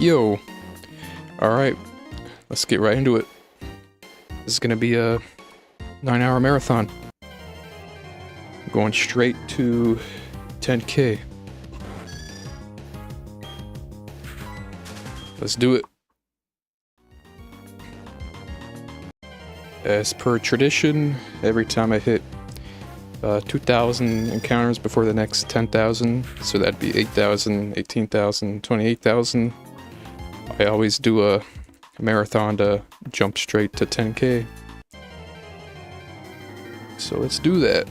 Yo, alright, let's get right into it. This is gonna be a 9-hour marathon. I'm going straight to 10K. Let's do it. As per tradition, every time I hit 2,000 encounters before the next 10,000, so that'd be 8,000, 18,000, 28,000, I always do a marathon to jump straight to 10K. So let's do that.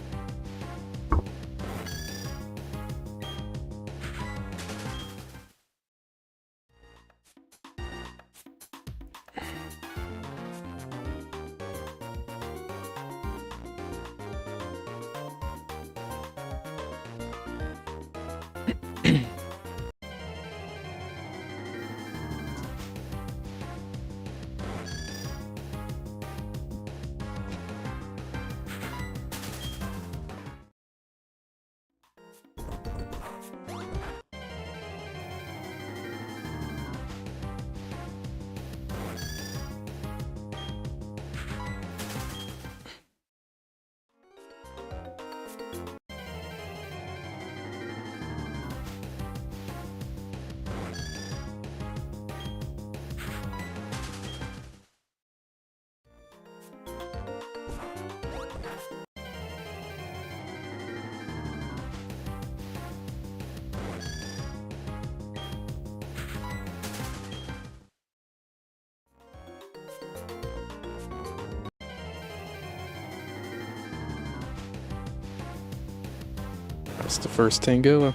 That's the first Tangela.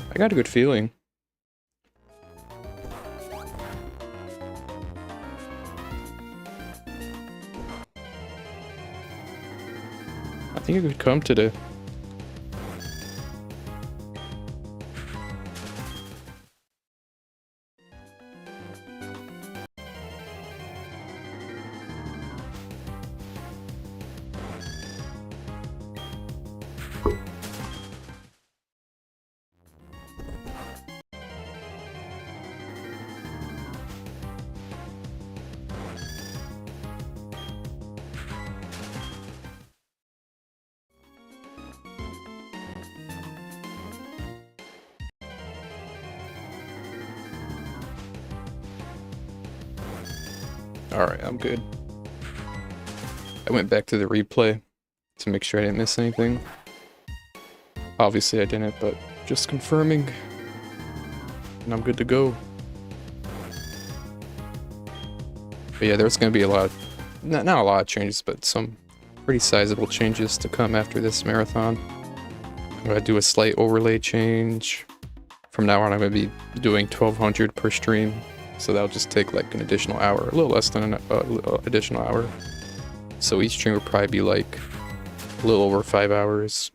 I got a good feeling. I think it could come today. Alright, I'm good. I went back to the replay to make sure I didn't miss anything. Obviously I didn't, but just confirming. And I'm good to go. But yeah, there's gonna be a lot of, not a lot of changes, but some pretty sizable changes to come after this marathon. I'm gonna do a slight overlay change. From now on I'm gonna be doing 1200 per stream. So that'll just take like an additional hour, a little less than an additional hour. So each stream will probably be like a little over 5 hours.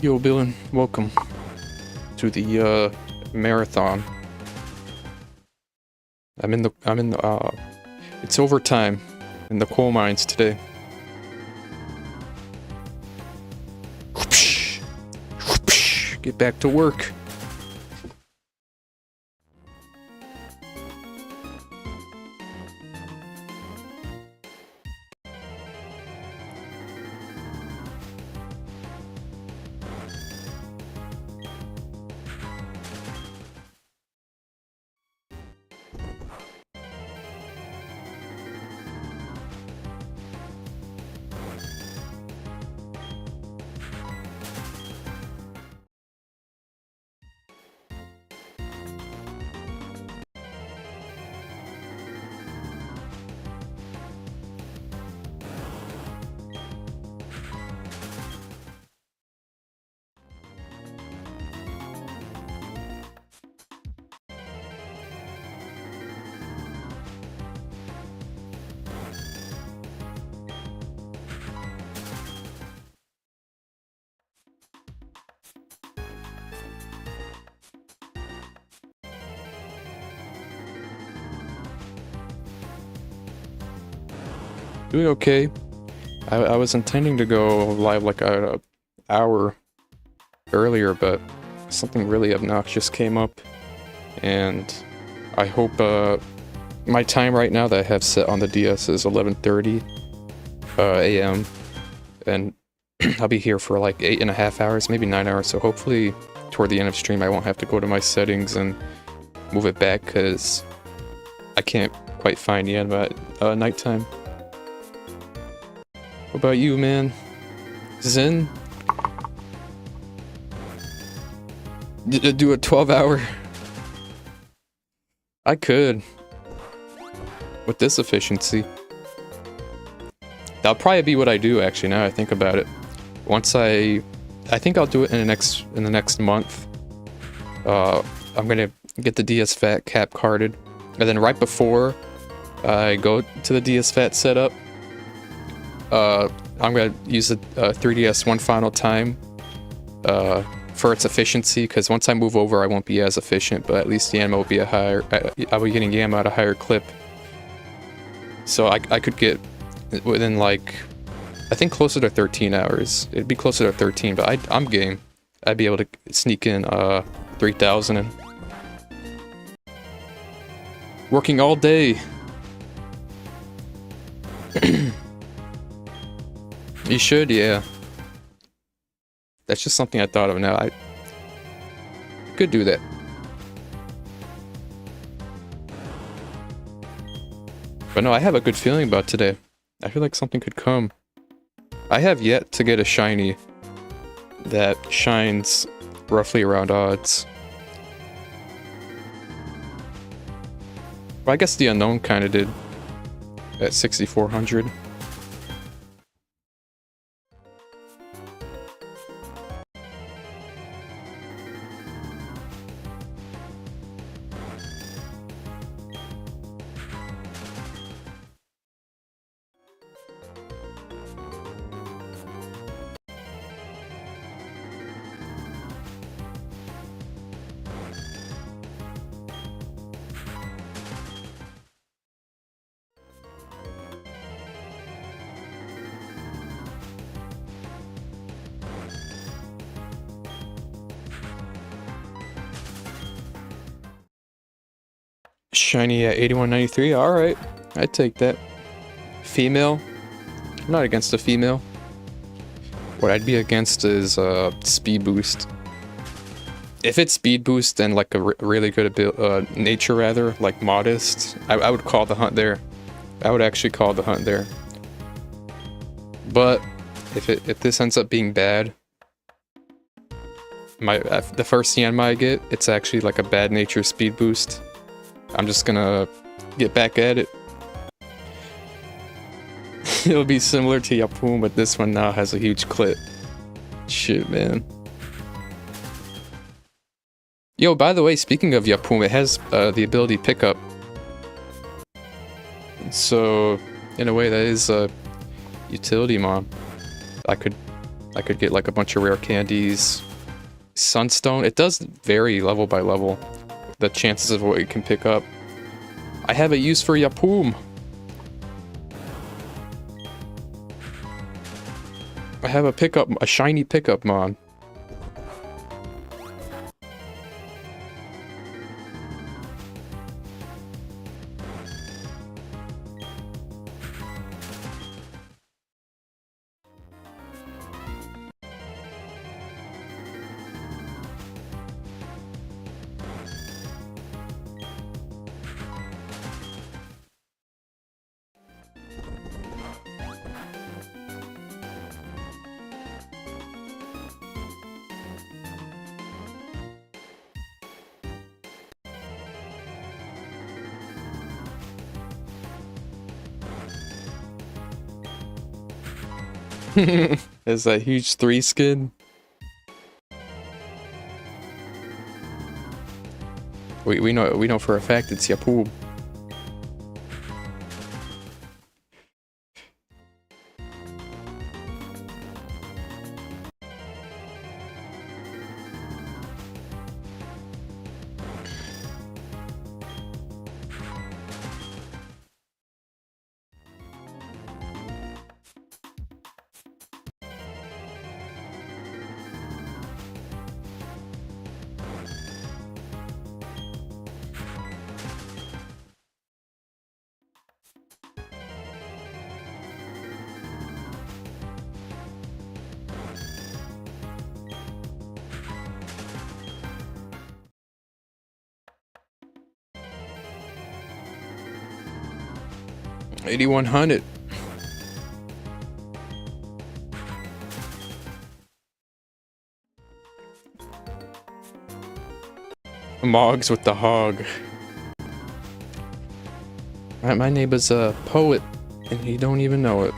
Yo, Billin, welcome to the marathon. It's overtime in the coal mines today. Get back to work. Doing okay. I was intending to go live like an hour earlier, but something really obnoxious came up, and I hope my time right now that I have set on the DS is 11:30 a.m. and I'll be here for like 8.5 hours, maybe 9 hours, so hopefully toward the end of stream I won't have to go to my settings and move it back, because I can't quite find Yanma at nighttime. What about you, man? Zen? Do a 12-hour? I could. With this efficiency. That'll probably be what I do, actually, now I think about it. Once I think I'll do it in the next month. I'm gonna get the DS Fat cap carded. And then right before I go to the DS Fat setup, I'm gonna use the 3DS one final time for its efficiency, because once I move over I won't be as efficient, but at least Yanma will be I'll be getting Yanma at a higher clip. So I could get within like, I think closer to 13 hours. It'd be closer to 13, but I'm game. I'd be able to sneak in 3,000 and working all day. You should, yeah. That's just something I thought of now. I could do that. But no, I have a good feeling about today. I feel like something could come. I have yet to get a shiny that shines roughly around odds. Well, I guess the unknown kind of did at 6,400. Shiny at 8193, alright. I'd take that. Female? I'm not against a female. What I'd be against is speed boost. if it's speed boost and like a really good nature rather, like modest, I would call the hunt there. I would actually call the hunt there. But if this ends up being bad, the first Yanma I get, it's actually like a bad nature speed boost. I'm just gonna get back at it. It'll be similar to Yapum, but this one now has a huge clit. Shit, man. Yo, by the way, speaking of Yapum, it has the ability pickup. So, in a way, that is a utility mon. I could get like a bunch of rare candies. Sunstone, it does vary level by level, the chances of what it can pick up. I have a use for Yapum. I have a shiny pickup mon. There's that huge 3 skin. We know for a fact it's Yapum. $8,100. Mogs with the hog. My neighbor's a poet, and he don't even know it.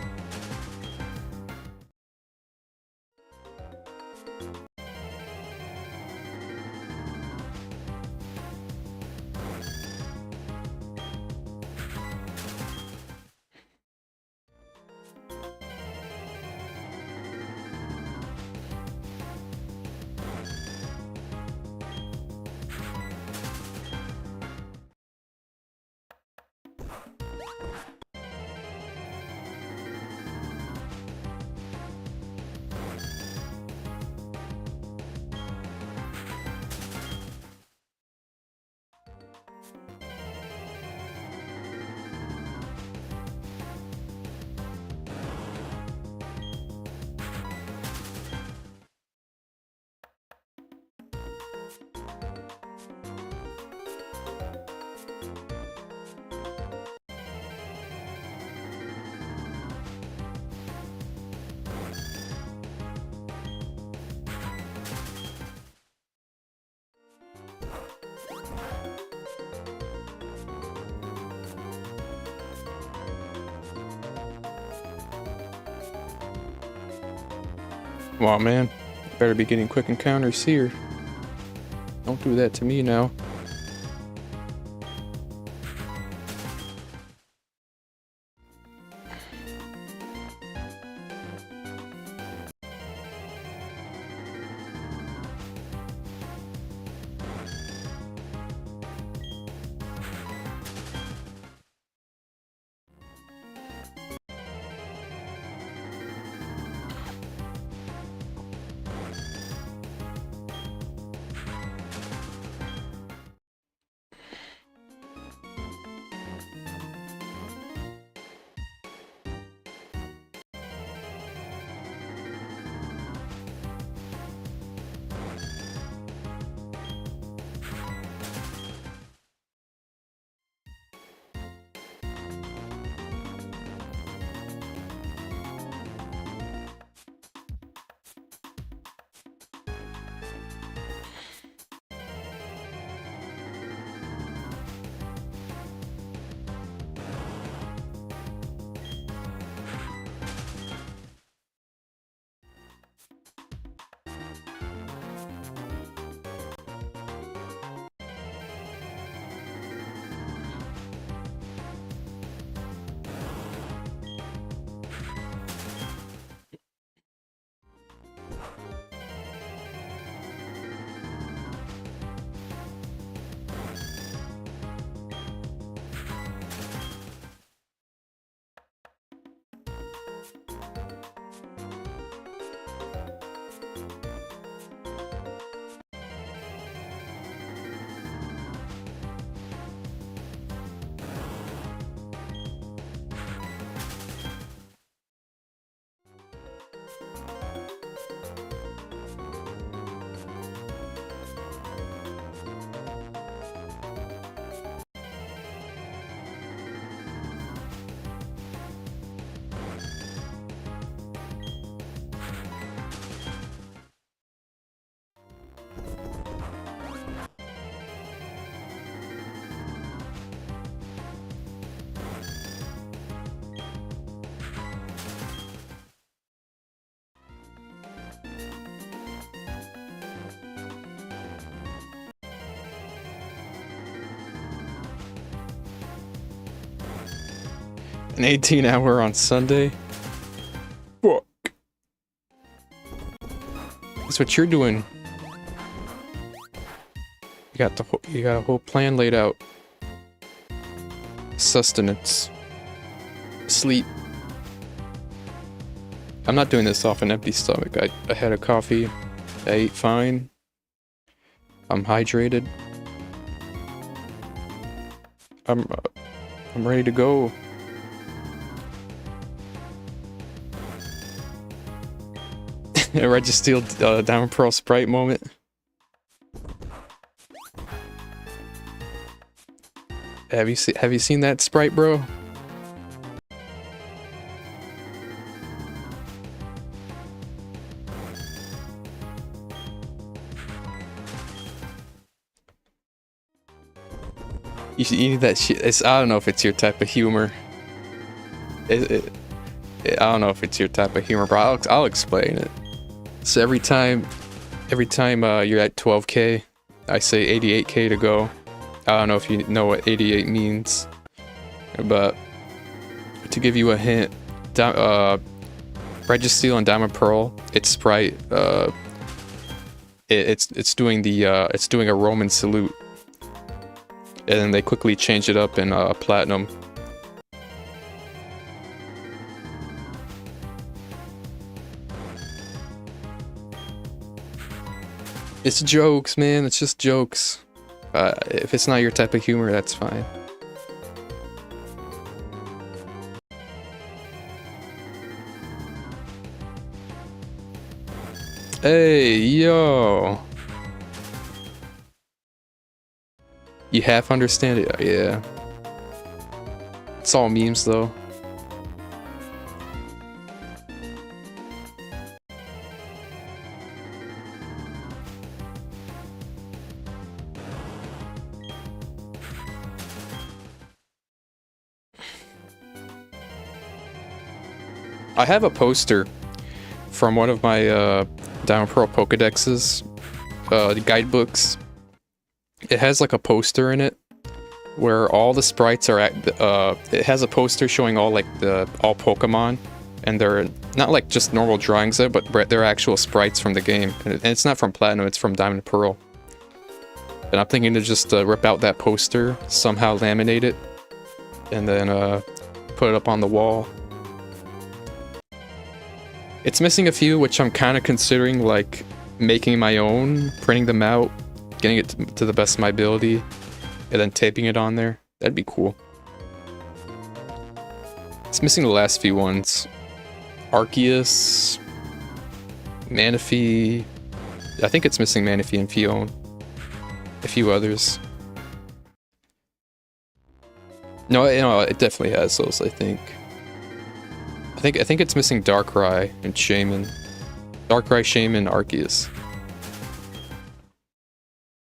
Come on, man. Better be getting quick encounters here. Don't do that to me now. An 18-hour on Sunday? Fuck. That's what you're doing. You got a whole plan laid out. Sustenance. Sleep. I'm not doing this off an empty stomach. I had a coffee. I ate fine. I'm hydrated. I'm ready to go. A Registeel Diamond Pearl Sprite moment. Have you seen that Sprite, bro? You need that shit. I don't know if it's your type of humor. I don't know if it's your type of humor, bro. I'll explain it. So every time you're at 12k, I say 88k to go. I don't know if you know what 88 means, but to give you a hint, Registeel and Diamond Pearl, its Sprite, it's doing a Roman salute, and then they quickly change it up in Platinum. It's jokes, man. It's just jokes. If it's not your type of humor, that's fine. Hey, yo. You half understand it? Yeah. It's all memes, though. I have a poster from one of my Diamond Pearl Pokedexes, the guidebooks. It has like a poster in it where all the sprites are it has a poster showing all Pokemon, and they're not like just normal drawings there, but they're actual sprites from the game. And it's not from Platinum, it's from Diamond Pearl. And I'm thinking to just rip out that poster, somehow laminate it, and then put it up on the wall. It's missing a few, which I'm kind of considering like making my own, printing them out, getting it to the best of my ability, and then taping it on there. That'd be cool. It's missing the last few ones. Arceus, Manaphy. I think it's missing Manaphy and Fion. A few others. No, it definitely has those, I think. I think it's missing Darkrai and Shaman. Darkrai, Shaman, Arceus.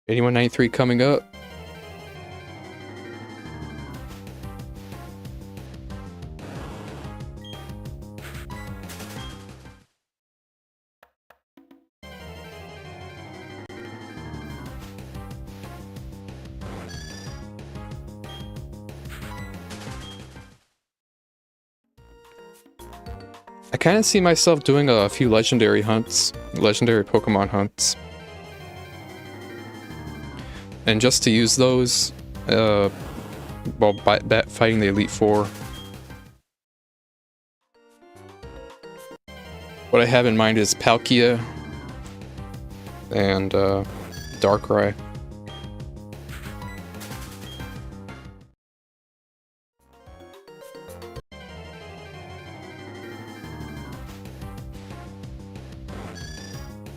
8193 coming up. I kind of see myself doing a few legendary hunts, legendary Pokemon hunts. And just to use those, while fighting the Elite Four. What I have in mind is Palkia and Darkrai.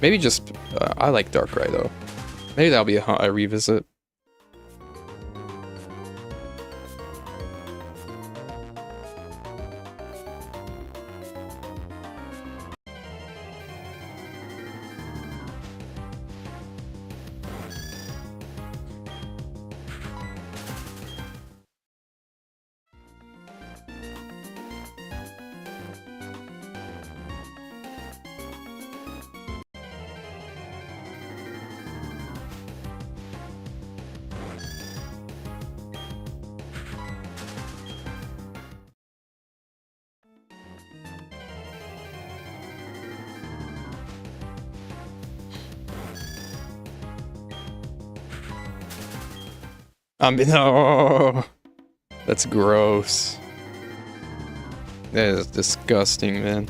Maybe just, I like Darkrai though. Maybe that'll be a revisit. No! That's gross. That is disgusting, man.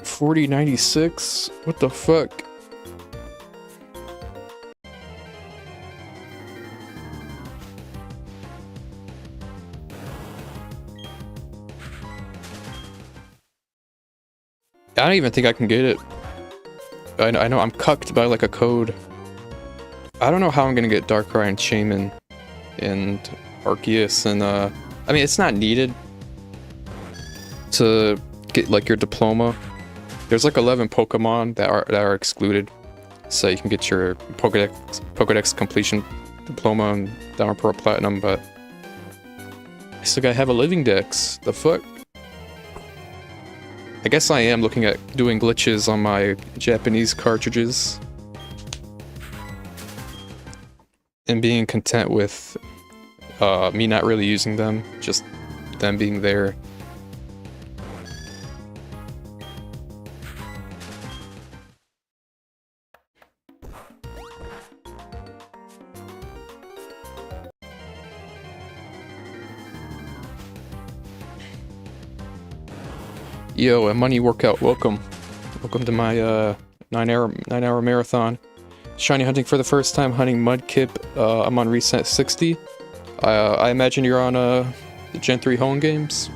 $40.96? What the fuck? I don't even think I can get it. I know I'm cucked by like a code. I don't know how I'm gonna get Darkrai and Shaman and Arceus and I mean it's not needed to get like your diploma. There's like 11 Pokemon that are excluded, so you can get your Pokédex completion diploma and Diamond Pearl Platinum, but I still gotta have a living dex. The fuck? I guess I am looking at doing glitches on my Japanese cartridges and being content with me not really using them, just them being there. Yo, a money workout, welcome. Welcome to my 9-hour marathon. Shiny hunting for the first time, hunting Mudkip. I'm on reset 60. I imagine you're on the Gen 3 home games.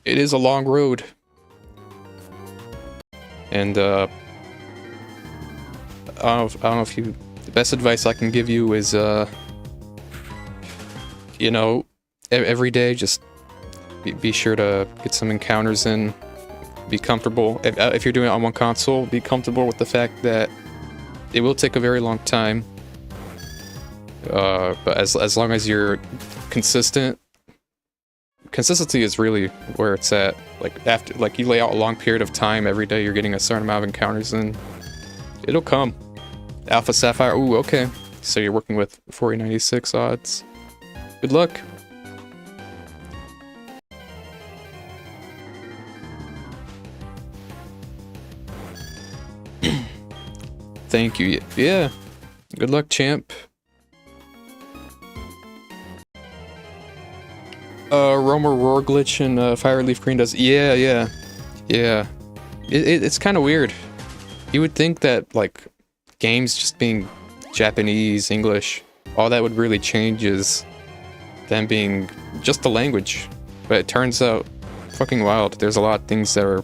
It is a long road. And I don't know if you, the best advice I can give you is you know, every day just be sure to get some encounters in. Be comfortable. If you're doing it on one console, be comfortable with the fact that it will take a very long time. But as long as you're consistent, consistency is really where it's at. Like after, like you lay out a long period of time every day, you're getting a certain amount of encounters in. It'll come. Alpha Sapphire. Ooh, okay. So you're working with 4096 odds. Good luck. Thank you. Yeah. Good luck, champ. Roamer Roar glitch and Fire Leaf Green does. Yeah. It's kind of weird. You would think that like games just being Japanese, English, all that would really change is them being just the language, but it turns out fucking wild. There's a lot of things that are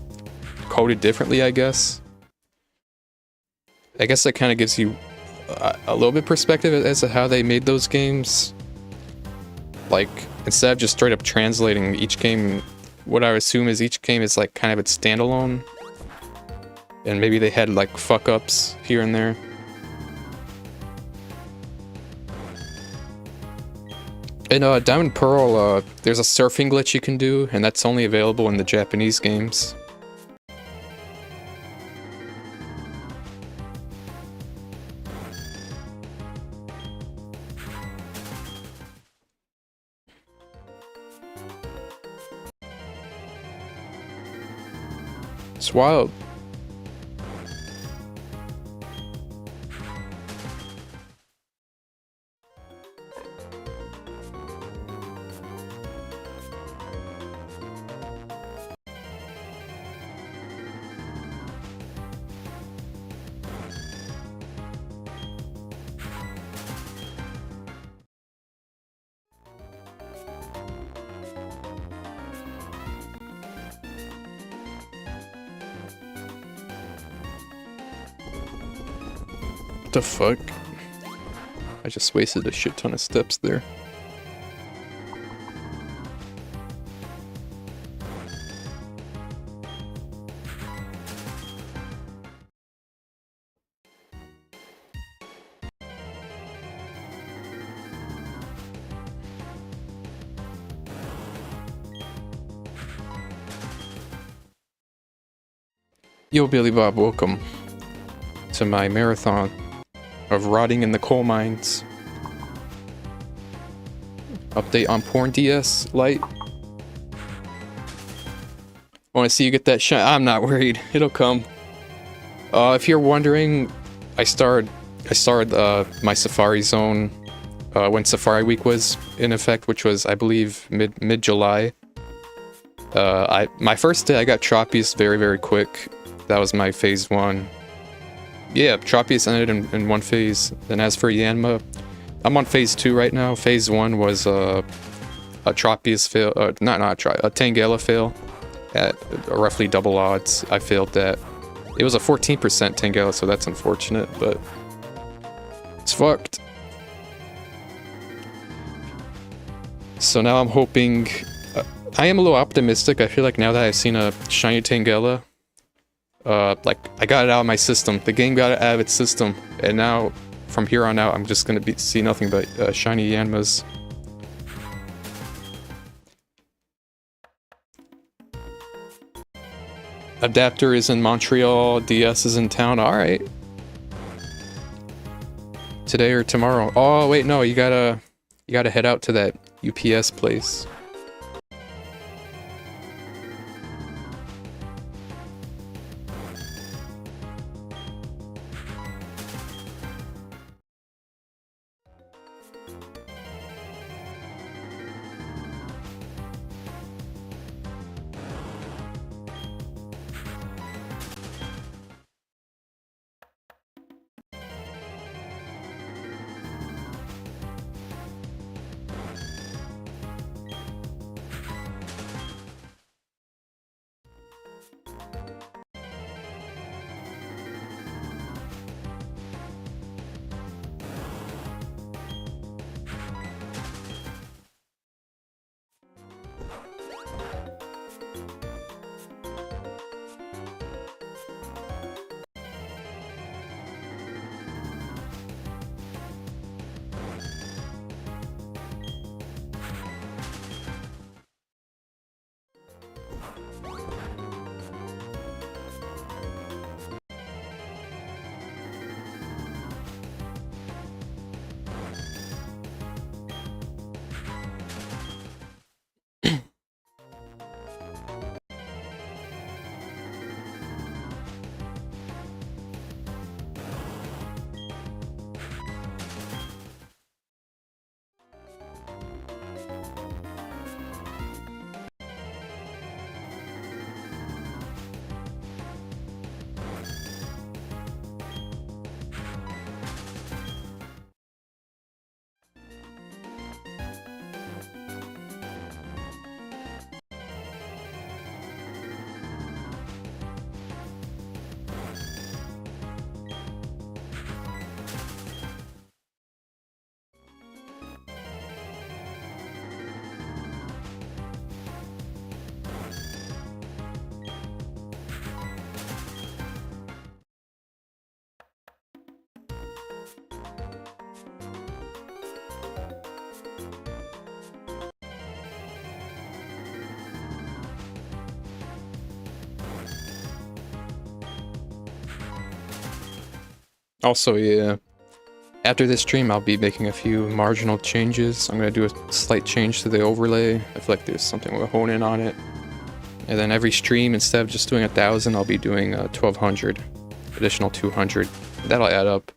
coded differently, I guess. I guess that kind of gives you a little bit perspective as to how they made those games. Like, instead of just straight up translating each game, what I assume is each game is like kind of its standalone. And maybe they had like fuck-ups here and there. In Diamond Pearl, there's a surfing glitch you can do, and that's only available in the Japanese games. It's wild. What the fuck? I just wasted a shit ton of steps there. Yo, Billy Bob, welcome to my marathon of rotting in the coal mines. Update on Porn DS Lite. Want to see you get that shine? I'm not worried. It'll come. If you're wondering, I started my Safari Zone when Safari Week was in effect, which was, I believe, mid July. My first day I got Tropius very quick. That was my phase 1. Yeah, Tropius ended in one phase. And as for Yanma, I'm on phase 2 right now. Phase 1 was a Tropius fail, a Tangela fail at roughly double odds. I failed that. It was a 14% Tangela, so that's unfortunate, but it's fucked. So now I'm hoping... I am a little optimistic. I feel like now that I've seen a shiny Tangela, like, I got it out of my system. The game got it out of its system, and now, from here on out, I'm just gonna see nothing but shiny Yanmas. Adapter is in Montreal, DS is in town, alright. Today or tomorrow. Oh, wait, no, you gotta head out to that UPS place. Also, yeah, after this stream, I'll be making a few marginal changes. I'm going to do a slight change to the overlay. I feel like there's something we'll hone in on it. And then every stream, instead of just doing 1,000, I'll be doing 1,200, additional 200. That'll add up.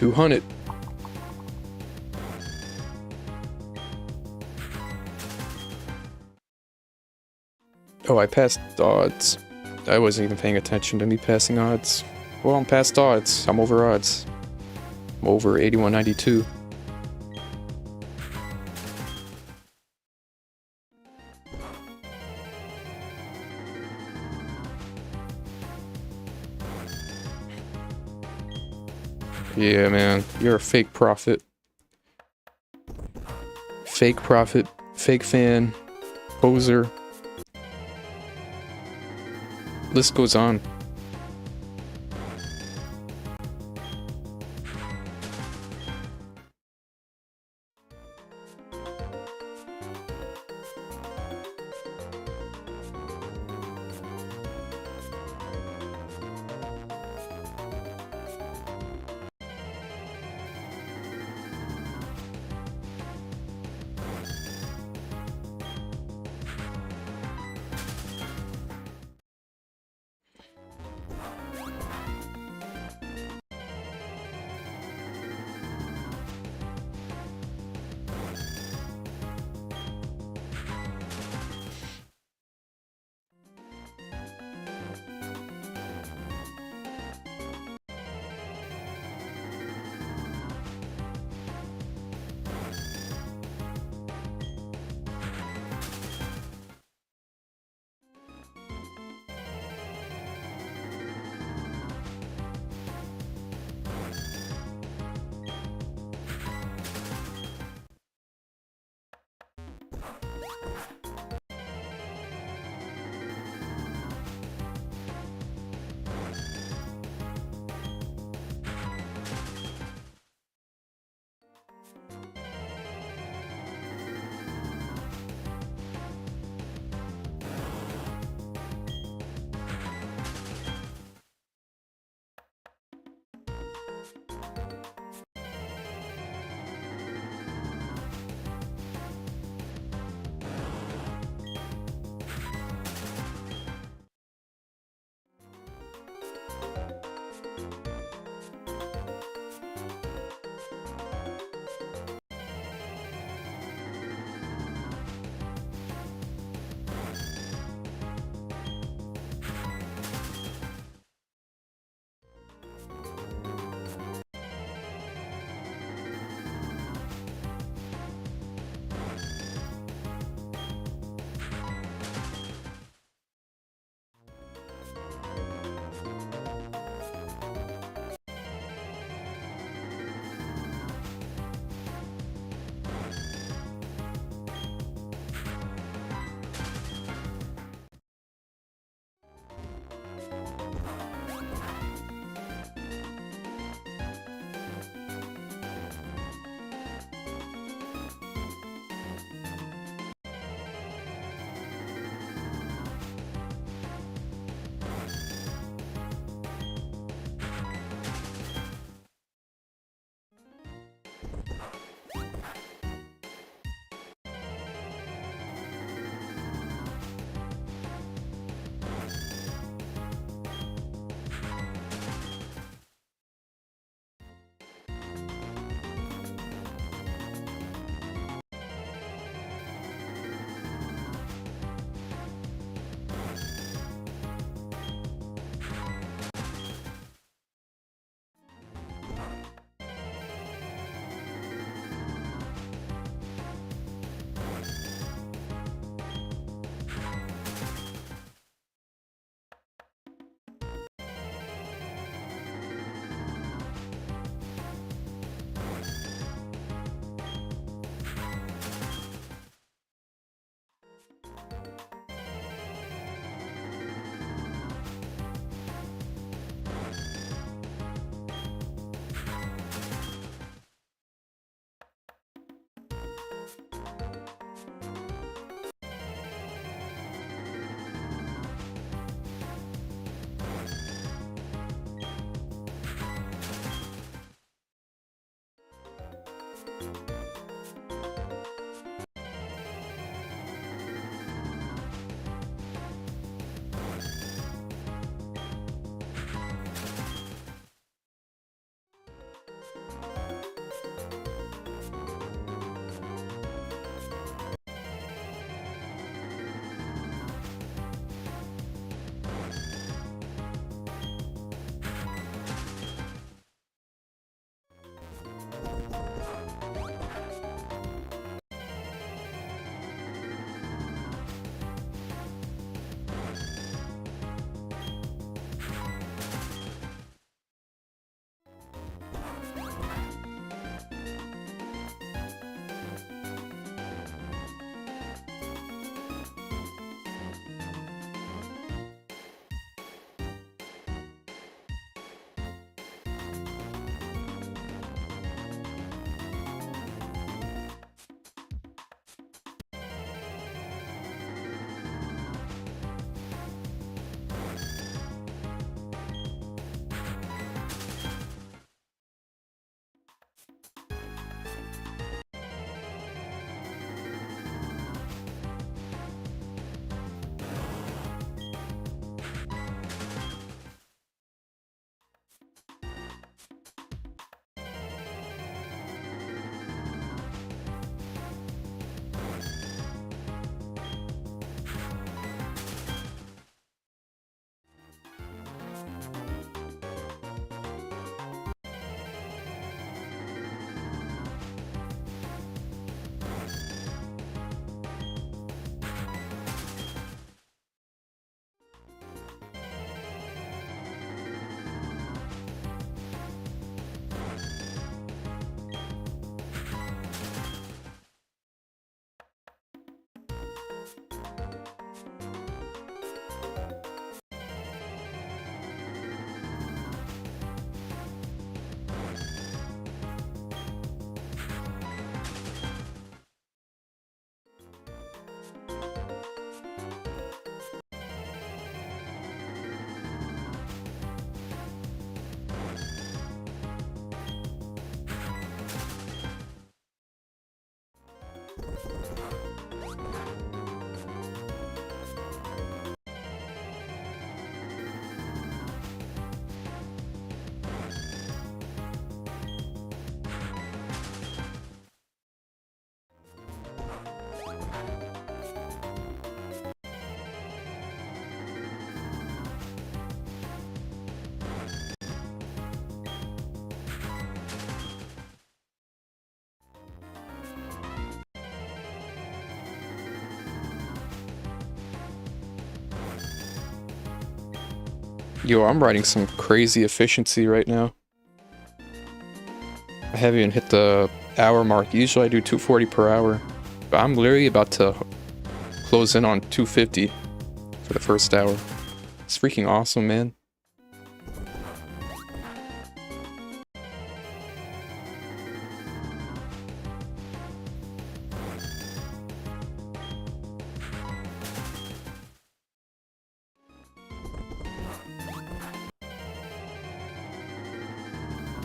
200. Oh, I passed odds. I wasn't even paying attention to me passing odds. Well, I'm past odds. I'm over odds. I'm over 81.92. Yeah, man. You're a fake prophet. Fake prophet. Fake fan. Poser. List goes on. Yo, I'm riding some crazy efficiency right now. I haven't even hit the hour mark. Usually I do 240 per hour. But I'm literally about to close in on 250 for the first hour. It's freaking awesome, man.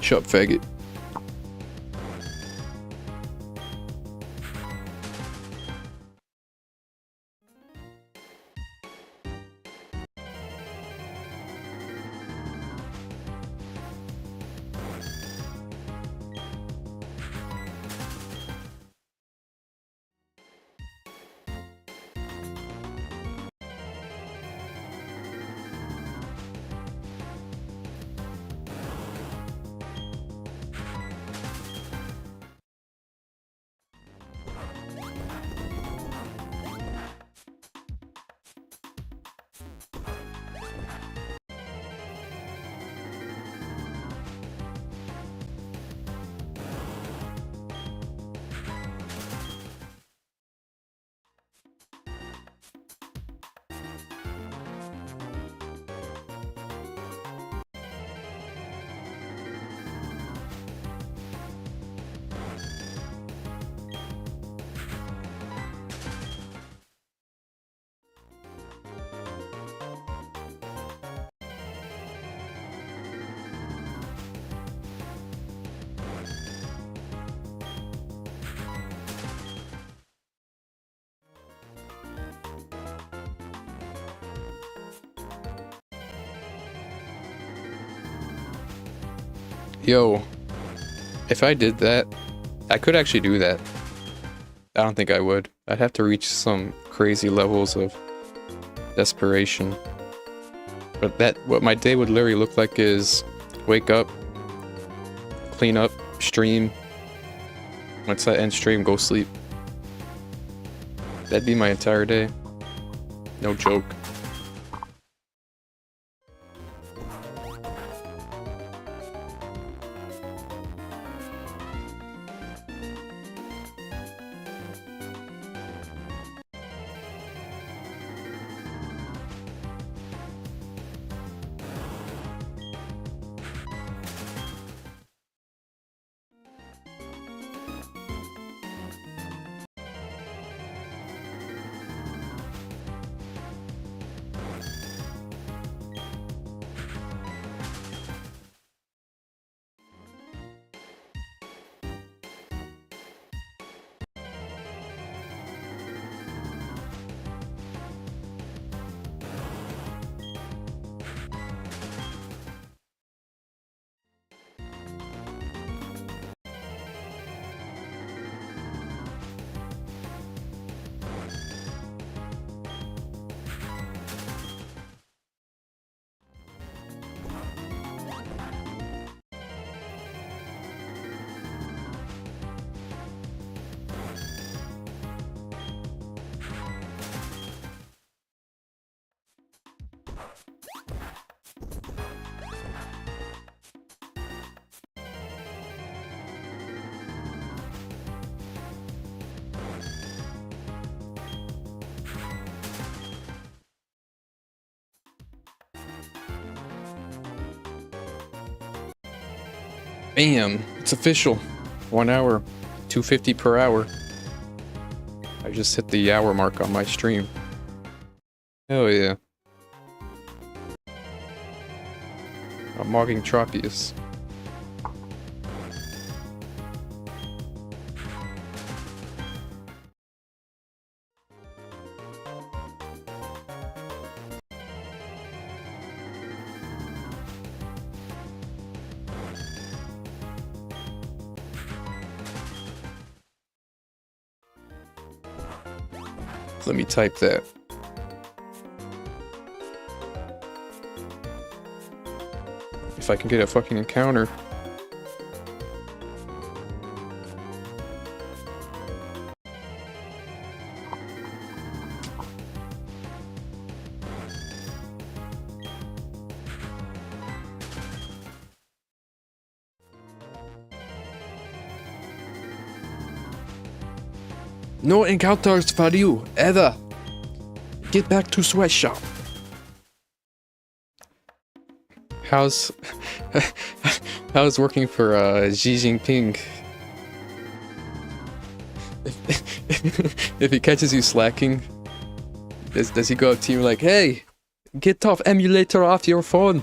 Shut up, faggot. Yo, if I did that, I could actually do that. I don't think I would. I'd have to reach some crazy levels of desperation. But what my day would literally look like is wake up, clean up, stream. Once I end stream, go sleep. That'd be my entire day. No joke. Bam! It's official. 1 hour. 250 per hour. I just hit the hour mark on my stream. Hell yeah. I'm mogging Tropius. Let me type that. If I can get a fucking encounter. No encounters for you, ever. Get back to sweatshop. How's working for Xi Jinping? If he catches you slacking, does he go up to you like, hey, get off emulator off your phone?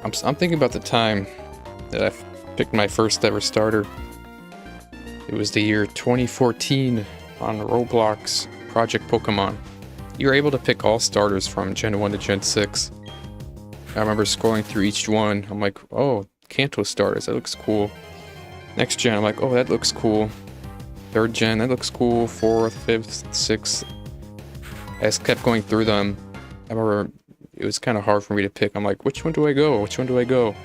I'm thinking about the time that I picked my first ever starter. It was the year 2014 on Roblox Project Pokémon. You're able to pick all starters from Gen 1 to Gen 6. I remember scrolling through each one. I'm like, oh, Kanto starters, that looks cool. Next gen, I'm like, oh, that looks cool. Third gen, that looks cool. Fourth, fifth, sixth. I just kept going through them. I remember it was kind of hard for me to pick. I'm like, which one do I go? Which one do I go?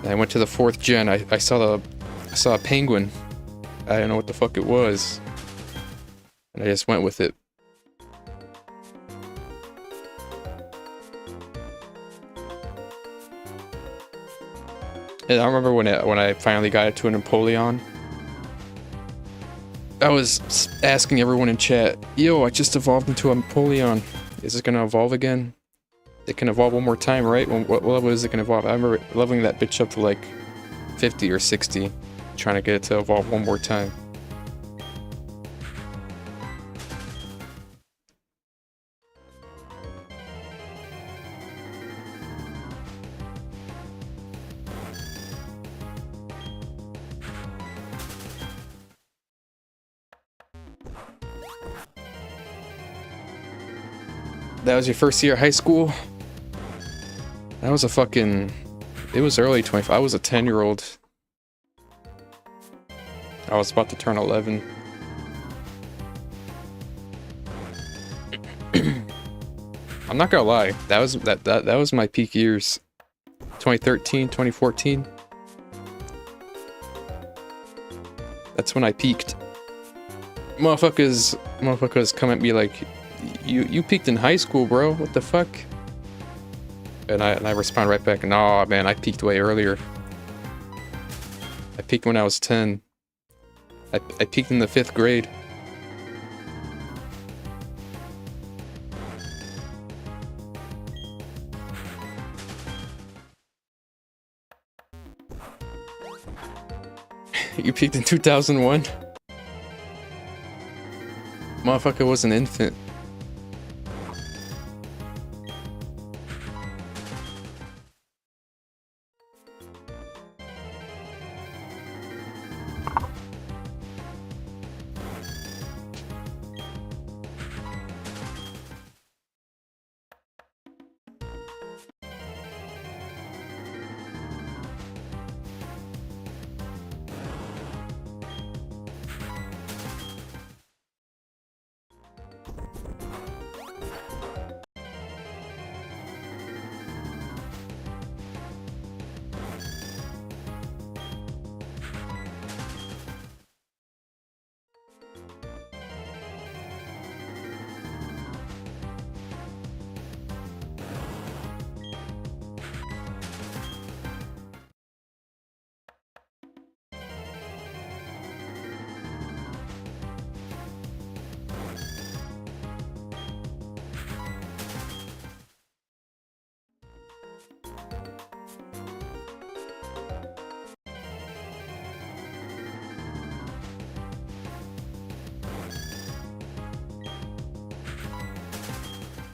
And I went to the fourth gen. I saw a penguin. I didn't know what the fuck it was. And I just went with it. And I remember when I finally got it to a Napoleon, I was asking everyone in chat, yo, I just evolved into a Napoleon. Is it gonna evolve again? It can evolve one more time, right? What level is it gonna evolve? I remember leveling that bitch up to like 50 or 60, trying to get it to evolve one more time. That was your first year of high school? That was a fucking... It was early 25. I was a 10-year-old. I was about to turn 11. I'm not gonna lie. That was my peak years. 2013, 2014. That's when I peaked. Motherfuckers come at me like, you peaked in high school, bro. What the fuck? And I respond right back, nah, man, I peaked way earlier. I peaked when I was 10. I peaked in the 5th grade. You peaked in 2001? Motherfucker was an infant.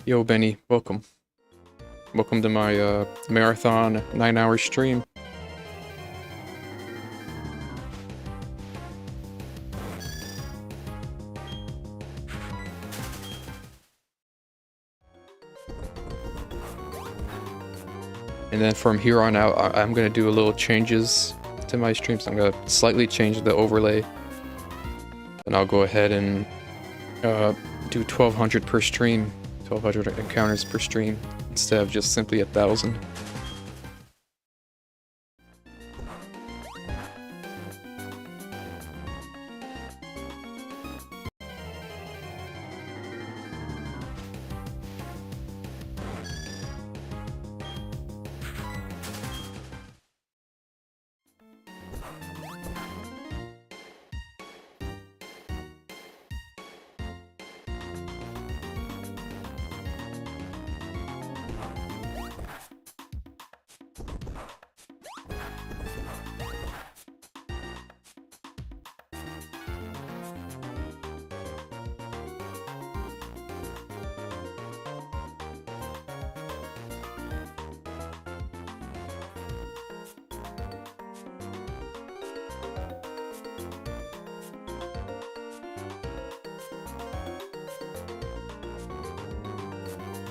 Yo, Benny, welcome. Welcome to my marathon 9-hour stream. And then from here on out, I'm gonna do a little changes to my streams. I'm gonna slightly change the overlay. And I'll go ahead and do 1200 per stream. 1200 encounters per stream instead of just simply 1,000.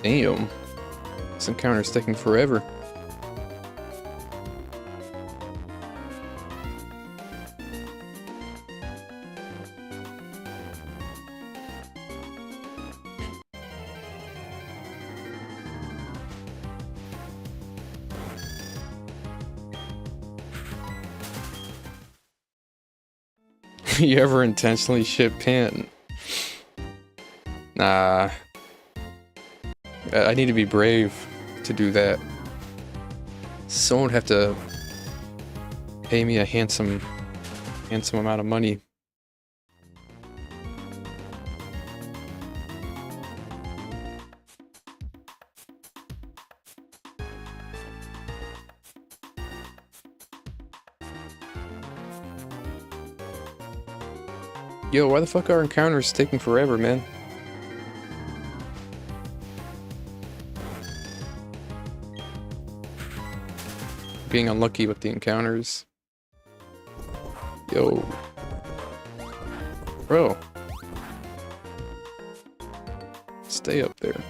Damn. This encounter's taking forever. You ever intentionally shit pant? Nah. I need to be brave to do that. Someone would have to pay me a handsome amount of money. Yo, why the fuck are encounters taking forever, man? Being unlucky with the encounters. Yo. Bro. Stay up there.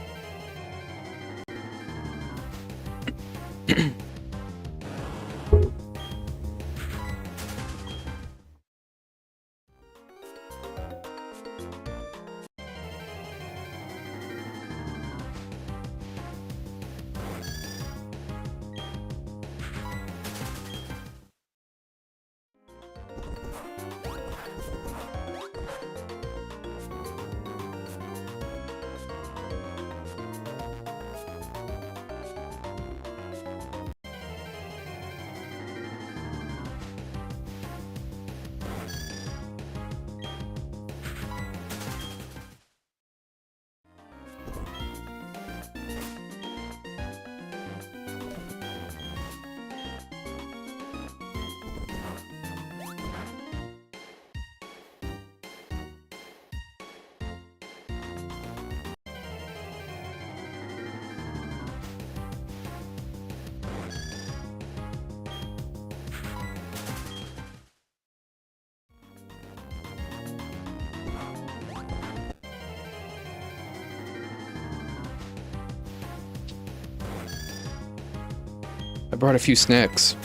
I brought a few snacks.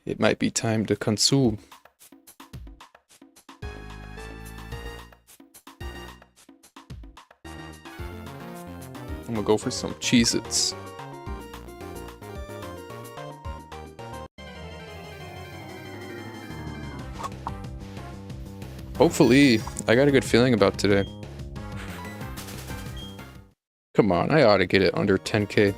It might be time to consume. I'm gonna go for some Cheez-Its. Hopefully, I got a good feeling about today. Come on, I ought to get it under 10K.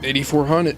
8,400.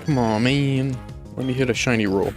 Come on, man. Let me hit a shiny roll.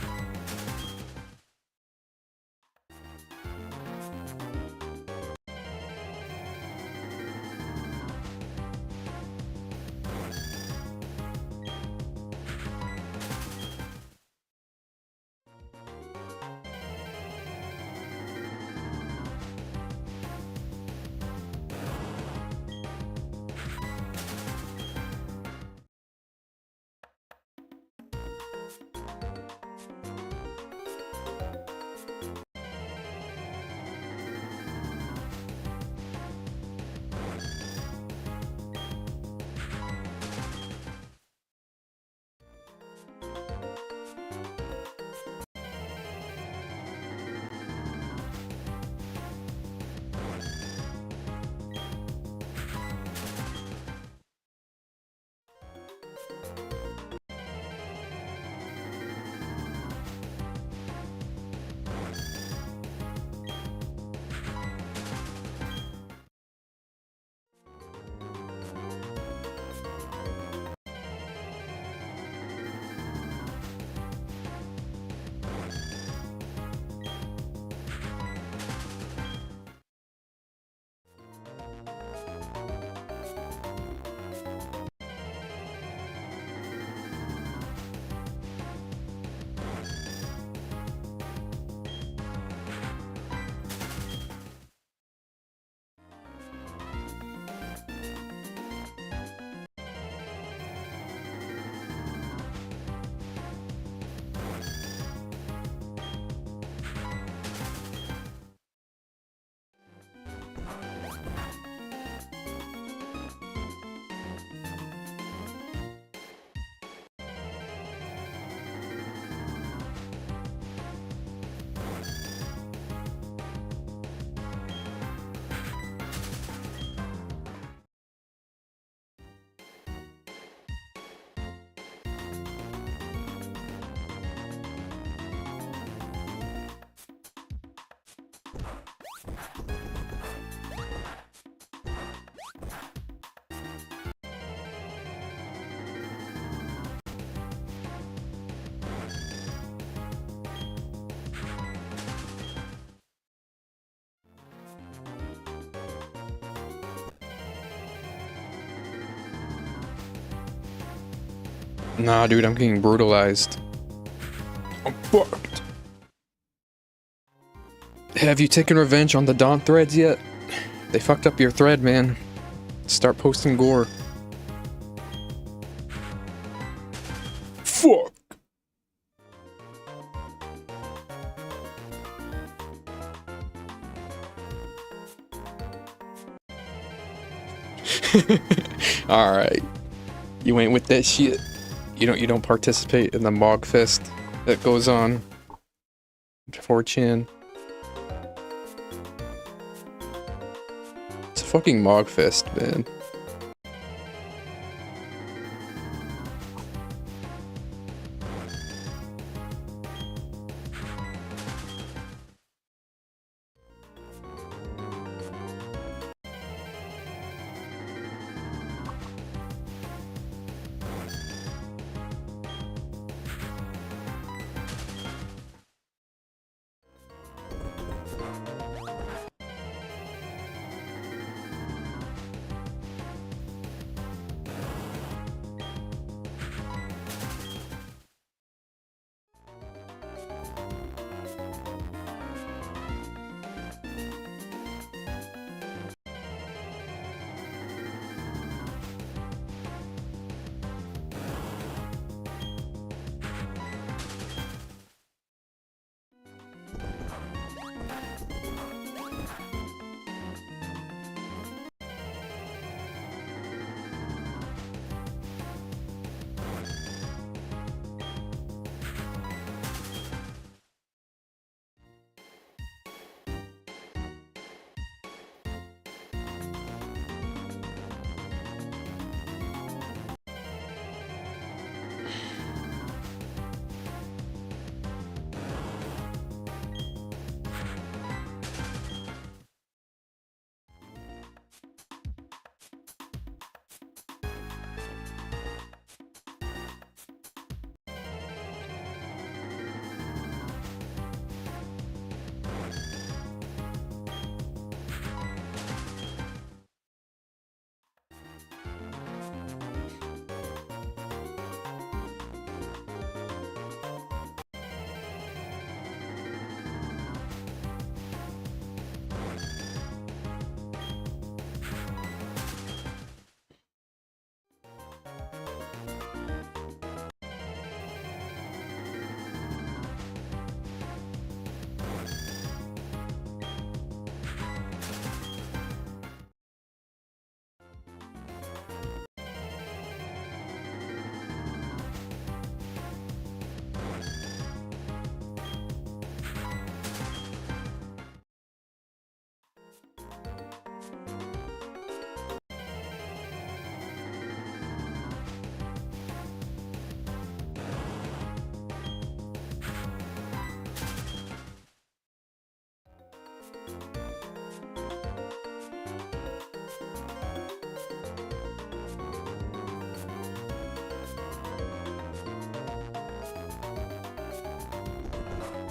Nah, dude, I'm getting brutalized. I'm fucked. Have you taken revenge on the Dawn threads yet? They fucked up your thread, man. Start posting gore. Fuck. Alright. You ain't with that shit. You don't participate in the Mogfest that goes on 4chan. It's a fucking Mogfest, man.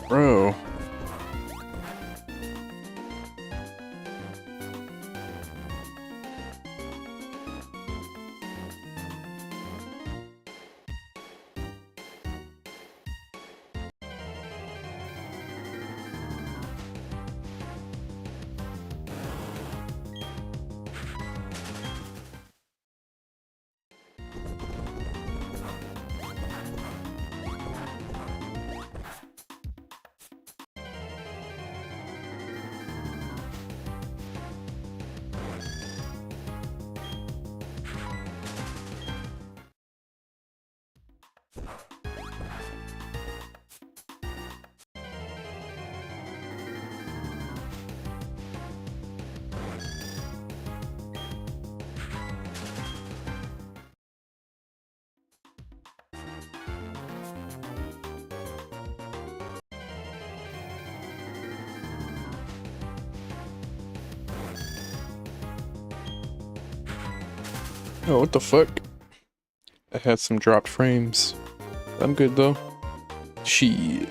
Bro. Oh, what the fuck? I had some dropped frames. I'm good though. Shit.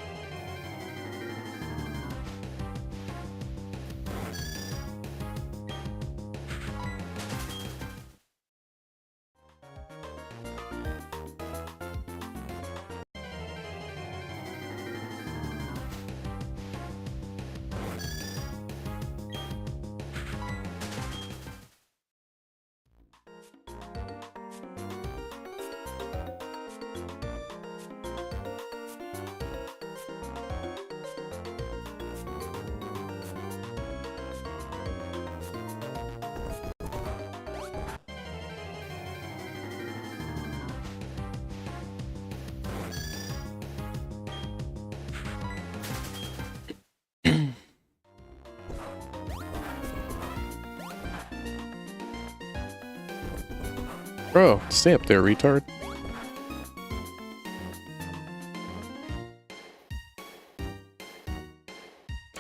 Bro, stay up there, retard.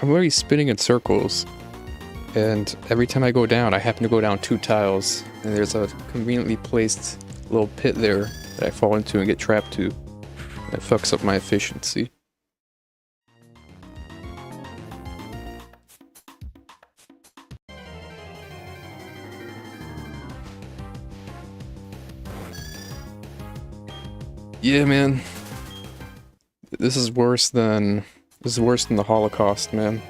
I'm already spinning in circles, and every time I go down, I happen to go down 2 tiles, and there's a conveniently placed little pit there that I fall into and get trapped to. That fucks up my efficiency. Yeah, man. This is worse than the Holocaust, man.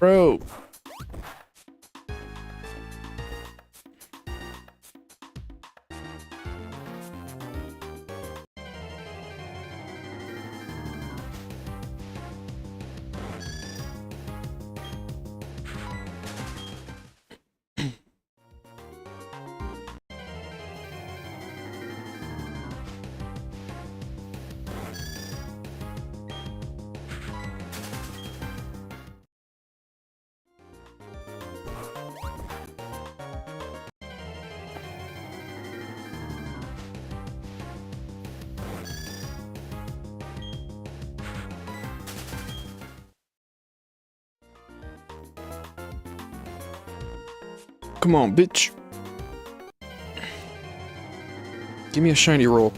Bro. Come on, bitch. Give me a shiny roll.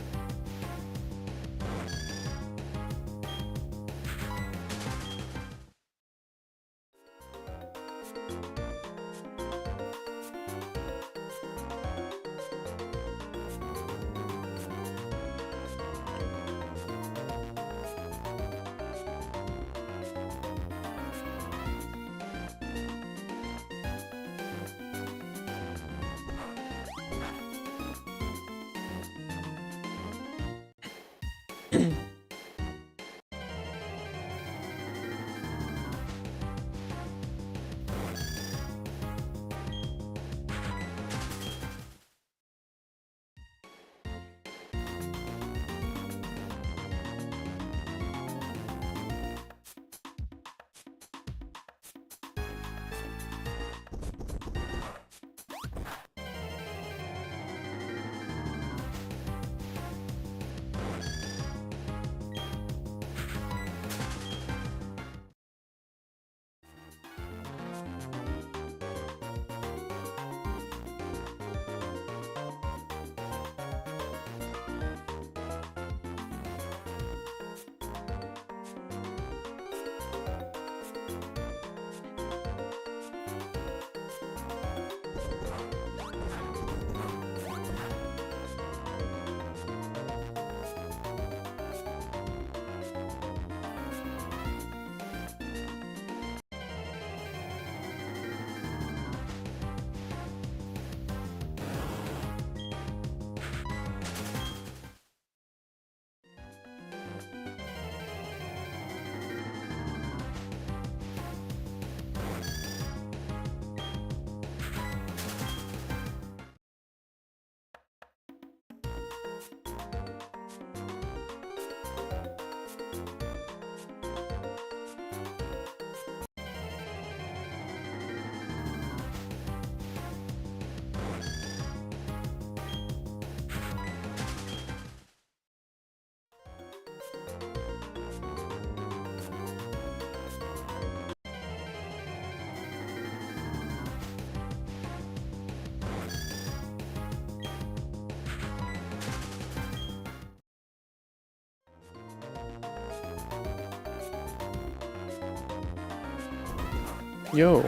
Yo.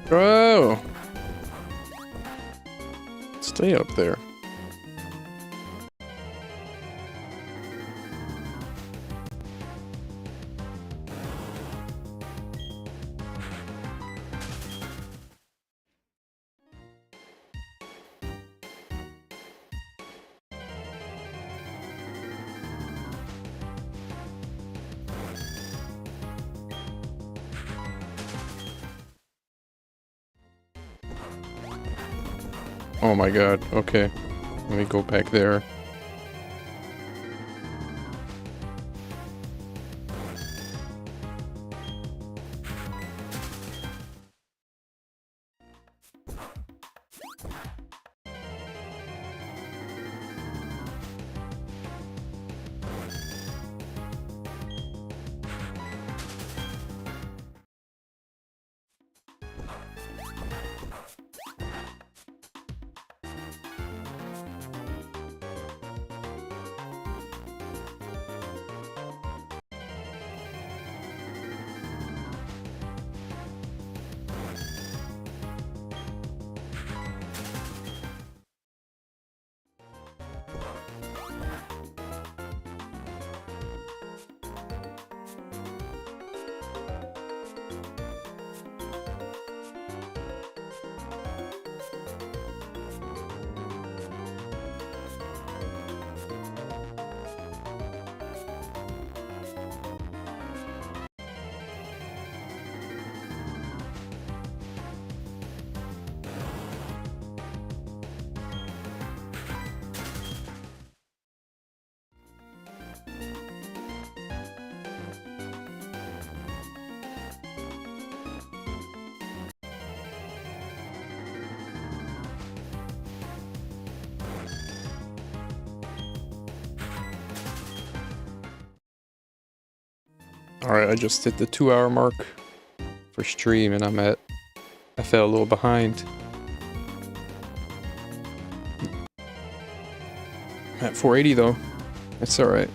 Bro. Stay up there. Oh my god, okay. Let me go back there. Alright, I just hit the 2-hour mark for stream and I fell a little behind. I'm at 480 though. That's alright.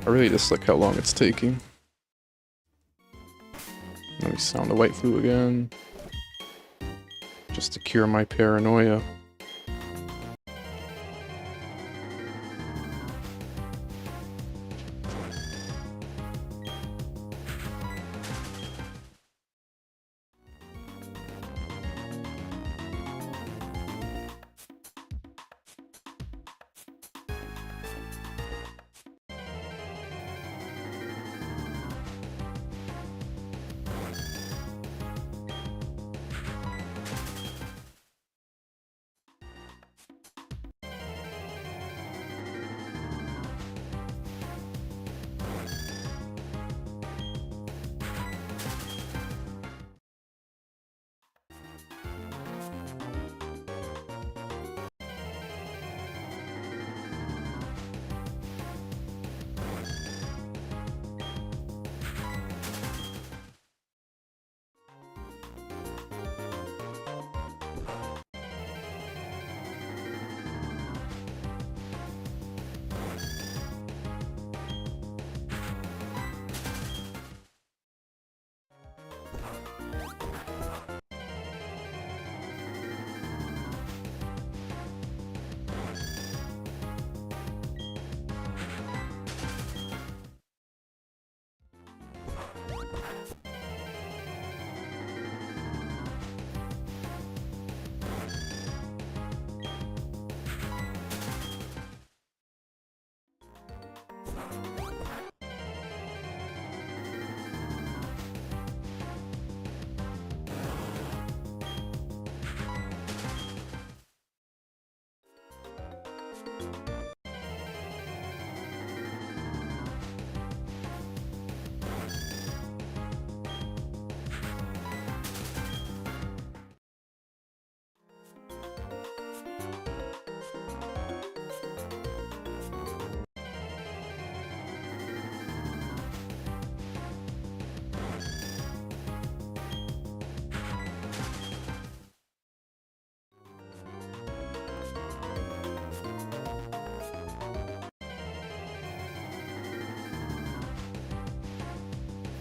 I really just like how long it's taking. Let me sound the white flu again. Just to cure my paranoia.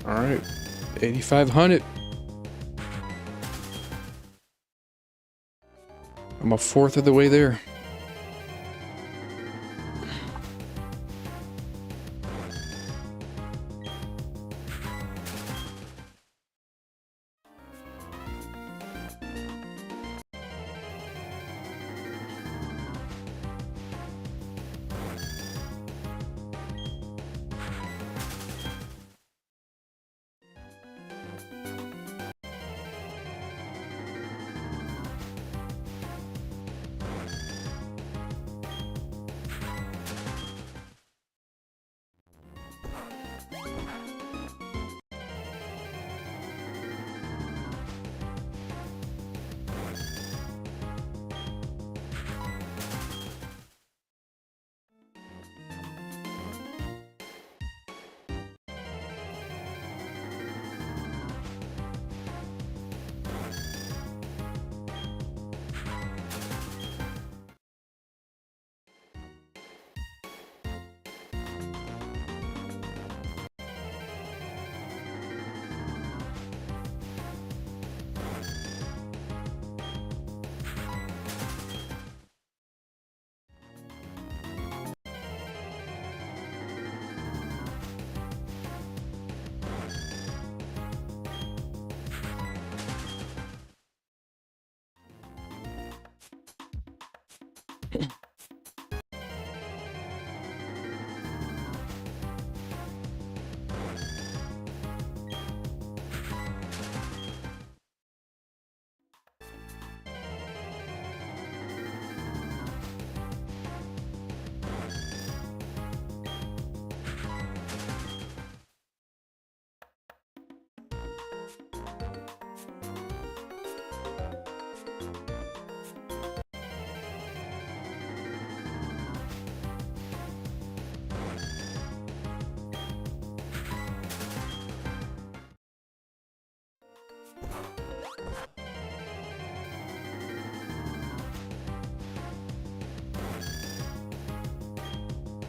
Alright, 8,500. I'm a fourth of the way there.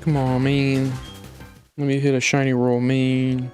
Come on, man. Let me hit a shiny roll, man.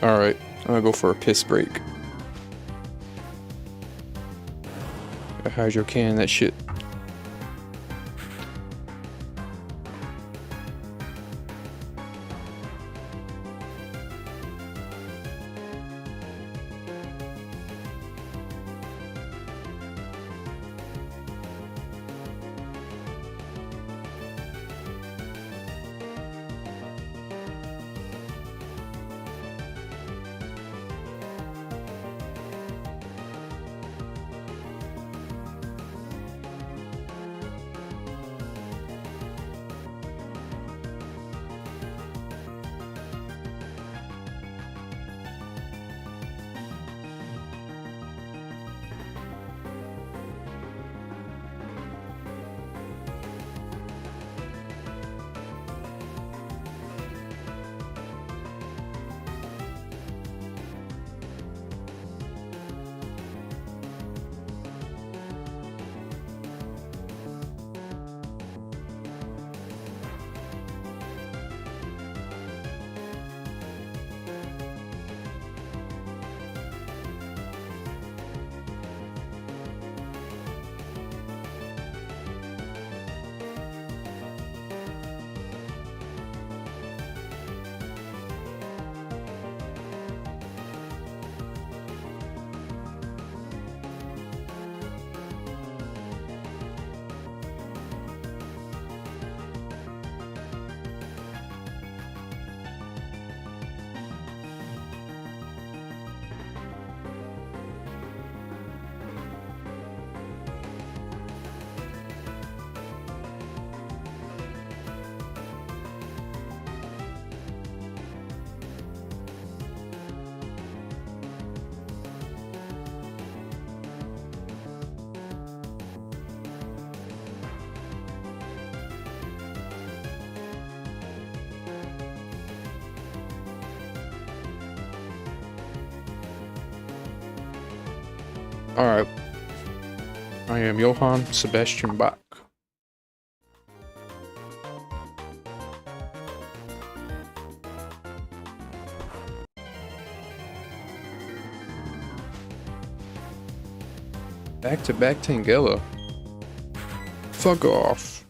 Alright, I'm gonna go for a piss break. A hydro can, that shit. Alright. I am Johann Sebastian Bach. Back-to-back Tangela. Fuck off.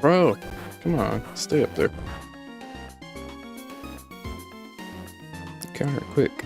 Bro, come on, stay up there. Counter quick.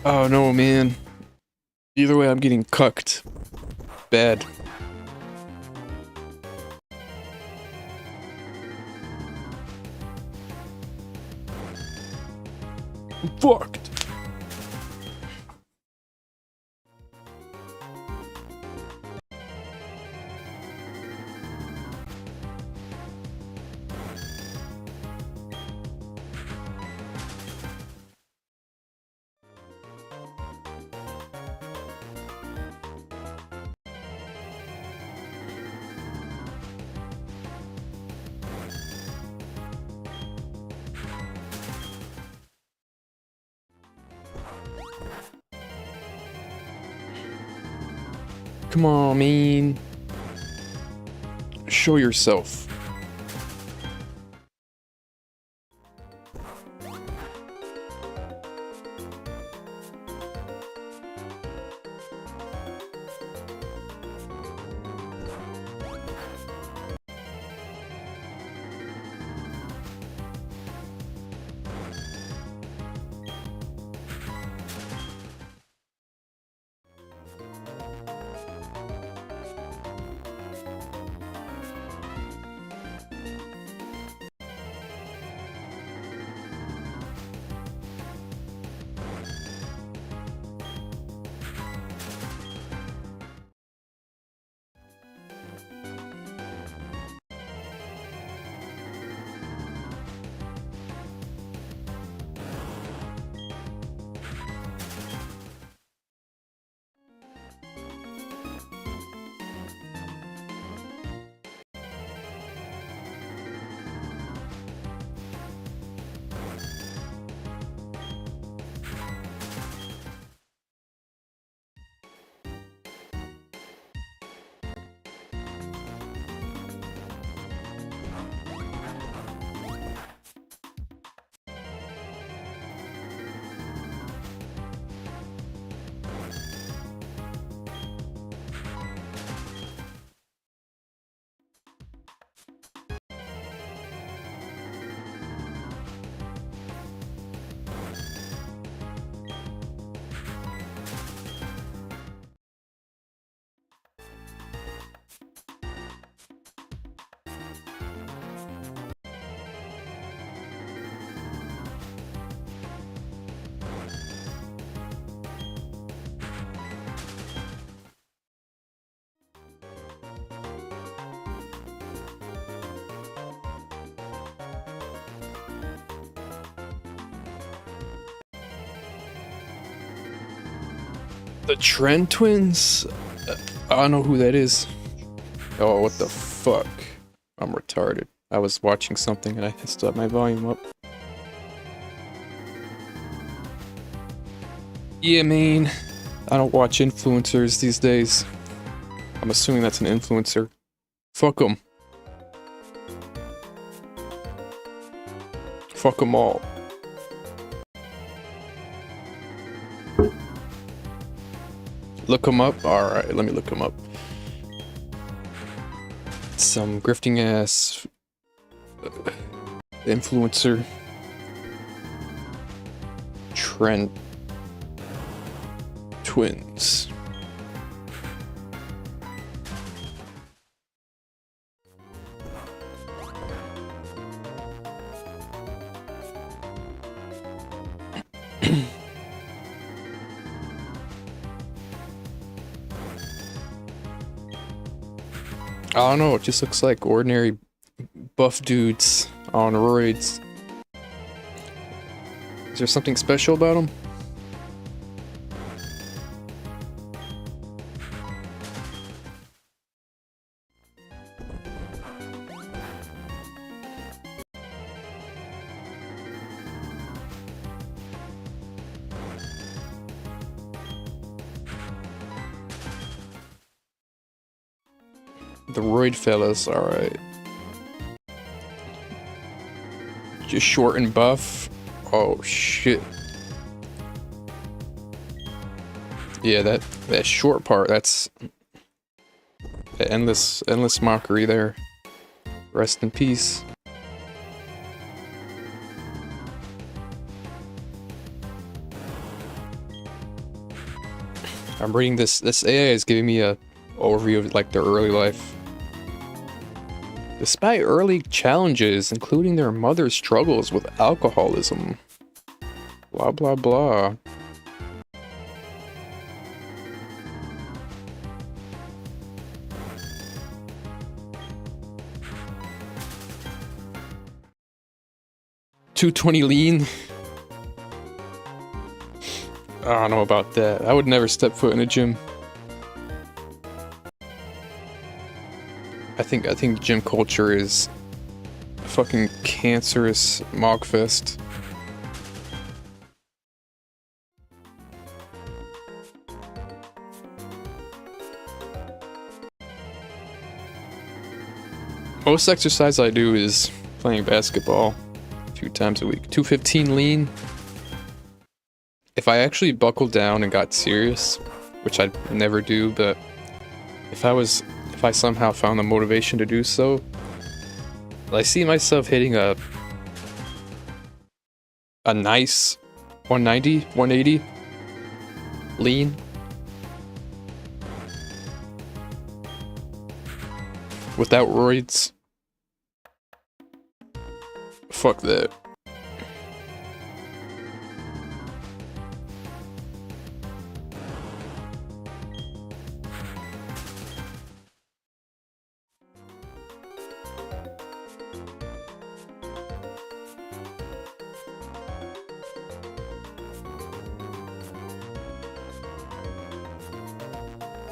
Oh no, man. Either way, I'm getting cucked. Bad. I'm fucked. Come on, man. Show yourself. The Trend Twins? I don't know who that is. Oh, what the fuck? I'm retarded. I was watching something and I still have my volume up. Yeah, man. I don't watch influencers these days. I'm assuming that's an influencer. Fuck them. Fuck them all. Look them up? Alright, let me look them up. Some grifting ass influencer. Trend Twins. I don't know, it just looks like ordinary buff dudes on roids. Is there something special about them? The roid fellas, alright. Just short and buff. Oh shit. Yeah, that short part, that's the endless mockery there. Rest in peace. I'm reading this. This AI is giving me a overview of like their early life. Despite early challenges, including their mother's struggles with alcoholism. Blah blah blah. $220 lean. I don't know about that. I would never step foot in a gym. I think gym culture is a fucking cancerous mogfest. Most exercise I do is playing basketball a few times a week. 215 lean. If I actually buckled down and got serious, which I'd never do, but if I somehow found the motivation to do so, I see myself hitting a nice 190, 180 lean. Without roids. Fuck that.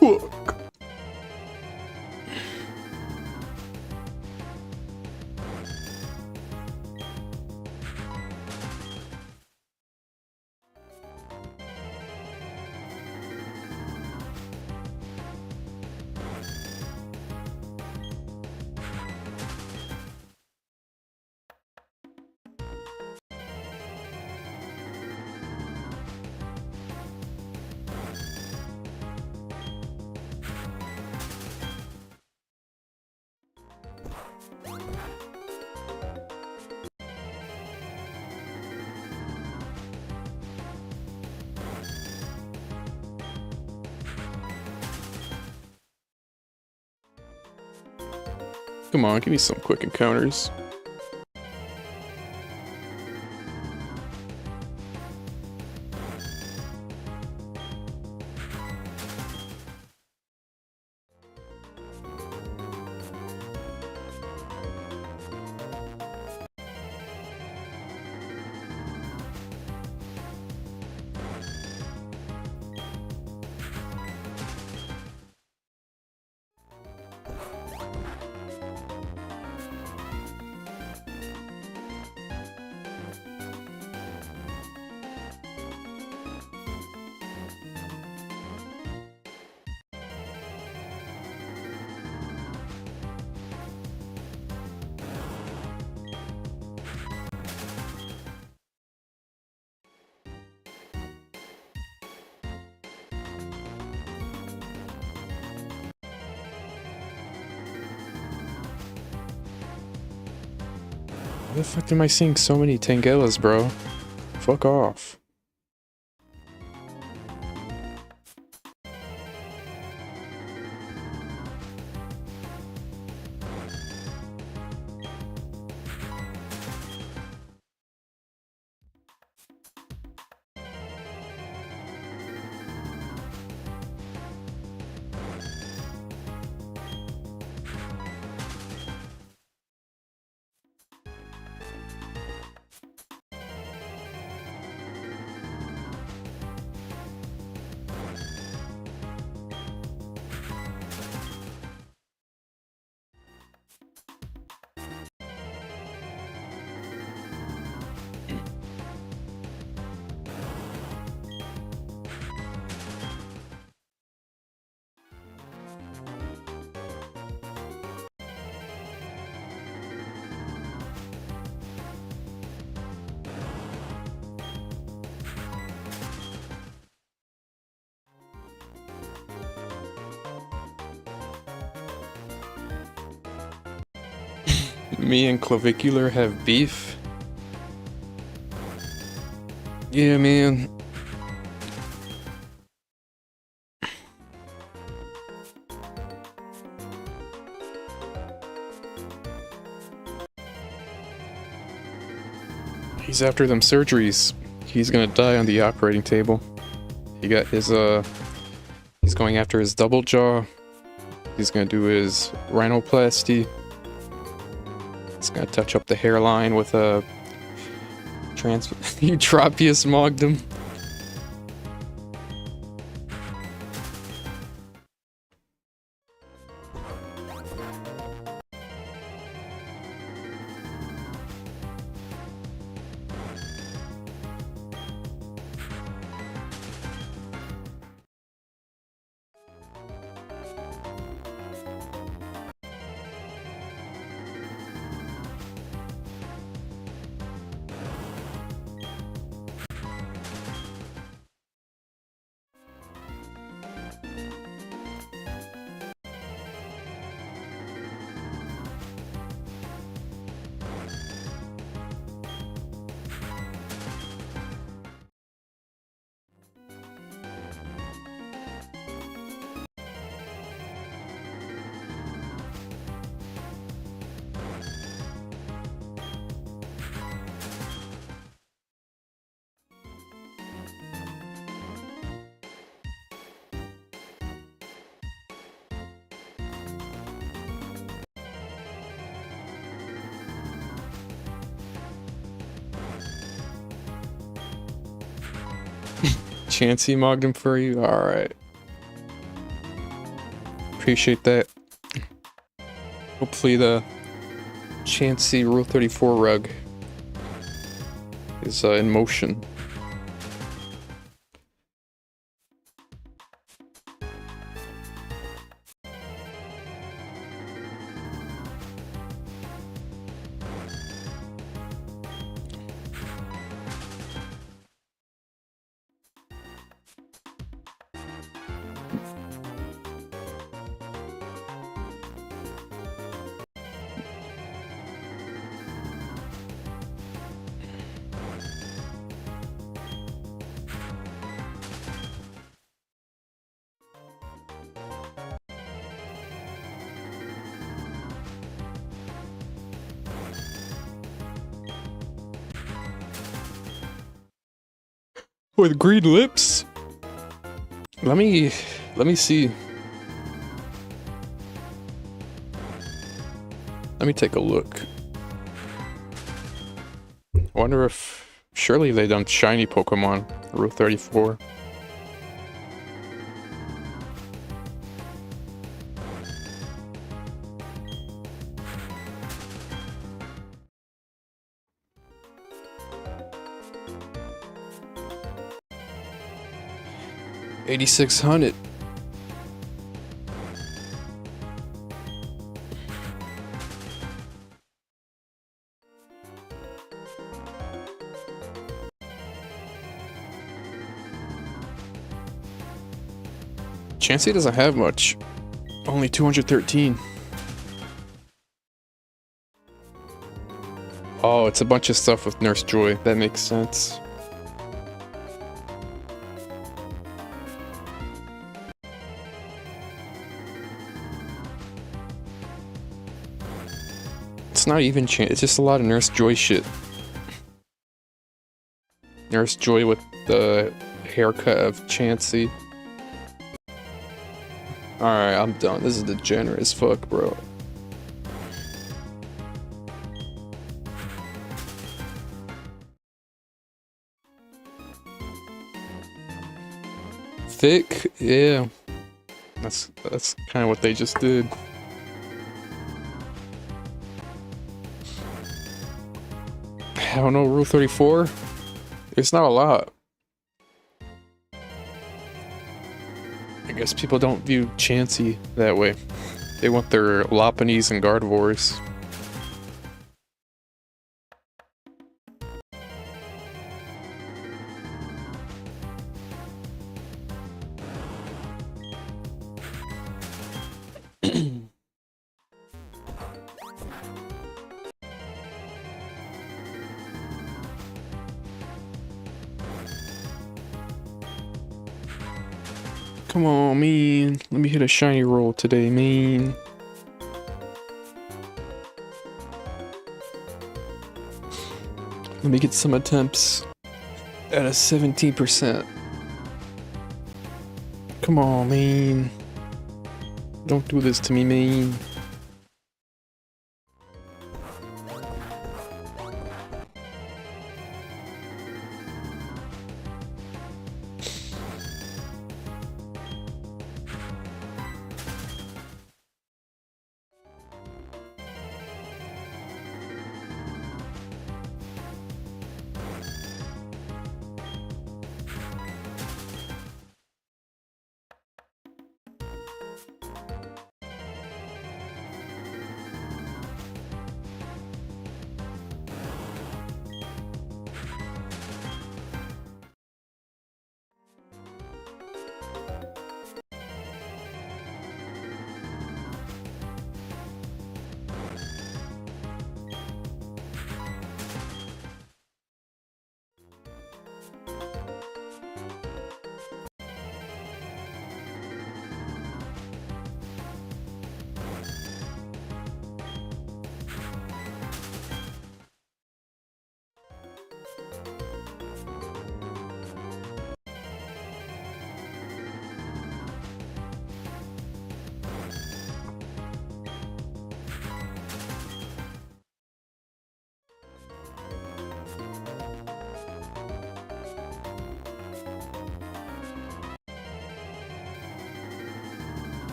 Fuck. Come on, give me some quick encounters. Why the fuck am I seeing so many Tangelas, bro? Fuck off. Me and Clavicular have beef? Yeah, man. He's after them surgeries. He's gonna die on the operating table. He got his, he's going after his double jaw. He's gonna do his rhinoplasty. He's gonna touch up the hairline with a Eutropius Mogdom. Chansey mogged him for you? Alright. Appreciate that. Hopefully the Chansey Rule 34 rug is in motion. With green lips? Let me see. Let me take a look. I wonder if surely they done shiny Pokemon, Rule 34. $8,600. Chansey doesn't have much. Only 213. Oh, it's a bunch of stuff with Nurse Joy. That makes sense. It's not even it's just a lot of Nurse Joy shit. Nurse Joy with the haircut of Chansey. Alright, I'm done. This is degenerate as fuck, bro. Thick? Yeah. That's kind of what they just did. I don't know, Rule 34? It's not a lot. I guess people don't view Chansey that way. They want their Lopunnies and Gardevoirs. Come on, man. Let me hit a shiny roll today, man. Let me get some attempts at a 17%. Come on, man. Don't do this to me, man.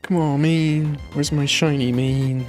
Come on, man. Where's my shiny, man?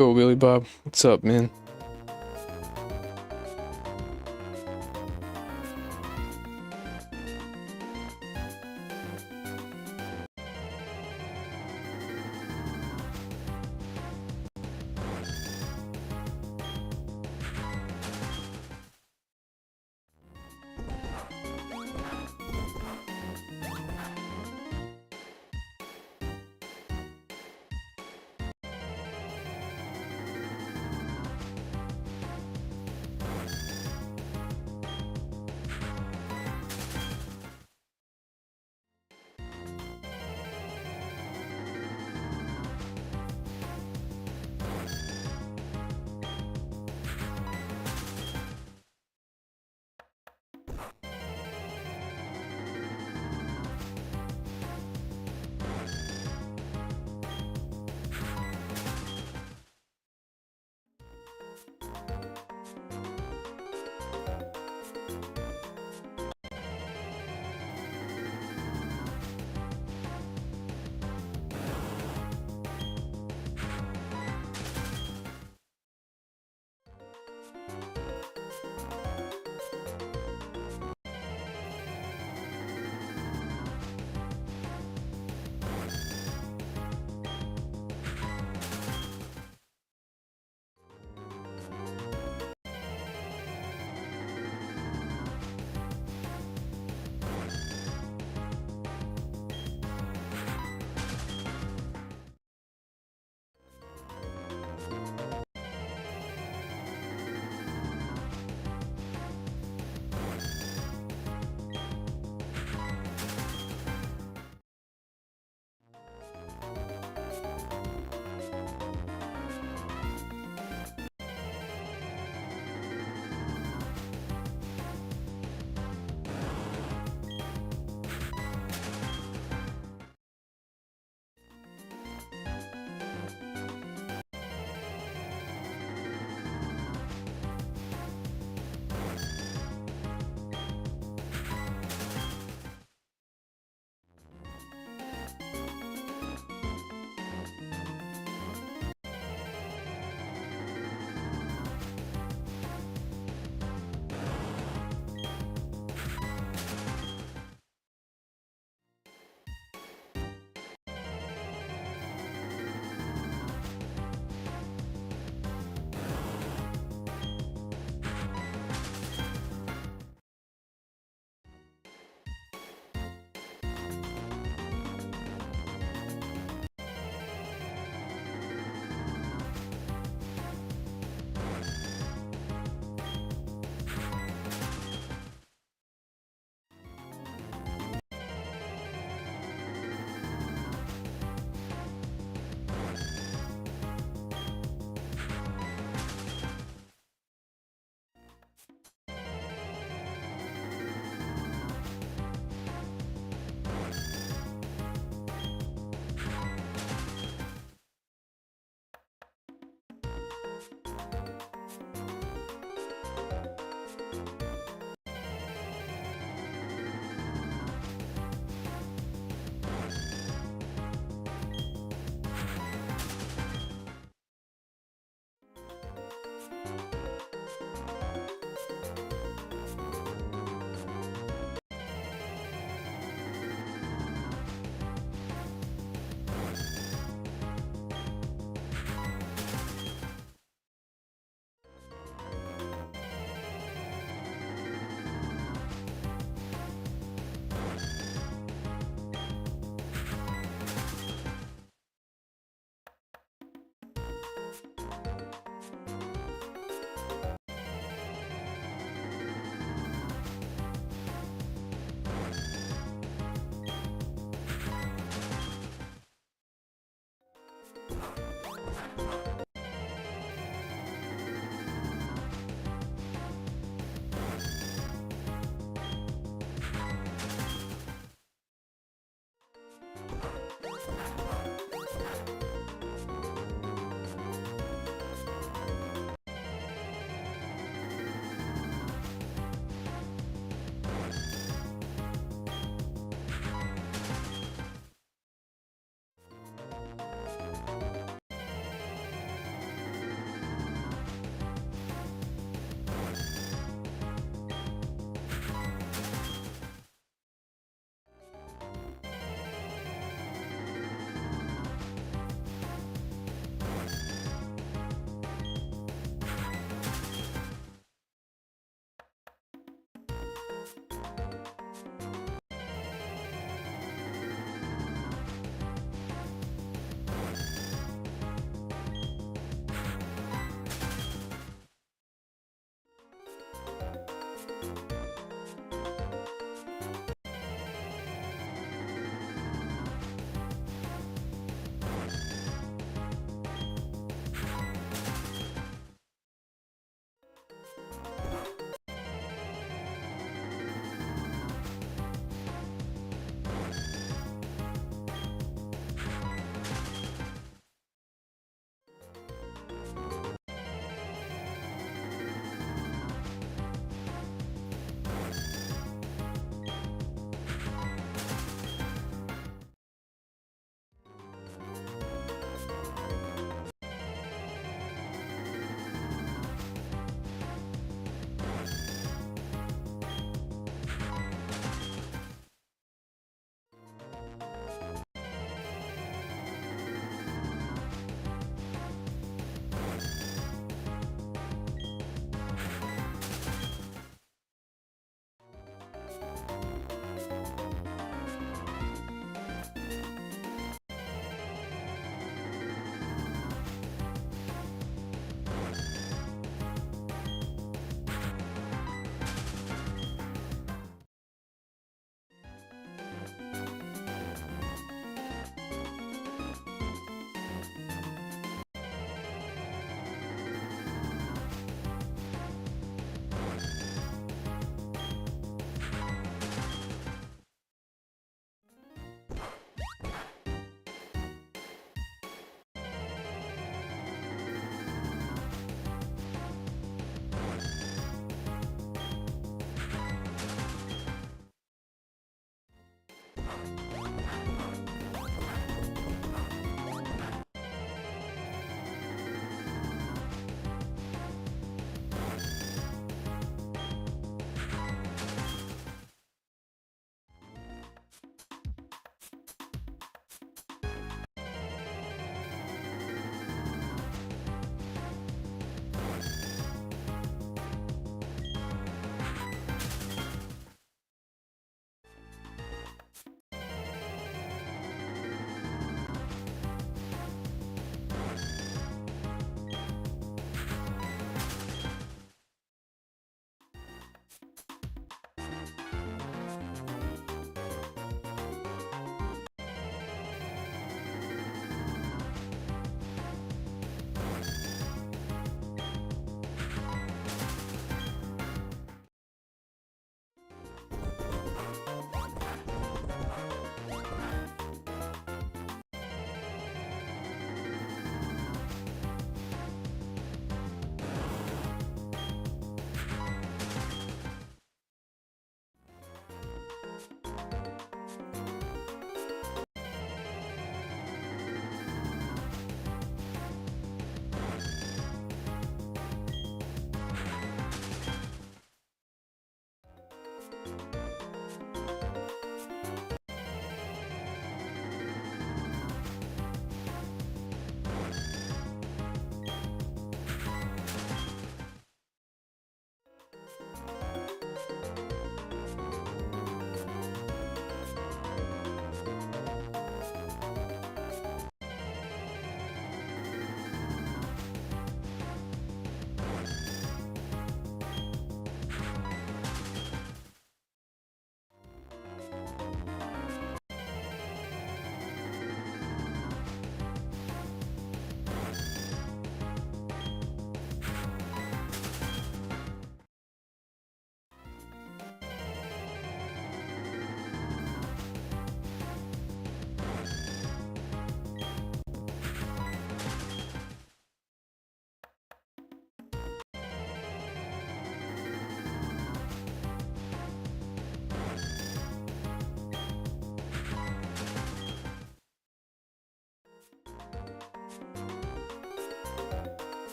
Go, Billy Bob. What's up, man?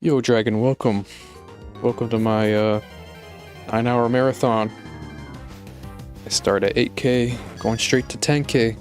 Yo, Dragon, welcome. Welcome to my 9-hour marathon. I start at 8K, going straight to 10K.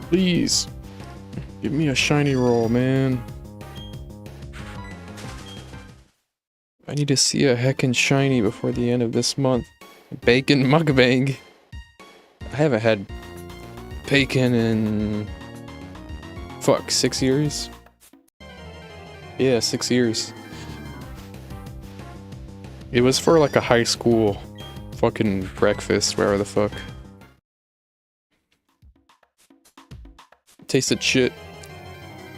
Please. Give me a shiny roll, man. I need to see a heckin' shiny before the end of this month. Bacon mukbang. I haven't had bacon in... fuck, 6 years? Yeah, 6 years. It was for like a high school fucking breakfast, whatever the fuck. It tasted shit.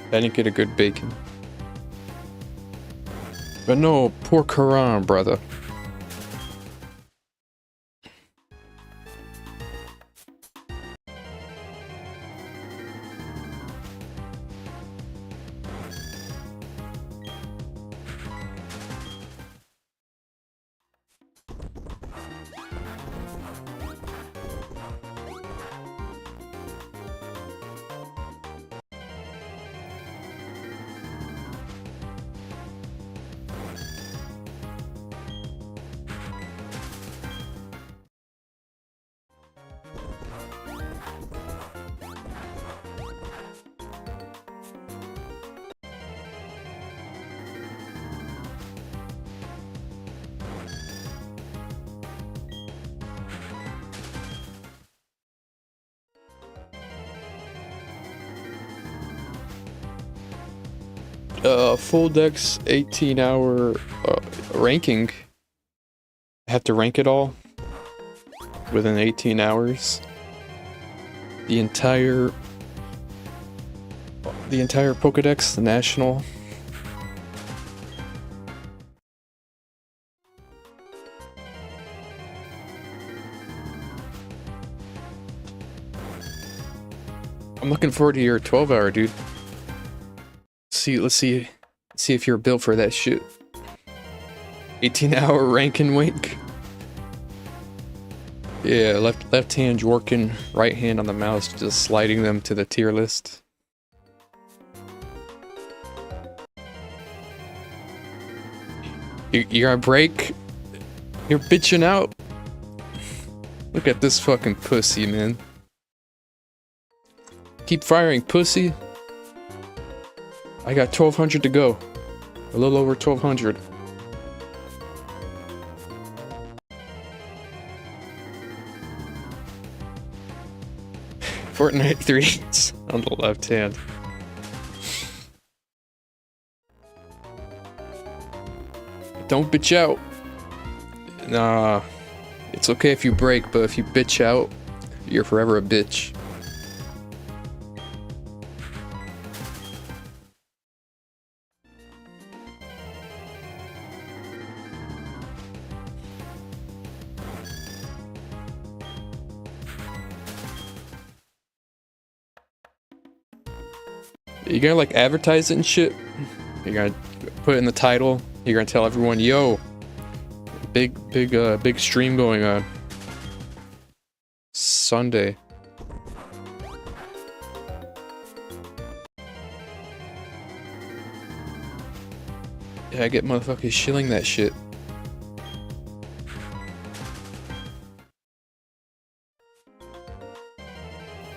I didn't get a good bacon. But no, poor Quran, brother. Full dex 18-hour ranking. I have to rank it all within 18 hours. The entire Pokédex, the national. I'm looking forward to your 12-hour, dude. Let's see if you're built for that shit. 18-hour rank and wink. Yeah, left hand working, right hand on the mouse, just sliding them to the tier list. You're gonna break? You're bitching out. Look at this fucking pussy, man. Keep firing, pussy. I got 1,200 to go. A little over 1,200. Fortnite 3's on the left hand. Don't bitch out. Nah. It's okay if you break, but if you bitch out, you're forever a bitch. You're gonna like advertise it and shit. You're gonna put it in the title. You're gonna tell everyone, yo, big stream going on Sunday. Yeah, I get motherfuckers shilling that shit.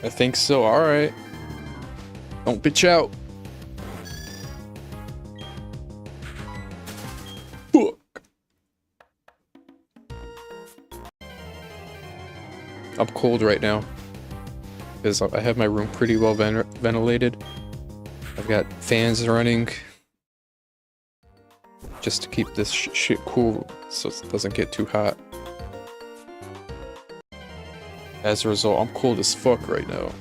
I think so. All right. Don't bitch out. Fuck. I'm cold right now because I have my room pretty well ventilated. I've got fans running just to keep this shit cool so it doesn't get too hot. As a result, I'm cold as fuck right now.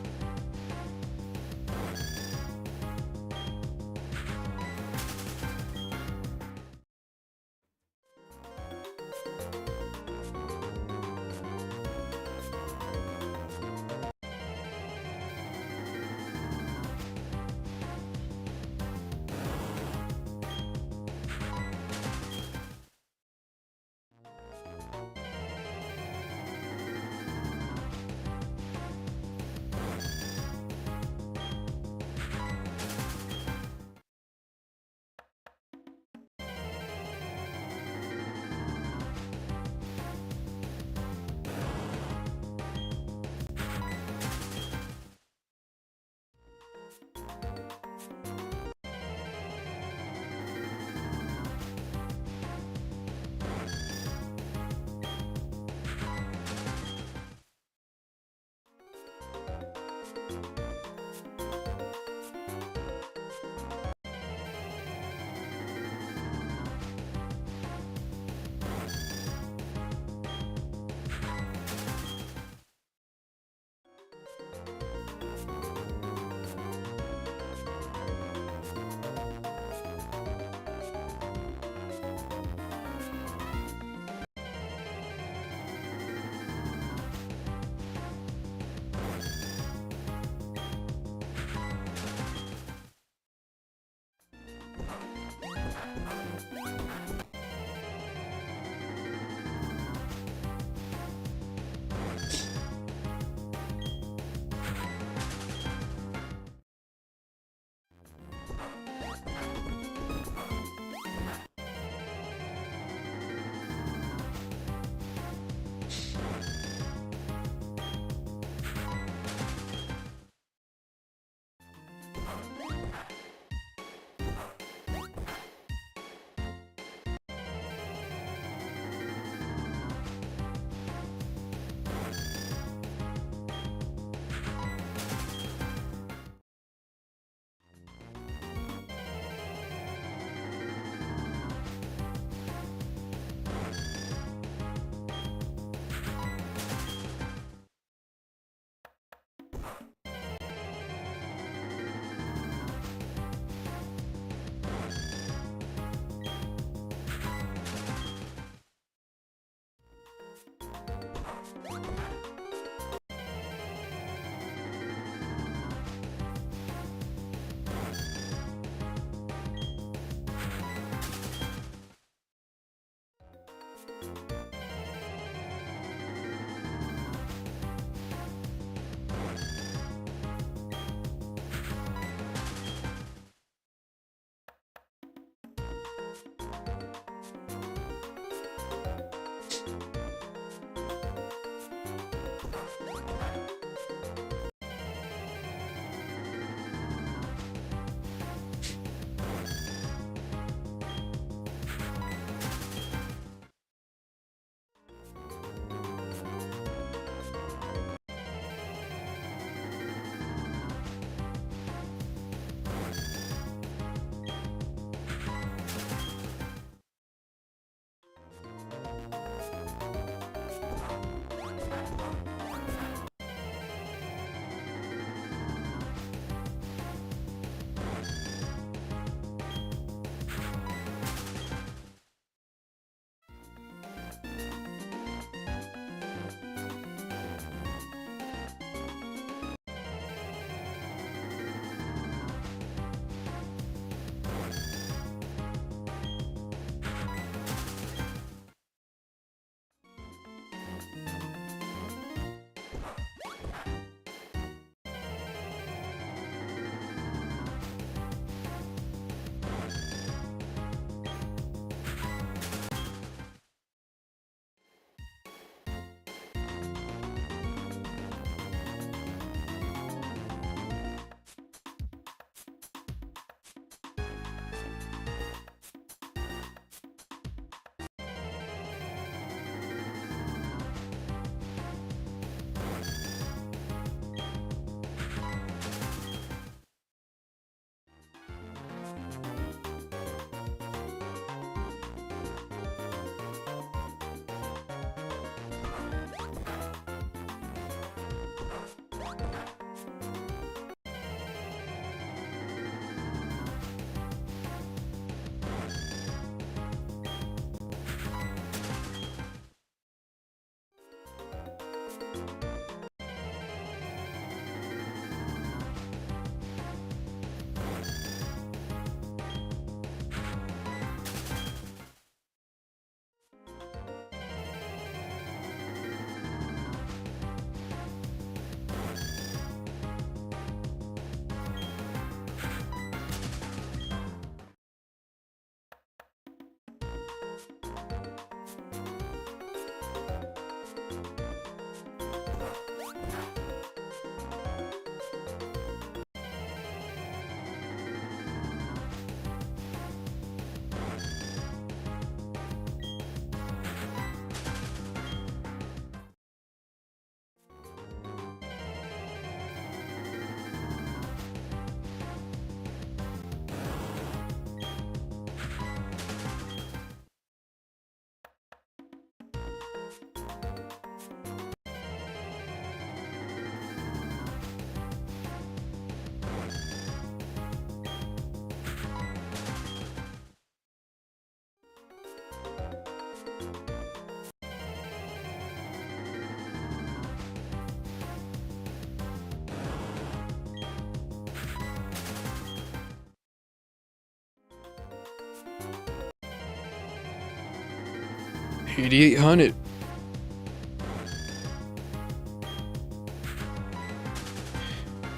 8800.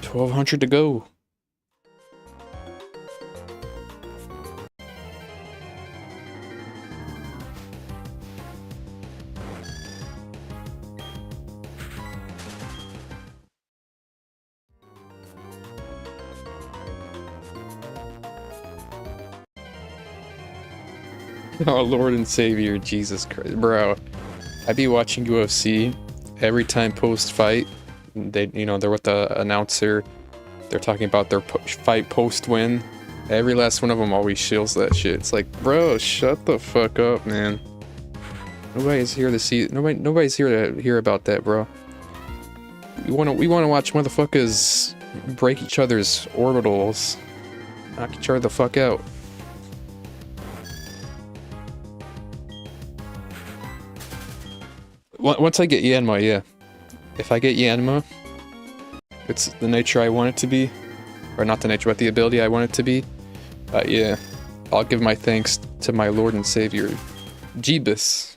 $1,200 to go. Oh, Lord and Savior, Jesus Christ, bro. I be watching UFC every time post-fight. They, you know, they're with the announcer. They're talking about their fight post-win. Every last one of them always shills that shit. It's like, bro, shut the fuck up, man. Nobody's here to see. Nobody's here to hear about that, bro. We wanna watch motherfuckers break each other's orbitals, knock each other the fuck out. Once I get Yanma, yeah. If I get Yanma, it's the nature I want it to be. Or not the nature, but the ability I want it to be. Yeah. I'll give my thanks to my Lord and Savior, Jeebus.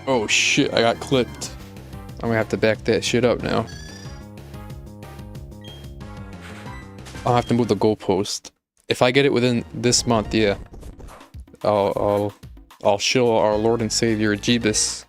Oh shit, I got clipped. I'm gonna have to back that shit up now. I'll have to move the goalpost. If I get it within this month, yeah. I'll shill our Lord and Savior Jeebus.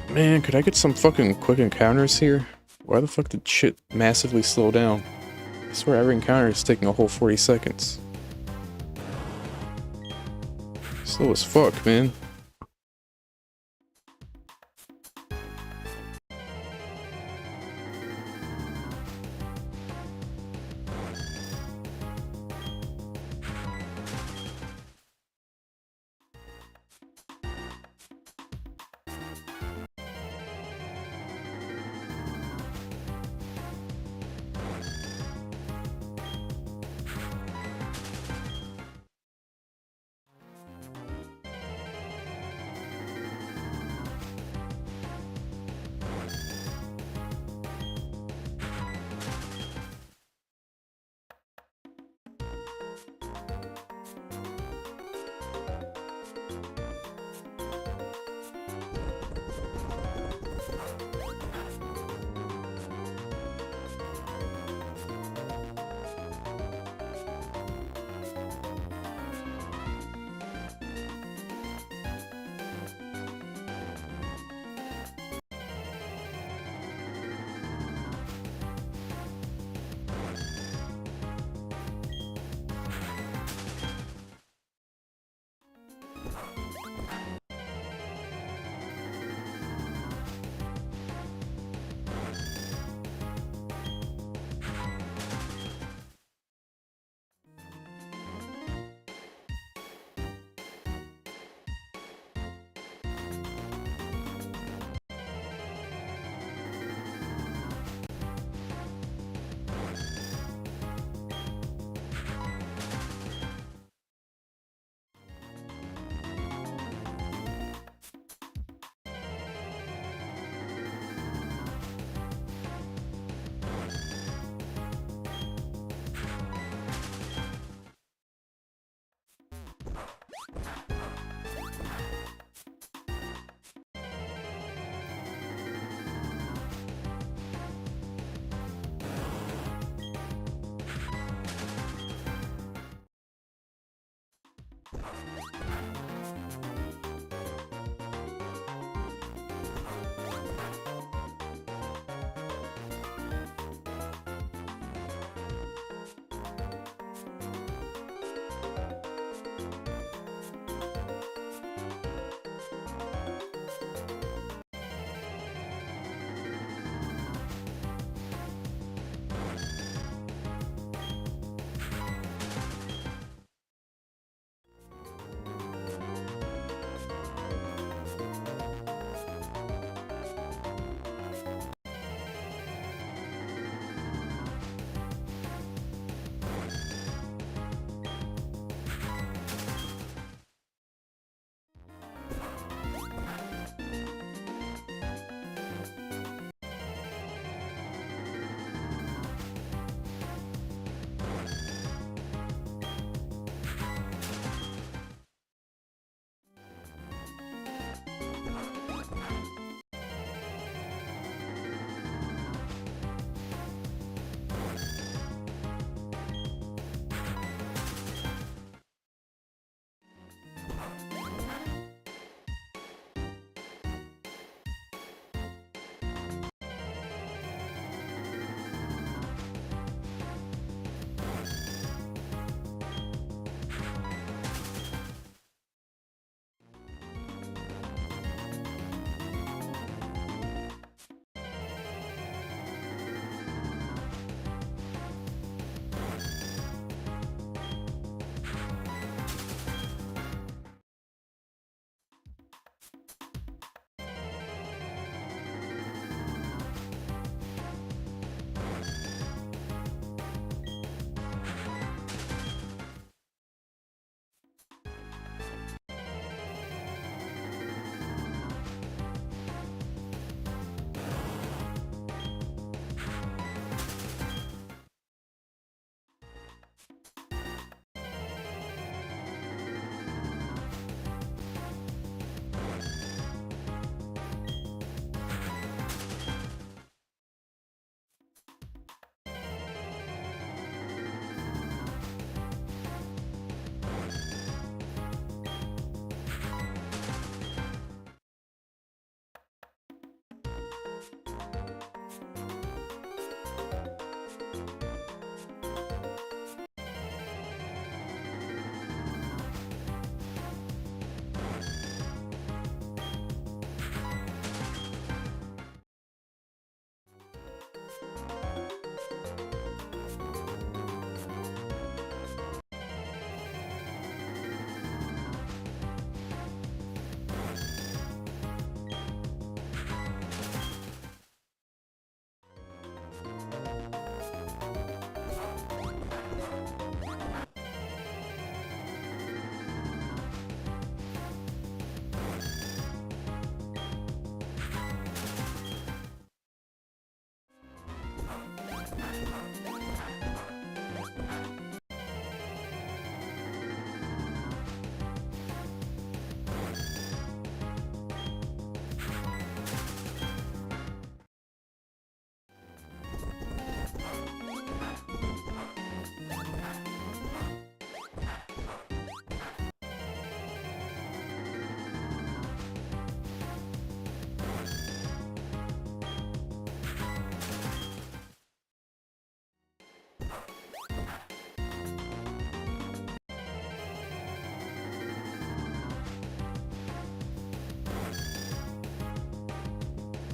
Man, could I get some fucking quick encounters here? Why the fuck did shit massively slow down? I swear every encounter is taking a whole 40 seconds. Slow as fuck, man.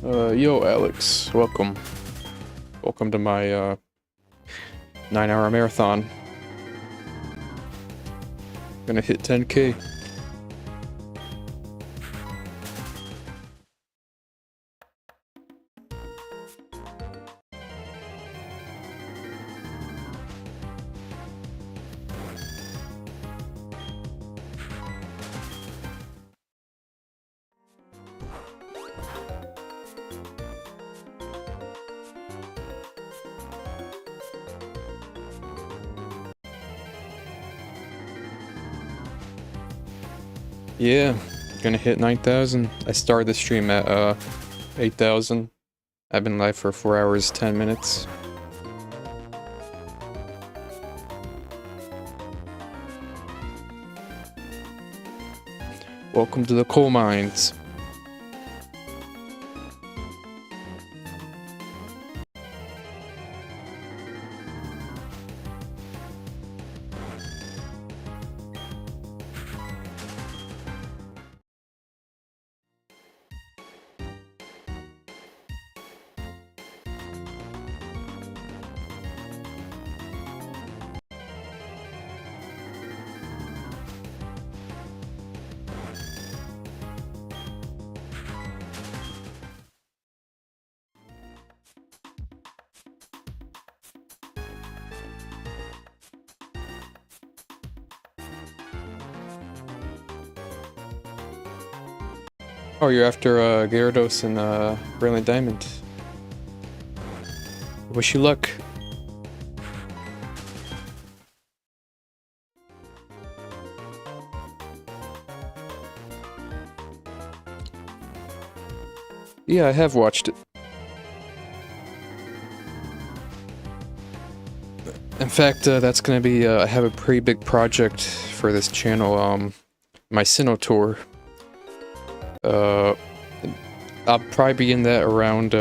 Yo, Alex. Welcome. Welcome to my, 9-hour marathon. Gonna hit 10K. Yeah, gonna hit 9,000. I started the stream at 8,000. I've been live for 4 hours, 10 minutes. Welcome to the coal mines. Oh, you're after Gyarados and Brilliant Diamond. Wish you luck. Yeah, I have watched it. In fact, that's gonna be, I have a pretty big project for this channel, my Sinnoh tour. I'll probably be in that around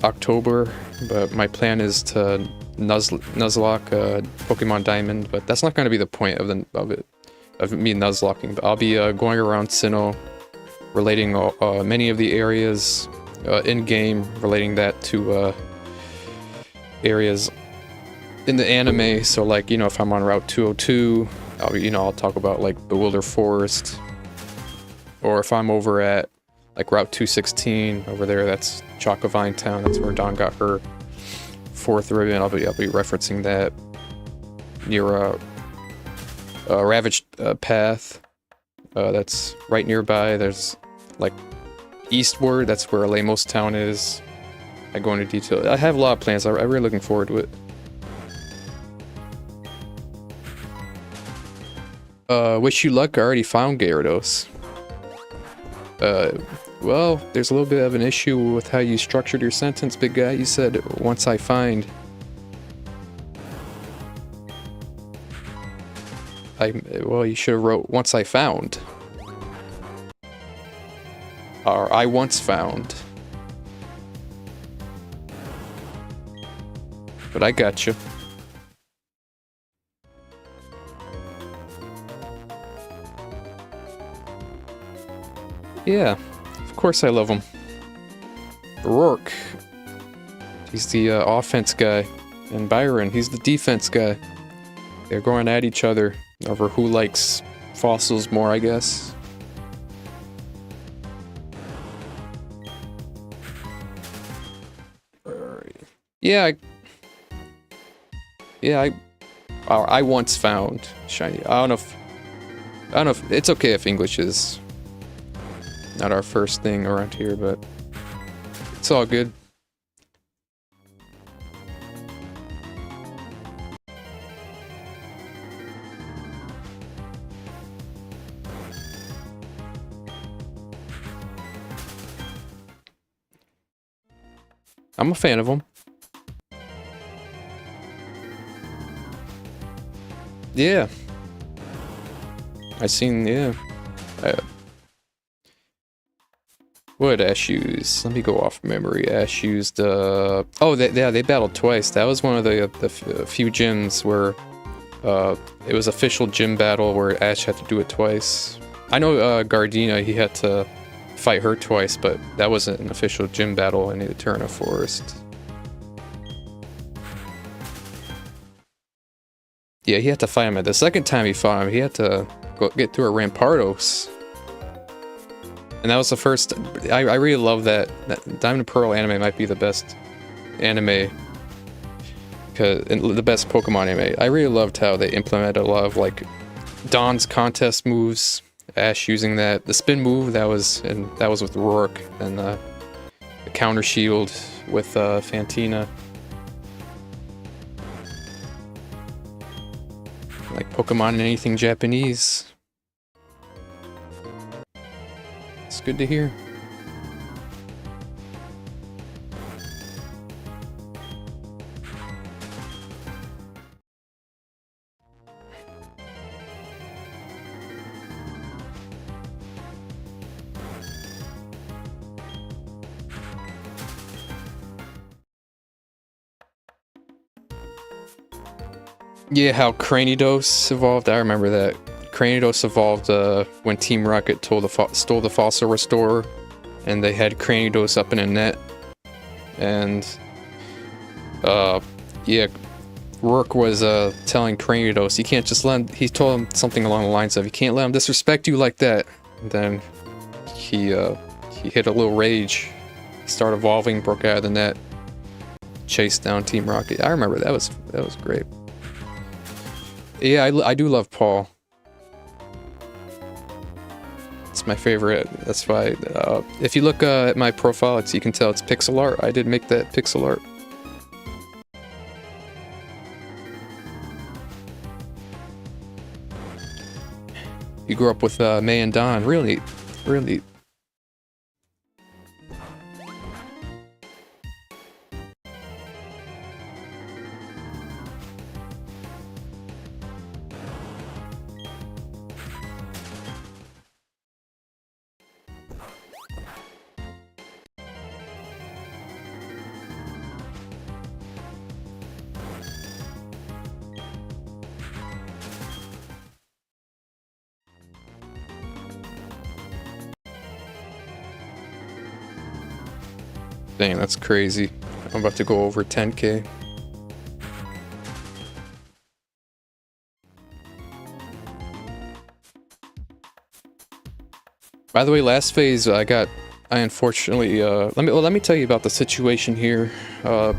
October, but my plan is to Nuzlocke Pokemon Diamond, but that's not going to be the point of me Nuzlocking. But I'll be going around Sinnoh, relating many of the areas in game, relating that to areas in the anime. So, like, you know, if I'm on Route 202, I'll talk about like Bewilder Forest. Or if I'm over at, like, Route 216, over there, that's Chocovine Town, that's where Dawn got her 4th ribbon, I'll be referencing that. Near, Ravaged Path, that's right nearby. There's, like, eastward, that's where Lamos Town is. I go into detail. I have a lot of plans, I'm really looking forward to it. Wish you luck, I already found Gyarados. Well, there's a little bit of an issue with how you structured your sentence, big guy. You said, once I find. Well, you should have wrote, once I found. Or, I once found. But I got you. Yeah, of course I love him. Rourke. He's the offense guy. And Byron, he's the defense guy. They're going at each other over who likes fossils more, I guess. Yeah, I once found shiny. I don't know if it's okay if English is not our first thing around here, but it's all good. I'm a fan of them. Yeah. I seen, yeah. What Ash used? Let me go off memory. Ash used, oh, they battled twice. That was one of the few gyms where, it was official gym battle where Ash had to do it twice. I know, Gardena, he had to fight her twice, but that wasn't an official gym battle in the Eterna Forest. Yeah, he had to fight him. The second time he fought him, he had to get through a Rampardos. And that was the first... I really love that Diamond and Pearl anime might be the best anime. The best Pokemon anime. I really loved how they implemented a lot of, like, Dawn's contest moves. Ash using that. The spin move, that was with Rourke. And the counter shield with Fantina. Like Pokemon and anything Japanese. It's good to hear. Yeah, how Cranidos evolved. I remember that. Cranidos evolved when Team Rocket stole the Fossil Restorer, and they had Cranidos up in a net. And yeah, Rourke was telling Cranidos, you can't just let him, he told him something along the lines of, you can't let him disrespect you like that. And then he hit a little rage, he started evolving, broke out of the net, chased down Team Rocket. I remember that was great. Yeah, I do love Paul. It's my favorite. That's why, if you look at my profile, you can tell it's pixel art. I did make that pixel art. You grew up with May and Don. Really, really. Dang, that's crazy. I'm about to go over 10K. By the way, last phase I unfortunately let me tell you about the situation here. I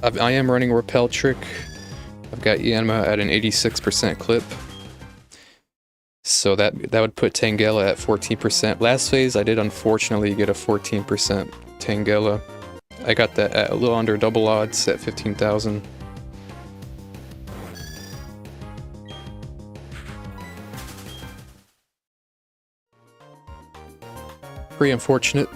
am running a repel trick. I've got Yanma at an 86% clip. So that would put Tangela at 14%. Last phase I did unfortunately get a 14% Tangela. I got that at a little under double odds at 15,000. Pretty unfortunate.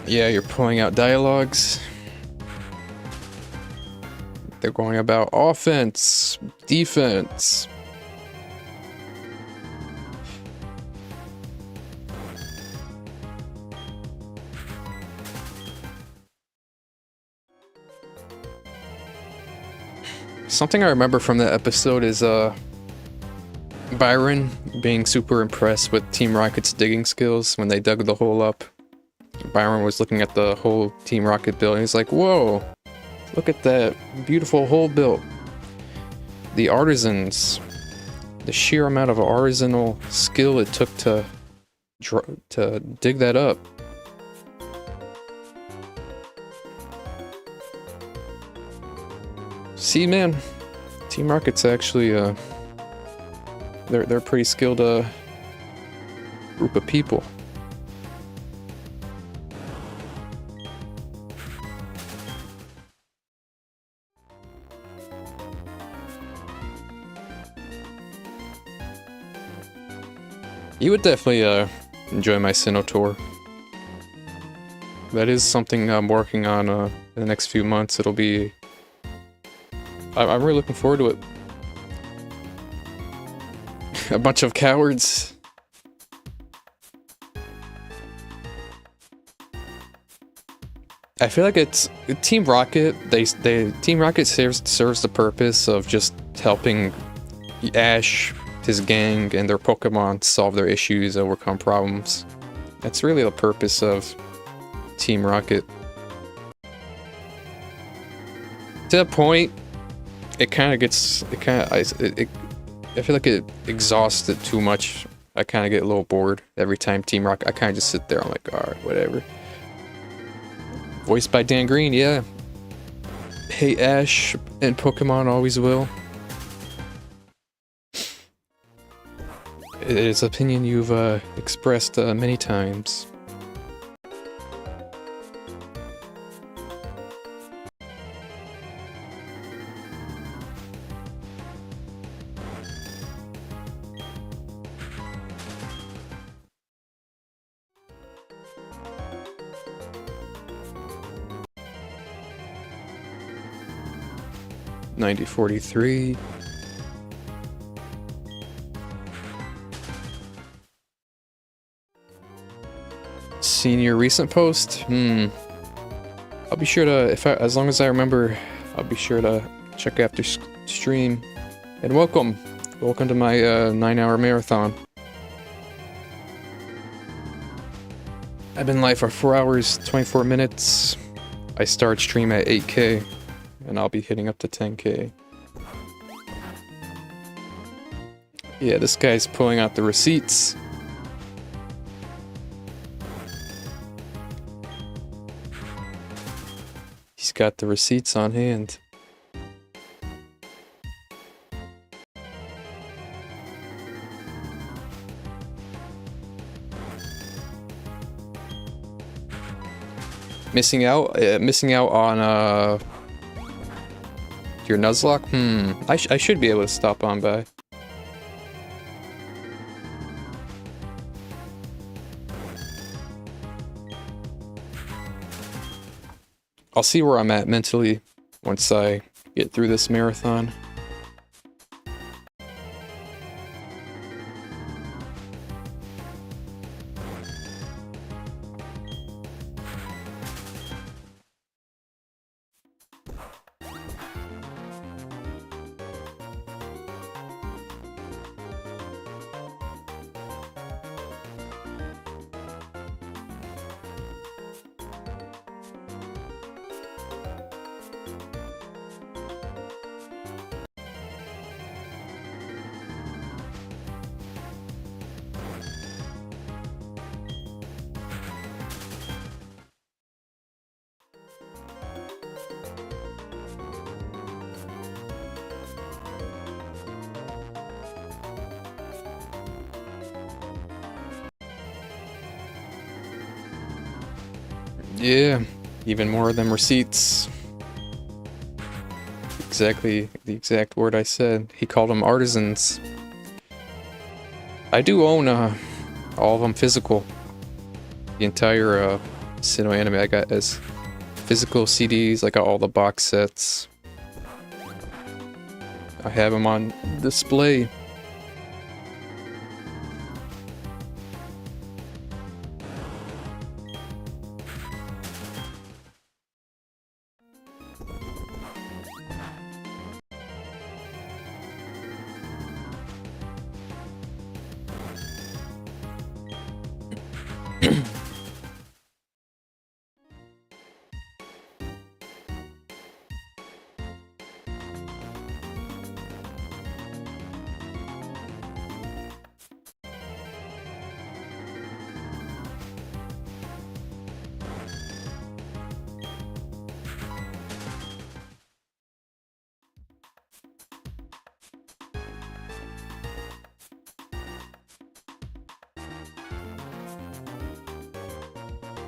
Yeah, you're pulling out dialogues. They're going about offense, defense. Something I remember from that episode is Byron being super impressed with Team Rocket's digging skills when they dug the hole up. Byron was looking at the whole Team Rocket build and he's like, whoa, look at that beautiful hole built. The artisans, the sheer amount of artisanal skill it took to dig that up. See, man, Team Rocket's actually they're a pretty skilled group of people. You would definitely enjoy my Sinnoh tour. That is something I'm working on in the next few months. It'll be... I'm really looking forward to it. A bunch of cowards. I feel like it's Team Rocket. Team Rocket serves the purpose of just helping Ash, his gang, and their Pokemon solve their issues, overcome problems. That's really the purpose of Team Rocket. To that point, it kind of gets, I feel like it exhausts it too much. I kind of get a little bored every time Team Rocket. I kind of just sit there. I'm like, all right, whatever. Voiced by Dan Green, yeah. Hey, Ash and Pokemon always will. It is an opinion you've expressed many times. $90.43. Senior recent post? I'll be sure to, as long as I remember, I'll be sure to check after stream. And welcome to my 9-hour marathon. I've been live for 4 hours, 24 minutes. I start stream at 8K, and I'll be hitting up to 10K. Yeah, this guy's pulling out the receipts. He's got the receipts on hand. Missing out on your Nuzlocke? I should be able to stop on by. I'll see where I'm at mentally once I get through this marathon. Yeah, even more of them receipts. Exactly the exact word I said. He called them artisans. I do own all of them physical. The entire Sinnoh anime I got as physical CDs. I got all the box sets. I have them on display.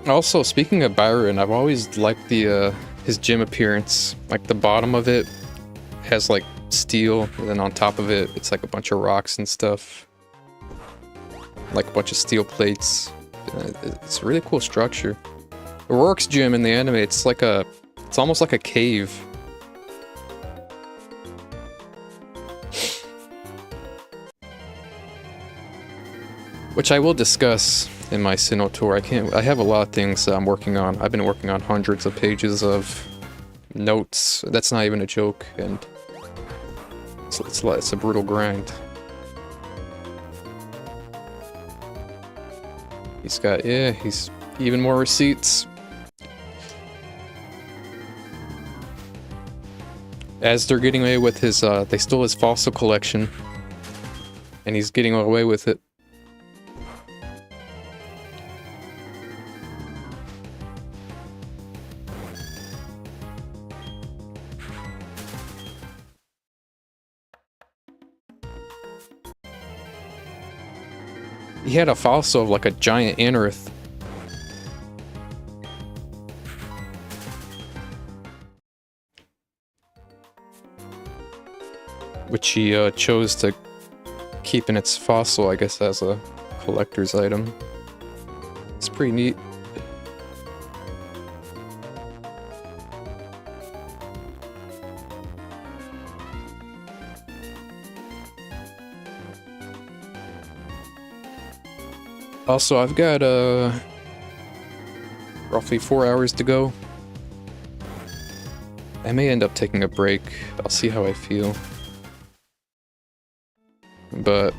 Also, speaking of Byron, I've always liked the his gym appearance. Like the bottom of it has like steel, and then on top of it, it's like a bunch of rocks and stuff. Like a bunch of steel plates. It's a really cool structure. Rourke's gym in the anime, it's almost like a cave. Which I will discuss in my Sinnoh tour. I have a lot of things I'm working on. I've been working on hundreds of pages of notes. That's not even a joke, and it's a brutal grind. He's even more receipts. As they're getting away with his, they stole his fossil collection, and he's getting away with it. He had a fossil of like a giant anorith. Which he chose to keep in its fossil, I guess, as a collector's item. It's pretty neat. Also, I've got roughly 4 hours to go. I may end up taking a break. I'll see how I feel. But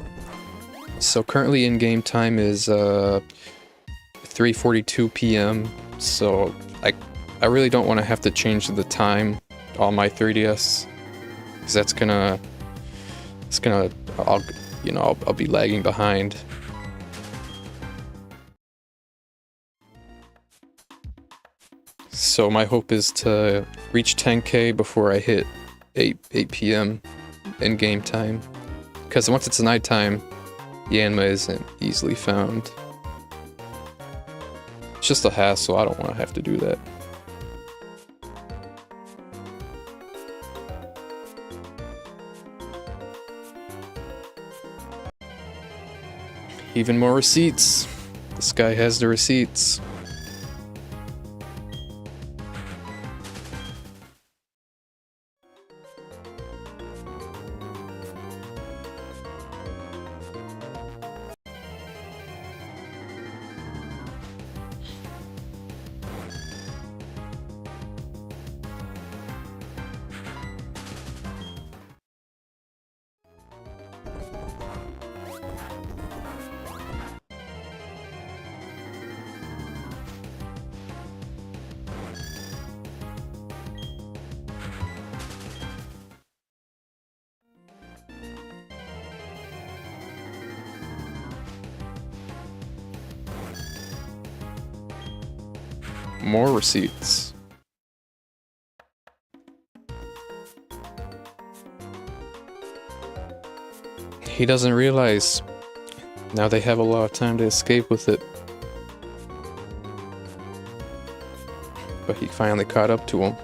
so currently in-game time is 3:42 p.m. So I really don't want to have to change the time on my 3DS, because I'll be lagging behind. So my hope is to reach 10K before I hit 8 p.m. in game time. Because once it's nighttime, Yanma isn't easily found. It's just a hassle, I don't want to have to do that. Even more receipts. This guy has the receipts. More receipts. He doesn't realize now they have a lot of time to escape with it. But he finally caught up to him.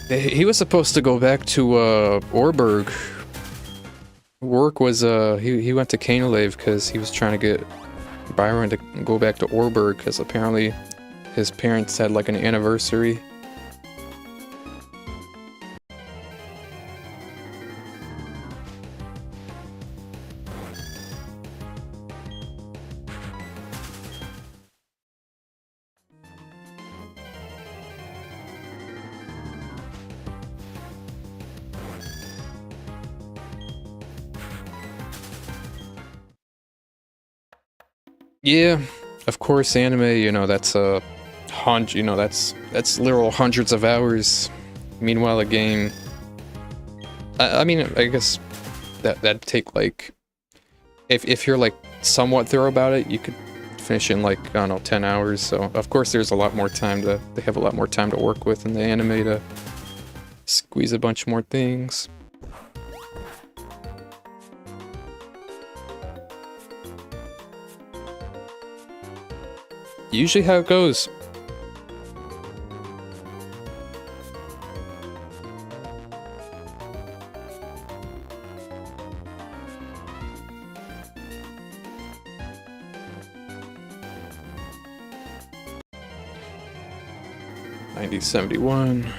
He was supposed to go back to Orberg Work was he went to Canalave because he was trying to get Byron to go back to Orberg because apparently his parents had like an anniversary. Yeah, of course, anime. You know that's a hundred. You know that's literal hundreds of hours. Meanwhile, a game. I mean, I guess that'd take like if you're like somewhat thorough about it, you could finish in like, I don't know, 10 hours. So of course there's a lot more time they have a lot more time to work with in the anime to squeeze a bunch more things. Usually how it goes. $90.71.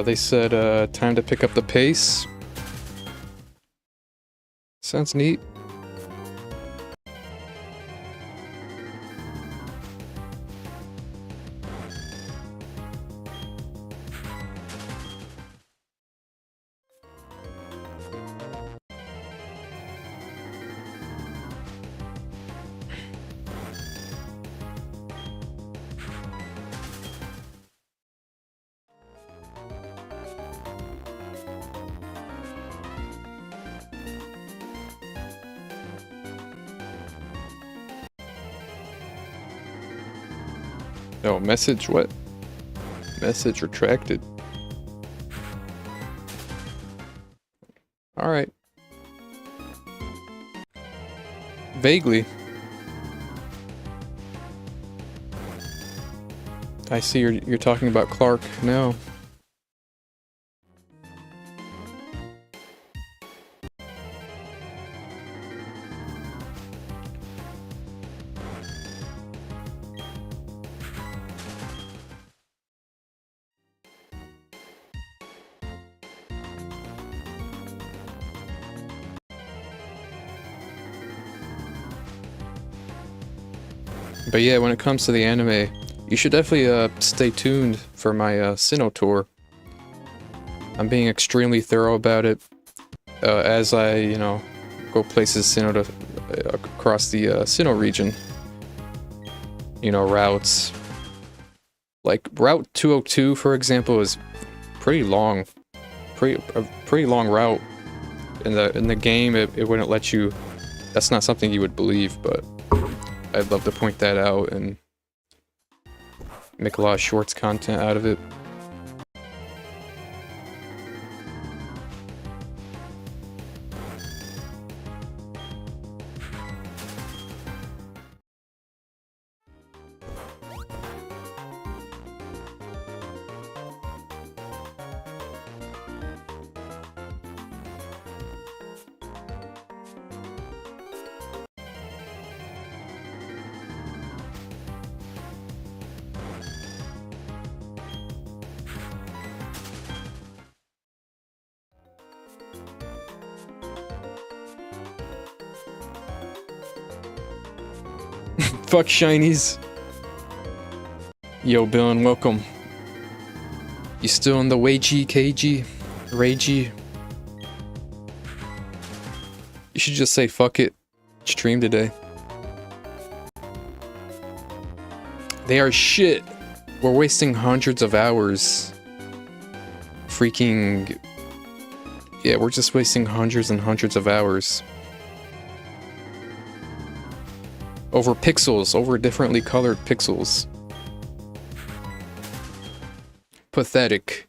They said, time to pick up the pace. Sounds neat. No, message what? Message retracted. Alright. Vaguely. I see you're talking about Clark now. But yeah, when it comes to the anime, you should definitely stay tuned for my Sinnoh tour. I'm being extremely thorough about it as I, you know, go places Sinnoh to across the Sinnoh region. You know, routes like Route 202, for example, is pretty long, a pretty long route. In the game, it wouldn't let you. That's not something you would believe, but I'd love to point that out and make a lot of shorts content out of it. Fuck shinies. Yo, Bill, and welcome. You still in the Wagey KG? Ragey? You should just say fuck it. Stream today. They are shit. We're wasting hundreds of hours. Freaking... Yeah, we're just wasting hundreds and hundreds of hours. Over pixels, over differently colored pixels. Pathetic.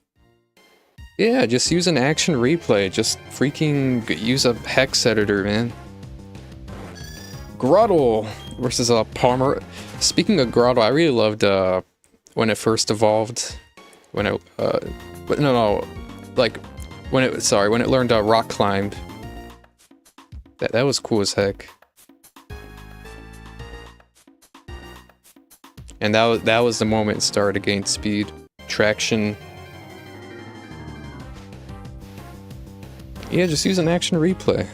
Yeah, just use an action replay. Just freaking use a hex editor, man. Grottle versus Palmer. Speaking of Grottle, I really loved when it first evolved. When it but no, like when it learned rock climb. That was cool as heck. And that was the moment it started to gain speed, traction. Yeah, just use an action replay.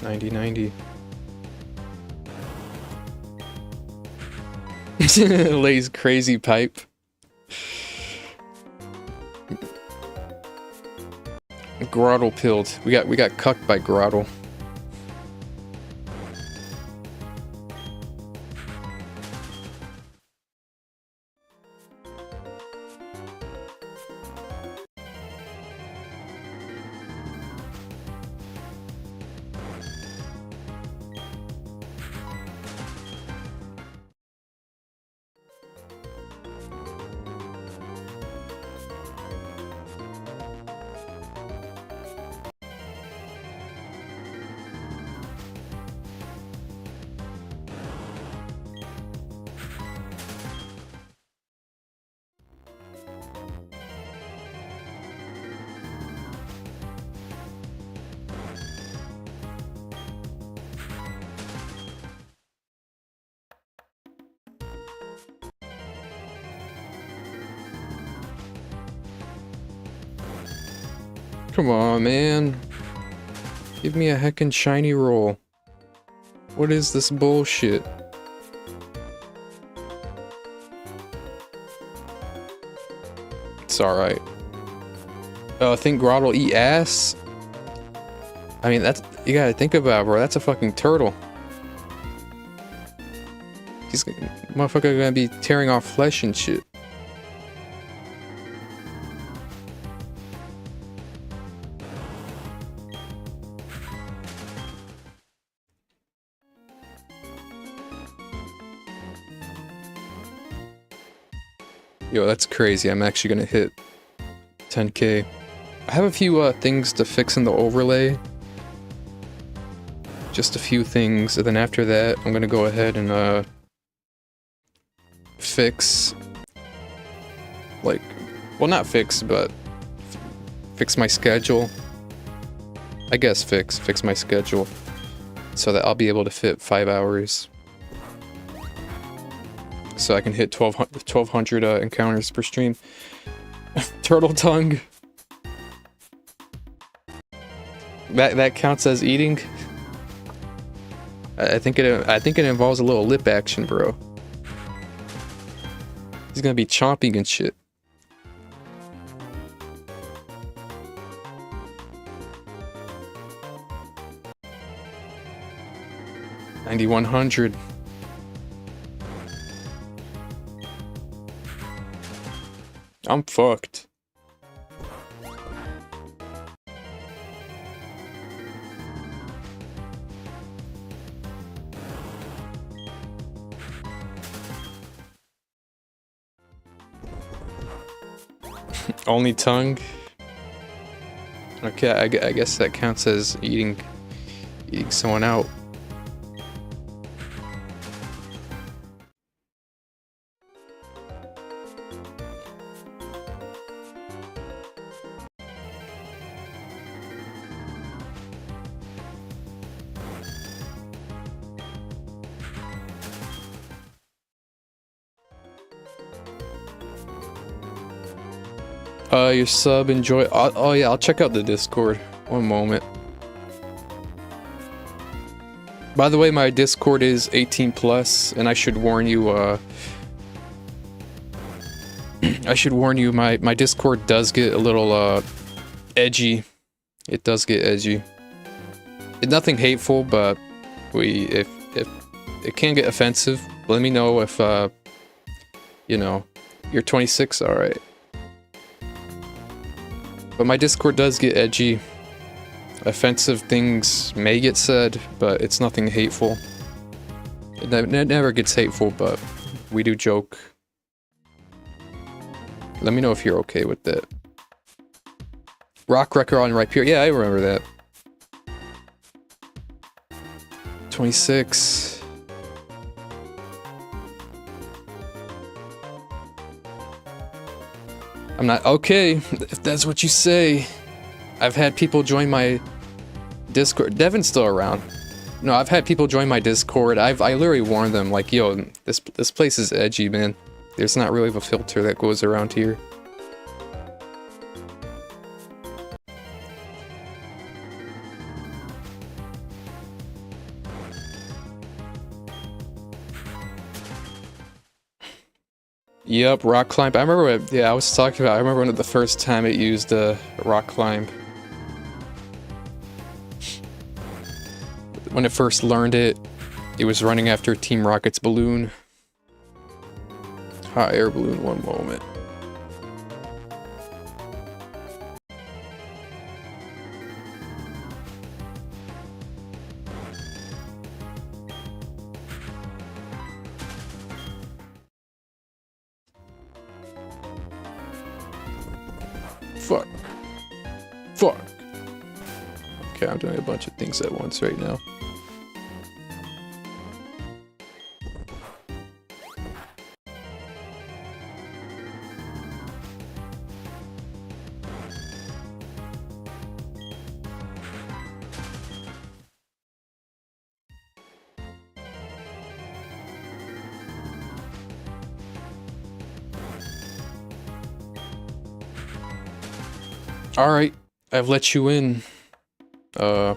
$90.90. Lays crazy pipe. Grottle pilled. We got cucked by Grottle. Come on, man. Give me a heckin' shiny roll. What is this bullshit? It's alright. I think Grottle eat ass? I mean, that's... You gotta think about it, bro. That's a fucking turtle. He's... Motherfucker gonna be tearing off flesh and shit. Yo, that's crazy. I'm actually gonna hit 10k. I have a few things to fix in the overlay. Just a few things, and then after that, I'm gonna go ahead and fix... Like, well, not fix, but fix my schedule. I guess fix my schedule, so that I'll be able to fit 5 hours. So I can hit 1200 encounters per stream. Turtle tongue. That counts as eating. I think it involves a little lip action, bro. He's gonna be chomping and shit. $9100. I'm fucked. Only tongue? Okay, I guess that counts as eating someone out. Your sub, enjoy. Oh yeah, I'll check out the Discord. One moment. By the way, my Discord is 18 plus, and I should warn you, I should warn you, my Discord does get a little, edgy. It does get edgy. It's nothing hateful, but if it can get offensive, let me know if, you know, you're 26, alright. But my Discord does get edgy. Offensive things may get said, but it's nothing hateful. It never gets hateful, but we do joke. Let me know if you're okay with that. Rock Wrecker on right here. Yeah, I remember that. 26. I'm not okay, if that's what you say. I've had people join my Discord. Devin's still around. No, I've had people join my Discord. I literally warned them, like, yo, this place is edgy, man. There's not really a filter that goes around here. Yep, rock climb. I remember what, yeah, I was talking about, I remember when the first time it used rock climb. When it first learned it, it was running after Team Rocket's balloon. Hot air balloon, one moment. Fuck. Fuck. Okay, I'm doing a bunch of things at once right now. Alright, I've let you in. Alright,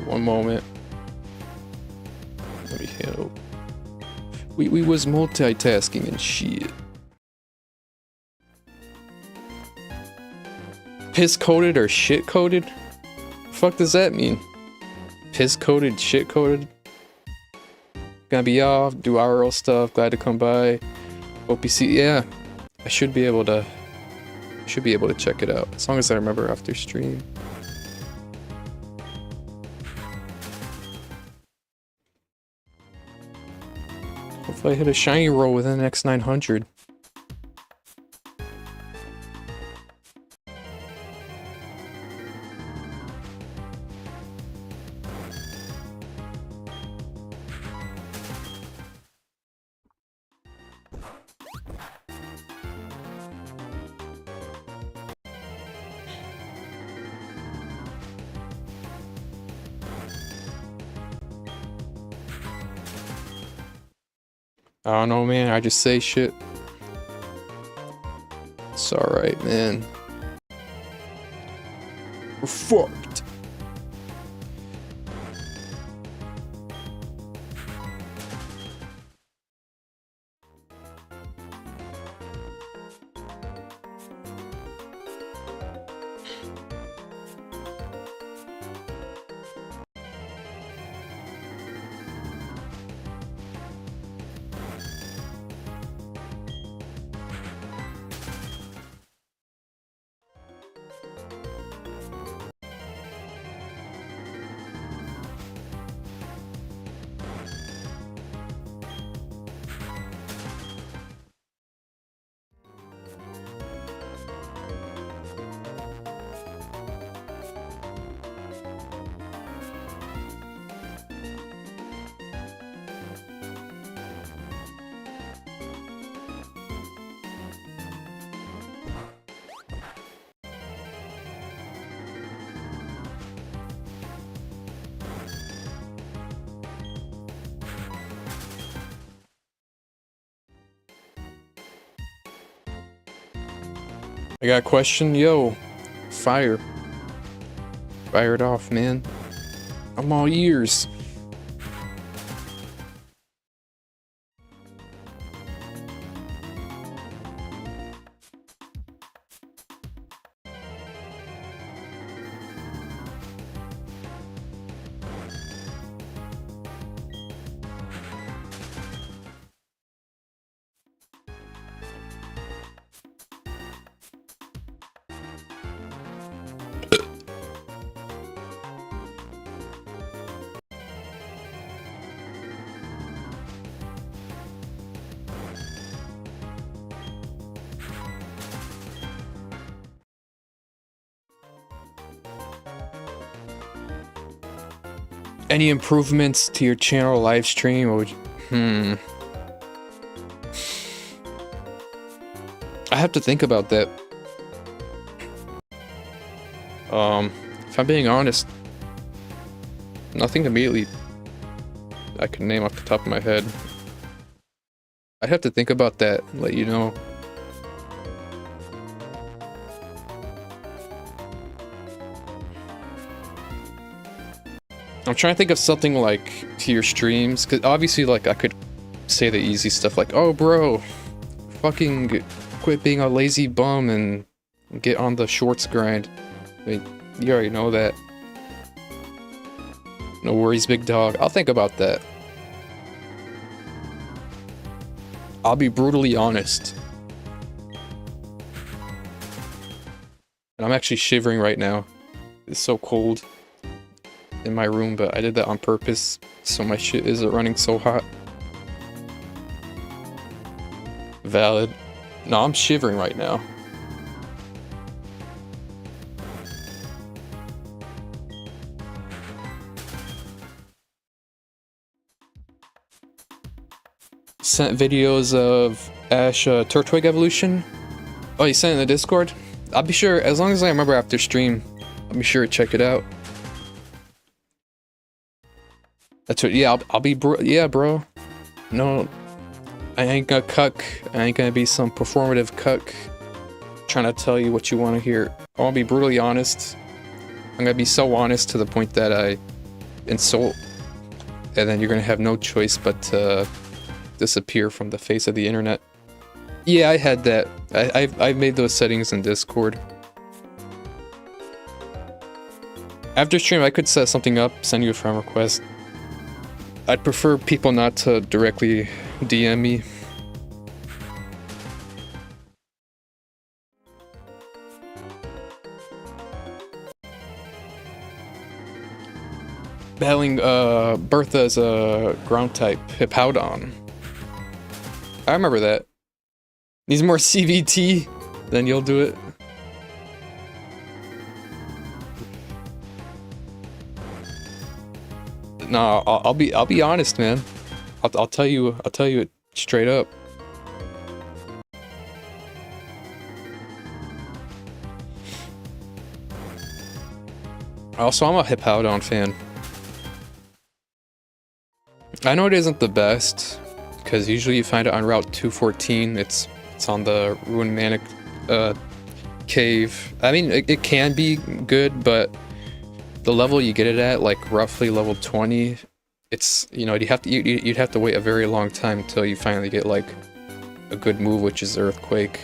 one moment. Let me handle. We was multitasking and shit. Piss-coated or shit-coated? Fuck does that mean? Piss-coated, shit-coated? Gonna be off, do IRL stuff, glad to come by. OPC, yeah. I should be able to check it out. As long as I remember after stream. Hopefully I hit a shiny roll within the next 900. I don't know, man. I just say shit. It's alright, man. We're fucked. I got a question. Yo, fire. Fire it off, man. I'm all ears. Any improvements to your channel live stream? Or would you... I have to think about that. If I'm being honest, nothing immediately I can name off the top of my head. I'd have to think about that and let you know. I'm trying to think of something like to your streams, because obviously, like, I could say the easy stuff like, oh, bro, fucking quit being a lazy bum and get on the shorts grind. I mean, you already know that. No worries, big dog. I'll think about that. I'll be brutally honest. And I'm actually shivering right now. It's so cold in my room, but I did that on purpose, so my shit isn't running so hot. Valid. No, I'm shivering right now. Sent videos of Ash Turtwig evolution. Oh, you sent it in the Discord? I'll be sure, as long as I remember after stream, I'll be sure to check it out. That's what, yeah, I'll be yeah, bro. No, I ain't gonna cuck. I ain't gonna be some performative cuck trying to tell you what you want to hear. I want to be brutally honest. I'm gonna be so honest to the point that I insult, and then you're gonna have no choice but to disappear from the face of the internet. Yeah, I had that. I've made those settings in Discord. After stream, I could set something up, send you a friend request. I'd prefer people not to directly DM me. Battling Bertha as a ground type Hippowdon. I remember that. Needs more CVT, then you'll do it. No, I'll be honest, man. I'll tell you it straight up. Also, I'm a Hippowdon fan. I know it isn't the best, because usually you find it on Route 214. It's on the Ruined Manic cave. I mean, it can be good, but the level you get it at, like roughly level 20, it's, you know, you'd have to wait a very long time until you finally get like a good move, which is Earthquake.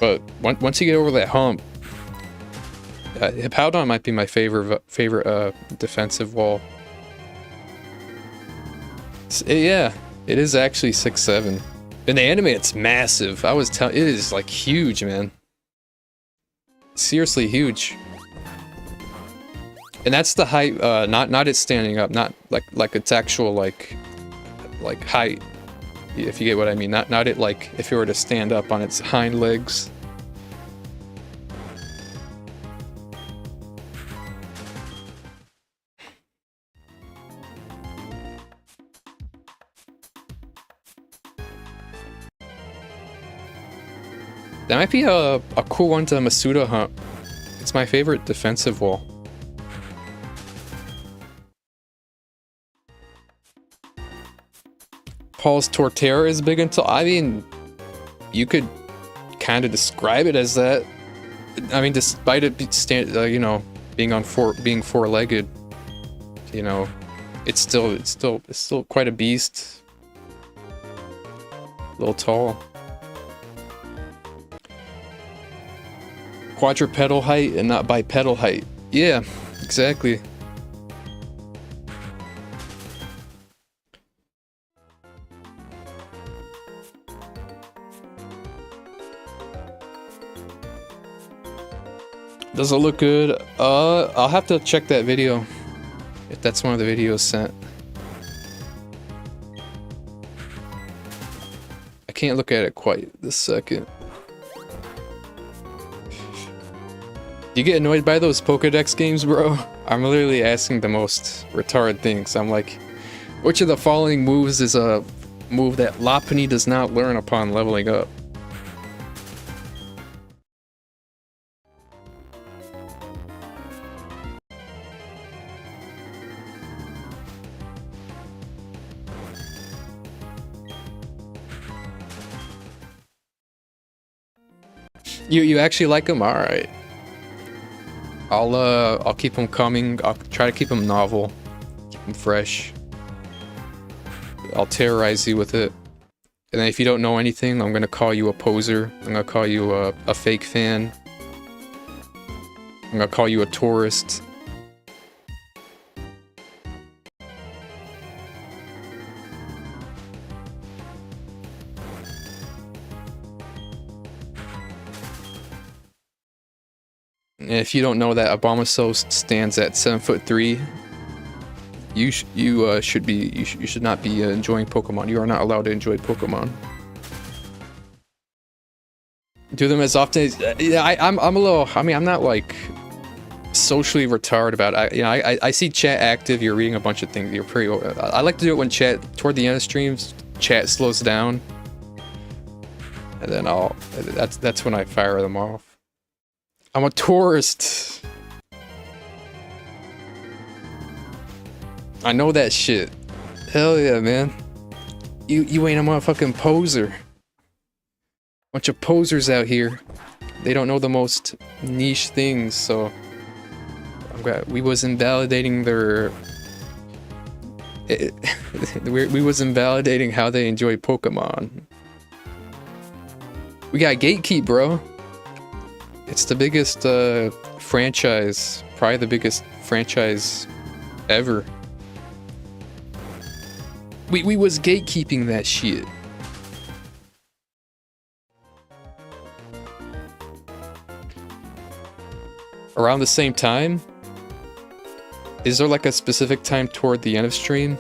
But once you get over that hump, Hippowdon might be my favorite defensive wall. Yeah, it is actually 6'7". In the anime, it's massive. I was telling, it is like huge, man. Seriously huge. And that's the height, not it standing up, not like its actual like height, if you get what I mean. Not it like if it were to stand up on its hind legs. That might be a cool one to Masuda hunt. It's my favorite defensive wall. Paul's Torterra is big until, I mean, you could kind of describe it as that. I mean, despite it you know, being four-legged, you know, it's still quite a beast. A little tall. Quadrupedal height and not bipedal height. Yeah, exactly. Does it look good? I'll have to check that video. If that's one of the videos sent. I can't look at it quite this second. Do you get annoyed by those Pokedex games, bro? I'm literally asking the most retarded things. I'm like, which of the following moves is a move that Lopunny does not learn upon leveling up? You actually like them? All right. I'll keep them coming. I'll try to keep them novel, keep them fresh. I'll terrorize you with it. And then if you don't know anything, I'm gonna call you a poser. I'm gonna call you a fake fan. I'm gonna call you a tourist. And if you don't know that Abomaso stands at 7'3", you should not be enjoying Pokemon. You are not allowed to enjoy Pokemon. Do them as often as I'm a little. I mean, I'm not like socially retarded about it. I see chat active. You're reading a bunch of things. You're pretty. I like to do it when chat toward the end of streams. Chat slows down, and then that's when I fire them off. I'm a tourist. I know that shit. Hell yeah, man. You ain't a motherfucking poser. Bunch of posers out here. They don't know the most niche things, so we was invalidating their we was invalidating how they enjoy Pokemon. We got Gatekeep, bro. It's the biggest franchise, probably the biggest franchise ever. We was gatekeeping that shit. Around the same time? Is there like a specific time toward the end of stream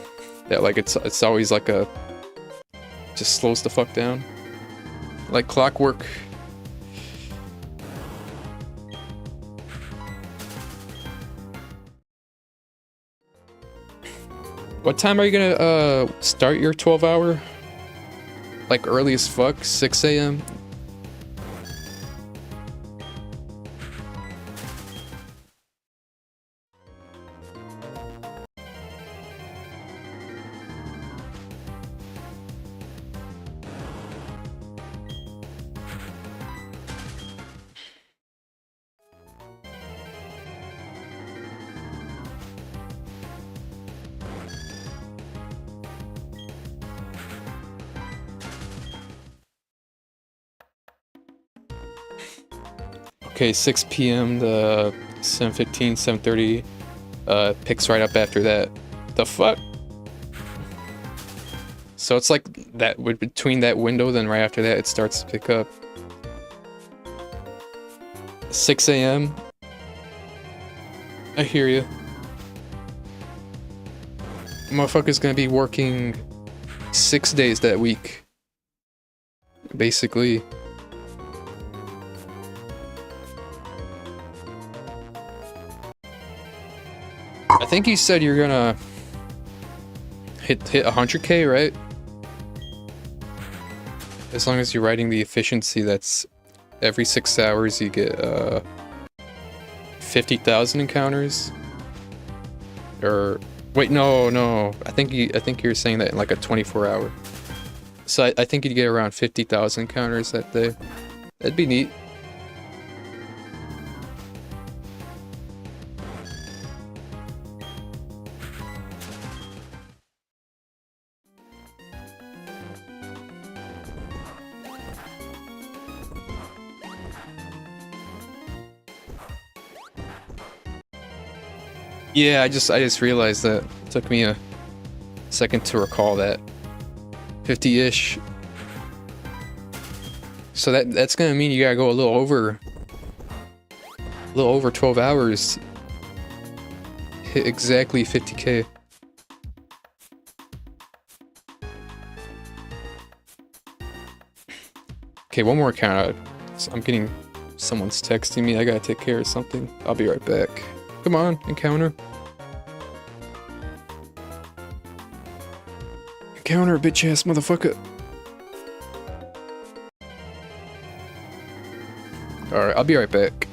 that like it's always like a just slows the fuck down? Like clockwork. What time are you gonna start your 12-hour? Like early as fuck, 6 a.m.? Okay, 6 p.m. to 7:15, 7:30. Picks right up after that. The fuck? So it's like that between that window, then right after that it starts to pick up. 6 a.m. I hear you. Motherfucker's gonna be working 6 days that week. Basically. I think you said you're gonna hit 100K, right? As long as you're riding the efficiency, that's every 6 hours you get 50,000 encounters. Or wait, no. I think you're saying that in like a 24-hour. So I think you'd get around 50,000 counters that day. That'd be neat. Yeah, I just realized that. It took me a second to recall that. 50-ish. So that's gonna mean you gotta go a little over 12 hours. Hit exactly 50k. Okay, one more account. I'm getting someone's texting me. I gotta take care of something. I'll be right back. Come on, encounter. Encounter, bitch ass motherfucker. Alright, I'll be right back.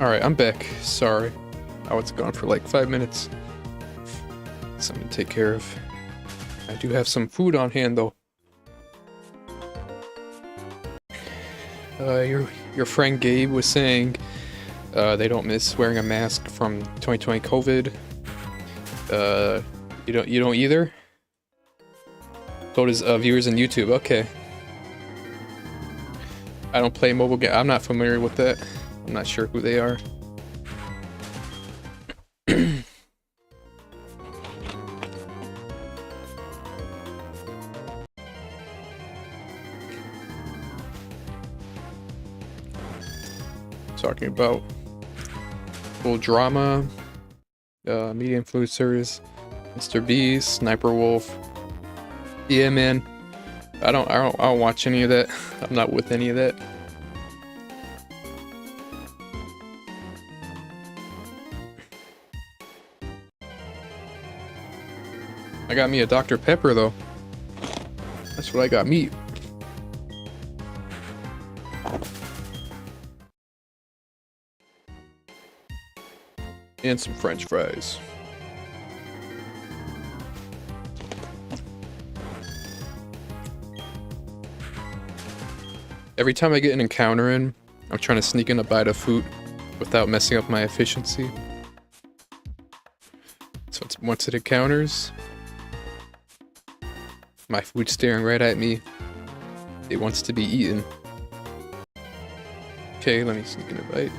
Alright, I'm back. Sorry. I was gone for like 5 minutes. Something to take care of. I do have some food on hand though. Your friend Gabe was saying they don't miss wearing a mask from 2020 COVID. You don't either? Told his viewers on YouTube. Okay. I don't play mobile game. I'm not familiar with that. I'm not sure who they are. Talking about full drama, media influencers, Mr. Beast, Sniper Wolf. Yeah, man. I don't watch any of that. I'm not with any of that. I got me a Dr. Pepper though. That's what I got me. And some French fries. Every time I get an encounter in, I'm trying to sneak in a bite of food without messing up my efficiency. So once it encounters, my food's staring right at me. It wants to be eaten. Okay, let me sneak in a bite.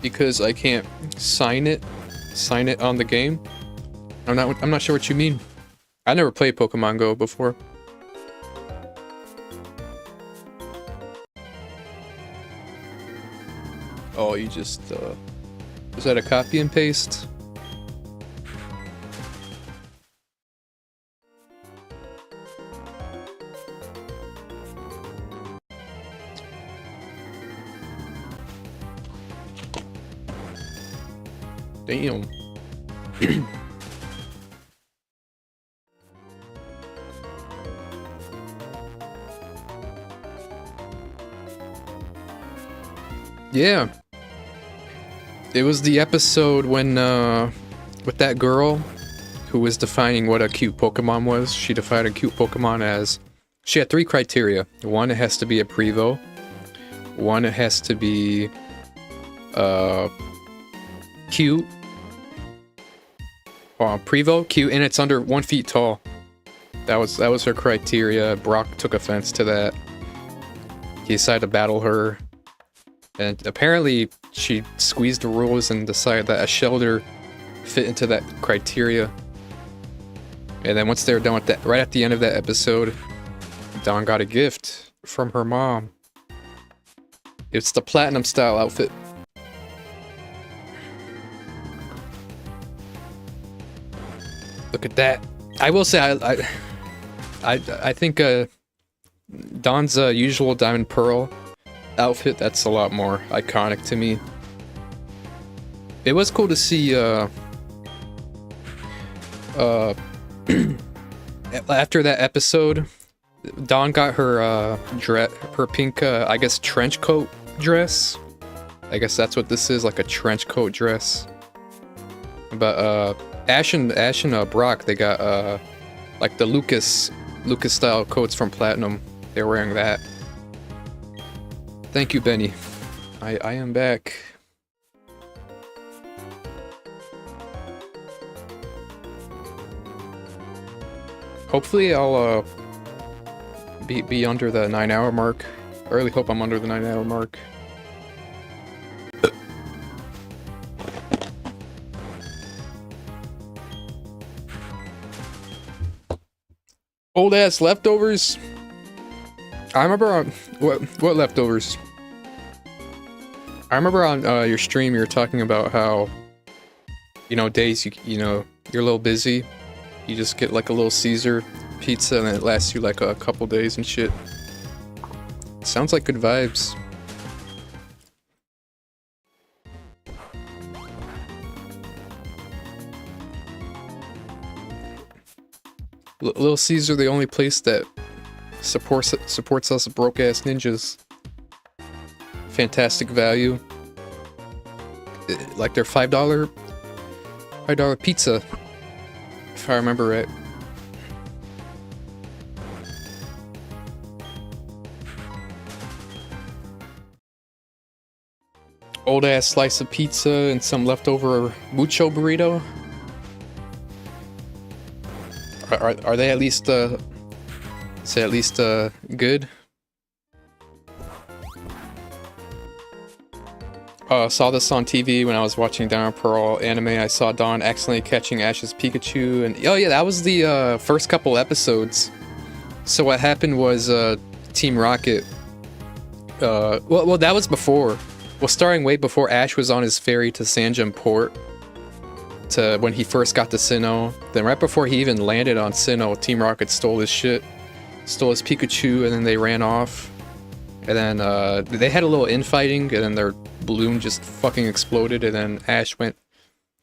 Because I can't sign it on the game. I'm not sure what you mean. I never played Pokemon Go before. Oh, you just is that a copy and paste? Damn. Yeah. It was the episode when, with that girl who was defining what a cute Pokemon was. She defined a cute Pokemon as... She had 3 criteria. 1, it has to be a Prevo. 1, it has to be... cute. Prevo, cute, and it's under 1 feet tall. That was her criteria. Brock took offense to that. He decided to battle her. And apparently, she squeezed the rules and decided that a shelter fit into that criteria. And then once they were done with that, right at the end of that episode, Dawn got a gift from her mom. It's the platinum style outfit. Look at that. I will say I think Dawn's usual diamond pearl outfit, that's a lot more iconic to me. It was cool to see after that episode, Dawn got her her pink I guess trench coat dress. I guess that's what this is, like a trench coat dress. But Ash and Brock, they got like the Lucas style coats from Platinum. They're wearing that. Thank you, Benny. I am back. Hopefully I'll be under the 9-hour mark. I really hope I'm under the 9-hour mark. Old ass leftovers. I remember on what leftovers. I remember on your stream you were talking about how, you know, days you know you're a little busy, you just get like a little Caesar pizza and it lasts you like a couple days and shit. Sounds like good vibes. Little Caesar, the only place that supports us broke ass ninjas. Fantastic value. Like their $5 pizza, if I remember right. Old ass slice of pizza and some leftover mucho burrito. Are they at least good? Saw this on TV when I was watching Down Pearl anime. I saw Dawn accidentally catching Ash's Pikachu, and oh yeah, that was the first couple episodes. So what happened was Team Rocket. Well, that was before. Well, starting way before Ash was on his ferry to Sanjum Port. To when he first got to Sinnoh. Then right before he even landed on Sinnoh, Team Rocket stole his shit. Stole his Pikachu, and then they ran off. And then they had a little infighting, and then their balloon just fucking exploded, and then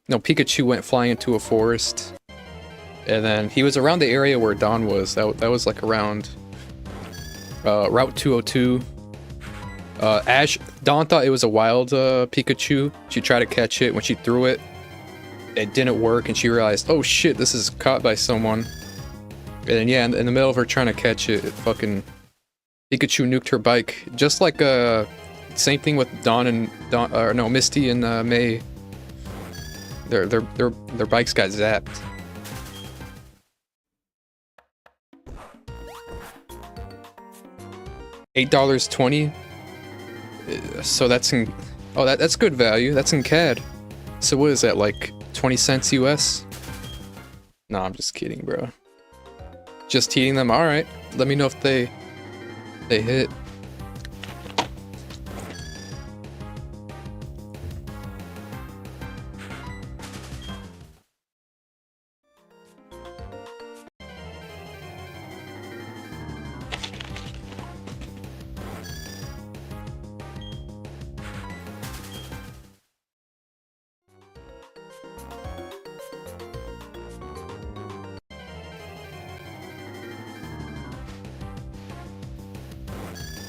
Pikachu went flying into a forest. And then he was around the area where Dawn was. That was like around Route 202. Dawn thought it was a wild Pikachu. She tried to catch it. When she threw it, it didn't work, and she realized, oh shit, this is caught by someone. And then yeah, in the middle of her trying to catch it, fucking Pikachu nuked her bike. Just like same thing with Misty and May. Their bikes got zapped. $8.20. So that's in. Oh, that's good value. That's in CAD. So what is that, like 20 cents US? No, I'm just kidding, bro. Just heating them. All right. Let me know if they hit.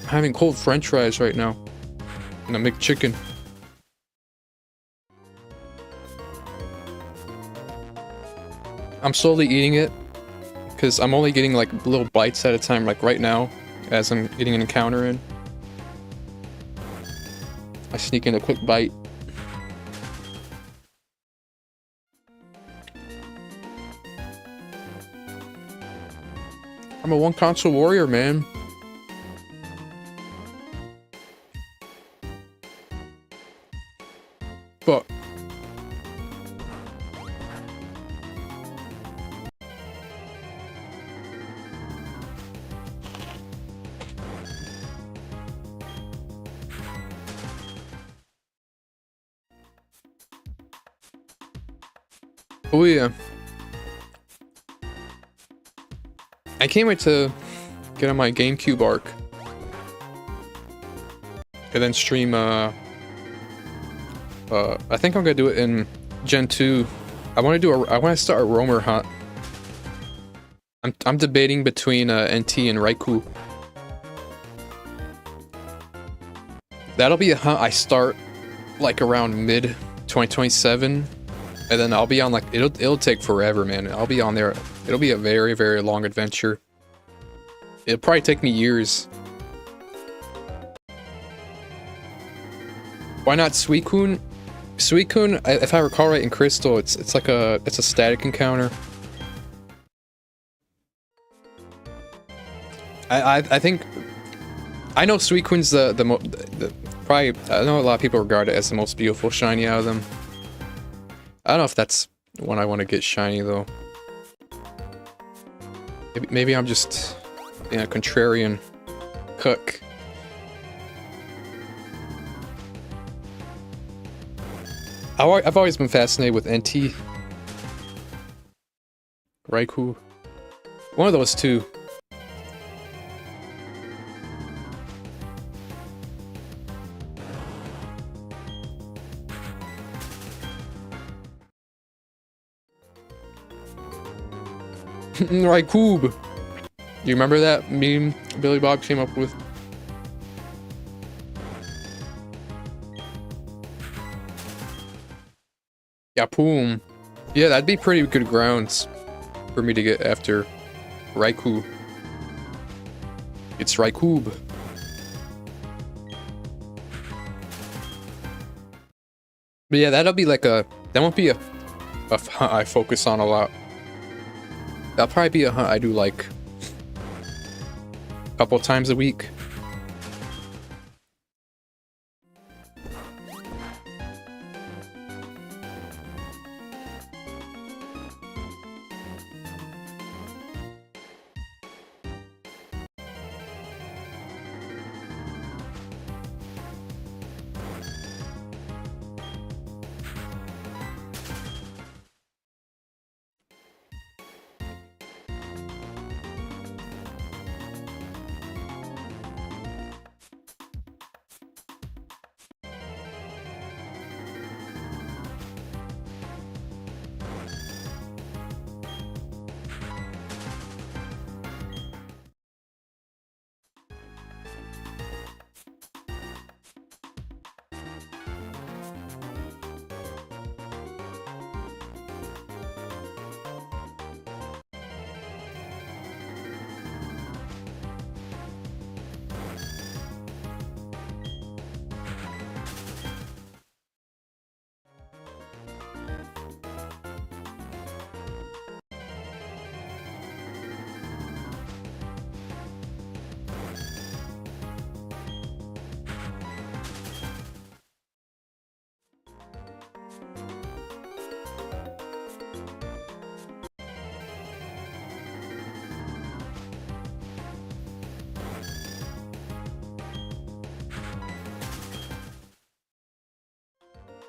I'm having cold french fries right now. And a McChicken. I'm slowly eating it. Because I'm only getting like little bites at a time, like right now. As I'm getting an encounter in. I sneak in a quick bite. I'm a one console warrior, man. But oh yeah, I can't wait to get on my GameCube arc and then stream I think I'm gonna do it in Gen 2. I want to start a roamer hunt. I'm debating between NT and Raikou. That'll be a hunt I start like around mid 2027, and then I'll be on like it'll take forever, man. I'll be on there. It'll be a very, very long adventure. It'll probably take me years. Why not Suicune? Suicune, if I recall right, in Crystal, it's a static encounter. I think I know Suicune's probably, I know a lot of people regard it as the most beautiful shiny out of them. I don't know if that's one I want to get shiny though. Maybe I'm just being a contrarian cook. I've always been fascinated with NT. Raikou. One of those two. Raikoob. You remember that meme Billy Bob came up with? Yapoom. Yeah, that'd be pretty good grounds for me to get after Raikou. It's Raikoob. But yeah, that'll be like that won't be a hunt I focus on a lot. That'll probably be a hunt I do like a couple times a week.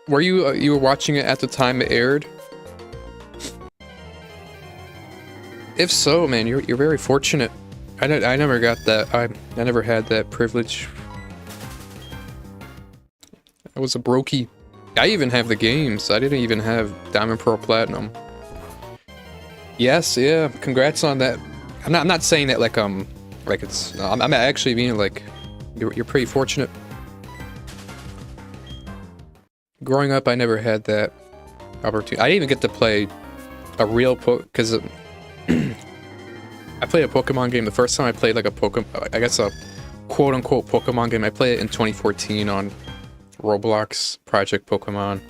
Were you were watching it at the time it aired? If so, man, you're very fortunate. I never got that. I never had that privilege. I was a brokey. I even have the games. I didn't even have Diamond, Pearl, Platinum. Yes, yeah. Congrats on that. I'm not saying that like it's. No, I'm actually being like, you're pretty fortunate. Growing up, I never had that opportunity. I didn't even get to play a real because I played a Pokemon game. The first time I played like a Pokemon, I guess a quote-unquote Pokemon game, I played it in 2014 on Roblox Project Pokemon.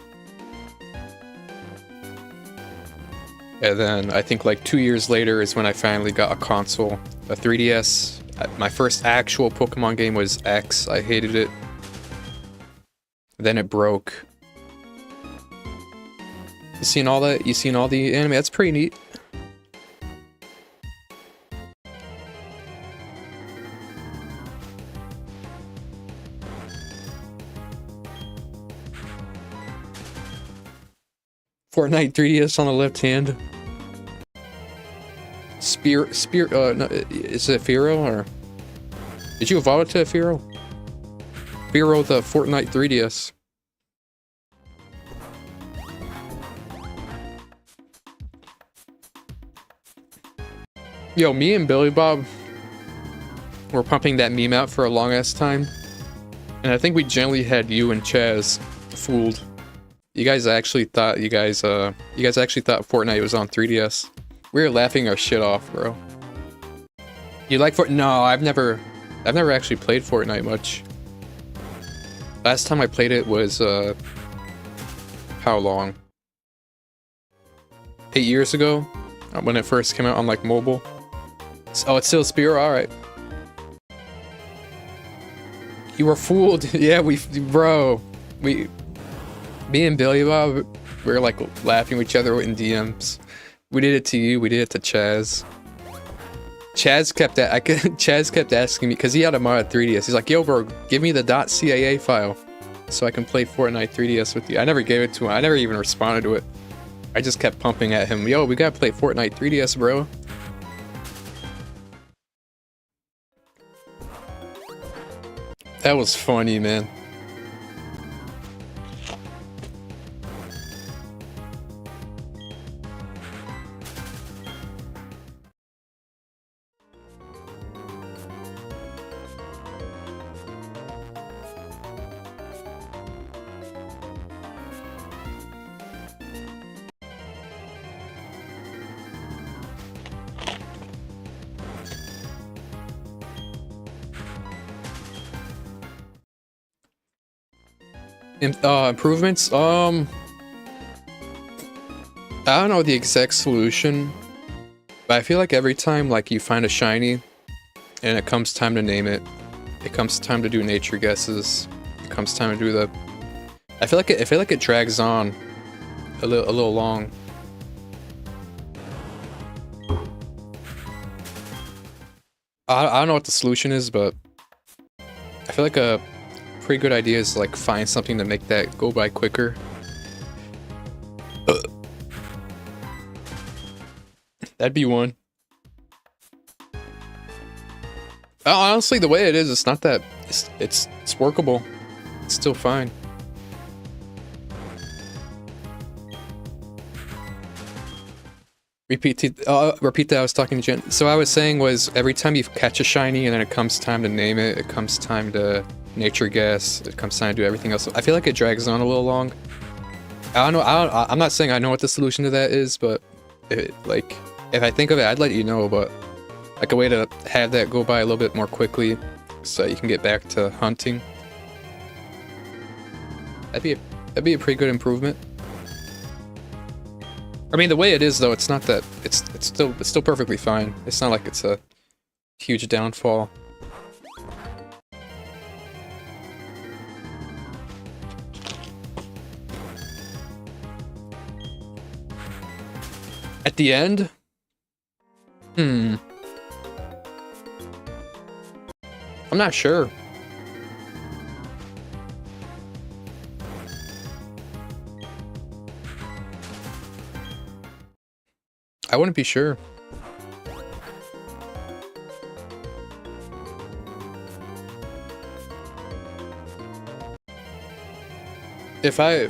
And then I think like 2 years later is when I finally got a console, a 3DS. My first actual Pokemon game was X. I hated it. Then it broke. You seen all that? You seen all the anime? That's pretty neat. Fortnite 3DS on the left hand. No, is it Firo or? Did you evolve it to a Firo? Firo the Fortnite 3DS. Yo, me and Billy Bob were pumping that meme out for a long ass time. And I think we generally had you and Chaz fooled. You guys actually thought Fortnite was on 3DS. We were laughing our shit off, bro. You like No, I've never actually played Fortnite much. Last time I played it was how long? 8 years ago, when it first came out on like mobile. Oh, it's still Spear? Alright. You were fooled. Yeah, bro. Me and Billy Bob, we were like laughing with each other in DMs. We did it to you, we did it to Chaz. Chaz kept asking me, because he had a mod 3DS. He's like, yo bro, give me the .caa file so I can play Fortnite 3DS with you. I never gave it to him. I never even responded to it. I just kept pumping at him, yo, we gotta play Fortnite 3DS, bro. That was funny, man. Improvements? I don't know the exact solution, but I feel like every time like you find a shiny and it comes time to name it, it comes time to do nature guesses, it comes time to do the... I feel like it drags on a little long. I don't know what the solution is, but I feel like a pretty good idea is like find something to make that go by quicker. That'd be one. Honestly, the way it is, it's not that it's workable. It's still fine. Repeat that. I was talking to Jen. So I was saying was every time you catch a shiny and then it comes time to name it, it comes time to nature guess, it comes time to do everything else. I feel like it drags on a little long. I don't know. I'm not saying I know what the solution to that is, but like if I think of it, I'd let you know. But like a way to have that go by a little bit more quickly, so you can get back to hunting. That'd be a pretty good improvement. I mean, the way it is though, it's not that it's still perfectly fine. It's not like it's a huge downfall. At the end? I'm not sure. I wouldn't be sure. If I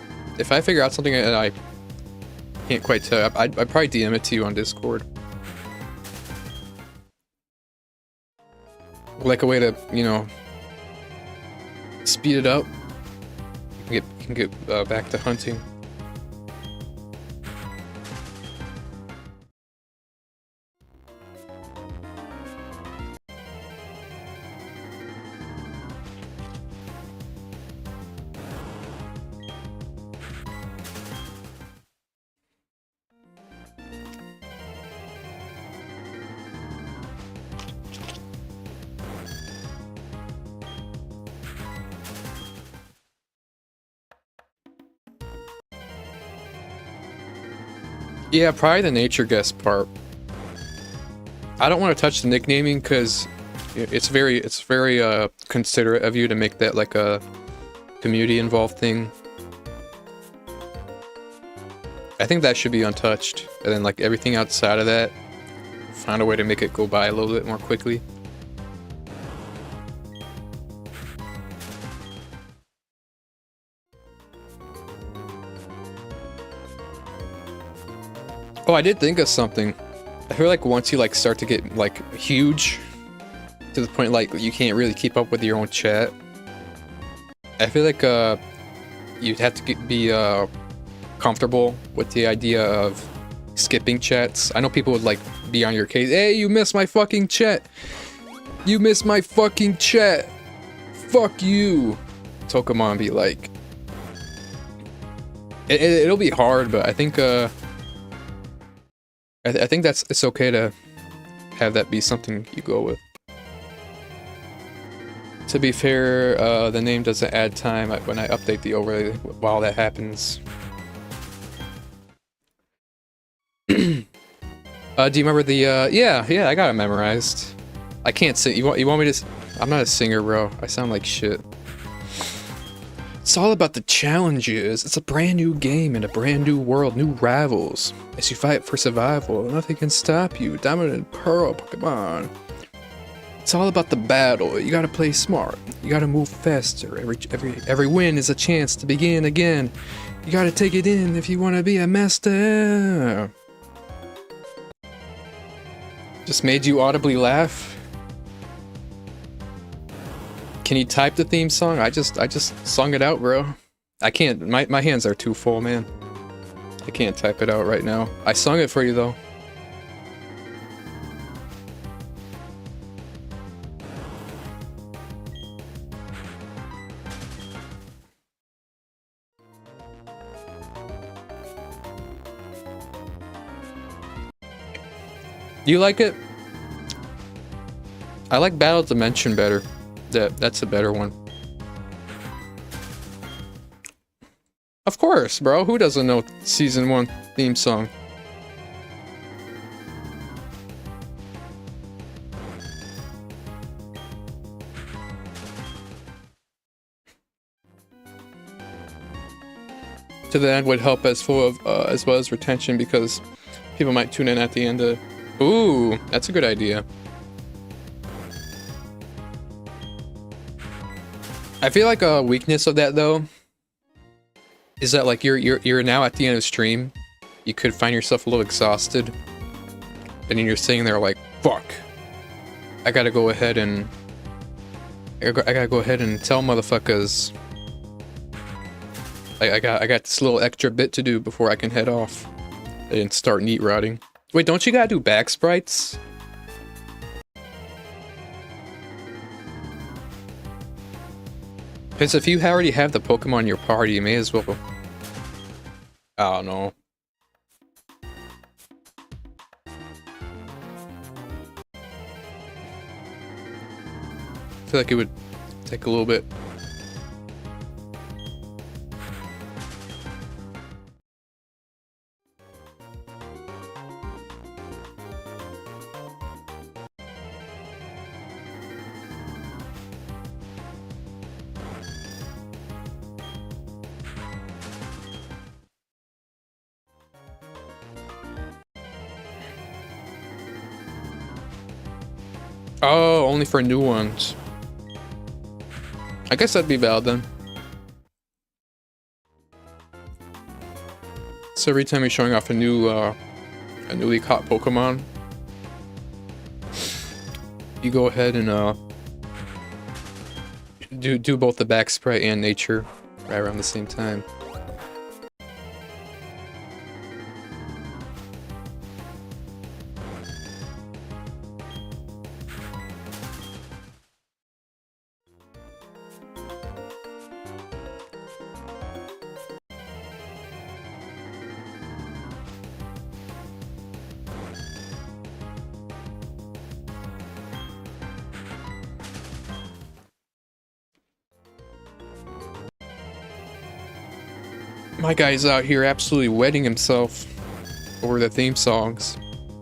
figure out something and I can't quite tell, I'd probably DM it to you on Discord. Like a way to, you know, speed it up. You can get back to hunting. Yeah, probably the nature guess part. I don't want to touch the nicknaming because it's very considerate of you to make that like a community involved thing. I think that should be untouched, and then like everything outside of that, find a way to make it go by a little bit more quickly. Oh, I did think of something. I feel like once you like start to get like huge, to the point like you can't really keep up with your own chat, I feel like you'd have to be comfortable with the idea of skipping chats. I know people would like be on your case. Hey, you missed my fucking chat. You missed my fucking chat. Fuck you. Pokemon be like, it'll be hard, but I think I think it's okay to have that be something you go with. To be fair, the name doesn't add time when I update the overlay while that happens. Do you remember the, yeah, I got it memorized. I can't sing. You want me to, I'm not a singer, bro. I sound like shit. It's all about the challenges. It's a brand new game in a brand new world, new rivals. As you fight for survival, nothing can stop you. Diamond and Pearl Pokemon. It's all about the battle. You gotta play smart. You gotta move faster. Every win is a chance to begin again. You gotta take it in if you wanna be a master. Just made you audibly laugh? Can you type the theme song? I just sung it out, bro. I can't, my hands are too full, man. I can't type it out right now. I sung it for you though. You like it? I like Battle Dimension better. That's a better one. Of course, bro. Who doesn't know Season 1 theme song? To the end would help as well as retention, because people might tune in at the end of... Ooh, that's a good idea. I feel like a weakness of that though is that like you're now at the end of the stream, you could find yourself a little exhausted, and then you're sitting there like, fuck, I gotta go ahead and tell motherfuckers I got this little extra bit to do before I can head off and start neat routing. Wait, don't you gotta do back sprites? Because if you already have the Pokemon in your party, you may as well... I don't know. I feel like it would take a little bit. Oh, only for new ones. I guess that'd be valid then. So every time you're showing off a newly caught Pokemon, you go ahead and do both the back sprite and nature right around the same time. My guy's out here absolutely wetting himself over the theme songs.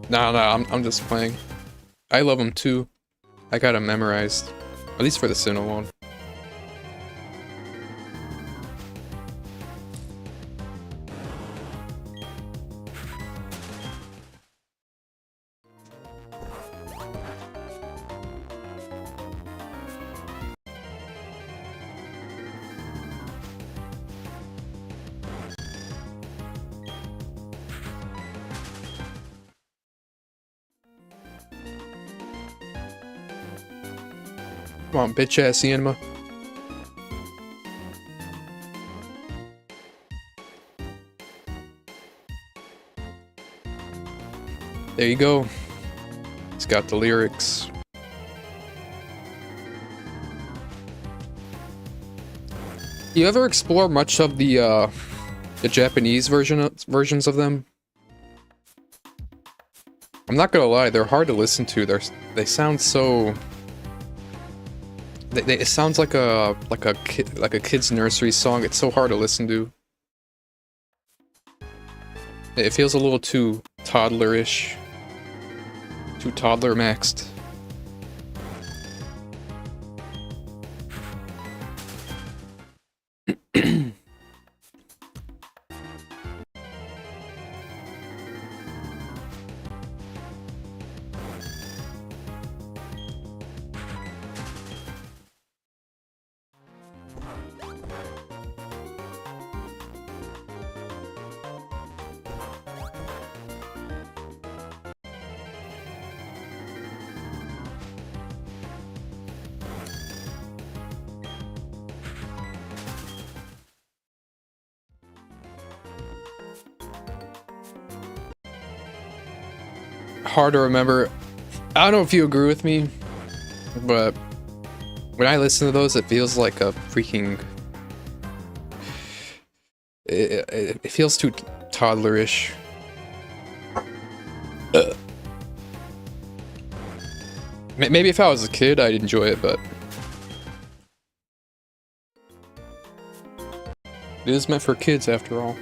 Nah, I'm just playing. I love them too. I got them memorized. At least for the Sinnoh one. Come on, bitch ass Yanma. There you go. It's got the lyrics. You ever explore much of the Japanese versions of them? I'm not gonna lie, they're hard to listen to. They sound so. It sounds like a kid's nursery song. It's so hard to listen to. It feels a little too toddlerish, too toddler maxed. Hard to remember. I don't know if you agree with me, but when I listen to those, it feels like a freaking... It feels too toddlerish. Maybe if I was a kid, I'd enjoy it, but it is meant for kids after all.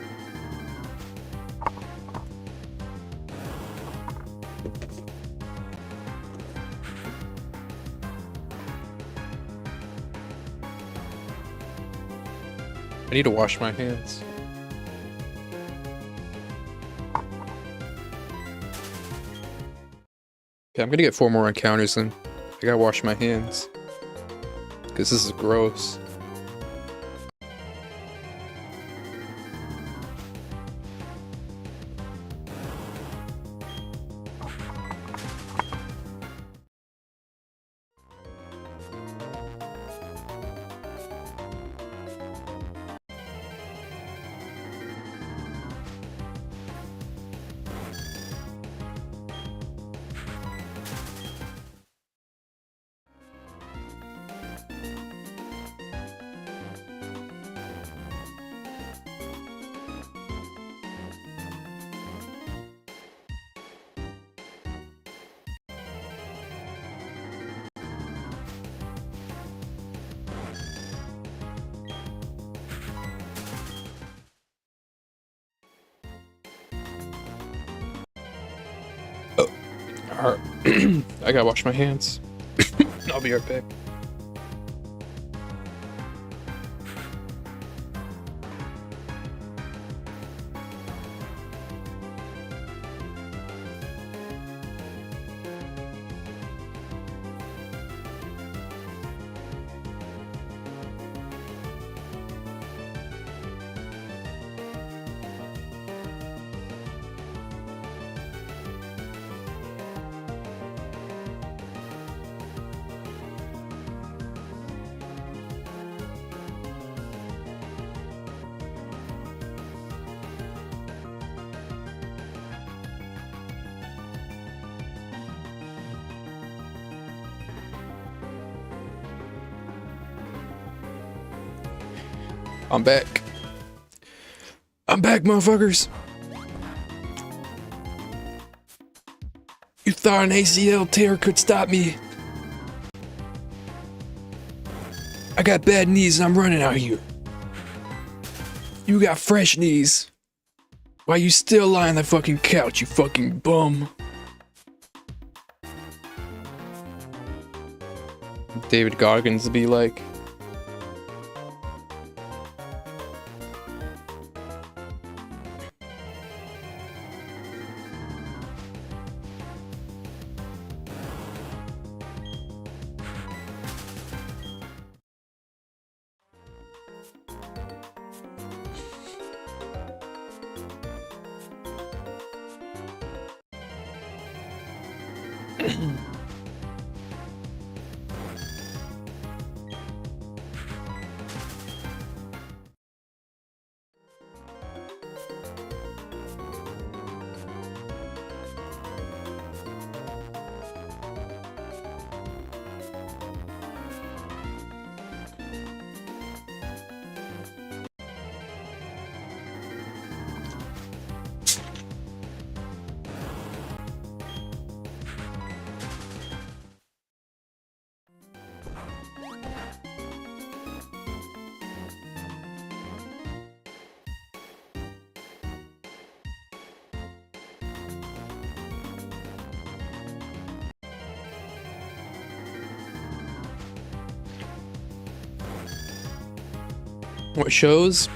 I need to wash my hands. Okay, I'm gonna get 4 more encounters and I gotta wash my hands. Because this is gross. I gotta wash my hands. I'll be right back. I'm back. I'm back, motherfuckers. You thought an ACL tear could stop me? I got bad knees and I'm running out here. You got fresh knees. Why you still lie on the fucking couch, you fucking bum? David Goggins be like. What shows?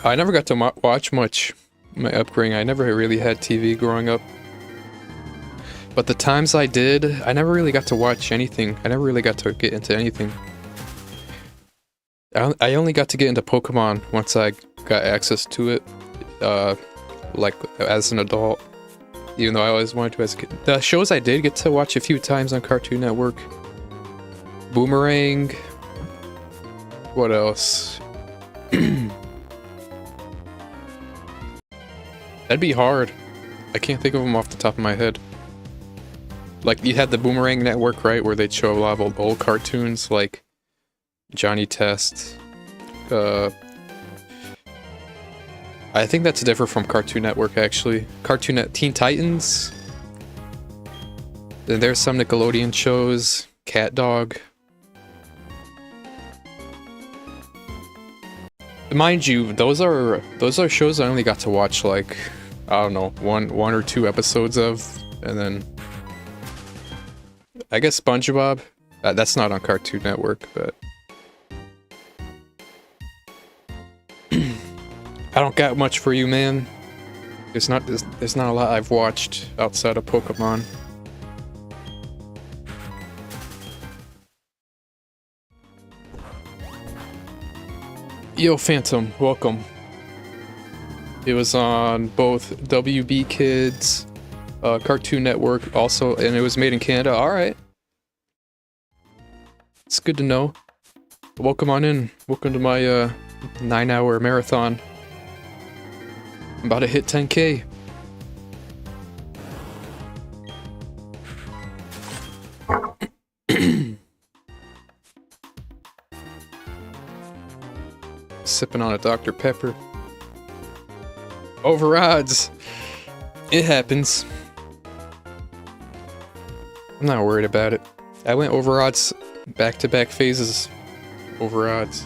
I never got to watch much my upbringing. I never really had TV growing up. But the times I did, I never really got to watch anything. I never really got to get into anything. I only got to get into Pokemon once I got access to it, like as an adult. Even though I always wanted to as a kid. The shows I did get to watch a few times on Cartoon Network. Boomerang. What else? That'd be hard. I can't think of them off the top of my head. Like, you had the Boomerang Network, right? Where they'd show a lot of old cartoons, like Johnny Test. I think that's different from Cartoon Network, actually. Teen Titans. Then there's some Nickelodeon shows. Cat Dog. Mind you, those are shows I only got to watch like, I don't know, one or two episodes of, and then I guess SpongeBob. That's not on Cartoon Network, but I don't got much for you, man. There's not a lot I've watched outside of Pokemon. Yo, Phantom, welcome. It was on both WB Kids, Cartoon Network, also, and it was made in Canada. All right, it's good to know. Welcome on in. Welcome to my 9-hour marathon. I'm about to hit 10K. Sipping on a Dr. Pepper. Over odds. It happens. I'm not worried about it. I went over odds back-to-back phases. Over odds.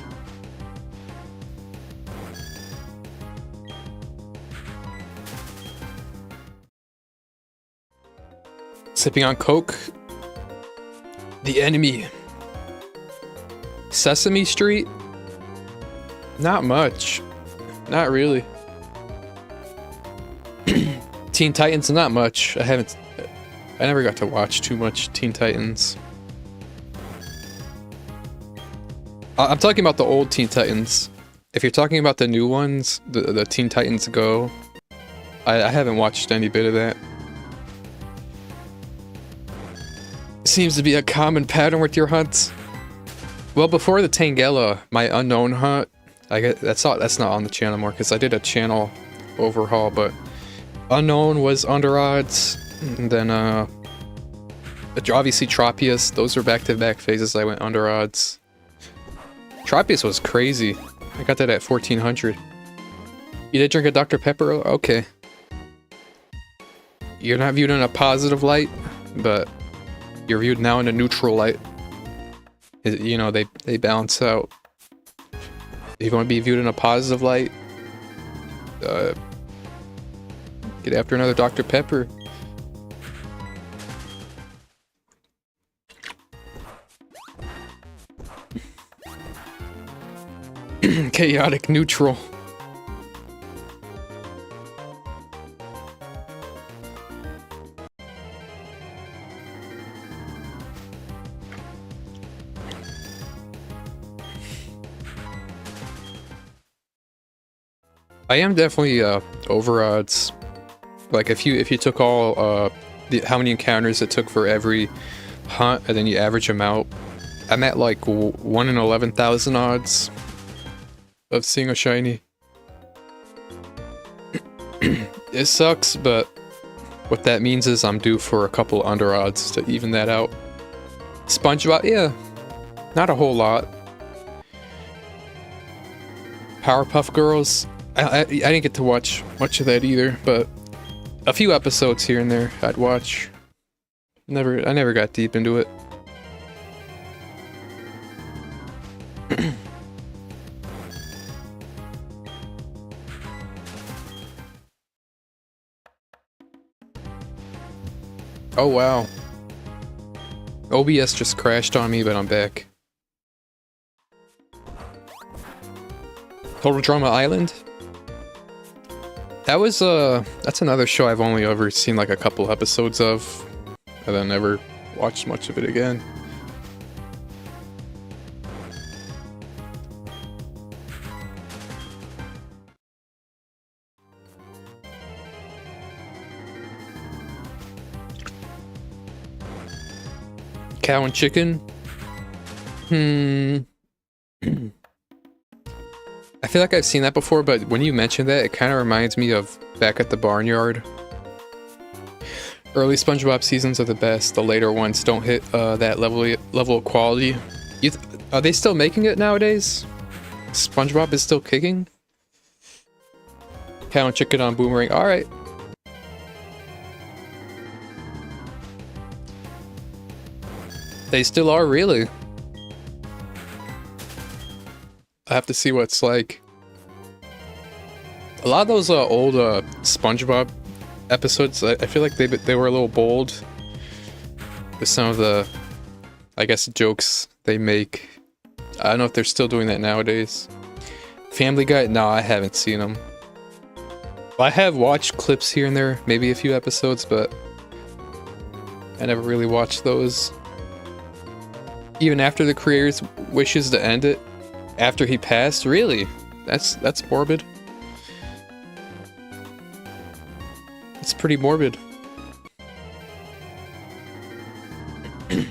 Sipping on Coke. The Enemy. Sesame Street. Not much. Not really. Teen Titans, not much. I never got to watch too much Teen Titans. I'm talking about the old Teen Titans. If you're talking about the new ones, the Teen Titans Go, I haven't watched any bit of that. Seems to be a common pattern with your hunts. Well, before the Tangela, my unknown hunt, that's not on the channel more because I did a channel overhaul, but unknown was under odds, and then obviously Tropius. Those were back-to-back phases. I went under odds. Tropius was crazy. I got that at 1400. You did drink a Dr. Pepper? Okay. You're not viewed in a positive light, but you're viewed now in a neutral light. You know, they balance out. If you want to be viewed in a positive light, get after another Dr. Pepper. Chaotic neutral. I am definitely over odds. Like if you took all how many encounters it took for every hunt and then you average them out, I'm at like 1 in 11,000 odds of seeing a shiny. It sucks, but what that means is I'm due for a couple under odds to even that out. SpongeBob, yeah, not a whole lot. Powerpuff Girls, I didn't get to watch much of that either, but a few episodes here and there I'd watch. I never got deep into it. Oh wow. OBS just crashed on me, but I'm back. Total Drama Island? That was that's another show I've only ever seen like a couple episodes of, and then never watched much of it again. Cow and Chicken? I feel like I've seen that before, but when you mention that, it kind of reminds me of Back at the Barnyard. Early SpongeBob seasons are the best. The later ones don't hit that level of quality. Are they still making it nowadays? SpongeBob is still kicking? Cow and Chicken on Boomerang. Alright. They still are, really. I have to see what it's like. A lot of those old SpongeBob episodes, I feel like they were a little bold with some of the, I guess, jokes they make. I don't know if they're still doing that nowadays. Family Guy? No, I haven't seen them. I have watched clips here and there, maybe a few episodes, but I never really watched those. Even after the creator's wishes to end it, after he passed? Really? That's morbid. It's pretty morbid.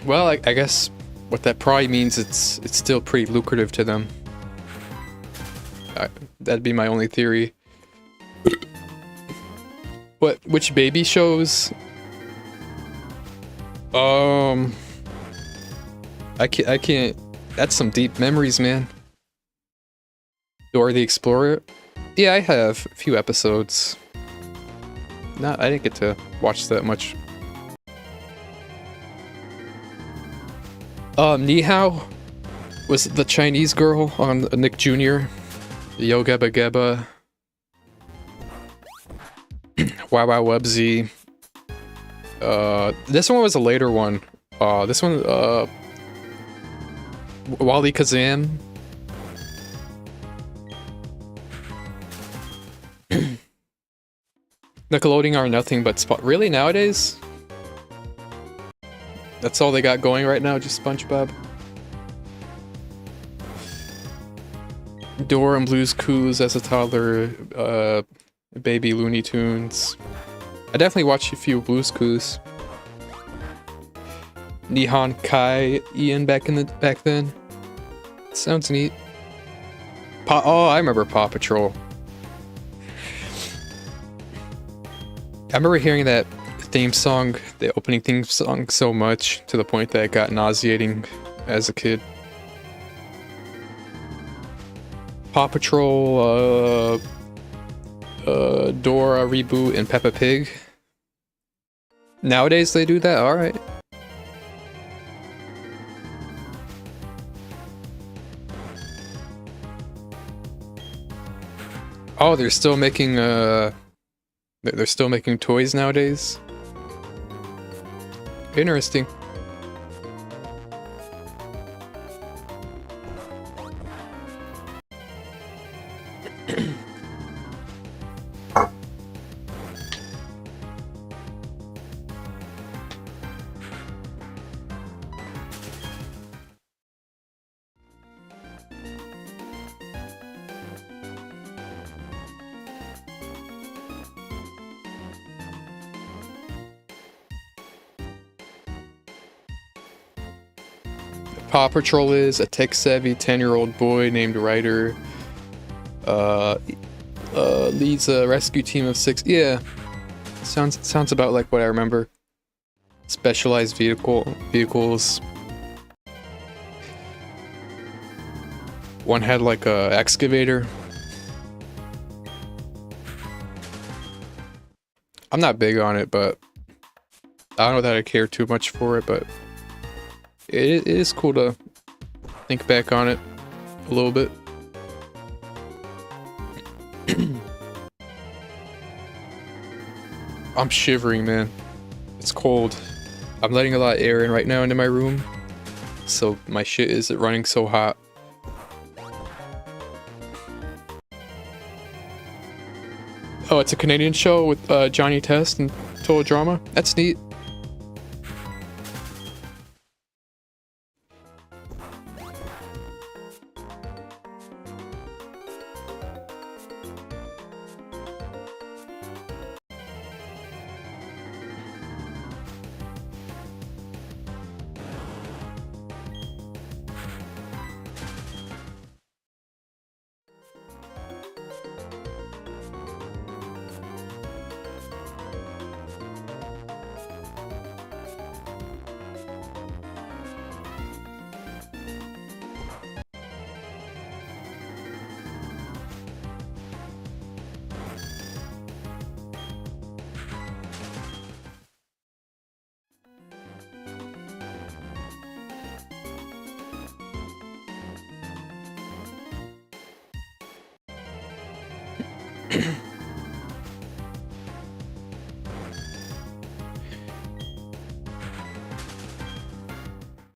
Well, I guess what that probably means it's still pretty lucrative to them. That'd be my only theory. But which baby shows? I can't. That's some deep memories, man. Dora the Explorer? Yeah, I have a few episodes. I didn't get to watch that much. Ni Hao was the Chinese girl on Nick Jr. Yo Gabba Gabba. Wow Wow Wubsy. This one was a later one. This one, Wally Kazam. Nickelodeon are nothing but really nowadays? That's all they got going right now, just SpongeBob. Dora and Blue's Clues as a toddler, baby Looney Tunes. I definitely watched a few Blue's Clues. Nihon Kai Ian back then. Sounds neat. Oh, I remember Paw Patrol. I remember hearing that theme song, the opening theme song, so much to the point that it got nauseating as a kid. Paw Patrol, Dora reboot, and Peppa Pig. Nowadays they do that? Alright. Oh, they're still making toys nowadays? Interesting. Paw Patrol is a tech-savvy 10-year-old boy named Ryder. Leads a rescue team of 6. Yeah, sounds about like what I remember. Specialized vehicles. One had like a excavator. I'm not big on it, but I don't know that I care too much for it, but it is cool to think back on it a little bit. I'm shivering, man. It's cold. I'm letting a lot of air in right now into my room, so my shit is running so hot. Oh, it's a Canadian show with Johnny Test and Total Drama? That's neat.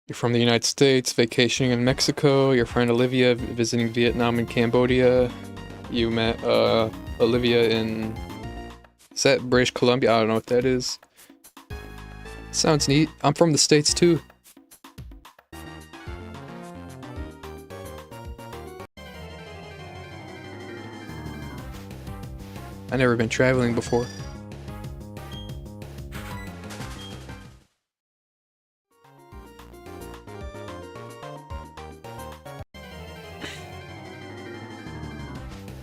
You're from the United States, vacationing in Mexico. Your friend Olivia visiting Vietnam and Cambodia. You met Olivia in... Is that British Columbia? I don't know what that is. Sounds neat. I'm from the States too. I've never been traveling before.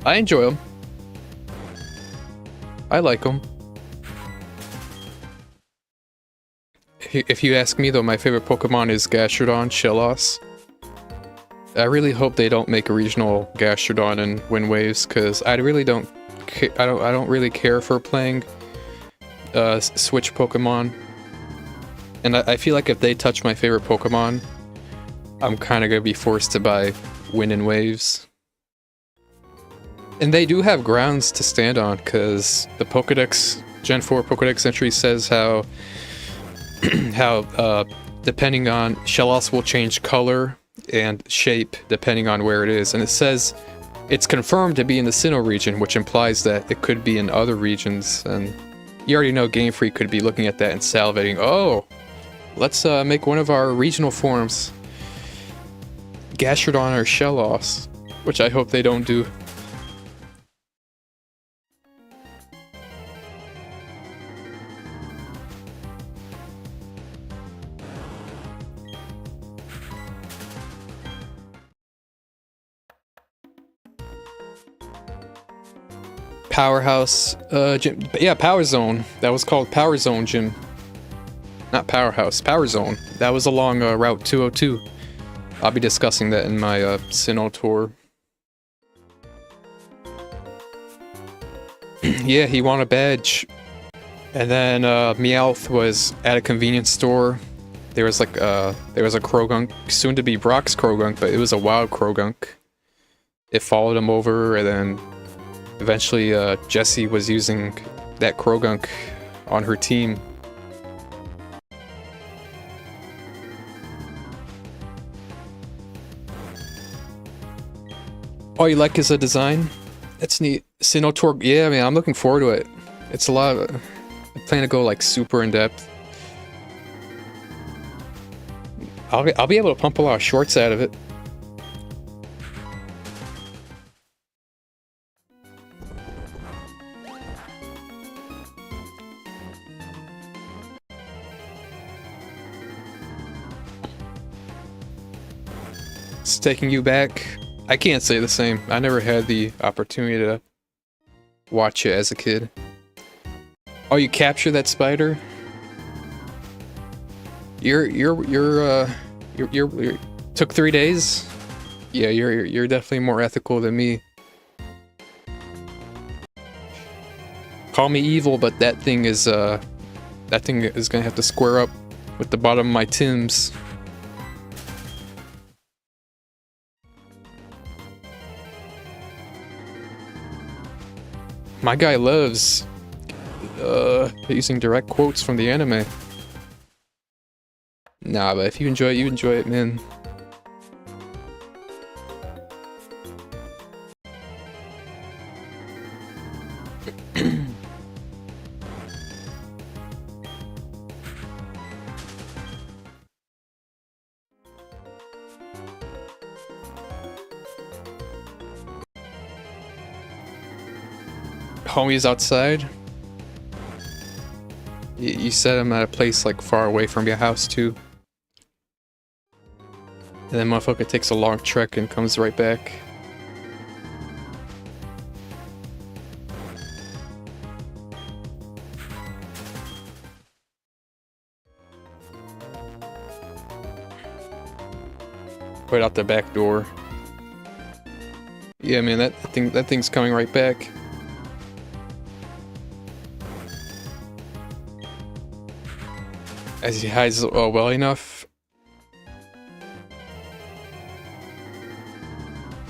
I enjoy them. I like them. If you ask me though, my favorite Pokemon is Gastrodon, Shellos. I really hope they don't make a regional Gastrodon in Wind Waves, because I really don't. I don't really care for playing Switch Pokemon, and I feel like if they touch my favorite Pokemon, I'm kind of gonna be forced to buy Wind and Waves. And they do have grounds to stand on, because the Pokedex Gen 4 Pokedex entry says how depending on Shellos will change color and shape depending on where it is, and it says it's confirmed to be in the Sinnoh region, which implies that it could be in other regions, and you already know Game Freak could be looking at that and salivating, oh, let's make one of our regional forms Gastrodon or Shellos, which I hope they don't do. Powerhouse gym. Yeah, Power Zone. That was called Power Zone Gym. Not Powerhouse, Power Zone. That was along Route 202. I'll be discussing that in my Sinnoh tour. Yeah, he won a badge. And then Meowth was at a convenience store. There was like a Krogunk, soon to be Brock's Krogunk, but it was a wild Krogunk. It followed him over, and then eventually, Jessie was using that Krogunk on her team. Oh, you like his design? That's neat. Sinnoh Tour, yeah, man, I'm looking forward to it. It's a lot of... I plan to go, like, super in-depth. I'll be able to pump a lot of shorts out of it. It's taking you back. I can't say the same. I never had the opportunity to watch it as a kid. Oh, you capture that spider? You're took 3 days? Yeah, you're definitely more ethical than me. Call me evil, but that thing is gonna have to square up with the bottom of my Tims. My guy loves using direct quotes from the anime. Nah, but if you enjoy it, man. Homie's outside. You set him at a place like far away from your house too. And then motherfucker takes a long trek and comes right back. Right out the back door. Yeah, man, that thing's coming right back. As he hides well enough.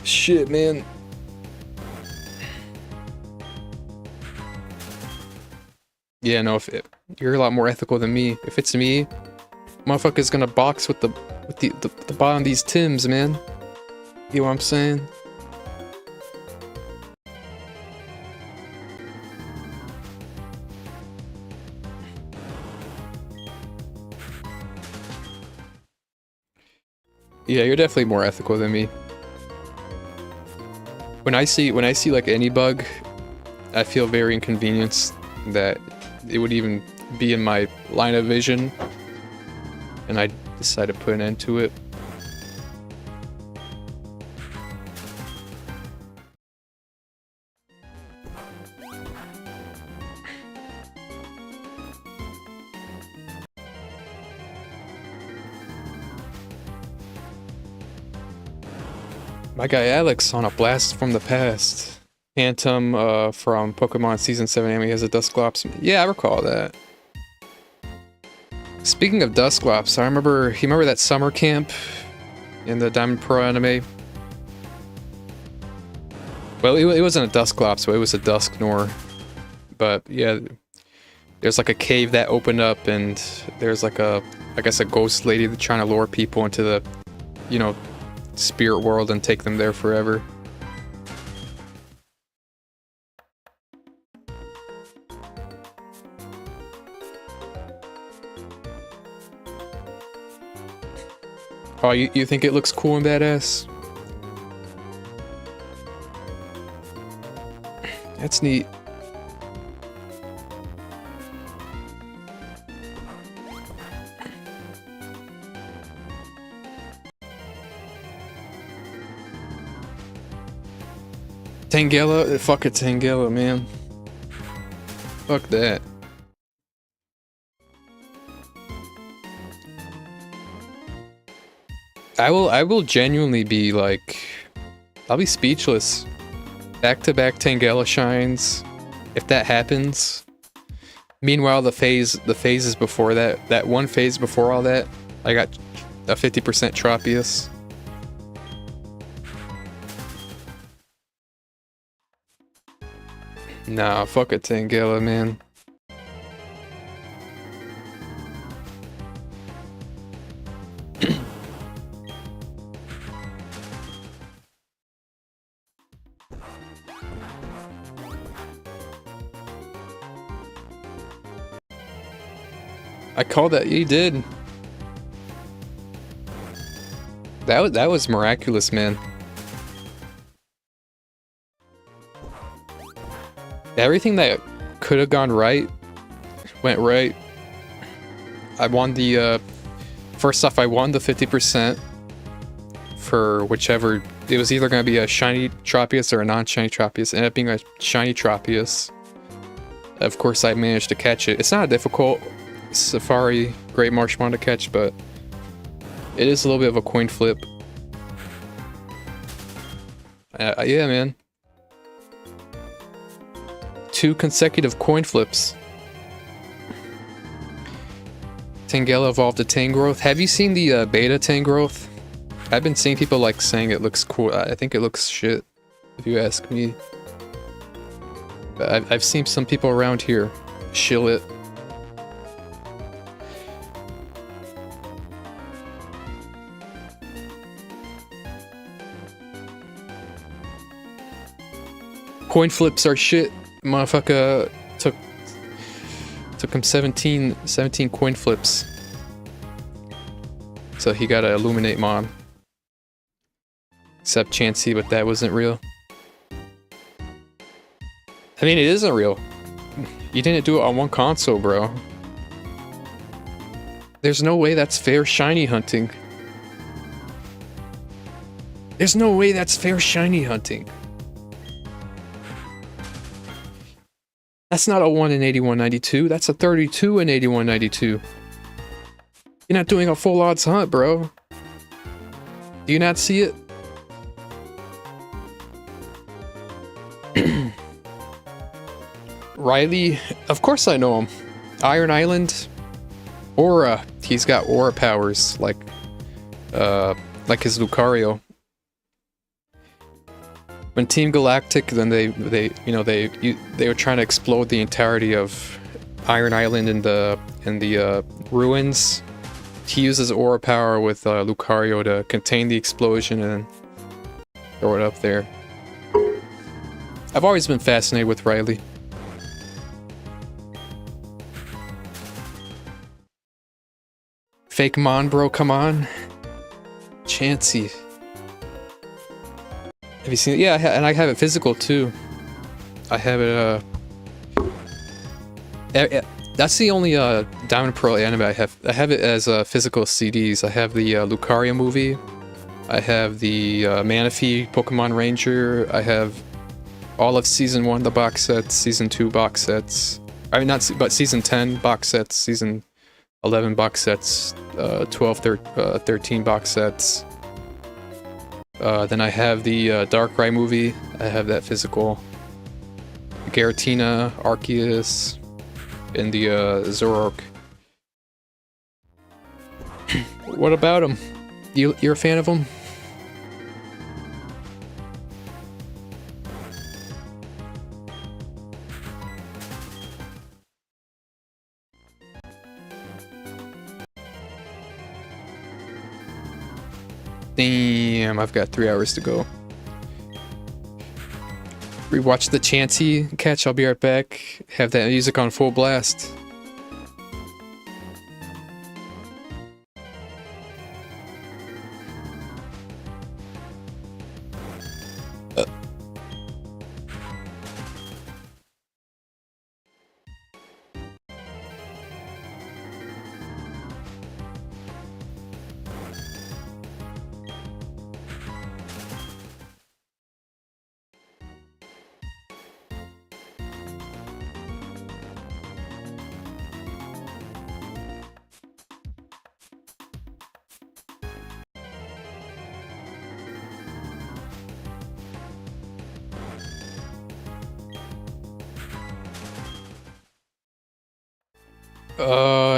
Shit, man. Yeah, no, you're a lot more ethical than me. If it's me, motherfucker's gonna box with the bottom of these Tims, man. You know what I'm saying? Yeah, you're definitely more ethical than me. When I see like any bug, I feel very inconvenienced that it would even be in my line of vision, and I decide to put an end to it. My guy Alex on a blast from the past. Phantom from Pokemon Season 7 anime has a Dusclops. Yeah, I recall that. Speaking of Dusclops, you remember that summer camp in the Diamond Pro anime? Well, it wasn't a Dusclops, but it was a Dusknor. But yeah, there's like a cave that opened up, and there's like I guess a ghost lady that's trying to lure people into the, you know, spirit world and take them there forever. Oh, you think it looks cool and badass? That's neat. Tangela? Fuck it, Tangela, man. Fuck that. I will genuinely be like, I'll be speechless. Back-to-back Tangela shines, if that happens. Meanwhile, the phases before that one phase before all that, I got a 50% Tropius. Nah, fuck it, Tangela, man. I called that. You did. That was miraculous, man. Everything that could have gone right went right. I won the first off, I won the 50% for whichever. It was either going to be a shiny Tropius or a non-shiny Tropius. It ended up being a shiny Tropius. Of course, I managed to catch it. It's not difficult. Safari Great Marshmon to catch, but it is a little bit of a coin flip. Yeah, man. 2 consecutive coin flips. Tangela evolved to Tangrowth. Have you seen the beta Tangrowth? I've been seeing people like saying it looks cool. I think it looks shit, if you ask me. But I've seen some people around here shill it. Coin flips are shit. Motherfucker took him 17 coin flips. So he got to Illuminate Mon. Except Chansey, but that wasn't real. I mean, it isn't real. You didn't do it on one console, bro. There's no way that's fair shiny hunting. There's no way that's fair shiny hunting. That's not a 1 in 8192, that's a 32 in 8192. You're not doing a full odds hunt, bro. Do you not see it? Riley, of course I know him. Iron Island, Aura. He's got aura powers like his Lucario. When Team Galactic, then they were trying to explode the entirety of Iron Island in the ruins. He uses aura power with Lucario to contain the explosion and throw it up there. I've always been fascinated with Riley. Fake Mon, bro, come on. Chansey. Have you seen it? Yeah, and I have it physical too. I have it, that's the only Diamond Pearl anime I have. I have it as physical CDs. I have the Lucario movie. I have the Manaphy Pokemon Ranger. I have all of Season 1, the box sets, Season 2 box sets. I mean, but Season 10 box sets, Season 11 box sets, 12, 13 box sets. Then I have the Darkrai movie. I have that physical. Garatina, Arceus, and the Zoroark. What about him? You're a fan of him? Damn, I've got 3 hours to go. Rewatch the Chansey catch, I'll be right back. Have that music on full blast.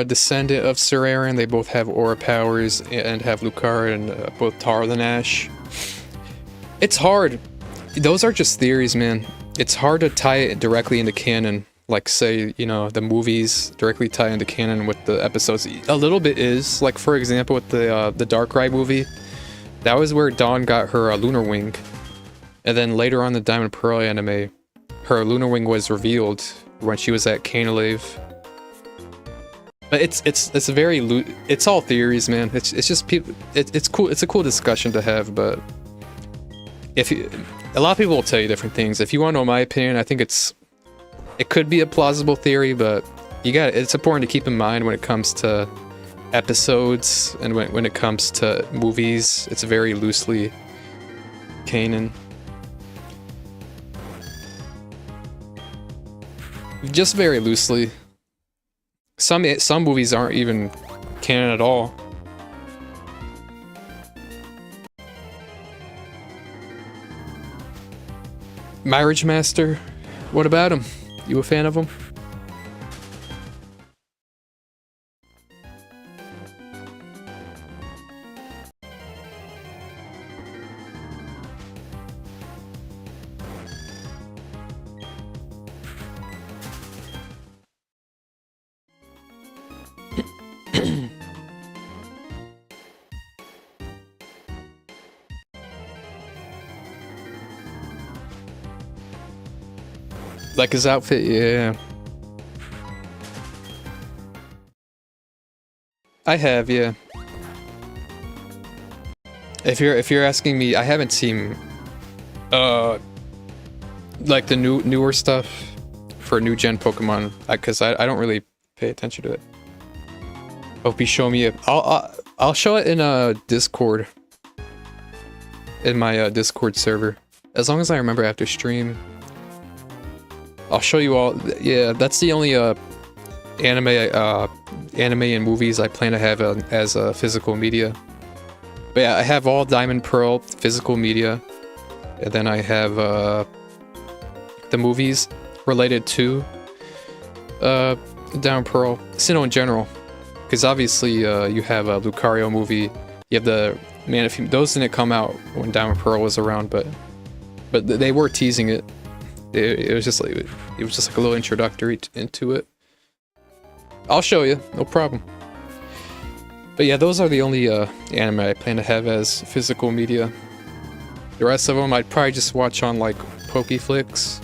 Descendant of Sir Aaron. They both have aura powers and have Lucario and both tar than Ash. It's hard. Those are just theories, man. It's hard to tie it directly into canon. Like, say, you know, the movies directly tie into canon with the episodes. A little bit is. Like, for example, with the Darkrai movie. That was where Dawn got her Lunar Wing. And then later on the Diamond Pearl anime, her Lunar Wing was revealed when she was at Canalave. But it's very it's all theories, man. It's just people. It's cool. It's a cool discussion to have. But a lot of people will tell you different things. If you want to know my opinion, I think it could be a plausible theory, but it's important to keep in mind when it comes to episodes and when it comes to movies. It's very loosely canon. Just very loosely. Some movies aren't even canon at all. Marriage Master, what about him? You a fan of him? Like his outfit, yeah. I have, yeah. If you're asking me, I haven't seen like the newer stuff for new gen Pokemon, because I don't really pay attention to it. Hope you show me I'll show it in a Discord, in my Discord server, as long as I remember after stream. I'll show you all. Yeah, that's the only anime and movies I plan to have as physical media. But yeah, I have all Diamond Pearl physical media, and then I have the movies related to Diamond Pearl, Sinnoh in general, because obviously you have a Lucario movie, you have the Manaphy. Those didn't come out when Diamond Pearl was around, but they were teasing it. It was just like a little introductory into it. I'll show you, no problem. But yeah, those are the only anime I plan to have as physical media. The rest of them I'd probably just watch on like Pokeflix.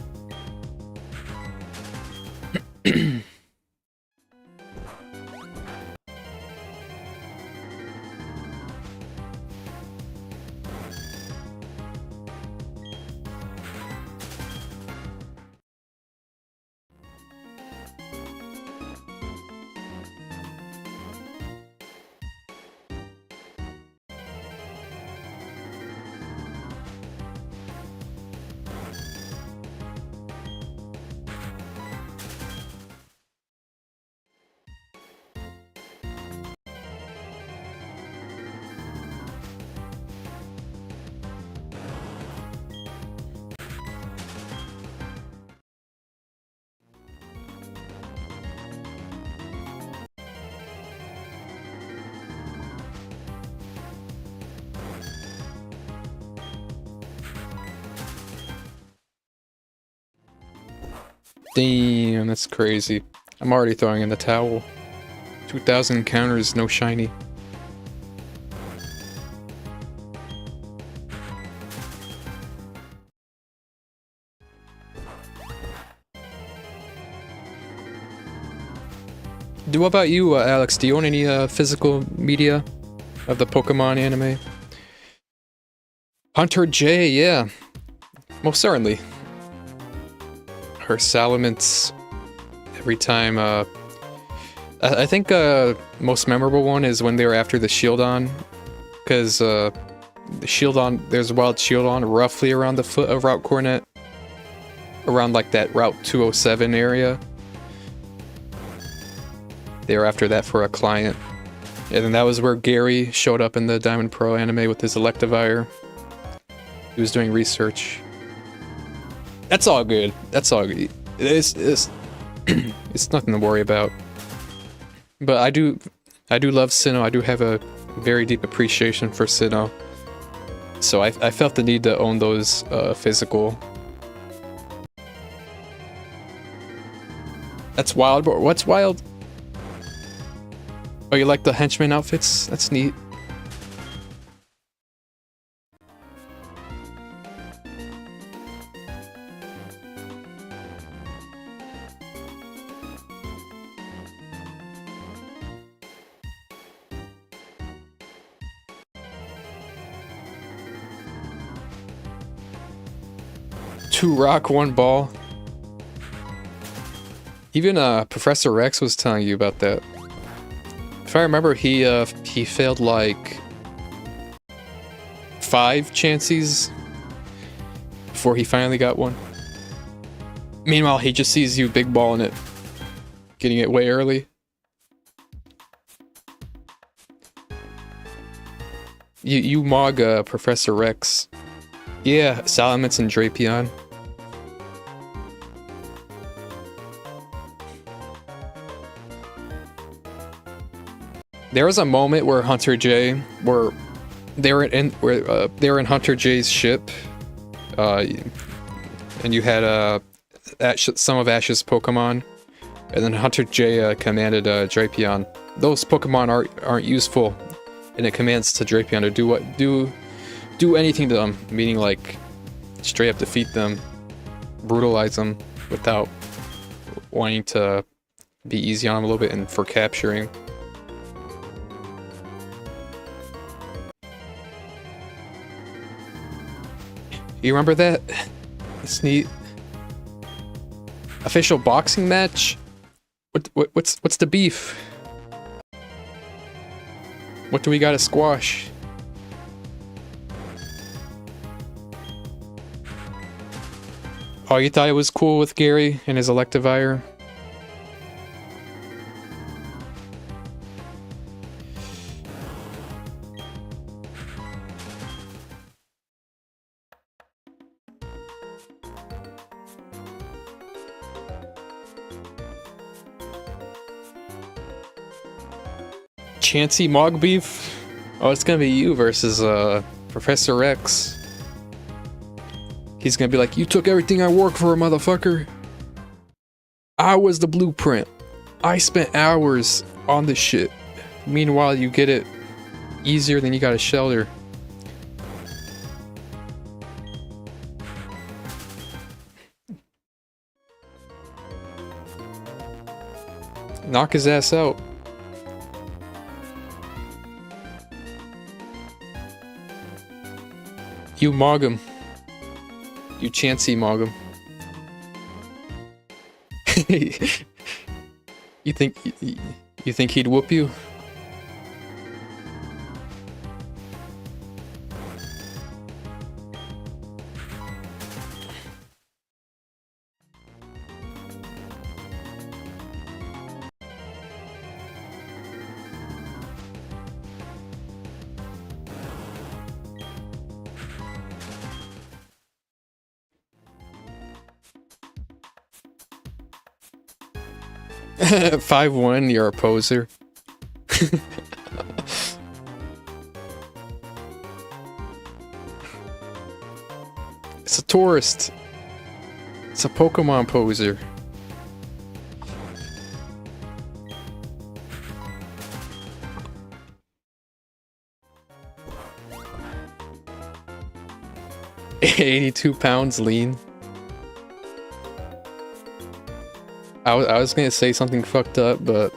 Damn, that's crazy. I'm already throwing in the towel. 2,000 encounters, no shiny. What about you, Alex? Do you own any physical media of the Pokemon anime? Hunter J, yeah. Most certainly. Her Salamence every time, I think most memorable one is when they were after the Shieldon, because the Shieldon, there's a wild Shieldon roughly around the foot of Route Cornet, around like that Route 207 area. They were after that for a client, and then that was where Gary showed up in the Diamond Pro anime with his Electivire. He was doing research. That's all good. That's all good. It's it's nothing to worry about. But I do love Sinnoh. I do have a very deep appreciation for Sinnoh. So I felt the need to own those physical. That's wild. What's wild? Oh, you like the henchman outfits? That's neat. Two rock, one ball. Even Professor Rex was telling you about that. If I remember, he failed like 5 chances before he finally got one. Meanwhile, he just sees you big balling it, getting it way early. You mog Professor Rex. Yeah, Salamence and Drapion. There was a moment where Hunter J, where they were in Hunter J's ship, and you had some of Ash's Pokemon, and then Hunter J commanded Drapion. Those Pokemon aren't useful, and it commands to Drapion to do anything to them, meaning like straight up defeat them, brutalize them without wanting to be easy on them a little bit and for capturing. You remember that? It's neat. Official boxing match? What's the beef? What do we gotta squash? Oh, you thought it was cool with Gary and his Electivire? Chansey Mog beef? Oh, it's gonna be you versus Professor X. He's gonna be like, you took everything I worked for, motherfucker. I was the blueprint. I spent hours on this shit. Meanwhile, you get it easier than you got a shelter. Knock his ass out. You mog him. You chancy mog him. You think he'd whoop you? At 5'1", you're a poser. It's a tourist. It's a Pokemon poser. £82 lean. I was gonna say something fucked up, but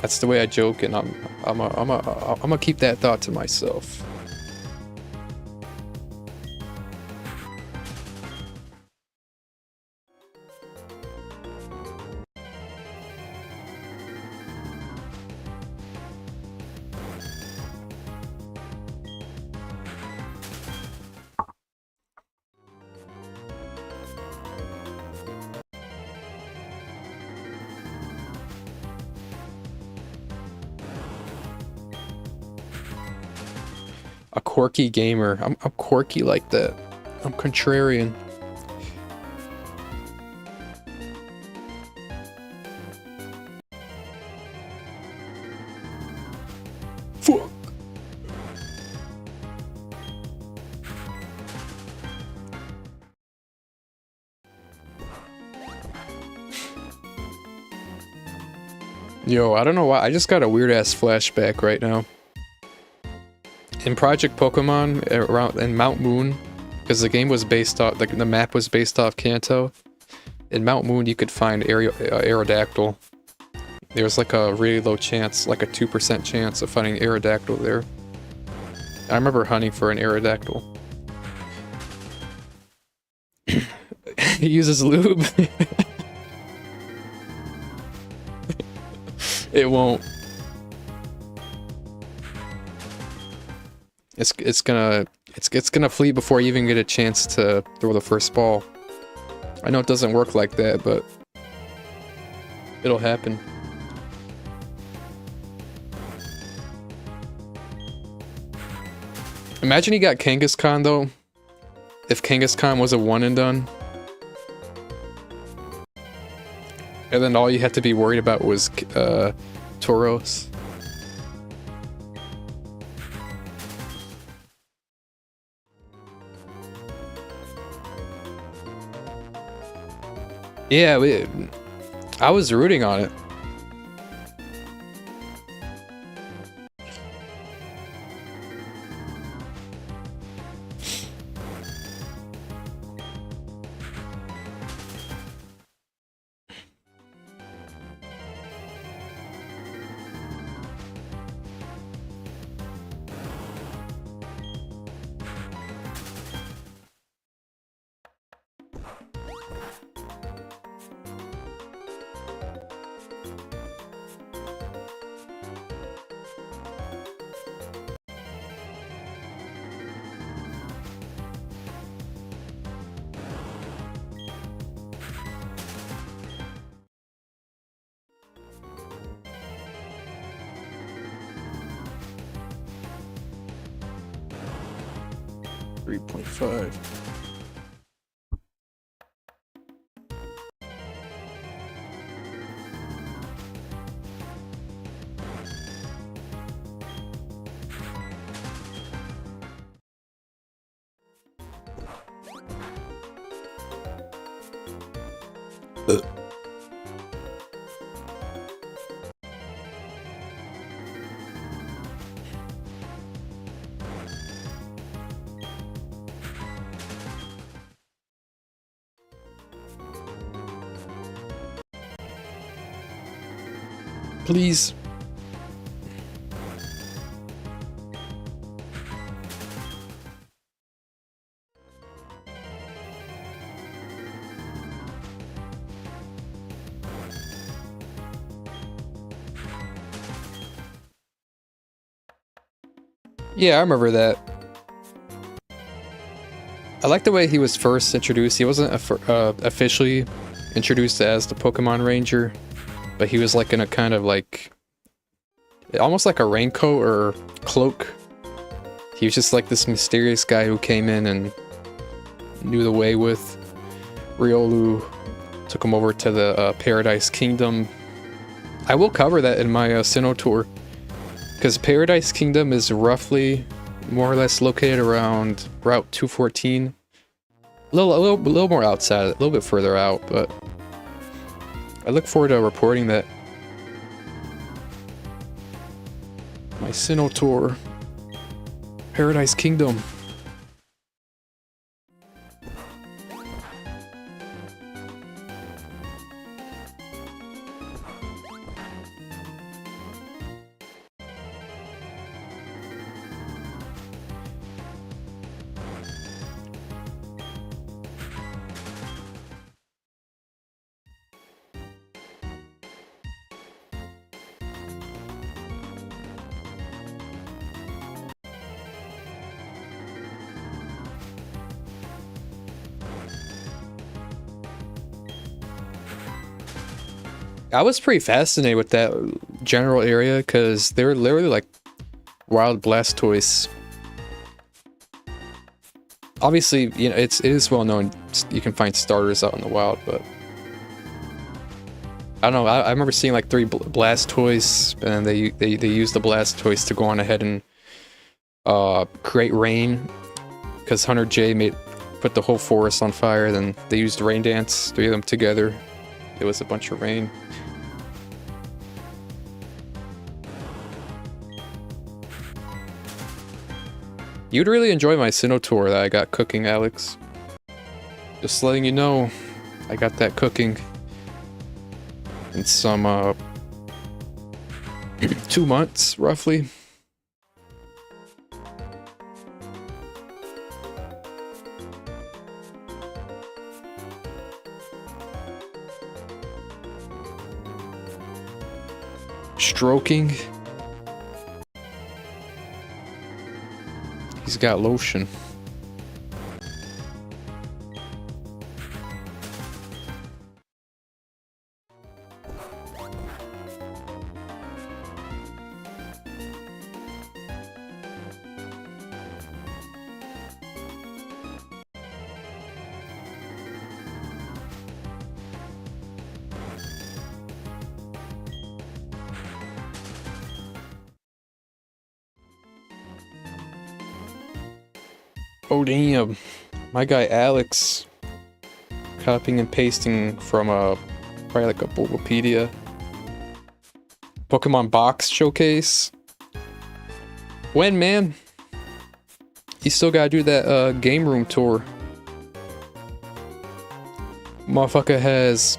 that's the way I joke, and I'm gonna keep that thought to myself. A quirky gamer. I'm quirky like that. I'm contrarian. Fuck. Yo, I don't know why. I just got a weird ass flashback right now. In Project Pokemon, around in Mount Moon, because the game was based off, the map was based off Kanto. In Mount Moon, you could find Aerodactyl. There was like a really low chance, like a 2% chance of finding Aerodactyl there. I remember hunting for an Aerodactyl. He uses lube. It won't. It's gonna flee before you even get a chance to throw the first ball. I know it doesn't work like that, but it'll happen. Imagine he got Kangaskhan though. If Kangaskhan was a one and done. And then all you had to be worried about was Tauros. Yeah, I was rooting on it. $3.5. please. Yeah, I remember that. I like the way he was first introduced. He wasn't officially introduced as the Pokemon Ranger, but he was like in a kind of like, almost like a raincoat or cloak. He was just like this mysterious guy who came in and knew the way with Riolu, took him over to the Paradise Kingdom. I will cover that in my Sinnoh tour, because Paradise Kingdom is roughly more or less located around Route 214. A little more outside, a little bit further out, but I look forward to reporting that. My Sinnoh tour. Paradise Kingdom. I was pretty fascinated with that general area because they're literally like wild Blastoise. Obviously, you know, it is well known you can find starters out in the wild, but I don't know. I remember seeing like 3 Blastoise, and they used the Blastoise to go on ahead and create rain, because Hunter J put the whole forest on fire. Then they used Rain Dance, 3 of them together. It was a bunch of rain. You'd really enjoy my Sinnoh tour that I got cooking, Alex. Just letting you know, I got that cooking in some 2 months, roughly. Stroking. He's got lotion. Oh damn, my guy Alex copying and pasting from probably like a Bulbapedia Pokemon box showcase. When, man? You still gotta do that game room tour. Motherfucker has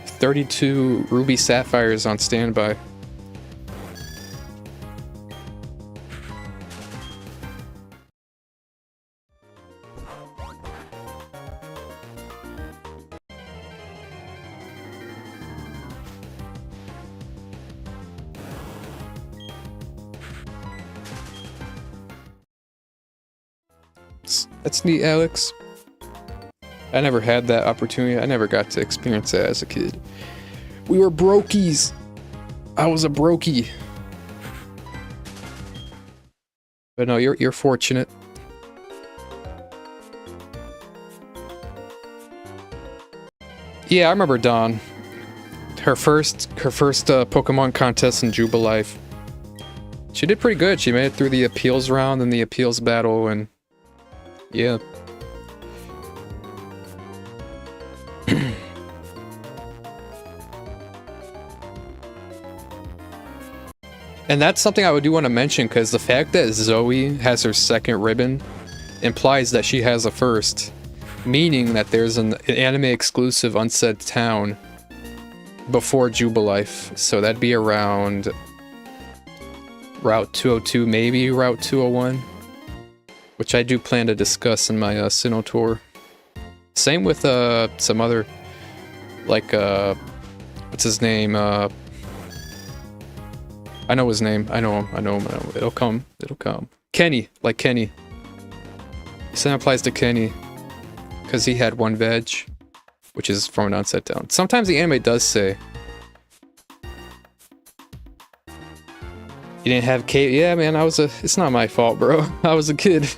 32 Ruby Sapphires on standby. That's neat, Alex. I never had that opportunity. I never got to experience that as a kid. We were brokies. I was a brokey. But no, you're fortunate. Yeah, I remember Dawn. Her first Pokemon contest in Jubilife. She did pretty good. She made it through the appeals round and the appeals battle, and yeah. And that's something I do want to mention, because the fact that Zoe has her second ribbon implies that she has a first, meaning that there's an anime exclusive Unsaid Town before Jubilife, so that'd be around Route 202, maybe Route 201, which I do plan to discuss in my Sinnoh tour. Same with some other, like what's his name? I know his name. I know him. It'll come. Kenny, like Kenny. Same applies to Kenny, because he had one veg, which is from an onset down. Sometimes the anime does say, you didn't have Kate? Yeah, man, it's not my fault, bro. I was a kid.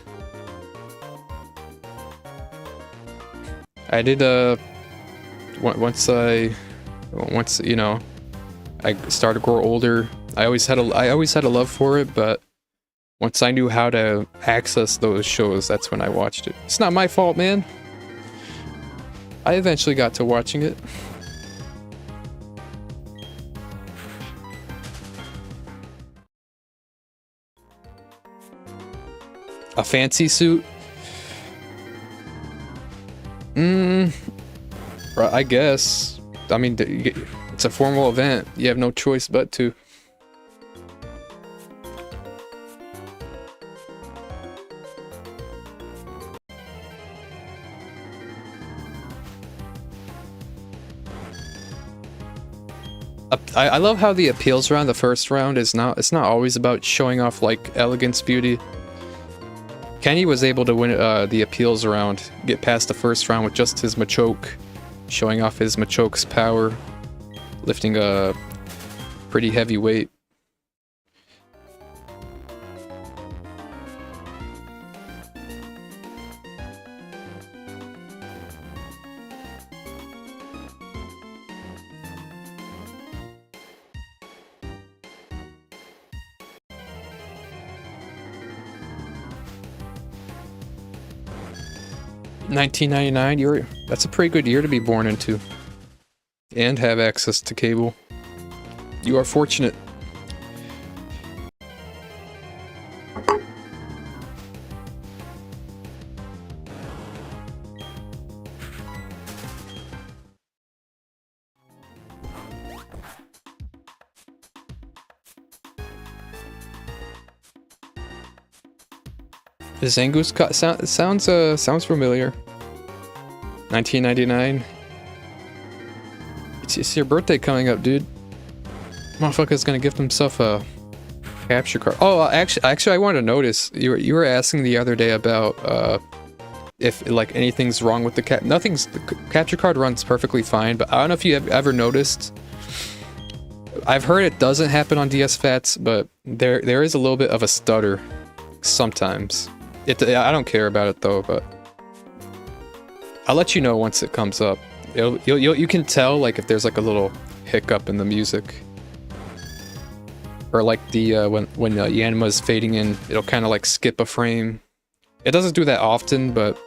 I did, once, you know, I started to grow older, I always had a love for it, but once I knew how to access those shows, that's when I watched it. It's not my fault, man. I eventually got to watching it. A fancy suit? I guess. I mean, it's a formal event. You have no choice but to. I love how the appeals round, the first round, it's not always about showing off like elegance, beauty. Kenny was able to win the appeals round, get past the first round with just his Machoke, showing off his Machoke's power, lifting a pretty heavy weight. $19.99, that's a pretty good year to be born into. And have access to cable. You are fortunate. The Zangoose sounds familiar. 1999. It's your birthday coming up, dude. Motherfucker's gonna gift himself a capture card. Oh, actually, I wanted to notice you were asking the other day about if like anything's wrong with the the capture card runs perfectly fine, but I don't know if you have ever noticed. I've heard it doesn't happen on DS Fats, but there is a little bit of a stutter sometimes. I don't care about it though, but I'll let you know once it comes up. You can tell like if there's like a little hiccup in the music, or like the when Yanma's fading in, it'll kind of like skip a frame. It doesn't do that often, but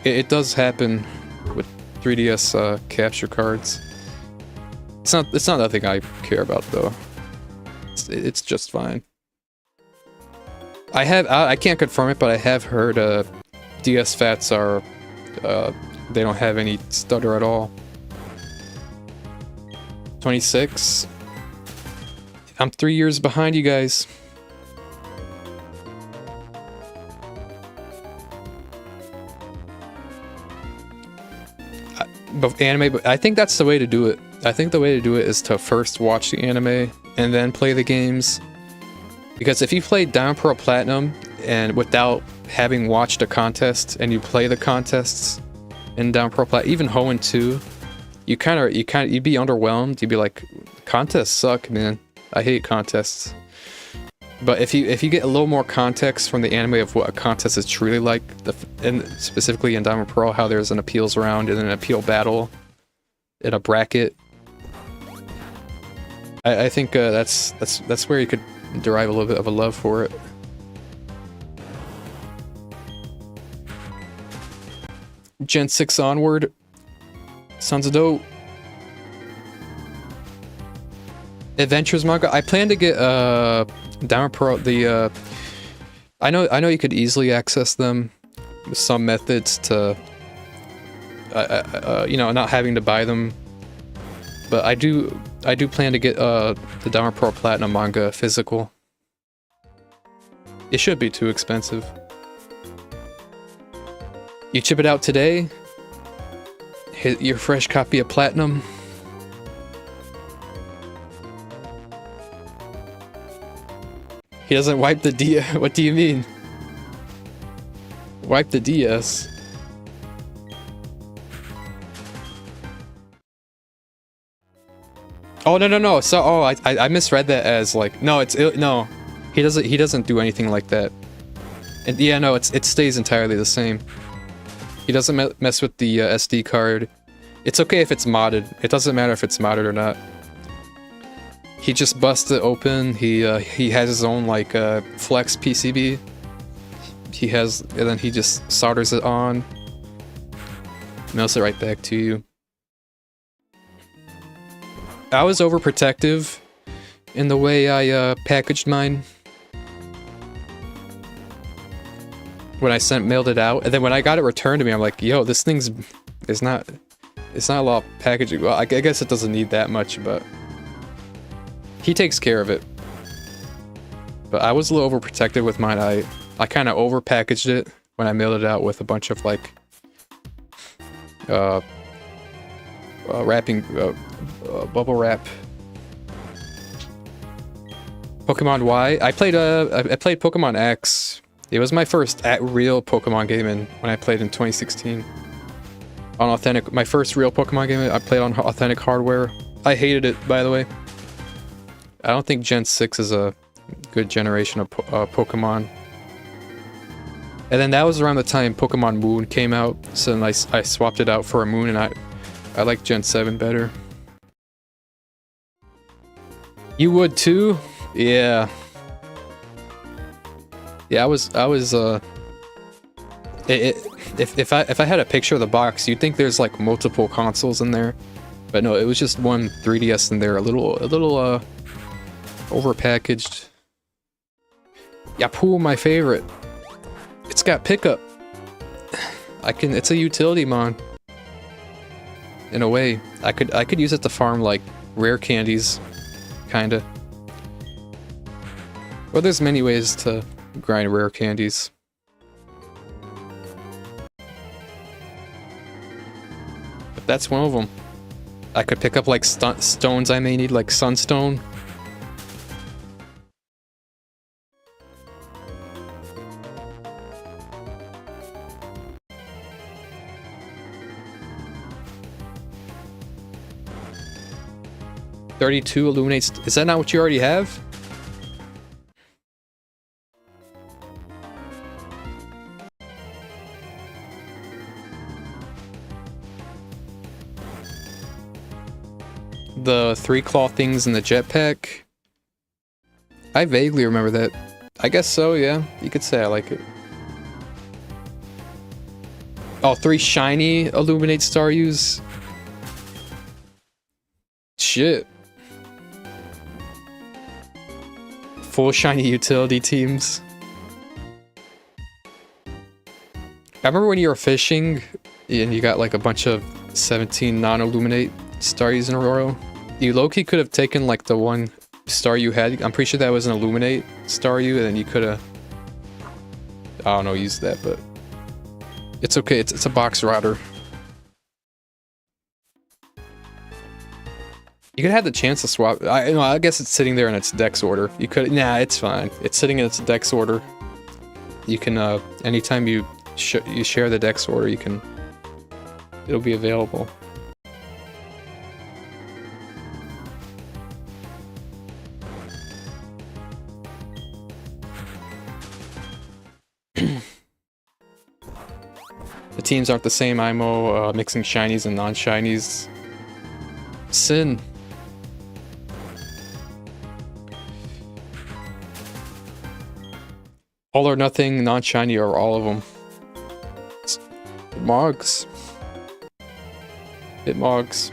it does happen with 3DS capture cards. It's not nothing I care about though. It's just fine. I can't confirm it, but I have heard DS Fats are they don't have any stutter at all. 26. I'm 3 years behind you guys. But I think that's the way to do it. I think the way to do it is to first watch the anime and then play the games. Because if you play Diamond Pearl Platinum and without having watched a contest and you play the contests in Diamond Pearl Platinum, even Hoenn 2, you'd be underwhelmed. You'd be like, contests suck, man. I hate contests. But if you get a little more context from the anime of what a contest is truly like, and specifically in Diamond Pearl, how there's an appeals round and an appeal battle in a bracket, I think that's where you could derive a little bit of a love for it. Gen 6 onward. Sounds dope. Adventures manga. I plan to get Diamond Pearl. I know you could easily access them with some methods to you know, not having to buy them But I do plan to get the Diamond Pearl Platinum manga physical. It should be too expensive. You chip it out today, hit your fresh copy of Platinum. He doesn't wipe the DS. What do you mean? Wipe the DS. Oh no. So I misread that as like no, no. He doesn't do anything like that. And yeah, no, it stays entirely the same. He doesn't mess with the SD card. It's okay if it's modded. It doesn't matter if it's modded or not. He just busts it open. He has his own like flex PCB. And then he just solders it on. Mails it right back to you. I was overprotective in the way I packaged mine. When I mailed it out, and then when I got it returned to me, I'm like, yo, this thing's it's not a lot of packaging. Well, I guess it doesn't need that much, but he takes care of it. But I was a little overprotective with mine. I kind of overpackaged it when I mailed it out with a bunch of like wrapping bubble wrap. Pokemon Y. I played Pokemon X. It was my first real Pokemon game when I played in 2016. On authentic, my first real Pokemon game I played on authentic hardware. I hated it, by the way. I don't think Gen 6 is a good generation of Pokemon. And then that was around the time Pokemon Moon came out, so then I swapped it out for a Moon, and I like Gen 7 better. You would too? Yeah. Yeah, I was if I had a picture of the box, you'd think there's like multiple consoles in there. But no, it was just one 3DS in there, a little overpackaged. Yapu, my favorite. It's got pickup. It's a utility mon. In a way, I could use it to farm like rare candies, kinda. Well, there's many ways to grind rare candies. But that's one of them. I could pick up like stones I may need, like sunstone. $32 illuminates. Is that not what you already have? The 3 claw things in the jetpack? I vaguely remember that. I guess so, yeah. You could say I like it. Oh, 3 shiny illuminate Staryus? Shit. Full shiny utility teams. I remember when you were fishing and you got like a bunch of 17 non-illuminate Staryus in a row. You low-key could have taken like the one star you had. I'm pretty sure that was an illuminate Staryu, and then you could have, I don't know, used that, but it's okay. It's a box rotter. You could have the chance to swap. I guess it's sitting there in its dex order. You could, nah, it's fine. It's sitting in its dex order. You can, anytime you share the dex order, it'll be available. The teams aren't the same, IMO, mixing shinies and non-shinies. Sin. All or nothing, non-shiny, or all of them. It mogs. It mogs.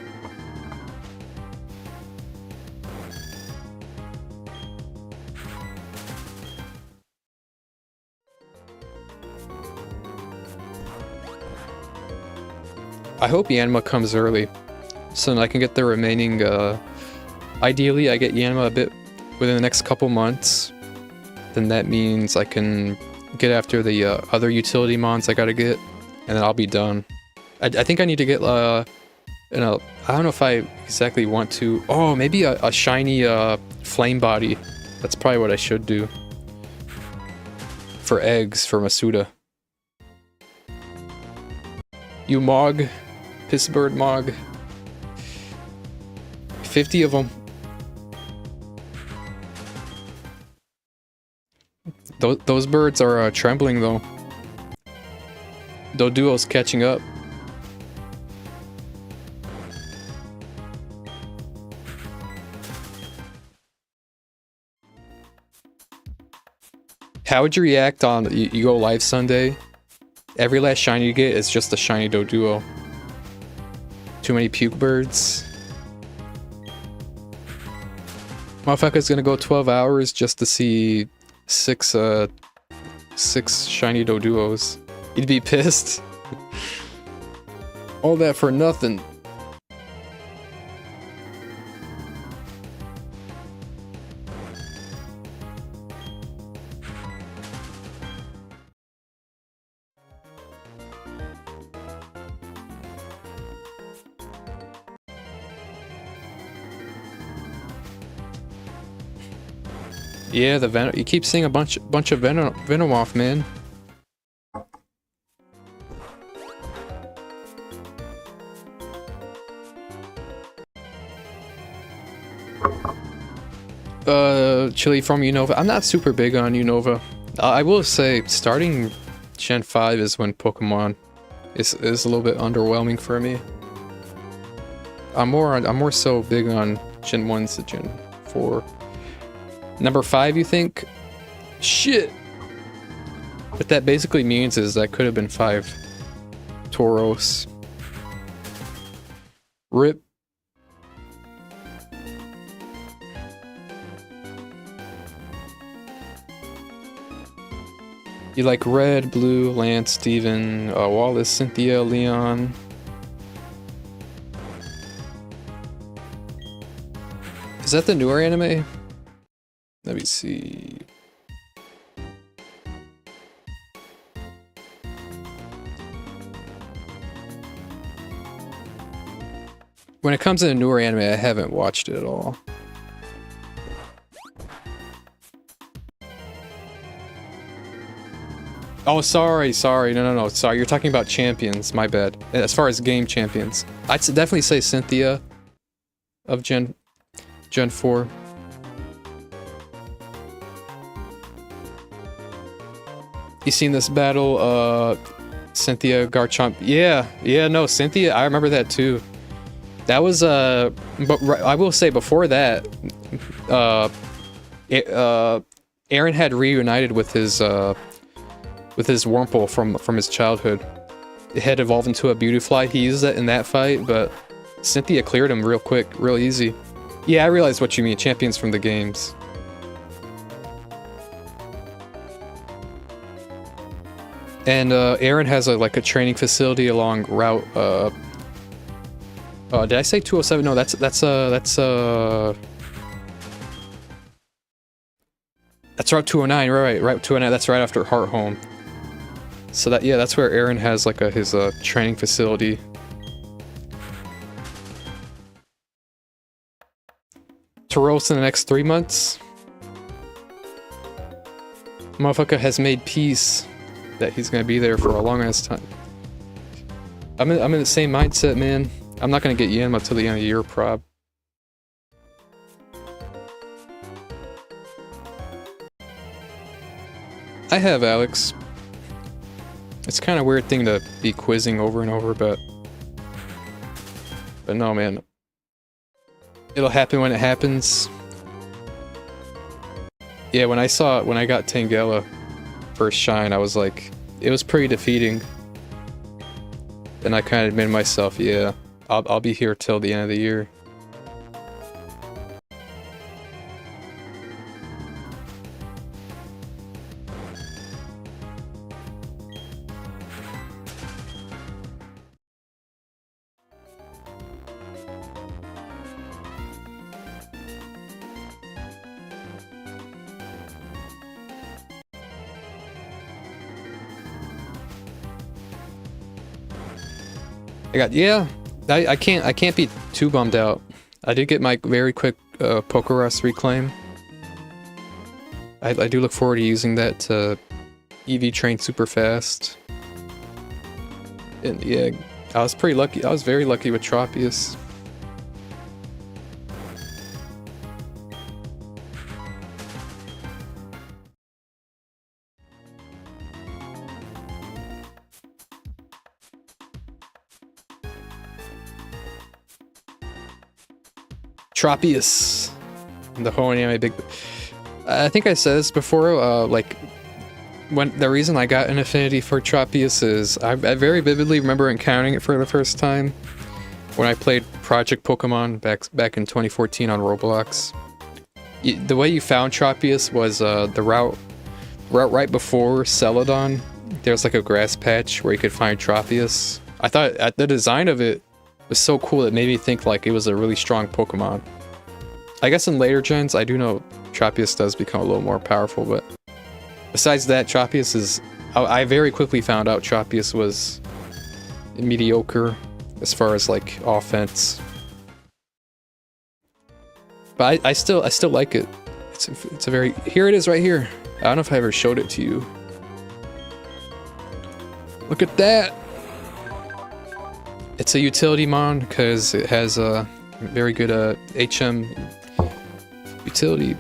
I hope Yanma comes early. so then I can get the remaining, ideally I get Yanma a bit within the next couple months. Then that means I can get after the other utility mons I gotta get, and then I'll be done. I think I need to get, I don't know if I exactly want to, oh, maybe a shiny flame body. That's probably what I should do. For eggs, for Masuda. You Mog, Pissbird Mog. 50 of them. Those birds are trembling though. Doduo's catching up. How would you react on you go live Sunday? Every last shiny you get is just a shiny Doduo. Too many puke birds. Motherfucker's gonna go 12 hours just to see six shiny Doduos. You'd be pissed. All that for nothing. Yeah, the Venom. You keep seeing a bunch of Venomoth, man. Chili from Unova. I'm not super big on Unova. I will say, starting Gen 5 is when Pokemon is a little bit underwhelming for me. I'm more so big on Gen 1 to Gen 4. Number 5, you think? Shit! What that basically means is that could have been 5 Tauros. RIP. You like Red, Blue, Lance, Steven, Wallace, Cynthia, Leon. Is that the newer anime? Let me see. When it comes to the newer anime, I haven't watched it at all. Oh, sorry. No. Sorry, you're talking about champions. My bad. As far as game champions, I'd definitely say Cynthia of Gen 4. You seen this battle, Cynthia Garchomp? Yeah, no, Cynthia, I remember that too. That was, but I will say before that, Aaron had reunited with his Wurmple from his childhood. It had evolved into a Beautifly. He used that in that fight, but Cynthia cleared him real quick, real easy. Yeah, I realized what you mean, champions from the games. And Aaron has like a training facility along Route. Did I say 207? No, that's Route 209. Right, Route 209. That's right after Heart Home. So that's where Aaron has like his training facility. Tauros in the next 3 months. Motherfucker has made peace that he's gonna be there for a long ass time. I'm in the same mindset, man. I'm not gonna get Yanma till the end of the year, prob. I have, Alex. It's kind of a weird thing to be quizzing over and over, but no, man. It'll happen when it happens. Yeah, when I got Tangela first shine, I was like, it was pretty defeating. And I kind of admitted myself, yeah, I'll be here till the end of the year. Yeah, I can't be too bummed out. I did get my very quick Pokerus reclaim. I do look forward to using that to EV train super fast. And yeah, I was pretty lucky. I was very lucky with Tropius. Tropius. The whole anime big... I think I said this before, like, when the reason I got an affinity for Tropius is I very vividly remember encountering it for the first time when I played Project Pokemon back in 2014 on Roblox. The way you found Tropius was the route right before Celadon. There's like a grass patch where you could find Tropius. I thought the design of it was so cool it made me think like it was a really strong Pokemon. I guess in later gens, I do know Tropius does become a little more powerful, but besides that, Tropius is... I very quickly found out Tropius was mediocre as far as like offense. But I still like it. It's a very... Here it is right here. I don't know if I ever showed it to you. Look at that! It's a utility mon because it has a very good HM utility.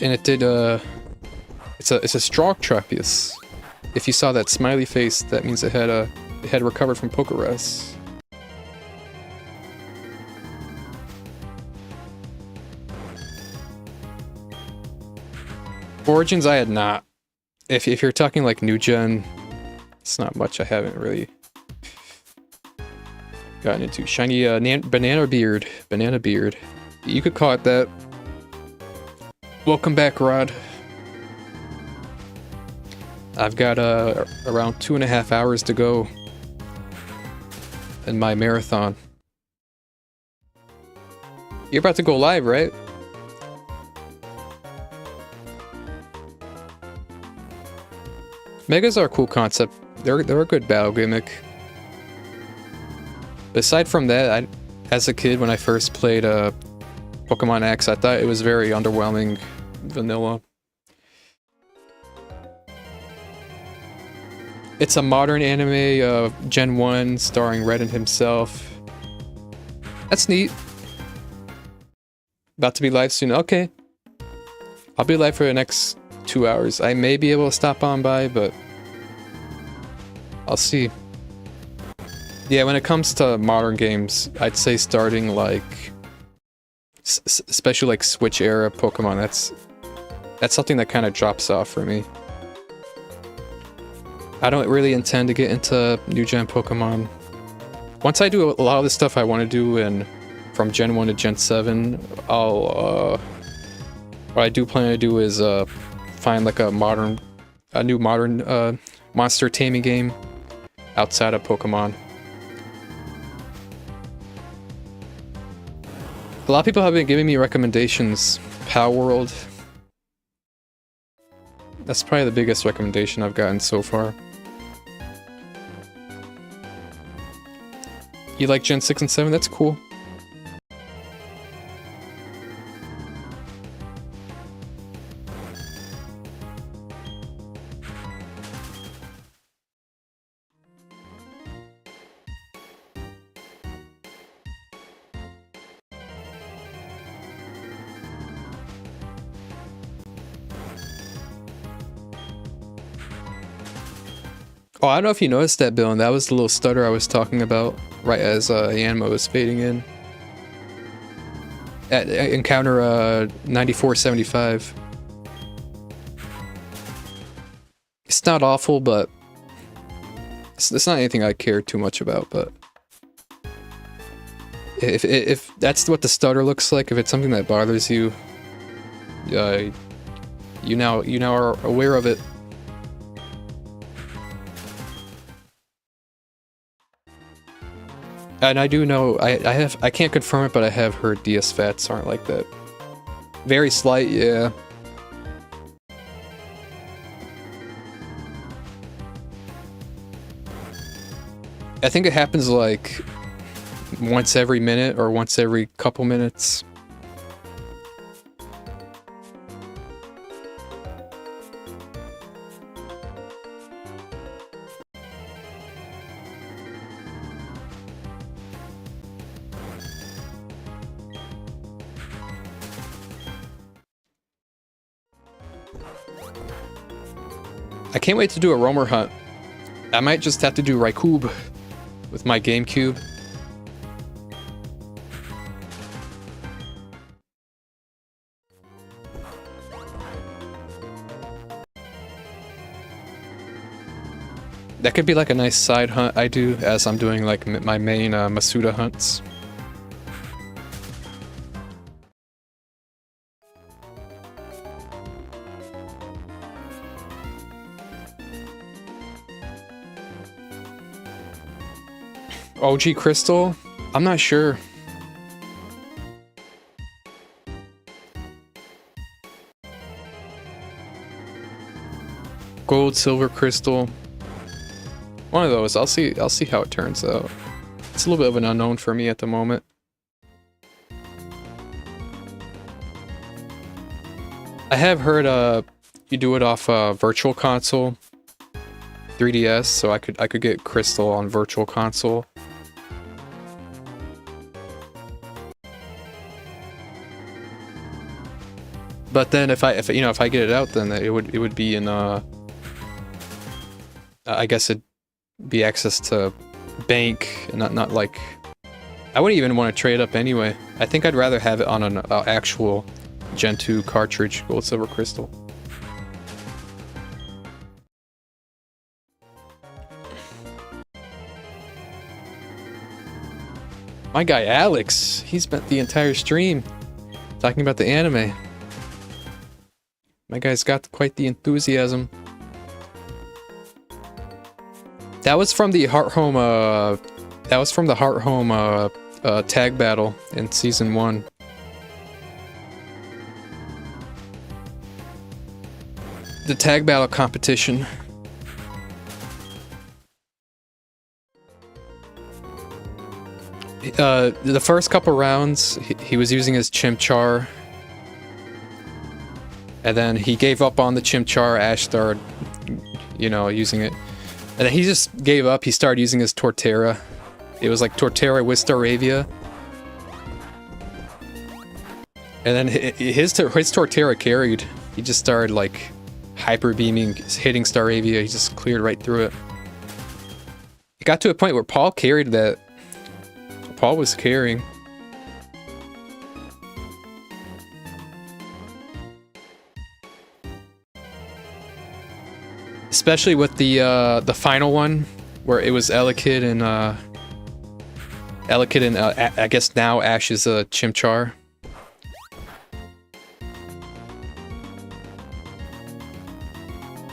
And it did it's a strong Tropius. If you saw that smiley face, that means it had recovered from Pokerus. Origins I had not. If you're talking like new gen, it's not much I haven't really gotten into. Shiny banana beard. You could call it that. Welcome back, Rod. I've got around 2.5 hours to go in my marathon. You're about to go live, right? Megas are a cool concept. They're a good battle gimmick. Aside from that, as a kid when I first played Pokemon X, I thought it was very underwhelming, vanilla. It's a modern anime, Gen 1, starring Redden himself. That's neat. About to be live soon. Okay. I'll be live for the next 2 hours. I may be able to stop on by, but I'll see. Yeah, when it comes to modern games, I'd say starting like, especially like Switch era Pokemon, that's something that kind of drops off for me. I don't really intend to get into new gen Pokemon. Once I do a lot of the stuff I want to do from Gen 1 to Gen 7, what I do plan to do is find like a new modern monster taming game outside of Pokemon. A lot of people have been giving me recommendations. Power World. That's probably the biggest recommendation I've gotten so far. You like Gen 6 and 7? That's cool. Oh, I don't know if you noticed that, Bill, and that was the little stutter I was talking about right as Yanma was fading in. At encounter 9475. It's not awful, but it's not anything I care too much about, but if that's what the stutter looks like, if it's something that bothers you, you now are aware of it. And I do know, I can't confirm it, but I have heard DS Fats aren't like that. Very slight, yeah. I think it happens like once every minute or once every couple minutes. I can't wait to do a roamer hunt. I might just have to do Raikub with my GameCube. That could be like a nice side hunt I do as I'm doing like my main Masuda hunts. OG Crystal? I'm not sure. Gold, silver, crystal. One of those. I'll see how it turns out. It's a little bit of an unknown for me at the moment. I have heard you do it off Virtual Console 3DS, so I could get crystal on Virtual Console. But then if I get it out, then it would be in I guess it'd be access to bank, and not like, I wouldn't even want to trade up anyway. I think I'd rather have it on an actual Gen 2 cartridge, gold, silver, crystal. My guy Alex, he spent the entire stream talking about the anime. My guy's got quite the enthusiasm. That was from the Heart Home tag battle in season 1. The tag battle competition. The first couple rounds, he was using his Chimchar. And then he gave up on the Chimchar. Ash started, using it. And then he just gave up. He started using his Torterra. It was like Torterra with Staravia. And then his Torterra carried. He just started like hyper beaming, hitting Staravia. He just cleared right through it. It got to a point where Paul carried that. Paul was carrying. Especially with the final one, where it was Elekid and I guess now Ash's Chimchar.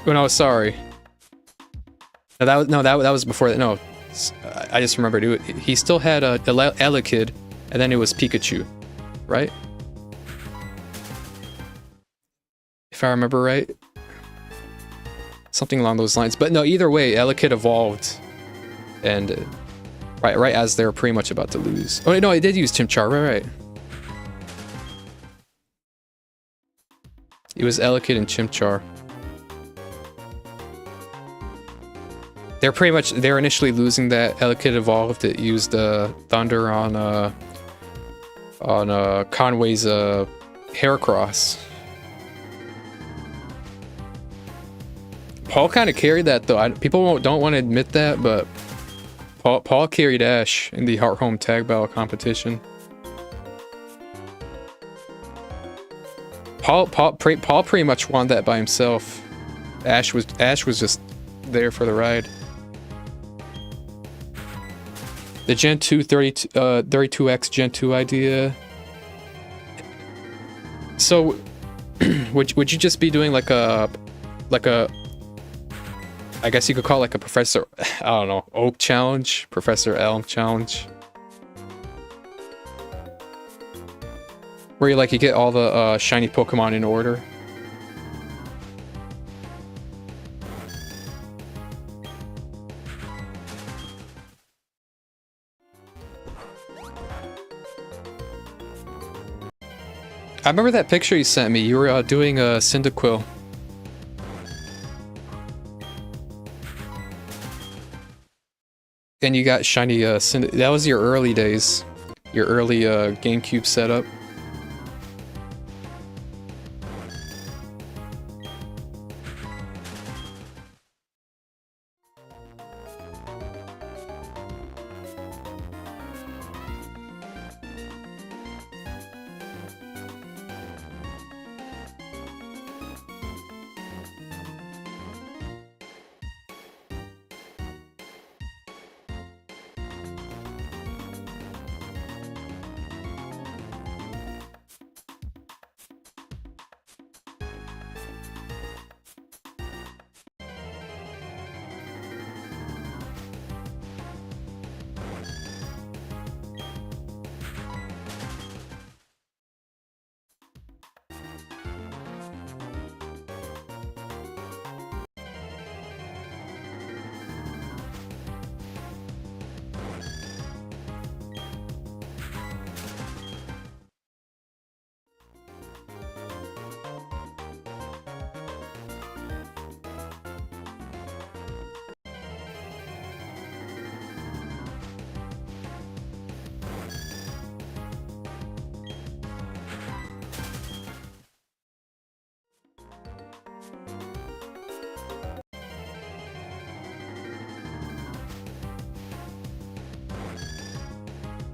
Oh no, sorry. No, that was before that. No, I just remembered. He still had Elekid, and then it was Pikachu, right? If I remember right. Something along those lines. But no, either way, Elekid evolved. And right as they're pretty much about to lose. Oh no, I did use Chimchar, right. It was Elekid and Chimchar. They're initially losing that. Elekid evolved. It used Thunder on Conway's Heracross. Paul kind of carried that though. People don't want to admit that, but Paul carried Ash in the Heart Home tag battle competition. Paul pretty much won that by himself. Ash was just there for the ride. The Gen 2 32X Gen 2 idea. So would you just be doing like a I guess you could call it like a Professor, I don't know, Oak challenge, Professor Elm challenge, where you get all the shiny Pokemon in order. I remember that picture you sent me. You were doing a Cyndaquil. And you got shiny that was your early days. Your early GameCube setup.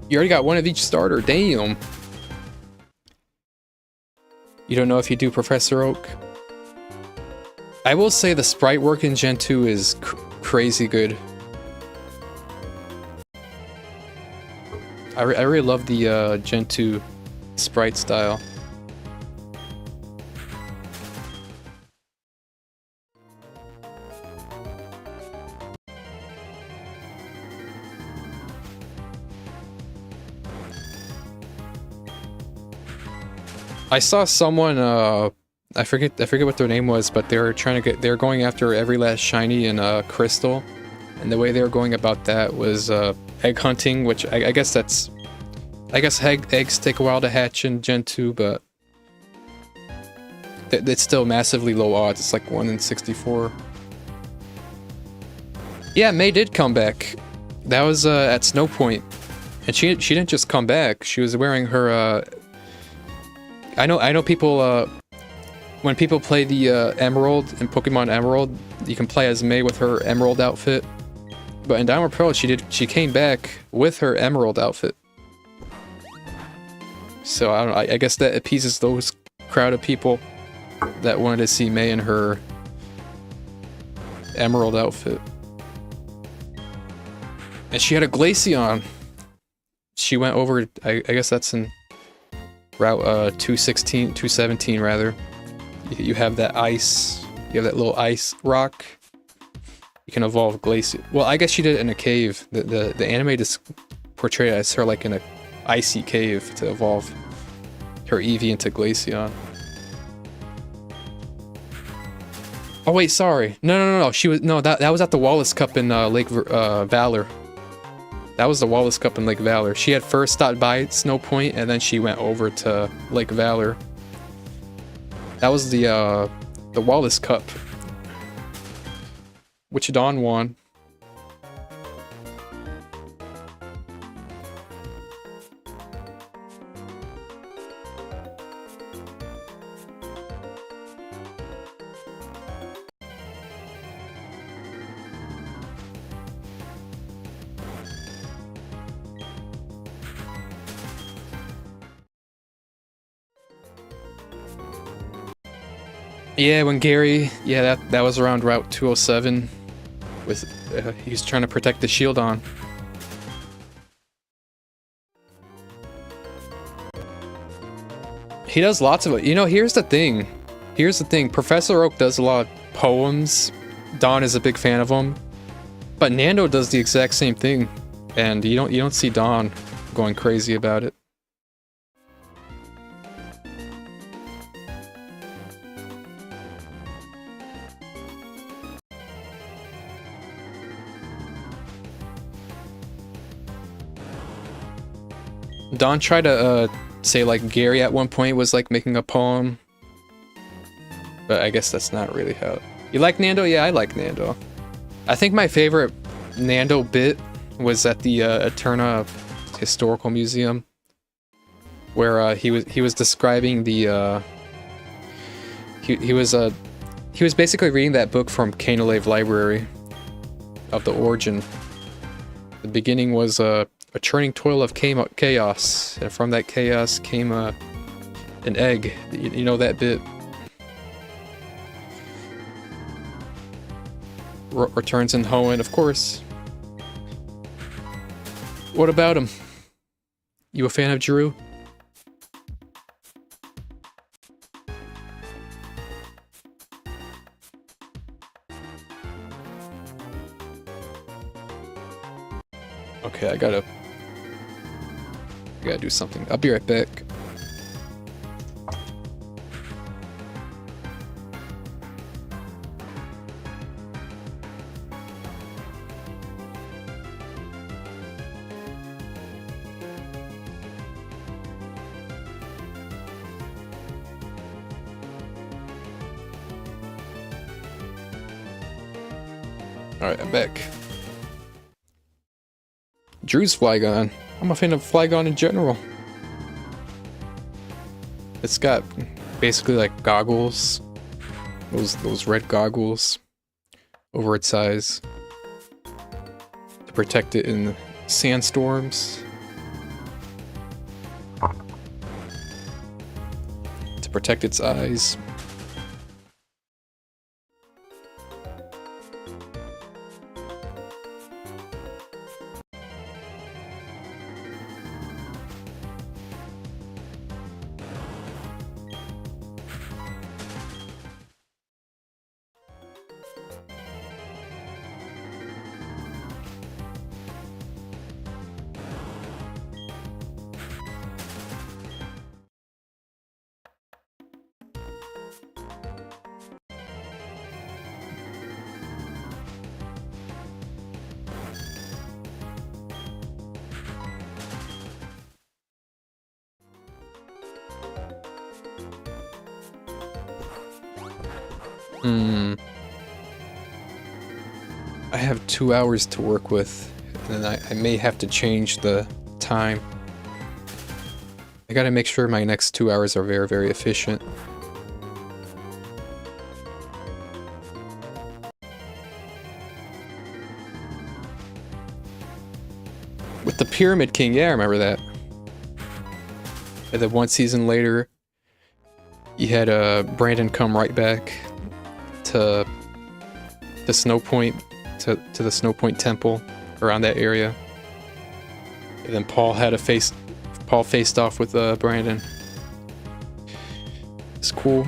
You already got one of each starter, damn. You don't know if you do Professor Oak? I will say the sprite work in Gen 2 is crazy good. I really love the Gen 2 sprite style. I saw someone, I forget what their name was, but they're going after every last shiny in Crystal, and the way they were going about that was egg hunting, which I guess eggs take a while to hatch in Gen 2, but it's still massively low odds. It's like 1 in 64. Yeah, May did come back. That was at Snow Point, and she didn't just come back. She was wearing her. I know people. When people play the Emerald in Pokemon Emerald, you can play as May with her Emerald outfit. But in Diamond Pearl, she came back with her Emerald outfit. So I don't know. I guess that appeases those crowd of people that wanted to see May in her Emerald outfit. And she had a Glaceon. She went over. I guess that's in Route 217 rather. You have that ice. You have that little ice rock. You can evolve Glaceon. Well, I guess she did it in a cave. The anime just portrayed it as her like in a icy cave to evolve her Eevee into Glaceon. Oh wait, sorry. No. She was that was at the Wallace Cup in Lake Valor. That was the Wallace Cup in Lake Valor. She had first stopped by Snow Point, and then she went over to Lake Valor. That was the Wallace Cup, which Dawn won. Yeah, when Gary, yeah, that was around Route 207. With he was trying to protect the shield on. He does lots of it. You know, here's the thing. Professor Oak does a lot of poems. Dawn is a big fan of them. But Nando does the exact same thing, and you don't see Dawn going crazy about it. Dawn tried to say like Gary at one point was like making a poem. But I guess that's not really how... You like Nando? Yeah, I like Nando. I think my favorite Nando bit was at the Eterna Historical Museum, where he was describing the he was basically reading that book from Canalave Library of the origin. The beginning was a churning toil of chaos, and from that chaos came an egg. You know that bit? Returns in Hoenn, of course. What about him? You a fan of Drew? Okay, I gotta do something. I'll be right back. Alright, I'm back. Drew's Flygon. I'm a fan of Flygon in general. It's got basically like goggles. Those red goggles over its eyes to protect it in sandstorms. To protect its eyes. I have 2 hours to work with, and I may have to change the time. I gotta make sure my next 2 hours are very, very efficient. With the Pyramid King, yeah, I remember that. And then one season later, you had Brandon come right back to the Snow Point, to the Snow Point Temple around that area. And then Paul faced off with Brandon. It's cool.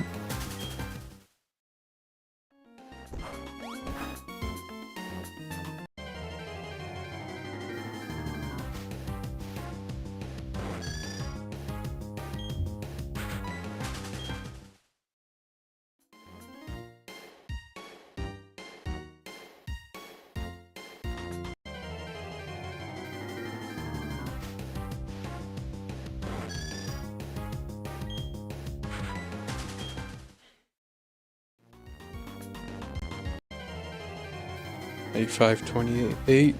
$85.28.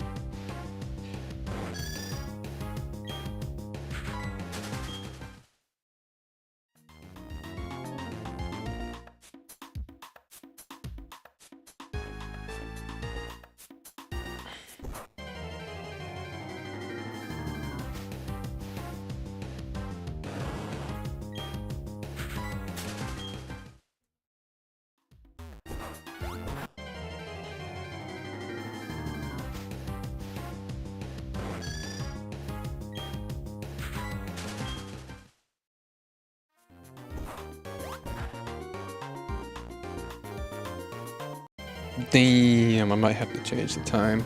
Damn, I might have to change the time.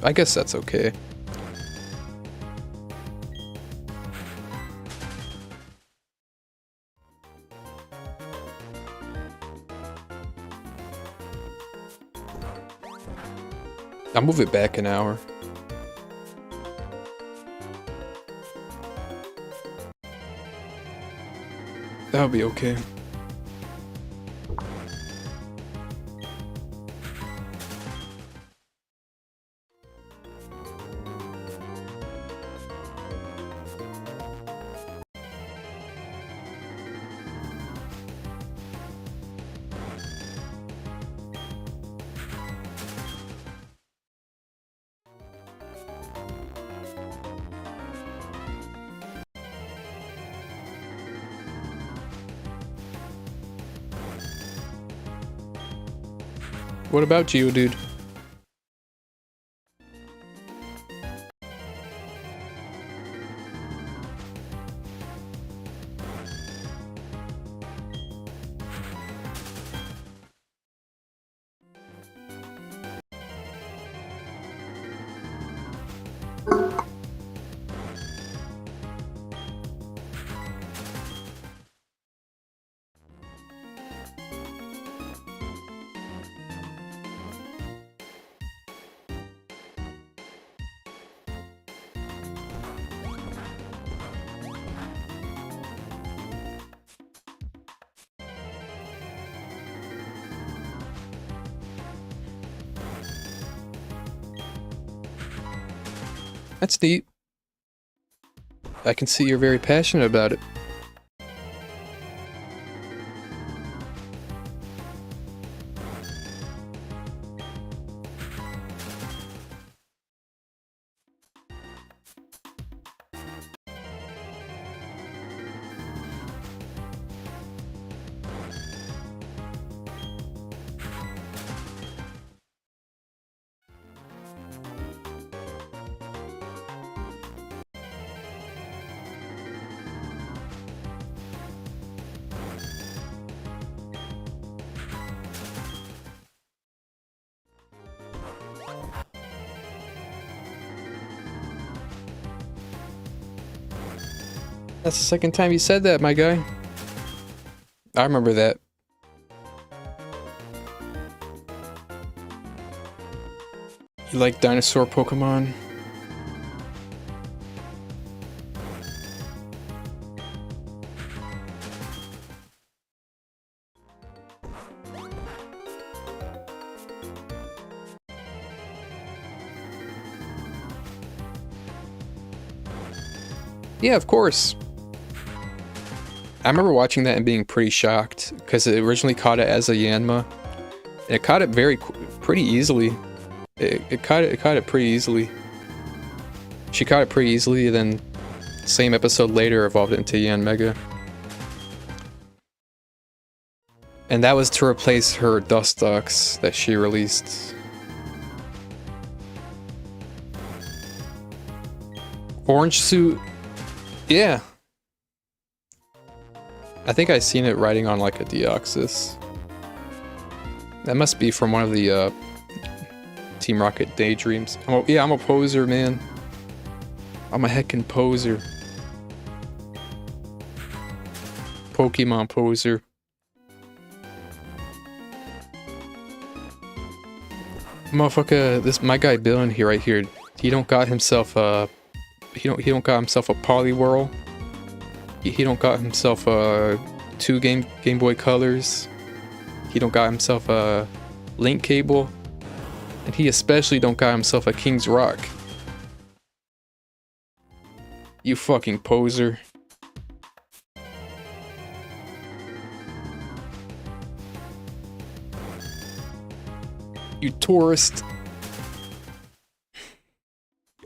I guess that's okay. I'll move it back an hour. That'll be okay. What about you, dude? That's neat. I can see you're very passionate about it. That's the second time you said that, my guy. I remember that. You like dinosaur Pokemon? Yeah, of course. I remember watching that and being pretty shocked because it originally caught it as a Yanma. And it caught it pretty easily. It caught it pretty easily. She caught it pretty easily, and then same episode later evolved it into Yanmega. And that was to replace her Dustox that she released. Orange suit. Yeah. I think I seen it riding on like a Deoxys. That must be from one of the Team Rocket Daydreams. I'm a poser, man. I'm a heckin' poser. Pokemon poser. Motherfucker, my guy Bill in here right here. He don't got himself he don't got himself a Poliwhirl. He don't got himself 2 Game Boy Colors. He don't got himself a link cable. And he especially don't got himself a King's Rock. You fucking poser. You tourist.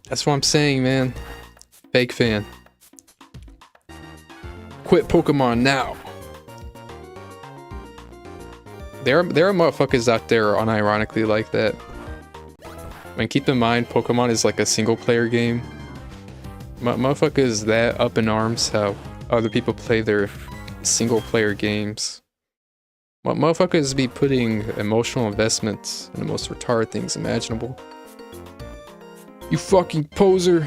That's what I'm saying, man. Fake fan. Quit Pokemon now. There are motherfuckers out there unironically like that. I mean, keep in mind, Pokemon is like a single player game. Motherfuckers that up in arms how other people play their single player games. Motherfuckers be putting emotional investments in the most retarded things imaginable. You fucking poser.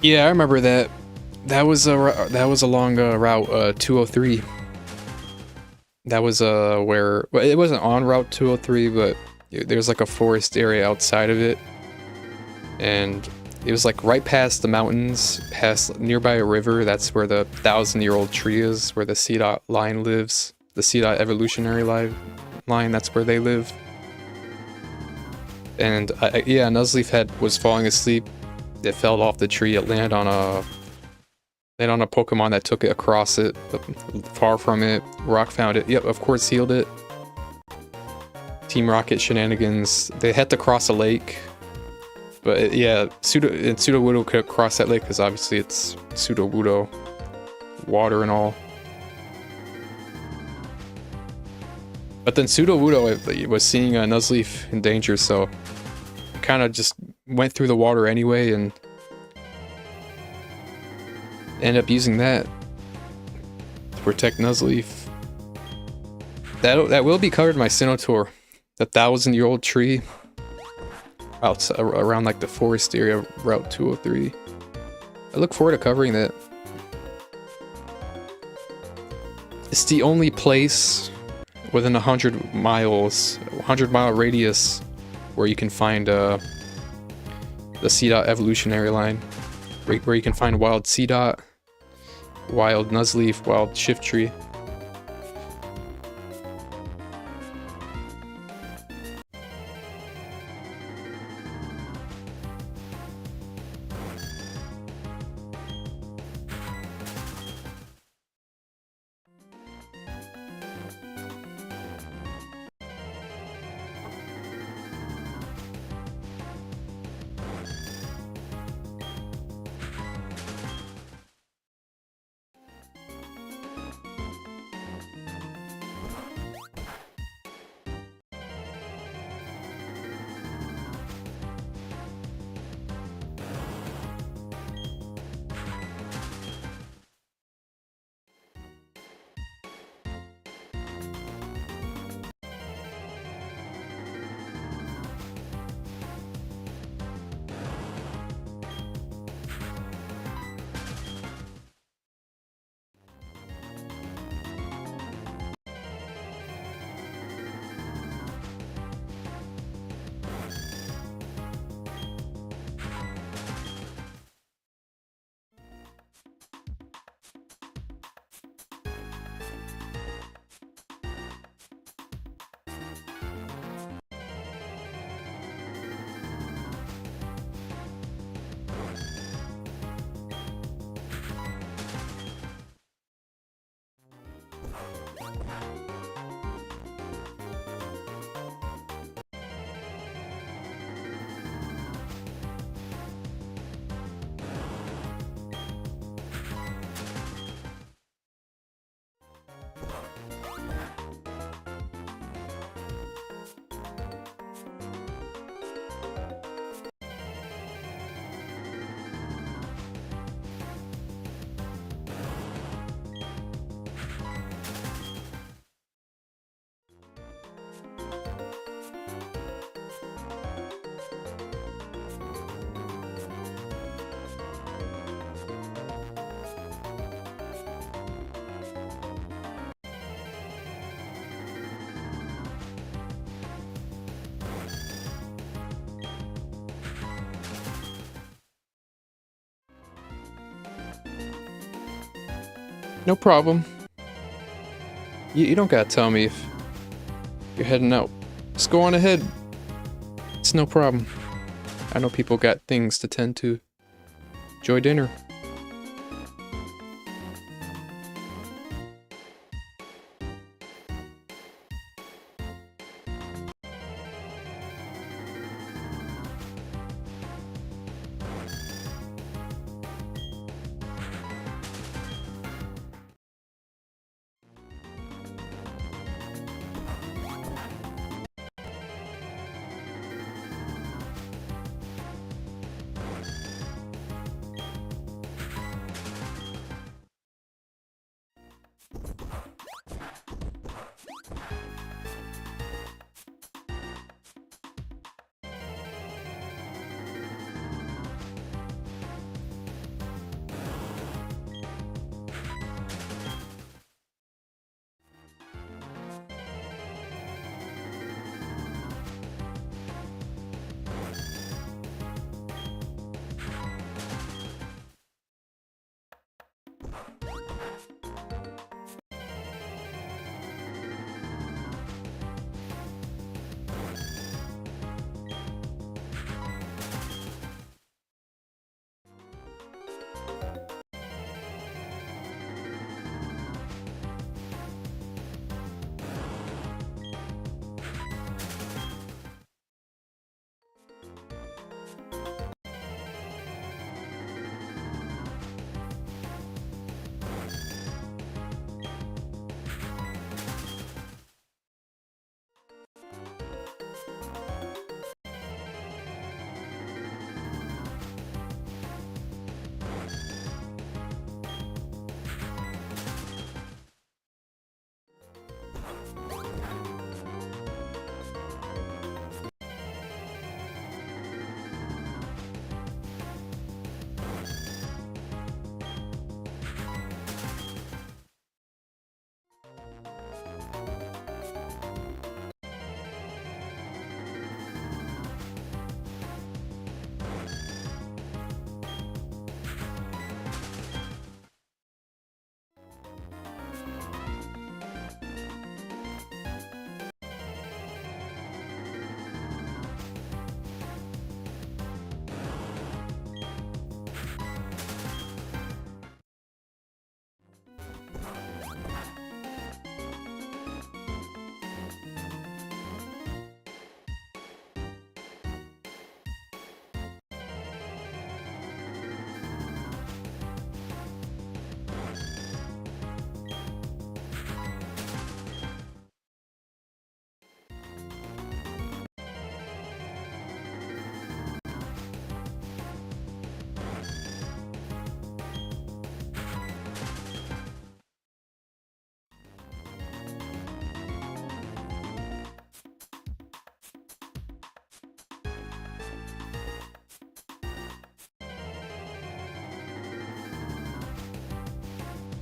Yeah, I remember that. That was along Route 203. That was where, well, it wasn't on Route 203, but there's like a forest area outside of it, and it was like right past the mountains, past nearby a river. That's where the 1,000-year-old tree is, where the C dot line lives. The C dot evolutionary line. That's where they live. And yeah, Nuzleaf was falling asleep. It fell off the tree. It landed on a Pokemon that took it across it, far from it. Rock found it. Yep, of course healed it. Team Rocket shenanigans. They had to cross a lake. But yeah, Sudowoodo could cross that lake because obviously it's Sudowoodo. Water and all. But then Sudowoodo was seeing Nuzleaf in danger, so kind of just went through the water anyway and ended up using that to protect Nuzleaf. That will be covered in my Sinnoh tour. The 1,000-year-old tree outside, around like the forest area, Route 203. I look forward to covering that. It's the only place within 100 miles, 100-mile radius, where you can find the C dot evolutionary line, where you can find wild C dot, wild Nuzleaf, wild Shiftry. No problem. You don't gotta tell me if you're heading out. Just go on ahead. It's no problem. I know people got things to tend to. Enjoy dinner.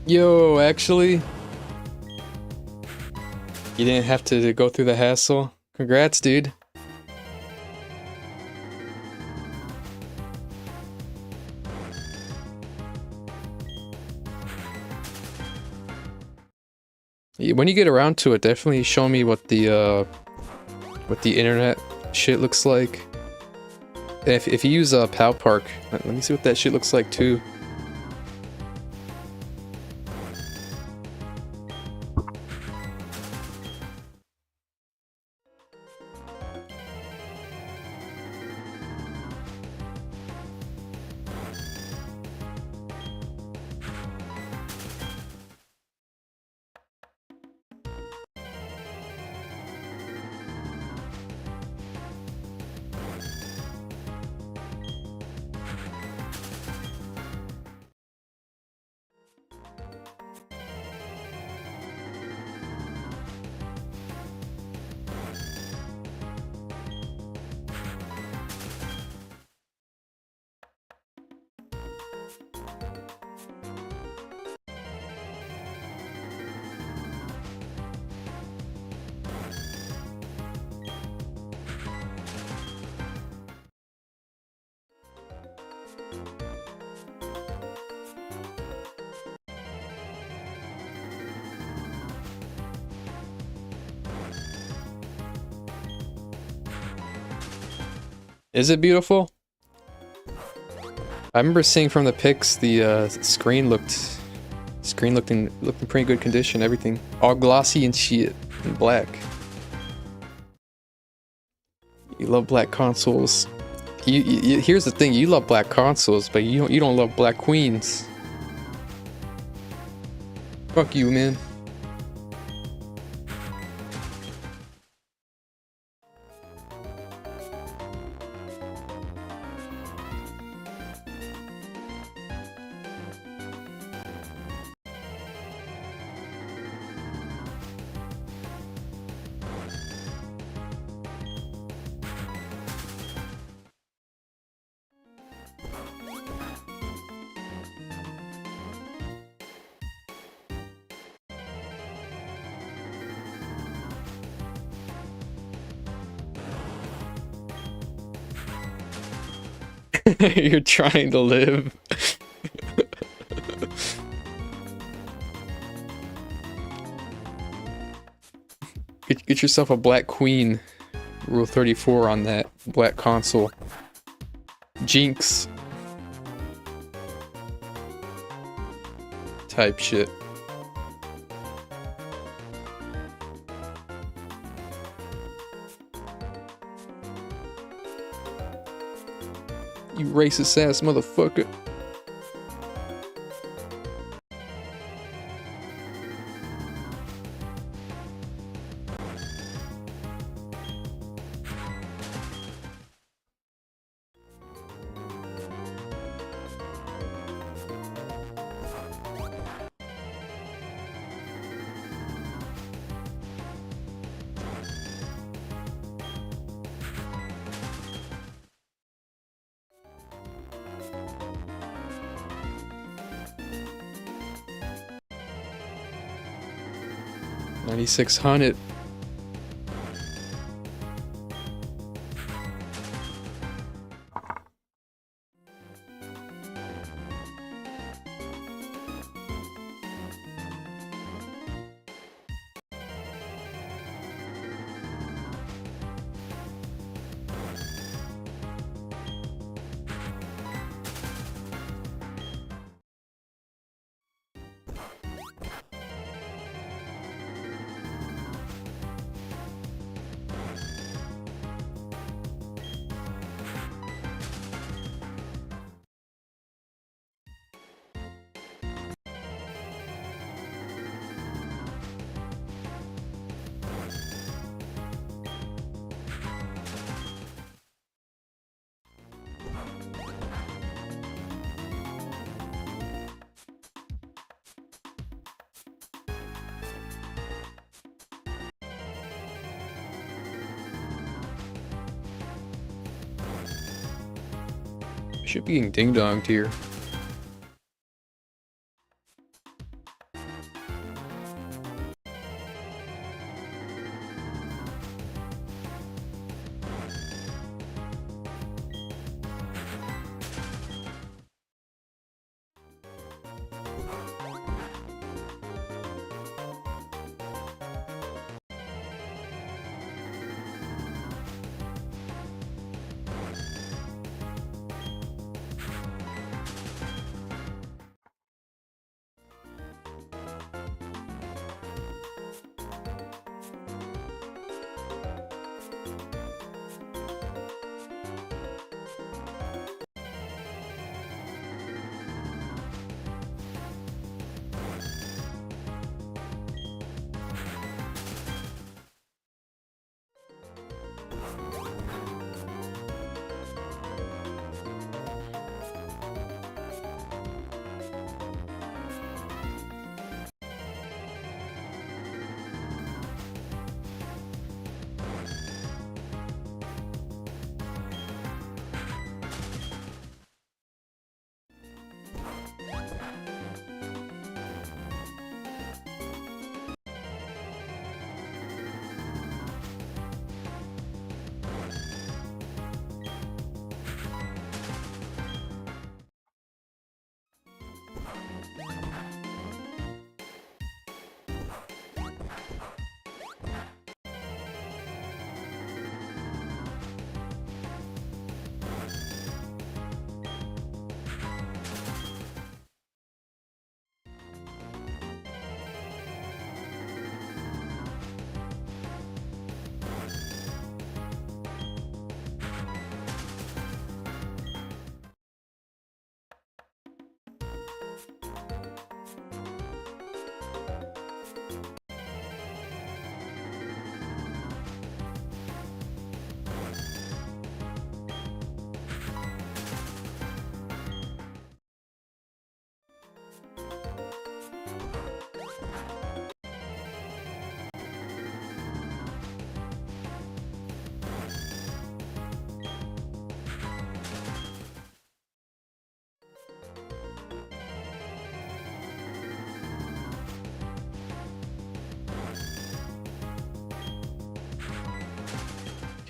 Yo, actually, you didn't have to go through the hassle. Congrats, dude. When you get around to it, definitely show me what the internet shit looks like. If you use Pal Park, let me see what that shit looks like too. Is it beautiful? I remember seeing from the pics the screen looked in pretty good condition. Everything all glossy and shit and black. You love black consoles. Here's the thing: you love black consoles, but you don't love black queens. Fuck you, man. You're trying to live. Get yourself a black queen. Rule 34 on that black console. Jinx. Type shit. You racist ass motherfucker. $9,600. Should be getting ding-donged here.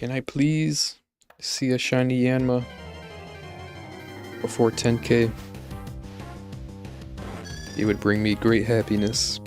Can I please see a shiny Yanma before 10k? It would bring me great happiness.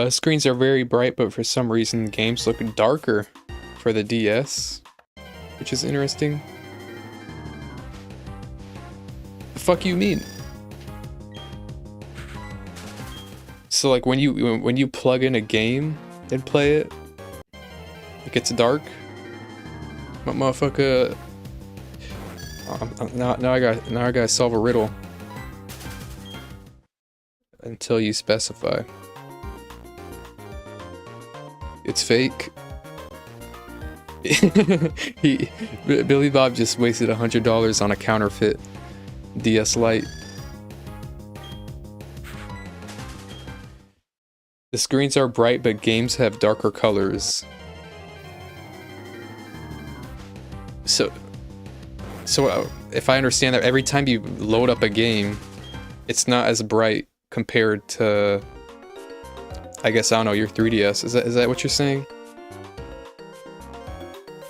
Screens are very bright, but for some reason games look darker for the DS, which is interesting. The fuck you mean? So like when you plug in a game and play it, it gets dark. But motherfucker, now I gotta solve a riddle until you specify. It's fake. Billy Bob just wasted $100 on a counterfeit DS Lite. The screens are bright, but games have darker colors. So if I understand that, every time you load up a game, it's not as bright compared to, I guess, I don't know, your 3DS. Is that what you're saying?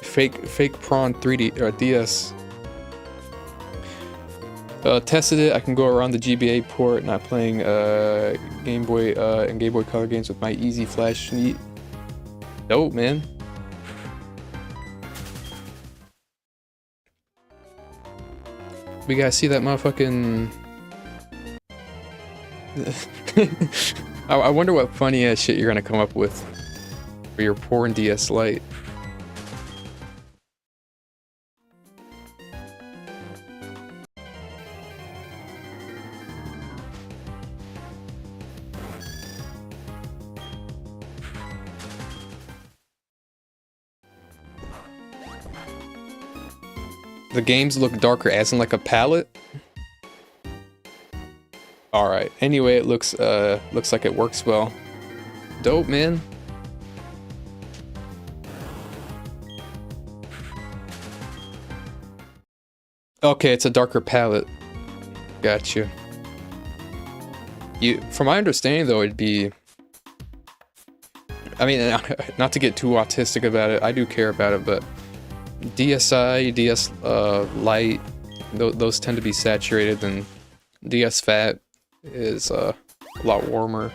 Fake prawn 3D or DS. Tested it. I can go around the GBA port, not playing Game Boy and Game Boy Color games with my easy flash neat. Dope, man. We gotta see that motherfucking. I wonder what funny ass shit you're gonna come up with for your porn DS Lite. The games look darker, as in like a palette. All right. Anyway, it looks like it works well. Dope, man. Okay, it's a darker palette. Gotcha. From my understanding, though, it'd be. I mean, not to get too autistic about it. I do care about it, but DSi, DS Lite, those tend to be saturated, and DS Fat is a lot warmer.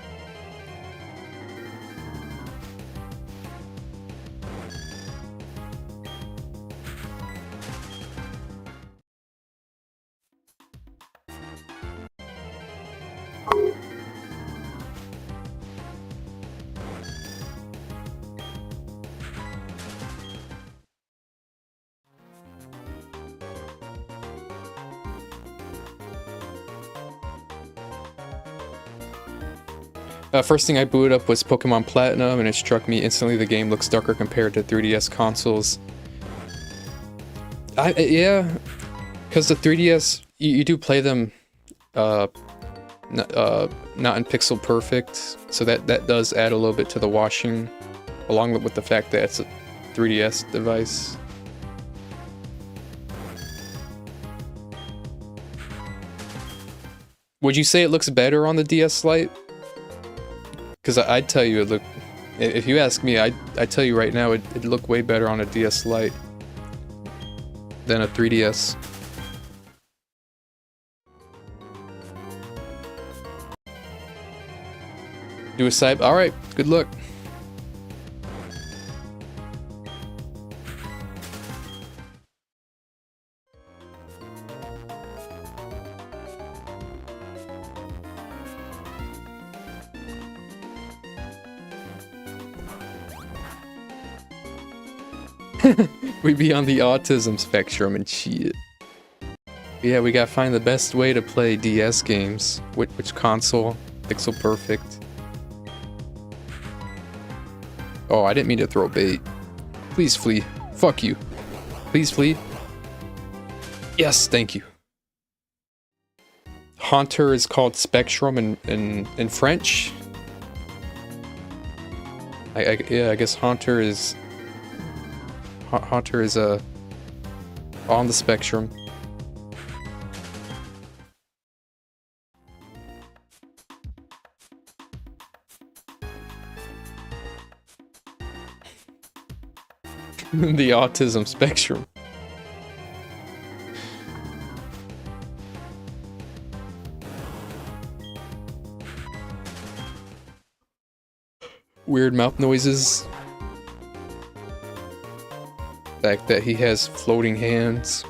First thing I booted up was Pokemon Platinum, and it struck me instantly the game looks darker compared to 3DS consoles. Yeah, because the 3DS, you do play them not in pixel perfect, so that does add a little bit to the washing, along with the fact that it's a 3DS device. Would you say it looks better on the DS Lite? Because I'd tell you it look. If you ask me, I'd tell you right now it'd look way better on a DS Lite than a 3DS. Do a side. All right. Good luck. We be on the autism spectrum and shit. Yeah, we gotta find the best way to play DS games. Which console? Pixel perfect. Oh, I didn't mean to throw bait. Please flee. Fuck you. Please flee. Yes, thank you. Haunter is called Spectrum in French. Yeah, I guess Haunter is on the spectrum. The autism spectrum. Weird mouth noises. Fact that he has floating hands.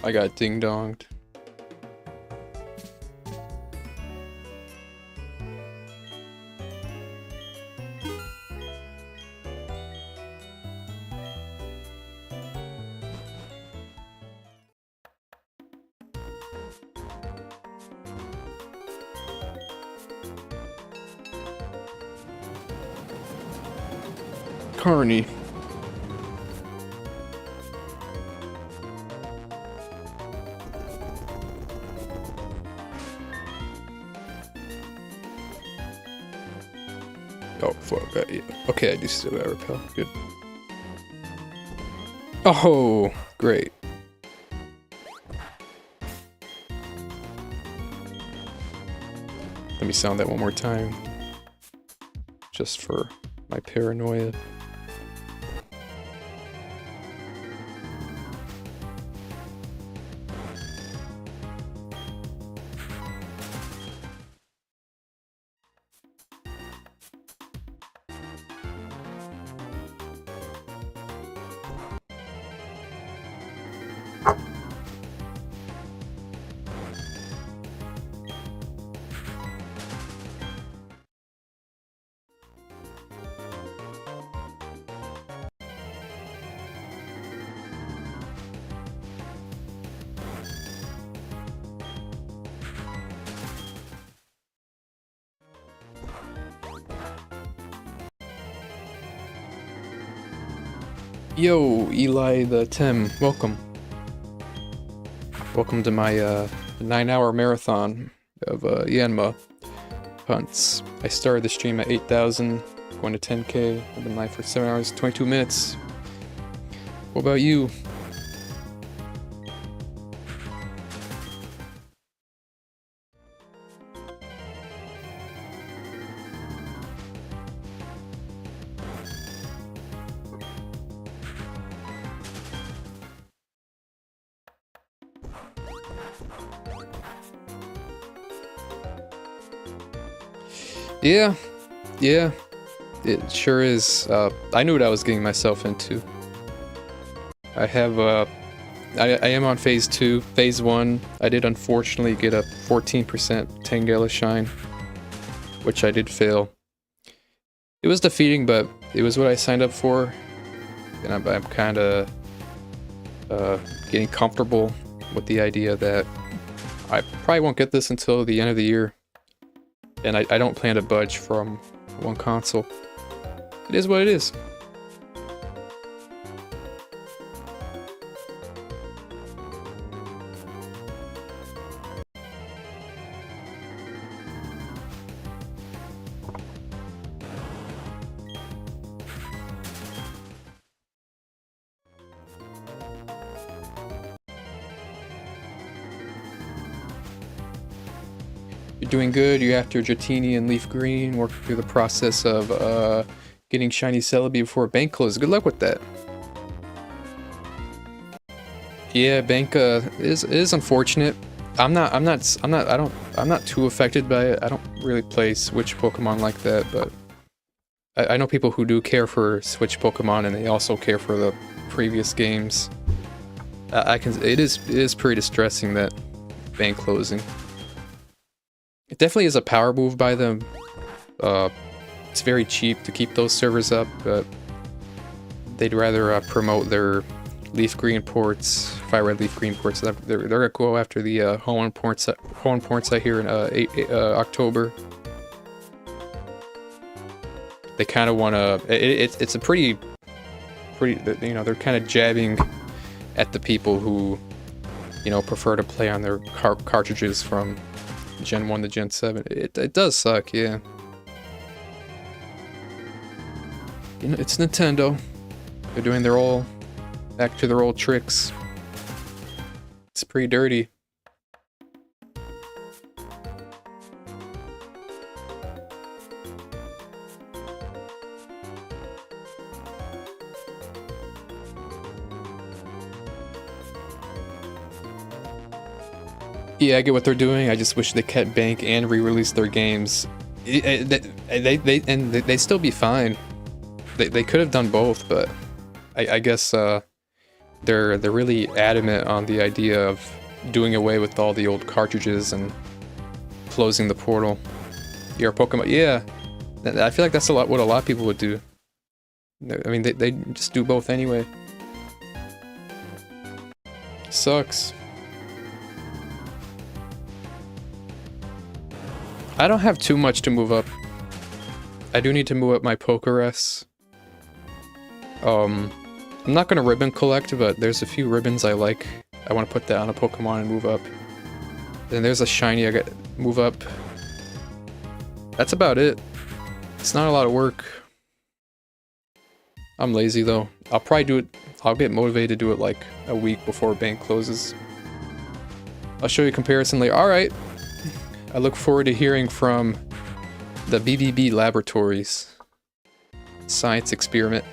I got ding-donged. Carney. Oh, fuck. Yeah. Okay, I do still got repel. Good. Oh, great. Let me sound that one more time. Just for my paranoia. Yo, Eli the Tim, welcome. Welcome to my 9-hour marathon of Yanma hunts. I started the stream at 8,000 Going to 10K. I've been live for 7 hours, 22 minutes. What about you? Yeah, it sure is. I knew what I was getting myself into. I have, I am on phase 2. Phase 1, I did unfortunately get a 14% Tangela shine, which I did fail. It was defeating, but it was what I signed up for, and I'm kind of getting comfortable with the idea that I probably won't get this until the end of the year. And I don't plan to budge from one console. It is what it is. You're doing good. You're after Dratini and Leaf Green, working through the process of getting shiny Celebi before bank closes. Good luck with that. Yeah, bank is unfortunate. I'm not too affected by it. I don't really play Switch Pokemon like that, but I know people who do care for Switch Pokemon, and they also care for the previous games. It is pretty distressing that bank closing. It definitely is a power move by them. It's very cheap to keep those servers up, but they'd rather promote their Leaf Green ports, Fire Red Leaf Green ports. They're gonna go after the Hoenn ports I hear in October. They kind of want to. It's a pretty. You know, they're kind of jabbing at the people who, you know, prefer to play on their cartridges from Gen 1 to Gen 7. It does suck, yeah. You know, it's Nintendo. They're doing back to their old tricks. It's pretty dirty. Yeah, I get what they're doing. I just wish they kept bank and re-released their games. They still be fine. They could have done both, but I guess they're really adamant on the idea of doing away with all the old cartridges and closing the portal. Your Pokemon, yeah. I feel like that's what a lot of people would do. I mean, they just do both anyway. Sucks. I don't have too much to move up. I do need to move up my Pokerus. I'm not gonna ribbon collect, but there's a few ribbons I like. I want to put that on a Pokemon and move up. Then there's a shiny I got move up. That's about it. It's not a lot of work. I'm lazy though. I'll probably do it. I'll get motivated to do it like a week before bank closes. I'll show you a comparison later. All right. I look forward to hearing from the BBB Laboratories science experiment.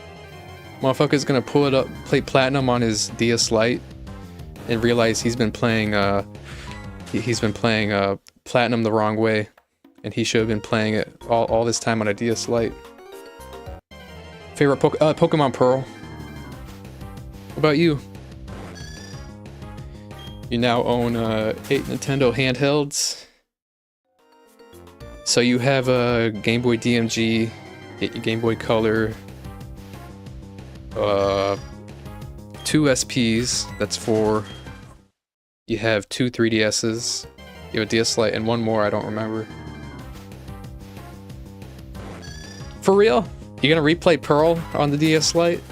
Motherfucker's gonna pull it up, play Platinum on his DS Lite, and realize he's been playing Platinum the wrong way, and he should have been playing it all this time on a DS Lite. Favorite Pokemon Pearl. What about you? You now own 8 Nintendo handhelds. So you have a Game Boy DMG, Game Boy Color, 2 SPs, that's 4. You have 2 3DSs, you have a DS Lite, and one more I don't remember. For real? You gonna replay Pearl on the DS Lite?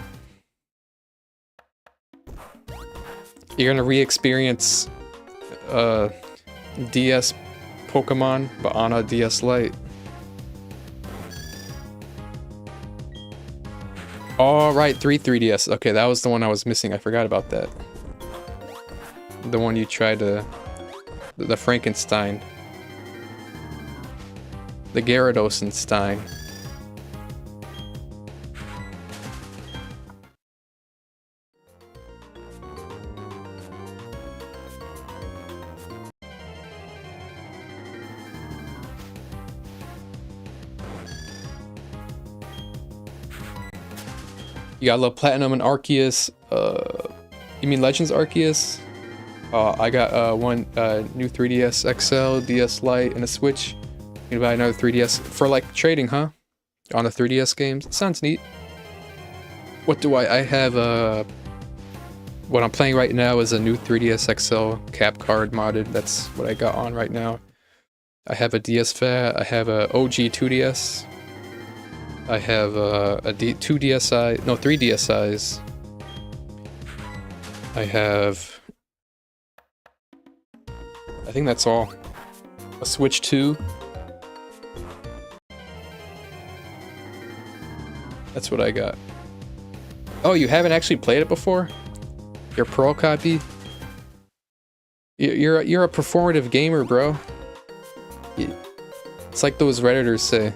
You're gonna re-experience DS Pokemon, but on a DS Lite. Oh, right, 3DS. Okay, that was the one I was missing. I forgot about that. The one you tried to... The Frankenstein. The Gyaradosenstein. You got a little Platinum and Arceus. You mean Legends Arceus? I got one new 3DS XL, DS Lite, and a Switch. You buy another 3DS for like trading, huh? On the 3DS games. It sounds neat. What do I have? What I'm playing right now is a new 3DS XL cap card modded. That's what I got on right now. I have a DS Fat. I have a OG 2DS. I have two DSi, no, 3 DSis. I have, I think that's all. A Switch 2. That's what I got. Oh, you haven't actually played it before? Your Pro copy? You're a performative gamer, bro. It's like those Redditors say.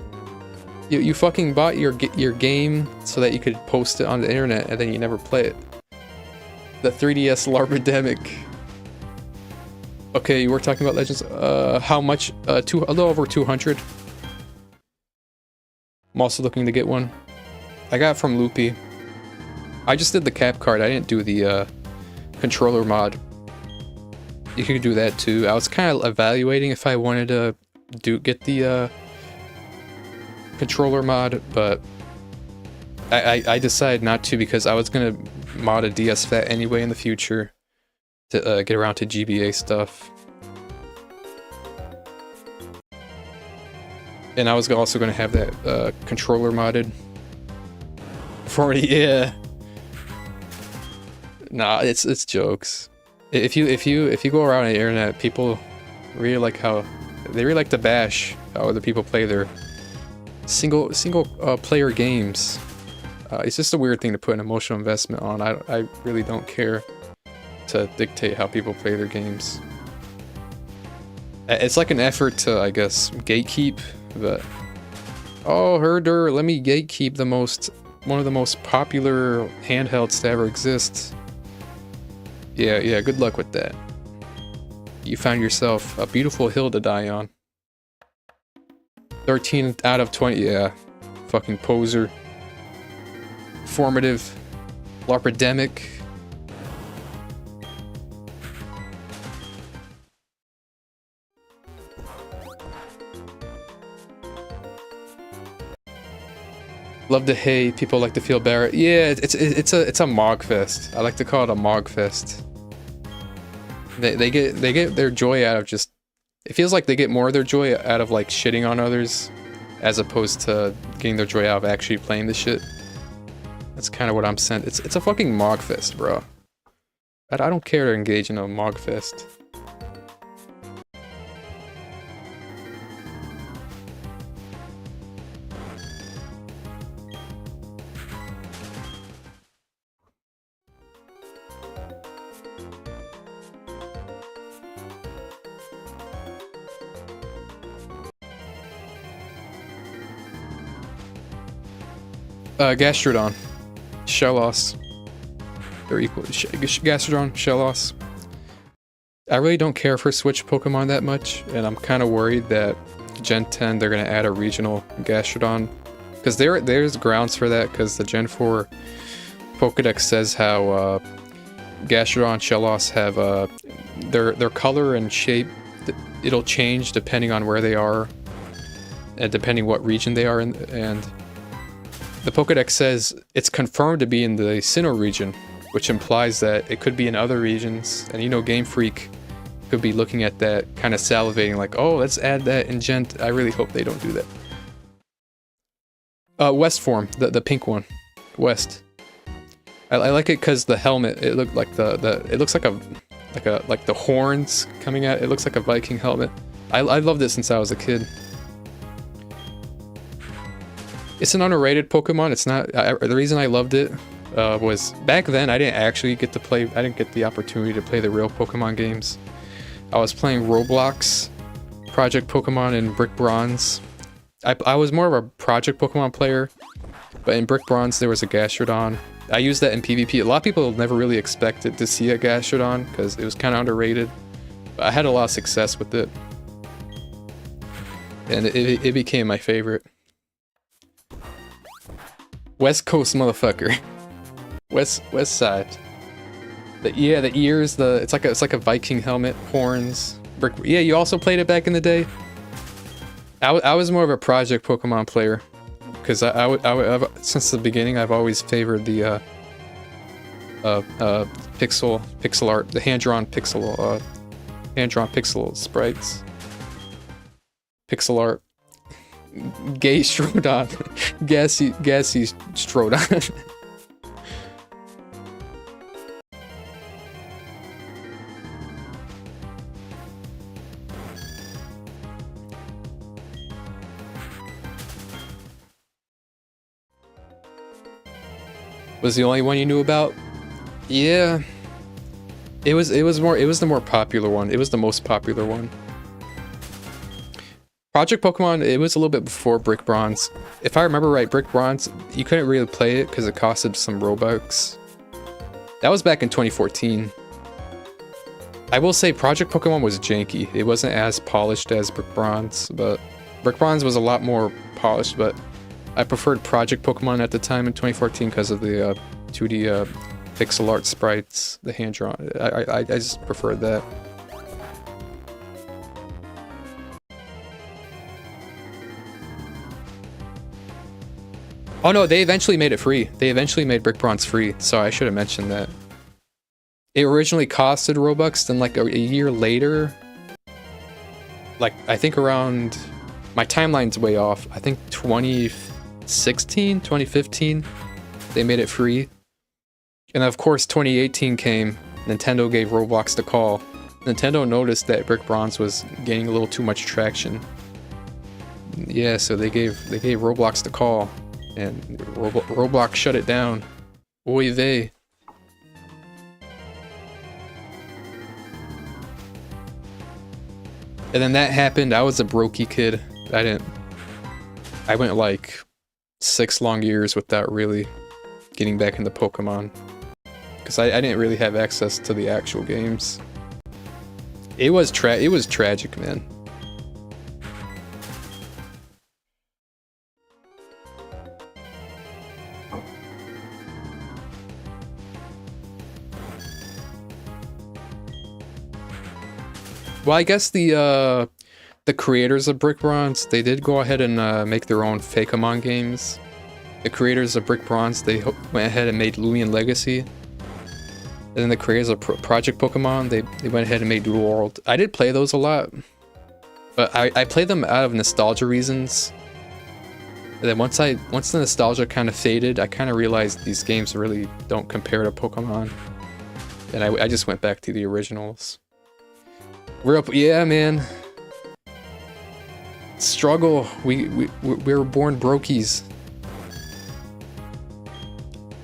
You fucking bought your game so that you could post it on the internet and then you never play it. The 3DS LARPademic. Okay, we're talking about Legends. How much? A little over 200. I'm also looking to get one. I got it from Loopy. I just did the cap card. I didn't do the controller mod. You could do that too. I was kind of evaluating if I wanted to get the controller mod, but I decided not to because I was gonna mod a DS Fat anyway in the future to get around to GBA stuff. And I was also gonna have that controller modded. 40, yeah. Nah, it's jokes. If you go around the internet, people really like to bash how other people play their single player games. It's just a weird thing to put an emotional investment on. I really don't care to dictate how people play their games. It's like an effort to, I guess, gatekeep, but oh, herder, let me gatekeep one of the most popular handhelds to ever exist. Yeah, good luck with that. You found yourself a beautiful hill to die on. 13 out of 20, yeah. Fucking poser. Formative. LARPademic. Love to hate, people like to feel bad. Yeah, it's a mog fest. I like to call it a mog fest. They get their joy out of just... It feels like they get more of their joy out of like shitting on others as opposed to getting their joy out of actually playing the shit. That's kind of what I'm saying. It's a fucking mog fest, bro. I don't care to engage in a mog fest. Gastrodon. Shellos. They're equal. Gastrodon, Shellos. I really don't care for Switch Pokemon that much, and I'm kind of worried that Gen 10 they're going to add a regional Gastrodon. Because there's grounds for that, because the Gen 4 Pokedex says how Gastrodon, Shellos have their color and shape. It'll change depending on where they are, and depending what region they are in, and the Pokedex says it's confirmed to be in the Sinnoh region, which implies that it could be in other regions. And you know, Game Freak could be looking at that, kind of salivating, like, oh, let's add that in Gen. I really hope they don't do that. West form, the pink one, West. I like it because the helmet. It looked like it looks like the horns coming out. It looks like a Viking helmet. I loved it since I was a kid. It's an underrated Pokemon. It's not. The reason I loved it was back then I didn't actually get to play. I didn't get the opportunity to play the real Pokemon games. I was playing Roblox, Project Pokemon, and Brick Bronze. I was more of a Project Pokemon player, but in Brick Bronze there was a Gastrodon. I used that in PvP. A lot of people never really expected to see a Gastrodon because it was kind of underrated. But I had a lot of success with it, and it became my favorite. West Coast motherfucker. West side. The ears, it's like a Viking helmet, horns. Brick. Yeah, you also played it back in the day. I was more of a Project Pokemon player because I've since the beginning I've always favored the pixel art, the hand-drawn pixel sprites. Pixel art. Gay Strodon. Gassy Strodon. Was the only one you knew about? Yeah. It was the more popular one. It was the most popular one. Project Pokemon, it was a little bit before Brick Bronze. If I remember right, Brick Bronze, you couldn't really play it because it costed some Robux. That was back in 2014. I will say Project Pokemon was janky. It wasn't as polished as Brick Bronze, but Brick Bronze was a lot more polished, but I preferred Project Pokemon at the time in 2014 because of the 2D pixel art sprites, the hand-drawn. I just preferred that. Oh no, they eventually made it free. They eventually made Brick Bronze free, so I should have mentioned that. It originally costed Robux, then like a year later, like I think around, my timeline's way off, I think 2016, 2015, they made it free. And of course 2018 came, Nintendo gave Roblox the call. Nintendo noticed that Brick Bronze was gaining a little too much traction. Yeah, so they gave Roblox the call. And Roblox shut it down. Oy vey. And then that happened. I was a brokey kid. I went like 6 long years without really getting back into Pokemon. Because I didn't really have access to the actual games. It was tragic, man. Well, I guess the creators of Brick Bronze, they did go ahead and make their own Fakemon games. The creators of Brick Bronze, they went ahead and made Lumion Legacy. And then the creators of Project Pokemon, they went ahead and made Dual World. I did play those a lot, but I played them out of nostalgia reasons. And then once the nostalgia kind of faded, I kind of realized these games really don't compare to Pokemon. And I just went back to the originals. Yeah, man. Struggle. We were born brokies.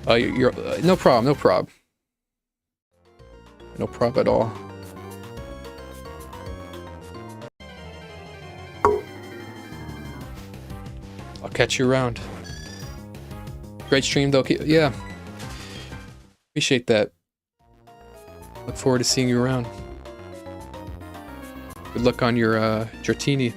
You're no problem. No problem at all. I'll catch you around. Great stream though. Yeah. Appreciate that. Look forward to seeing you around. Good luck on your Dratini.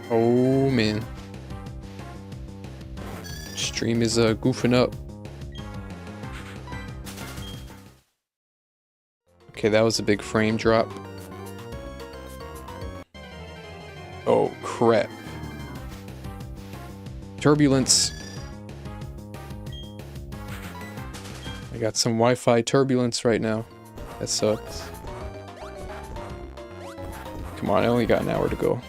Oh man. Stream is goofing up. Okay, that was a big frame drop. Oh crap. Turbulence. I got some Wi-Fi turbulence right now. That sucks. Come on, I only got an hour to go.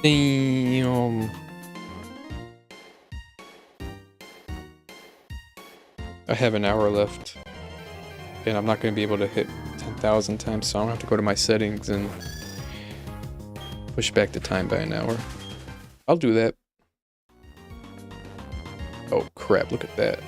Damn. I have an hour left. And I'm not going to be able to hit 10,000 times, so I'm going to have to go to my settings and push back the time by an hour. I'll do that. Oh crap, look at that.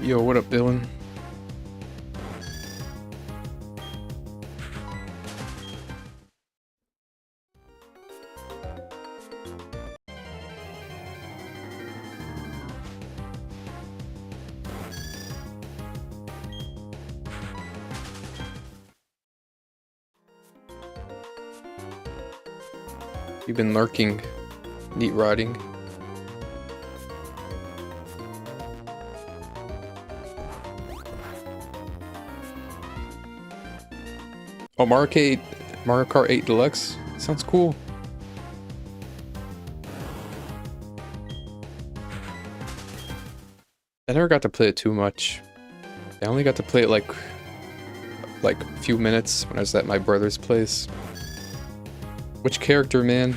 Yo, what up, Dylan? You've been lurking, neat rotting. Oh, Mario Kart 8 Deluxe? Sounds cool. I never got to play it too much. I only got to play it like a few minutes when I was at my brother's place. Which character, man?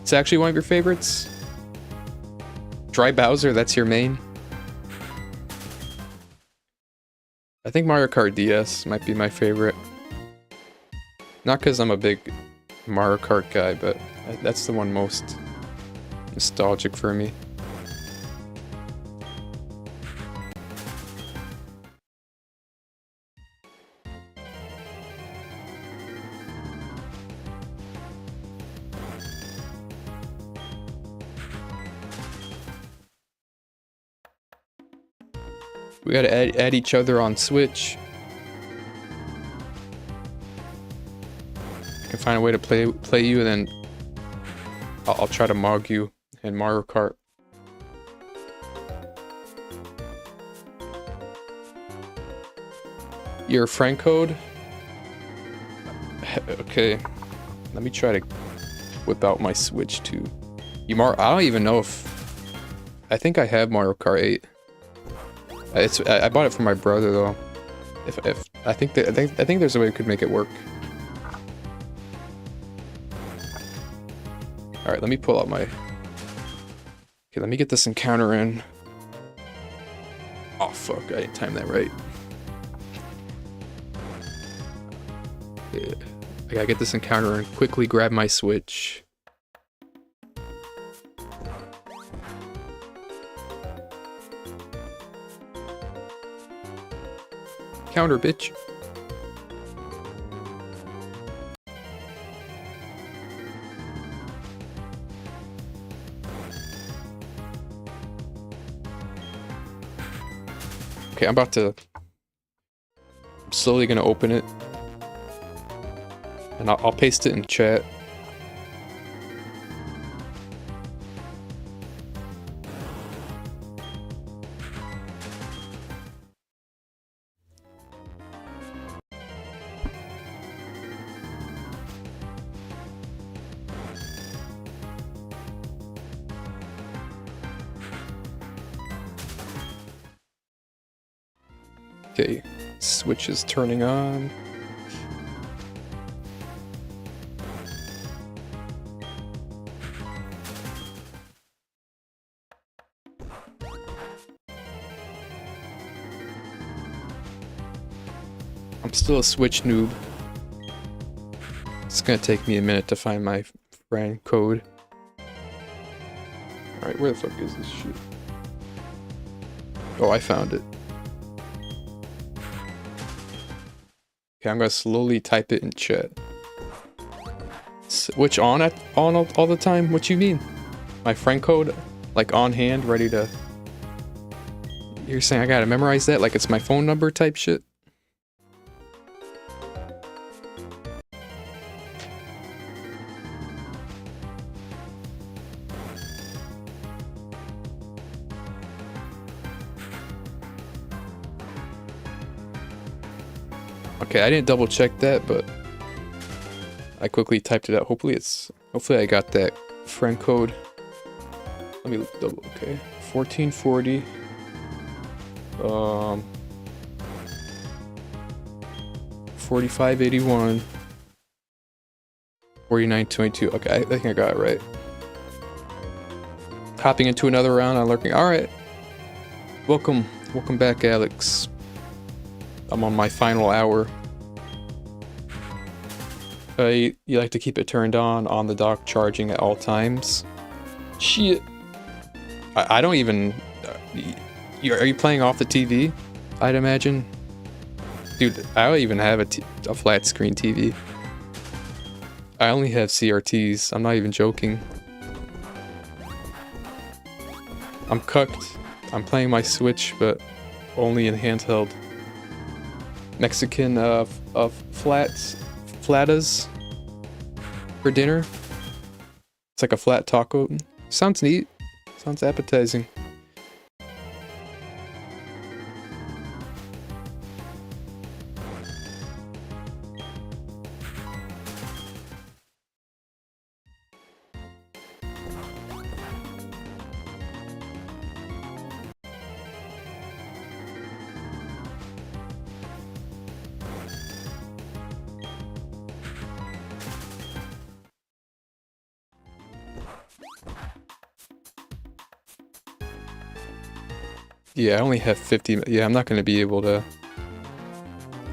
It's actually one of your favorites? Dry Bowser, that's your main? I think Mario Kart DS might be my favorite. Not because I'm a big Mario Kart guy, but that's the one most nostalgic for me. We gotta add each other on Switch. I can find a way to play you, and then I'll try to mog you in Mario Kart. Your friend code? Okay. Let me try to whip out my Switch too. I don't even know if... I think I have Mario Kart 8. I bought it for my brother though. I think there's a way we could make it work. All right, let me pull out my. Okay, let me get this encounter in. Oh fuck! I didn't time that right. Yeah. I gotta get this encounter and quickly grab my Switch. Counter, bitch. Okay, I'm slowly gonna open it. And I'll paste it in chat. Okay, Switch is turning on. I'm still a Switch noob. It's gonna take me a minute to find my friend code. Alright, where the fuck is this shit? Oh, I found it. Okay, I'm gonna slowly type it in chat. Switch on all the time? What you mean? My friend code, like on hand, ready to... You're saying I gotta memorize that like it's my phone number type shit? Okay, I didn't double check that, but I quickly typed it out. Hopefully I got that friend code. Let me double, okay. 1440. 4581. 4922. Okay, I think I got it right. Hopping into another round on lurking. Alright. Welcome back, Alex. I'm on my final hour. You like to keep it turned on the dock, charging at all times. Shit. I don't even... are you playing off the TV? I'd imagine. Dude, I don't even have a flat screen TV. I only have CRTs. I'm not even joking. I'm cucked. I'm playing my Switch, but only in handheld. Mexican flatas for dinner. It's like a flat taco. Sounds neat. Sounds appetizing. Yeah, I only have 50. Yeah, I'm not going to be able to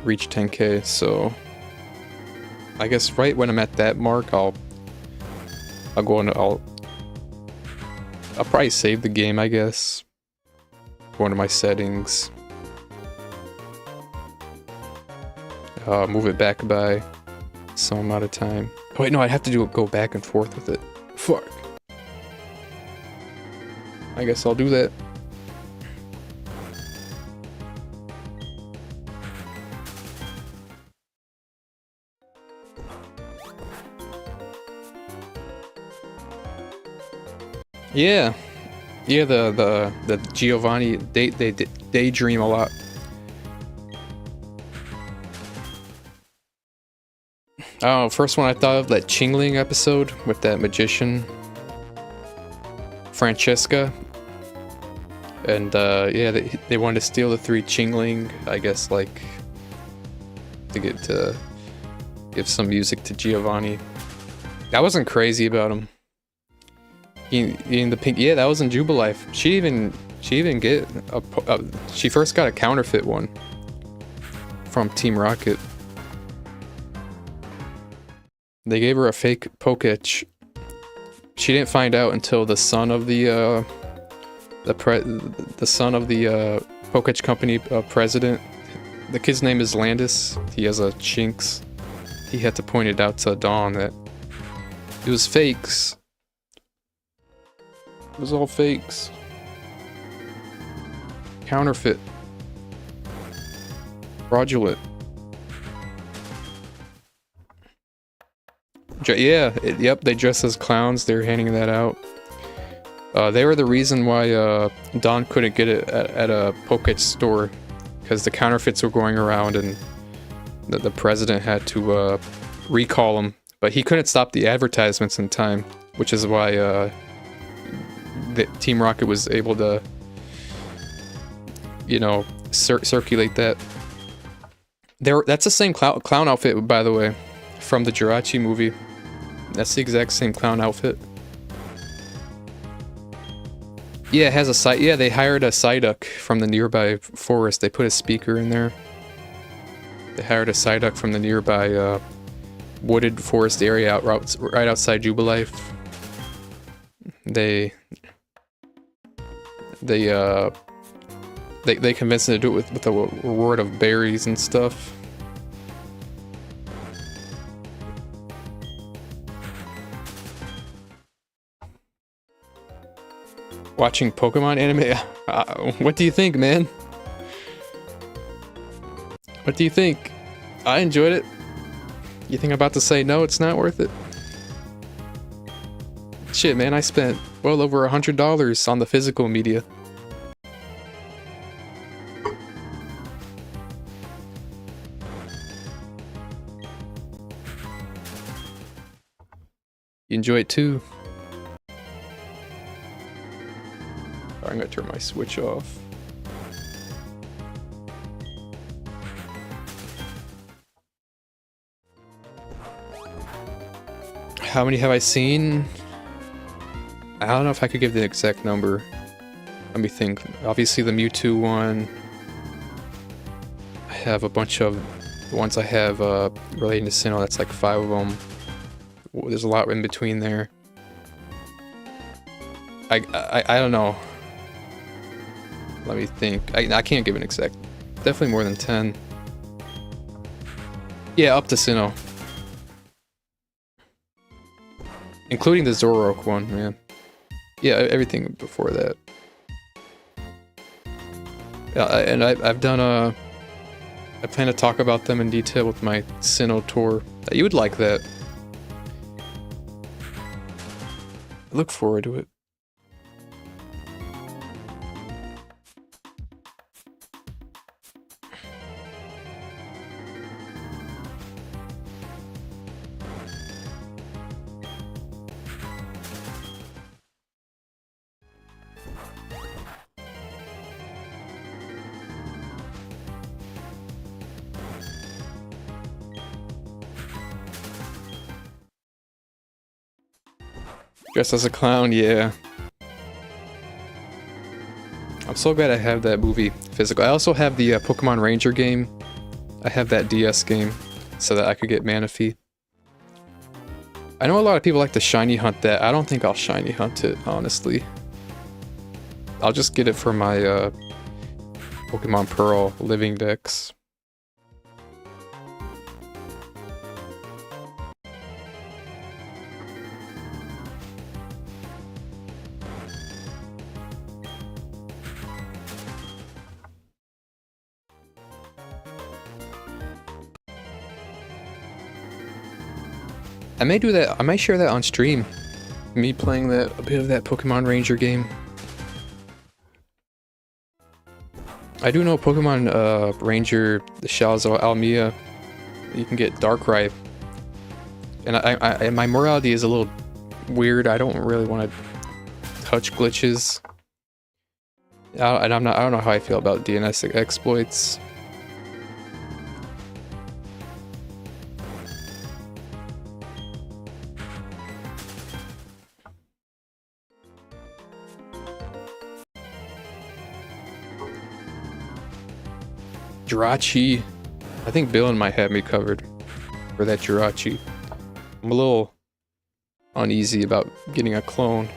reach 10k, so I guess right when I'm at that mark, I'll go into I'll probably save the game, I guess. Go into my settings. Move it back by some amount of time. Oh wait, no, I'd have to go back and forth with it. Fuck. I guess I'll do that. Yeah, yeah. The Giovanni they daydream a lot. Oh, first one I thought of, that Chingling episode with that magician Francesca, and yeah, they wanted to steal the 3 Chingling, I guess, like to give some music to Giovanni. I wasn't crazy about him. In the pink, yeah, that was in Jubilife. She even get she first got a counterfeit one from Team Rocket. They gave her a fake Poketch. She didn't find out until the son of the son of the Poketch company president. The kid's name is Landis. He has a Chinks. He had to point it out to Dawn that it was fakes. It was all fakes. Counterfeit. Fraudulent. Yeah, yep, they dress as clowns. They're handing that out. They were the reason why Dawn couldn't get it at a Poketch store, because the counterfeits were going around and the president had to recall them. But he couldn't stop the advertisements in time, which is why Team Rocket was able to, you know, circulate that. That's the same clown outfit, by the way, from the Jirachi movie. That's the exact same clown outfit. Yeah, it has a side. Yeah, they hired a Psyduck from the nearby forest. They put a speaker in there. They hired a Psyduck from the nearby wooded forest area right outside Jubilife. They convinced them to do it with a reward of berries and stuff. Watching Pokemon anime? What do you think, man? What do you think? I enjoyed it. You think I'm about to say no, it's not worth it? Shit, man, I spent well over $100 on the physical media. You enjoy it too? I'm gonna turn my Switch off. How many have I seen? I don't know if I could give the exact number. Let me think. Obviously the Mewtwo one. I have a bunch of the ones I have relating to Sinnoh. That's like 5 of them. There's a lot in between there. I don't know. Let me think. I can't give an exact. Definitely more than 10. Yeah, up to Sinnoh. Including the Zoroark one, man. Yeah, everything before that. And I've done I plan to talk about them in detail with my Sinnoh tour. You would like that. I look forward to it. Dressed as a clown, yeah. I'm so glad I have that movie physical. I also have the Pokemon Ranger game. I have that DS game so that I could get Manaphy. I know a lot of people like to shiny hunt that. I don't think I'll shiny hunt it, honestly. I'll just get it for my Pokemon Pearl living dex. I may do that. I might share that on stream. Me playing a bit of that Pokemon Ranger game. I do know Pokemon Ranger, the Shalzo Almia, you can get Darkrai. And my morality is a little weird. I don't really want to touch glitches. I don't know how I feel about DNS exploits. Jirachi. I think Dylan might have me covered for that Jirachi. I'm a little uneasy about getting a clone.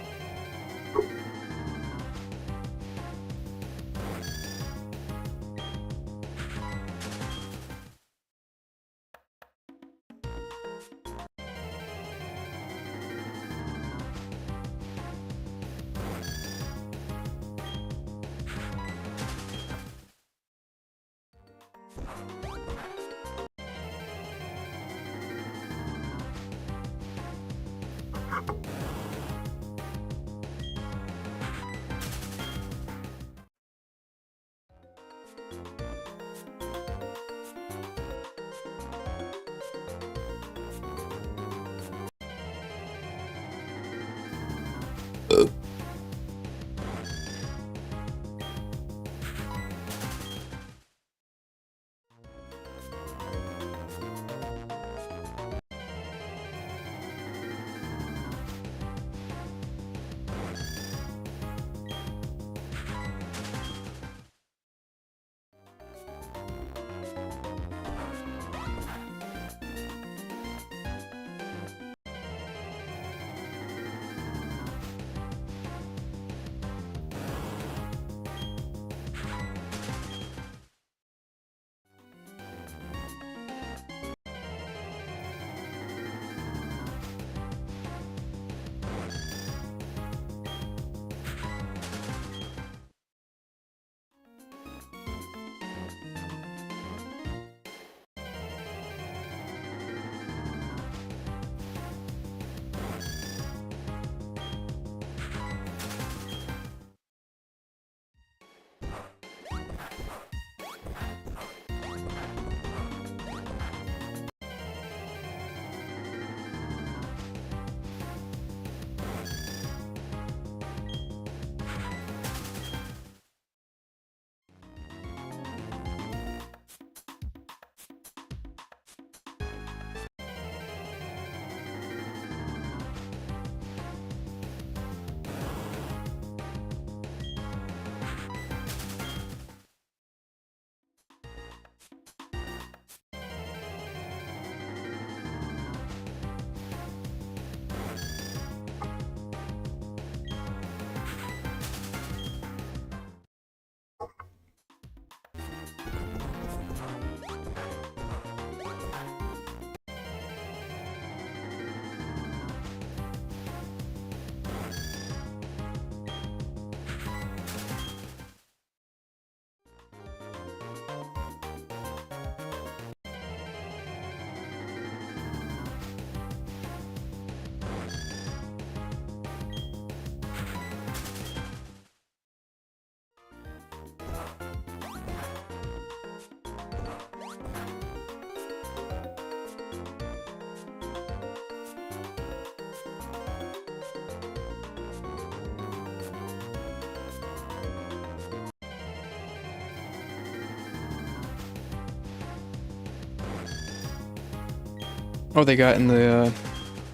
Oh, they got in the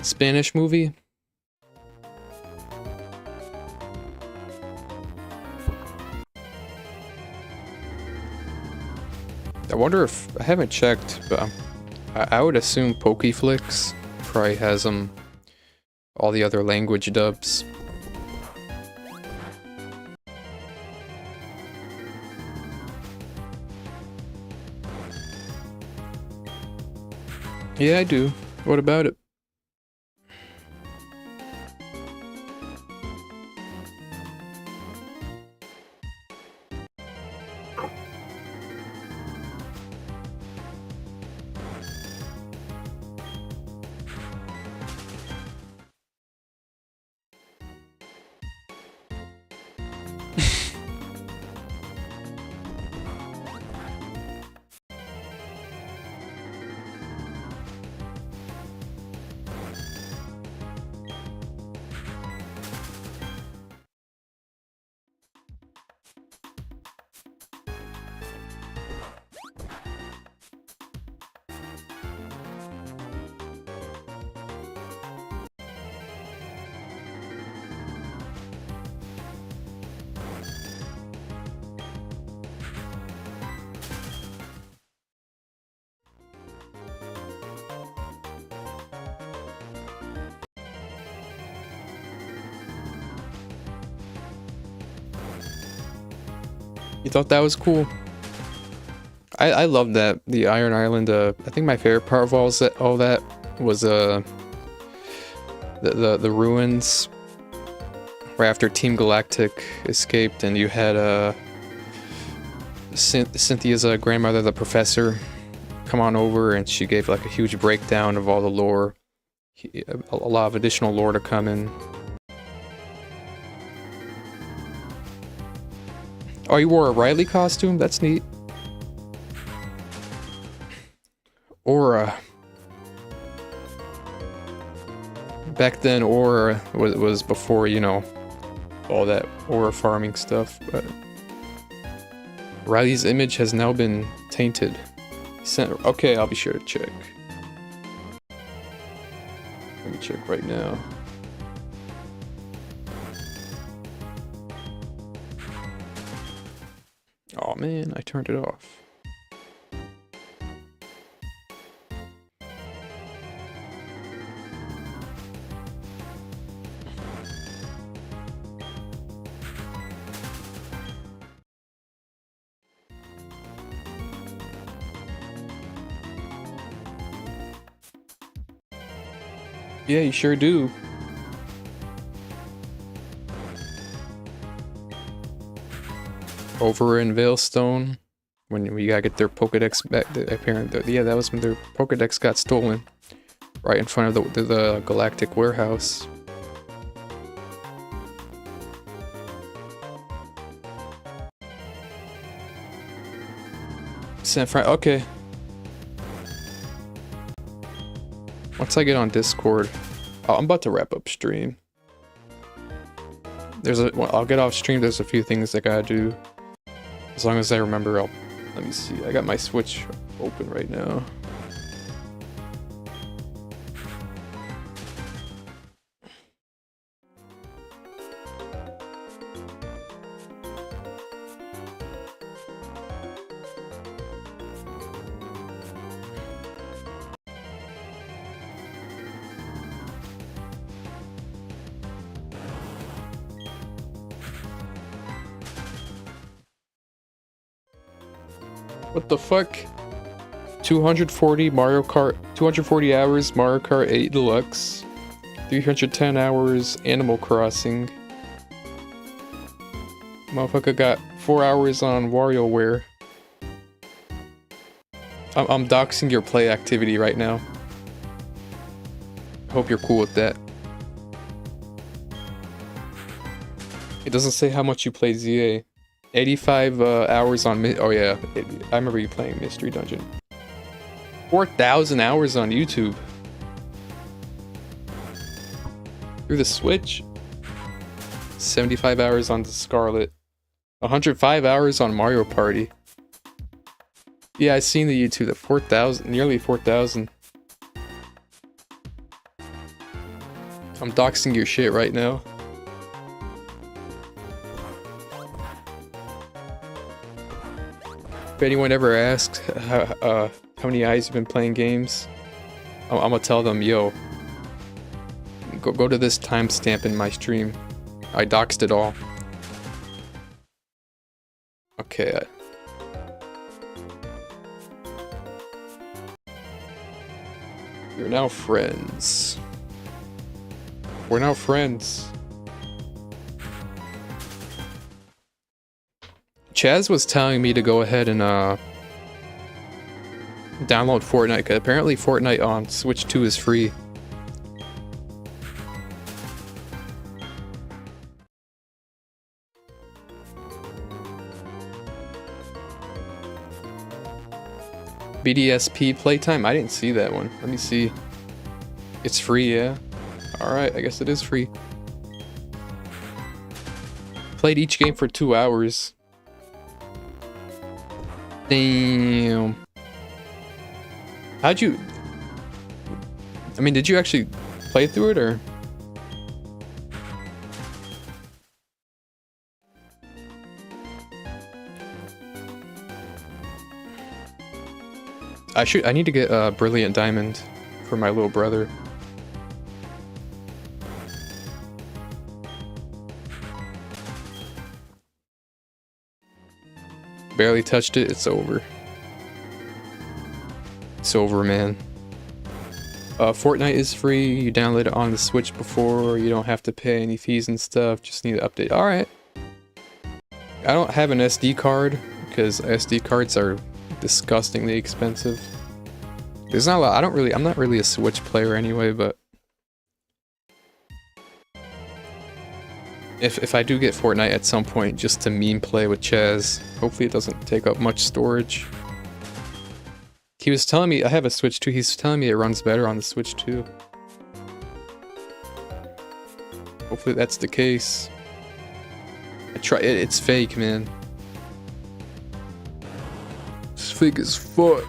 Spanish movie? I wonder if... I haven't checked, but I would assume Pokeflix probably has them... all the other language dubs. Yeah, I do. What about it? You thought that was cool? I love that, the Iron Island. I think my favorite part of all that was the ruins right after Team Galactic escaped, and you had Cynthia's grandmother, the professor, come on over, and she gave like a huge breakdown of all the lore. A lot of additional lore to come in. Oh, you wore a Riley costume? That's neat. Aura. Back then, Aura was before, you know, all that Aura farming stuff, but... Riley's image has now been tainted. Okay, I'll be sure to check. Let me check right now. Oh man, I turned it off. Yeah, you sure do. Over in Veilstone, when we gotta get their Pokedex back, apparently, yeah, that was when their Pokedex got stolen, right in front of the Galactic warehouse. Okay. Once I get on Discord, I'm about to wrap up stream. I'll get off stream. There's a few things I gotta do. As long as I remember, let me see. I got my Switch open right now. What the fuck? 240 Mario Kart, 240 hours Mario Kart 8 Deluxe, 310 hours Animal Crossing. Motherfucker got 4 hours on WarioWare. I'm doxing your play activity right now. Hope you're cool with that. It doesn't say how much you play ZA. 85 hours on oh yeah, I remember you playing Mystery Dungeon. 4,000 hours on YouTube. Through the Switch. 75 hours on the Scarlet. 105 hours on Mario Party. Yeah, I seen the YouTube at 4,000, nearly 4,000. I'm doxing your shit right now. If anyone ever asks how many eyes you've been playing games, I'm gonna tell them, yo, go to this timestamp in my stream. I doxed it all. Okay. You're now friends. We're now friends. Chaz was telling me to go ahead and download Fortnite, because apparently Fortnite on Switch 2 is free. BDSP playtime? I didn't see that one. Let me see. It's free, yeah? Alright, I guess it is free. Played each game for 2 hours. Damn. How'd you... I mean, did you actually play through it, or...? I need to get a Brilliant Diamond for my little brother. Barely touched it, it's over. It's over, man. Fortnite is free, you download it on the Switch before, you don't have to pay any fees and stuff, just need to update. Alright. I don't have an SD card, because SD cards are disgustingly expensive. There's not a lot, I'm not really a Switch player anyway, but... If I do get Fortnite at some point, just to meme play with Chaz, hopefully it doesn't take up much storage. He was telling me, I have a Switch 2, he's telling me it runs better on the Switch 2. Hopefully that's the case. It's fake, man. It's fake as fuck.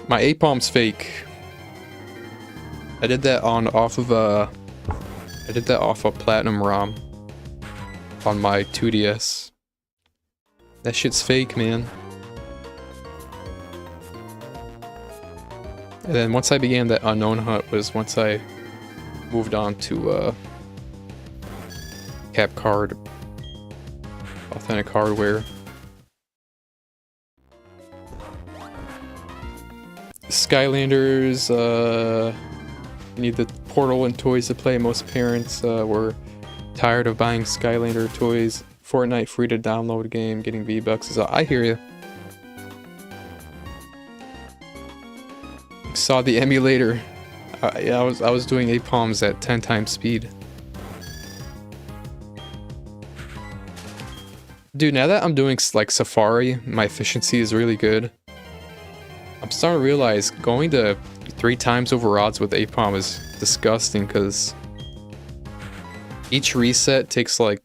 My A-Palm's fake. I did that off of Platinum ROM on my 2DS. That shit's fake, man. And then once I began that unknown hunt was once I moved on to cap card, authentic hardware. Skylanders, you need the Portal and toys to play. Most parents were tired of buying Skylander toys. Fortnite free to download game, getting V-Bucks. I hear you. Saw the emulator. Yeah, I was doing A-Palms at 10 times speed. Dude, now that I'm doing like Safari, my efficiency is really good. I'm starting to realize going to 3 times over odds with A-Palm is disgusting, because each reset takes like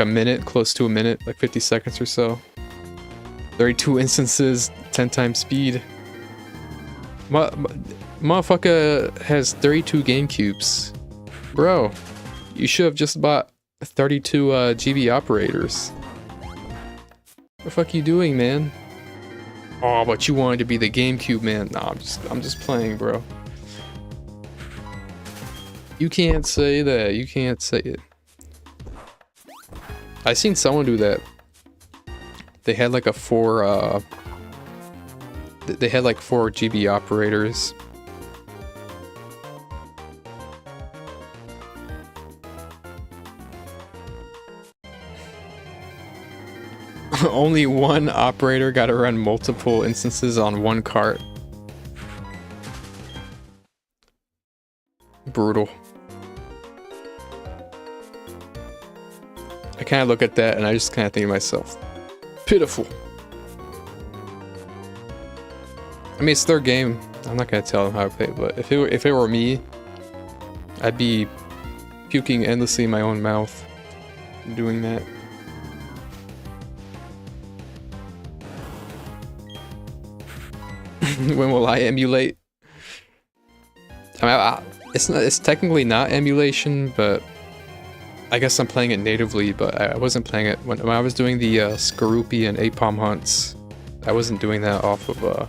a minute, close to a minute, like 50 seconds or so. 32 instances, 10 times speed. Motherfucker has 32 GameCubes. Bro, you should have just bought 32 GB operators. What the fuck you doing, man? Oh, but you wanted to be the GameCube man. Nah, I'm just playing, bro. You can't say that. You can't say it. I seen someone do that. They had like a 4 GB operators. Only one operator got to run multiple instances on one cart. Brutal. I kind of look at that and I just kind of think to myself, pitiful. I mean, it's their game. I'm not gonna tell them how to play, but if it were me, I'd be puking endlessly in my own mouth doing that. When will I emulate? I mean, it's technically not emulation, but I guess I'm playing it natively, but I wasn't playing it when I was doing the Skorupi and Apom hunts. I wasn't doing that off of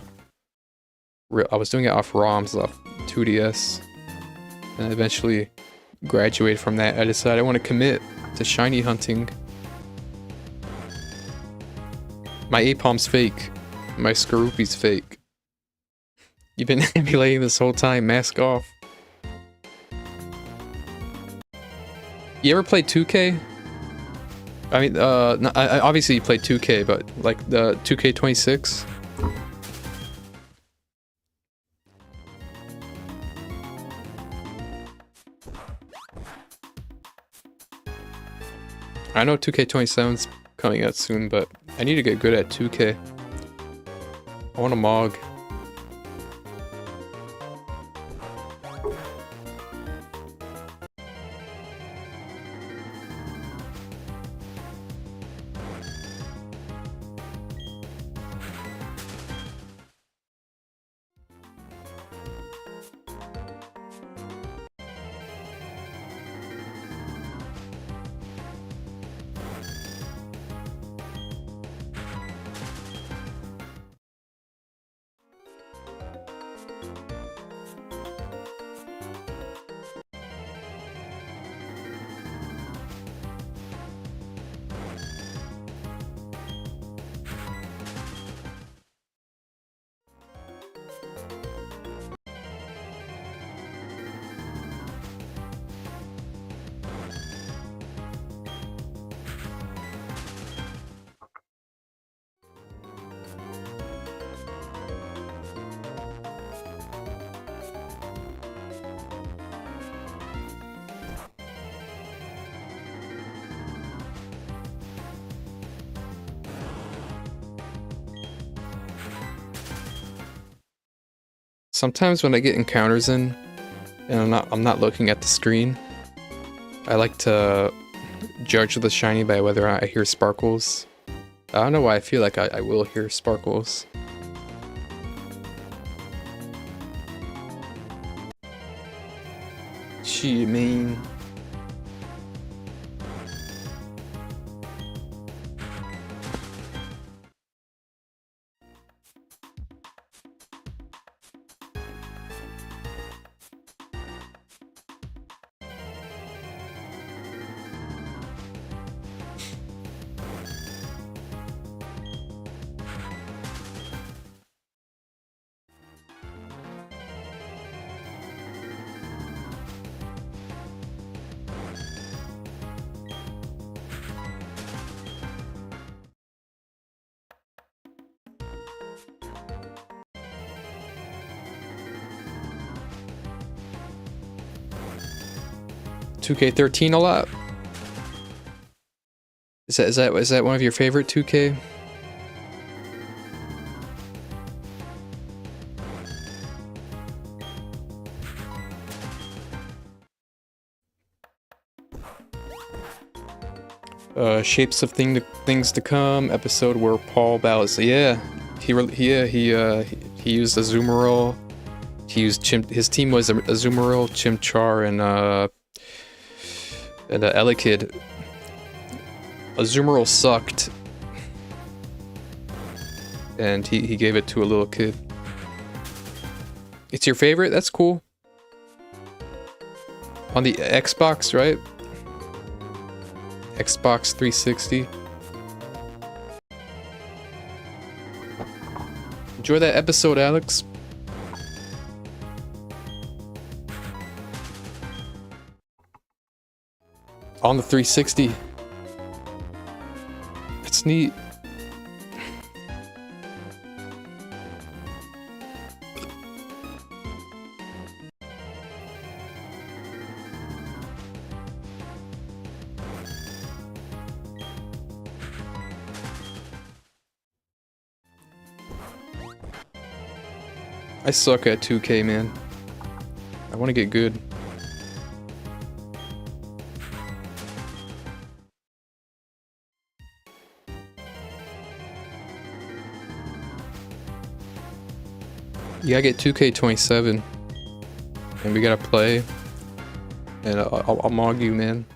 I was doing it off ROMs, off 2DS, and I eventually graduated from that. I decided I want to commit to shiny hunting. My Apom's fake. My Skorupi's fake. You've been emulating this whole time, mask off. You ever played 2K? I mean, no, obviously you played 2K, but like the 2K26? I know 2K27's coming out soon, but I need to get good at 2K. I want a Mog. Sometimes when I get encounters in, and I'm not looking at the screen, I like to judge the shiny by whether or not I hear sparkles. I don't know why I feel like I will hear sparkles. She mean. $2K13 a lot. Is that one of your favorite 2K? Shapes of things to come episode where Paul battles. Yeah, he used Azumarill. He used his team was Azumarill, Chimchar, and Elekid. Azumarill sucked, and he gave it to a little kid. It's your favorite? That's cool. On the Xbox, right? Xbox 360. Enjoy that episode, Alex. On the 360. That's neat. I suck at 2K, man. I want to get good. You gotta get 2K27. And we gotta play. And I'll mog you, man.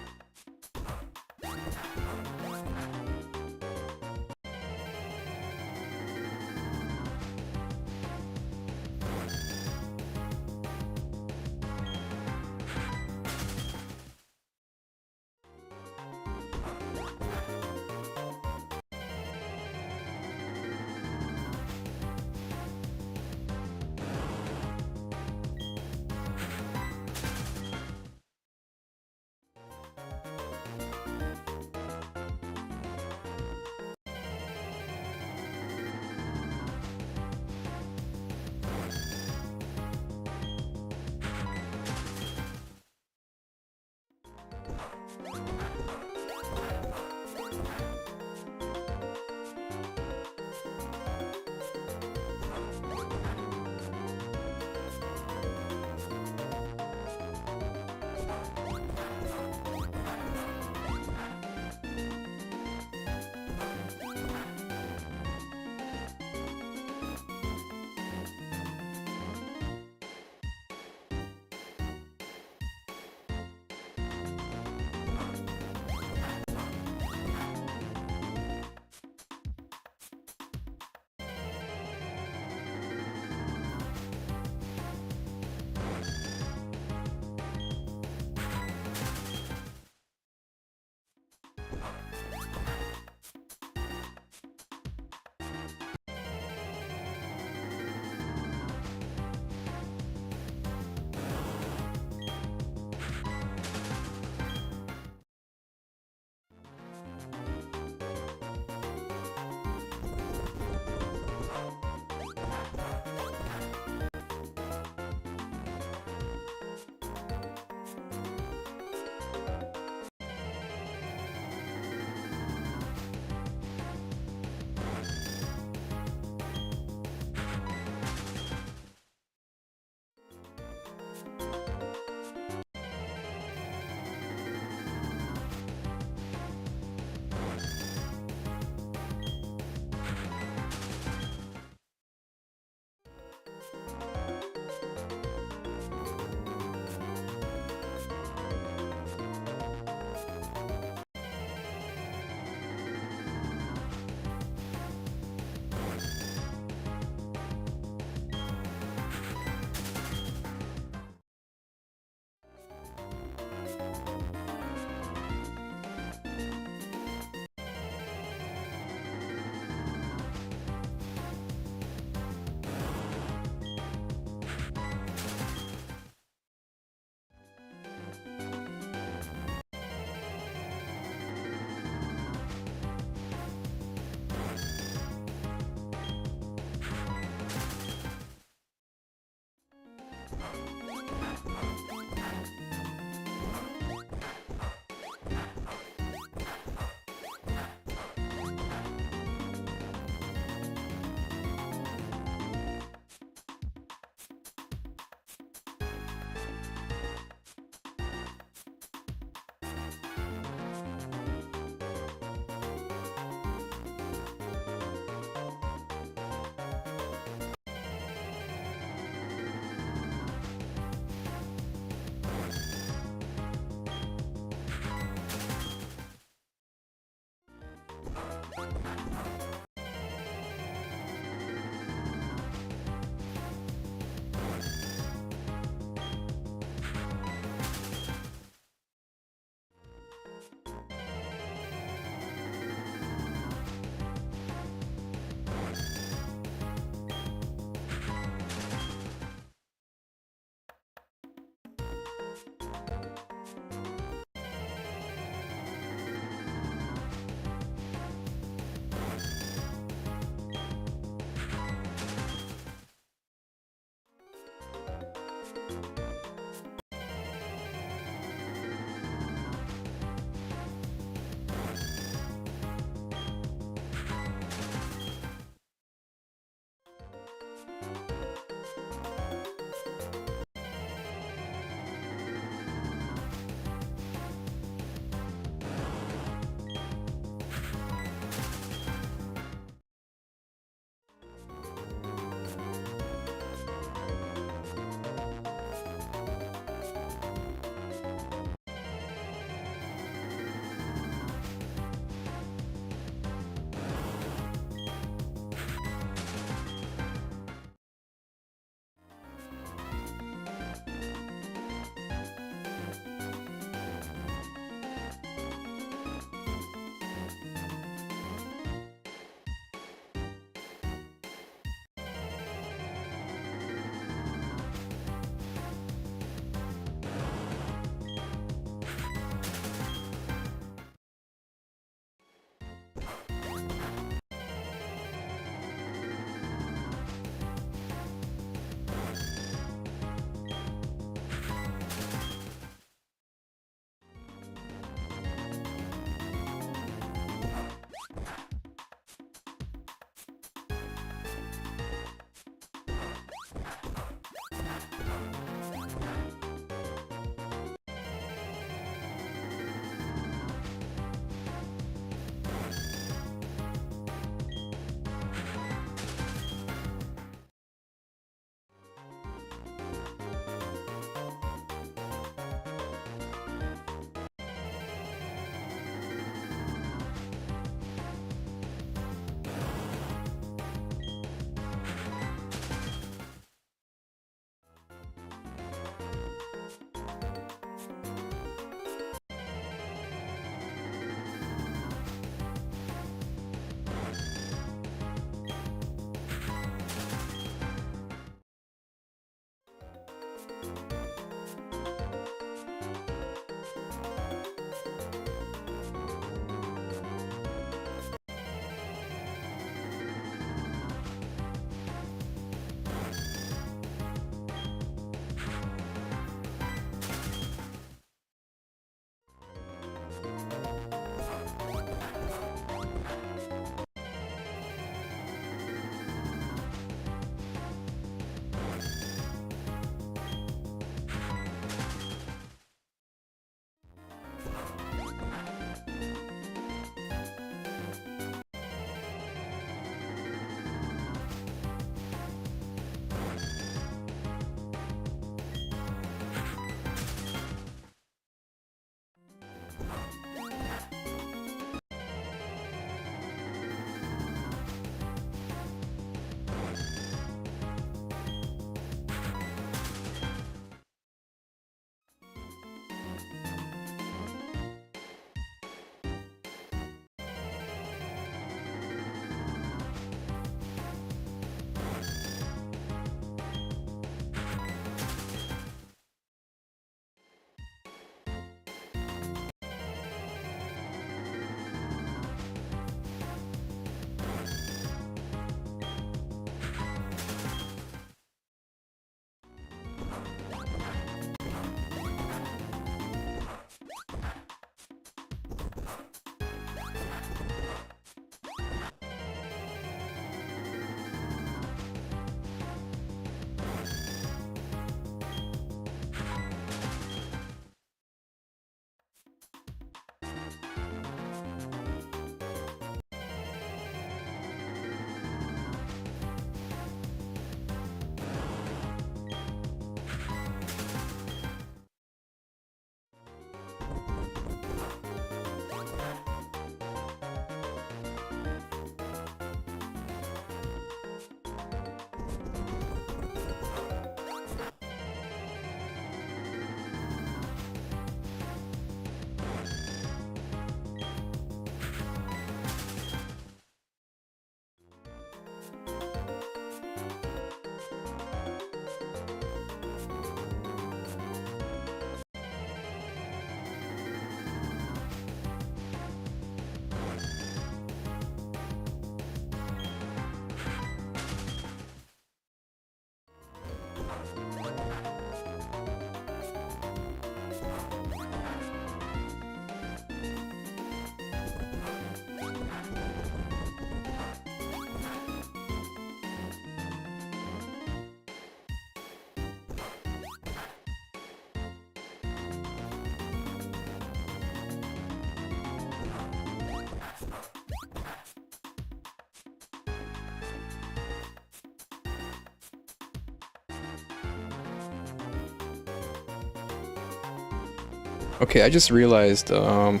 Okay, I just realized, I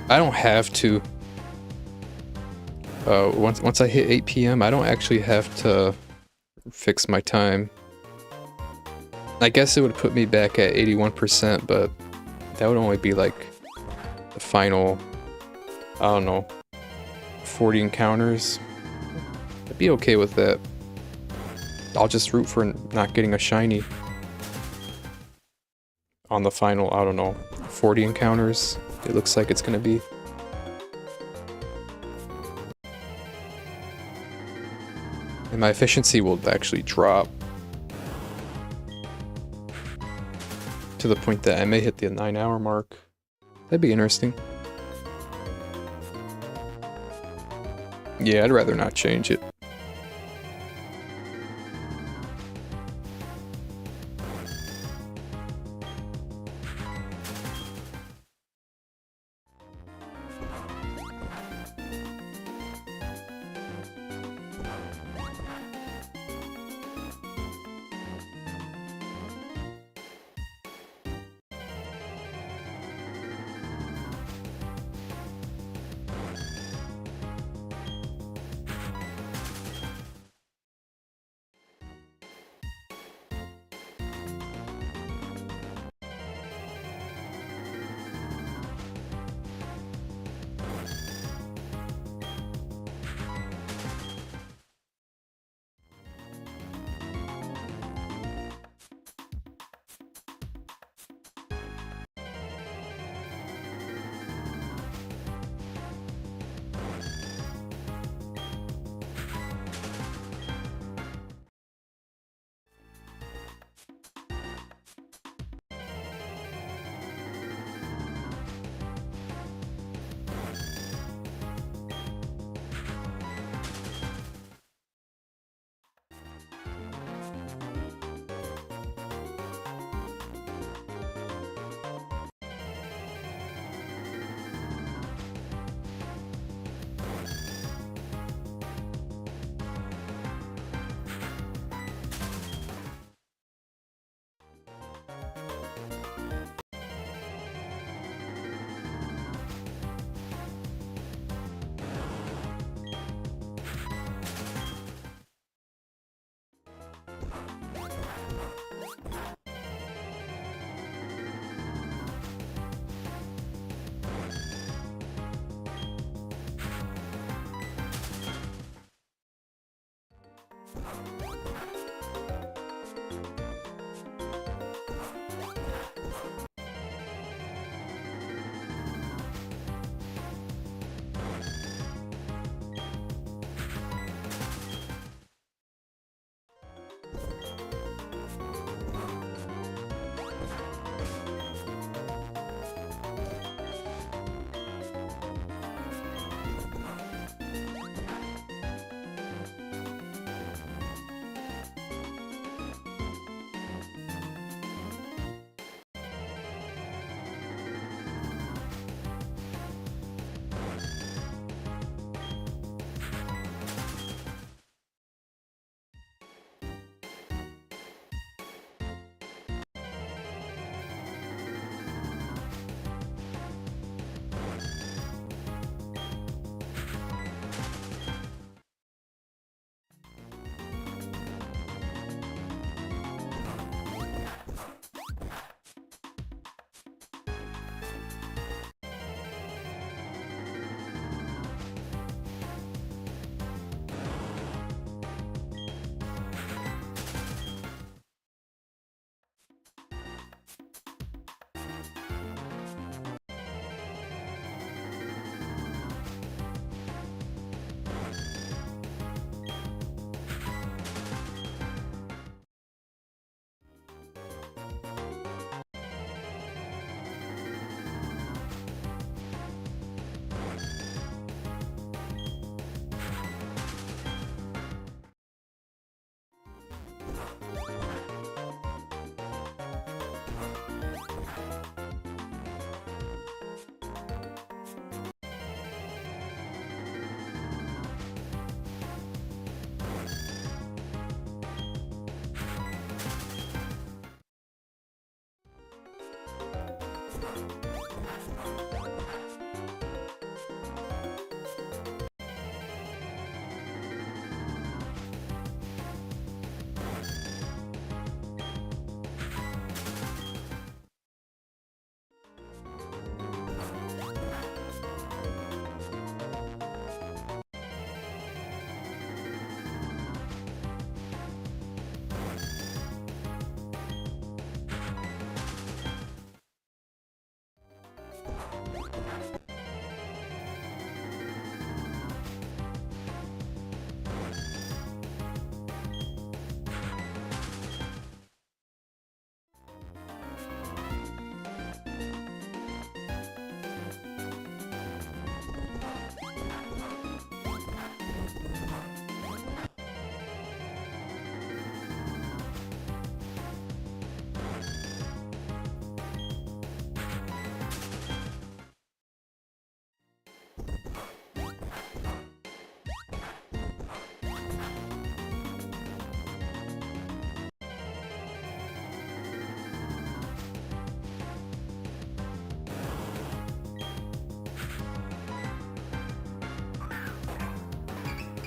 don't have to, once I hit 8 p.m., I don't actually have to fix my time. I guess it would put me back at 81%, but that would only be like the final, I don't know, 40 encounters. I'd be okay with that. I'll just root for not getting a shiny on the final, I don't know, 40 encounters. It looks like it's gonna be. And my efficiency will actually drop to the point that I may hit the 9-hour mark. That'd be interesting. Yeah, I'd rather not change it.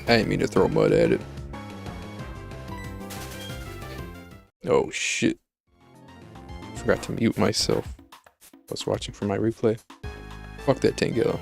I didn't mean to throw mud at it. Oh shit. Forgot to mute myself. I was watching for my replay. Fuck that Tangela.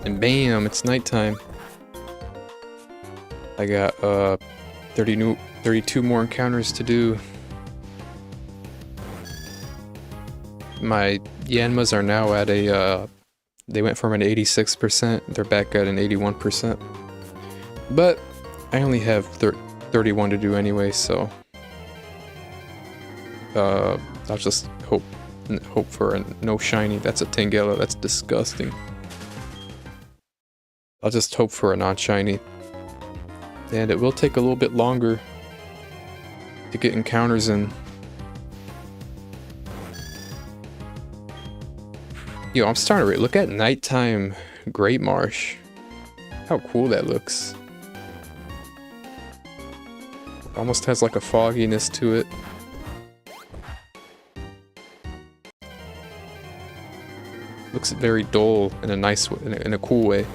And bam, it's nighttime. I got 32 more encounters to do. My Yanmas are now at a, they went from an 86%, they're back at an 81%. But I only have 31 to do anyway, so I'll just hope for a no shiny. That's a Tangela, that's disgusting. I'll just hope for a non-shiny. And it will take a little bit longer to get encounters in. Yo, I'm starting to look at nighttime Great Marsh. How cool that looks. Almost has like a fogginess to it. Looks very dull in a nice way, in a cool way.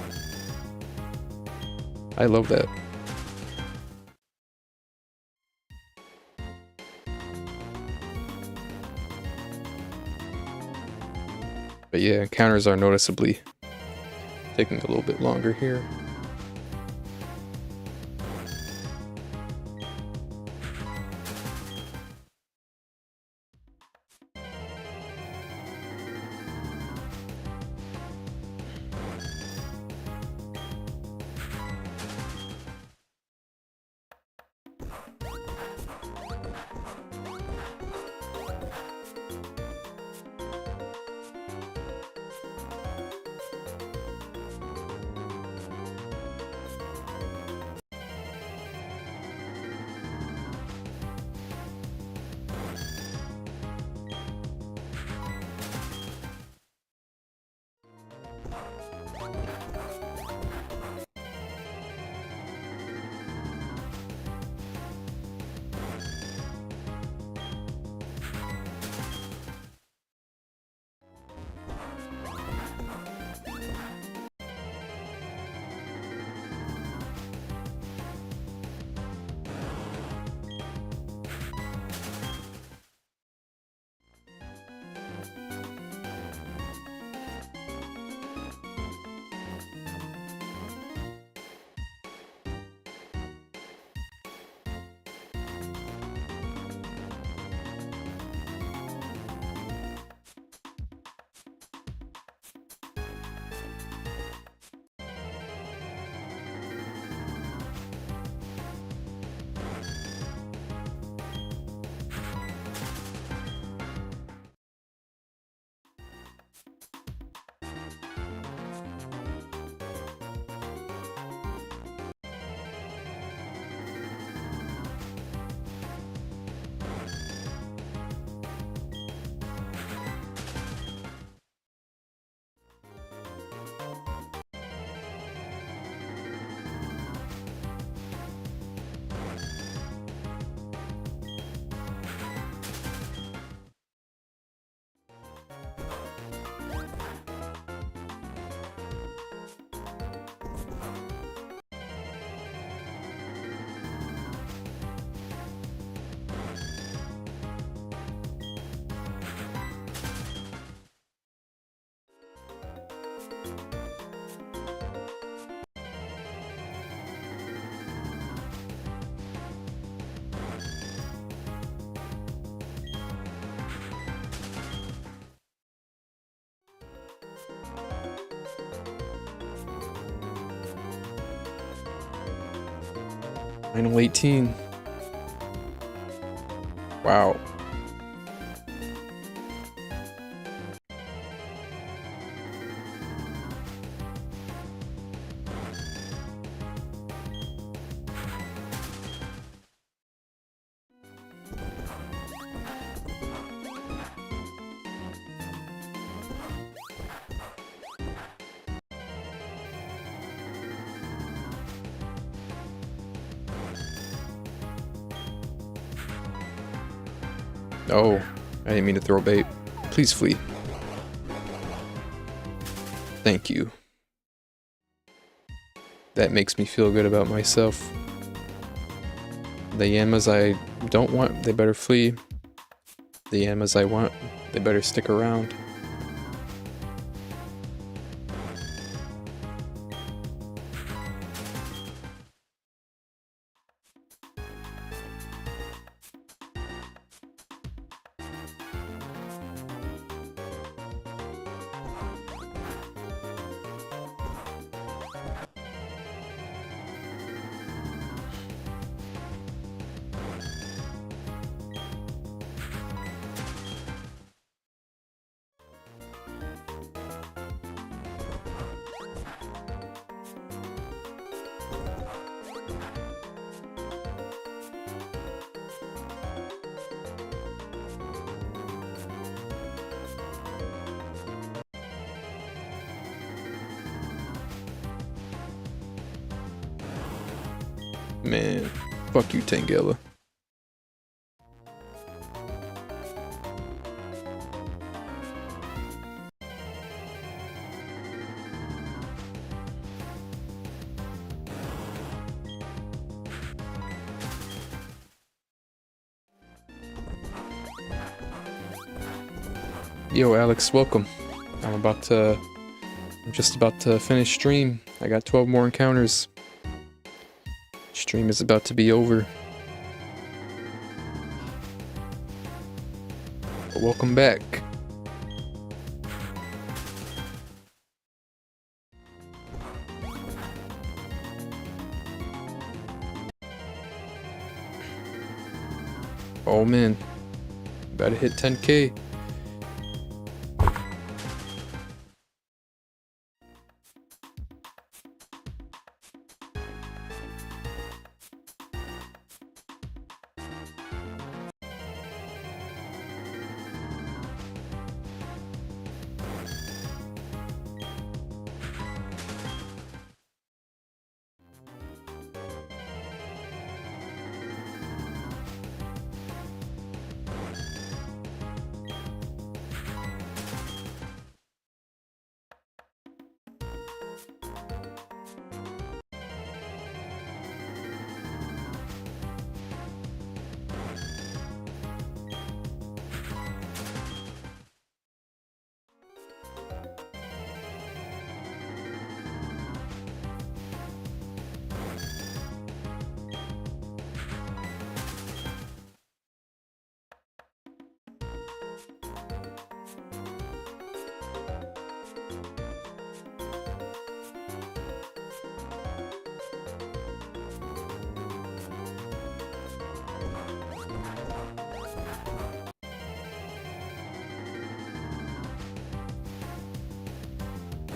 I love that. But yeah, encounters are noticeably taking a little bit longer here. Final 18. Wow. Oh, I didn't mean to throw bait. Please flee. Thank you. That makes me feel good about myself. The Yanmas I don't want, they better flee. The Yanmas I want, they better stick around. Man, fuck you, Tangela. Yo, Alex, welcome. I'm just about to finish stream. I got 12 more encounters. Stream is about to be over. But welcome back. Oh man, about to hit 10K.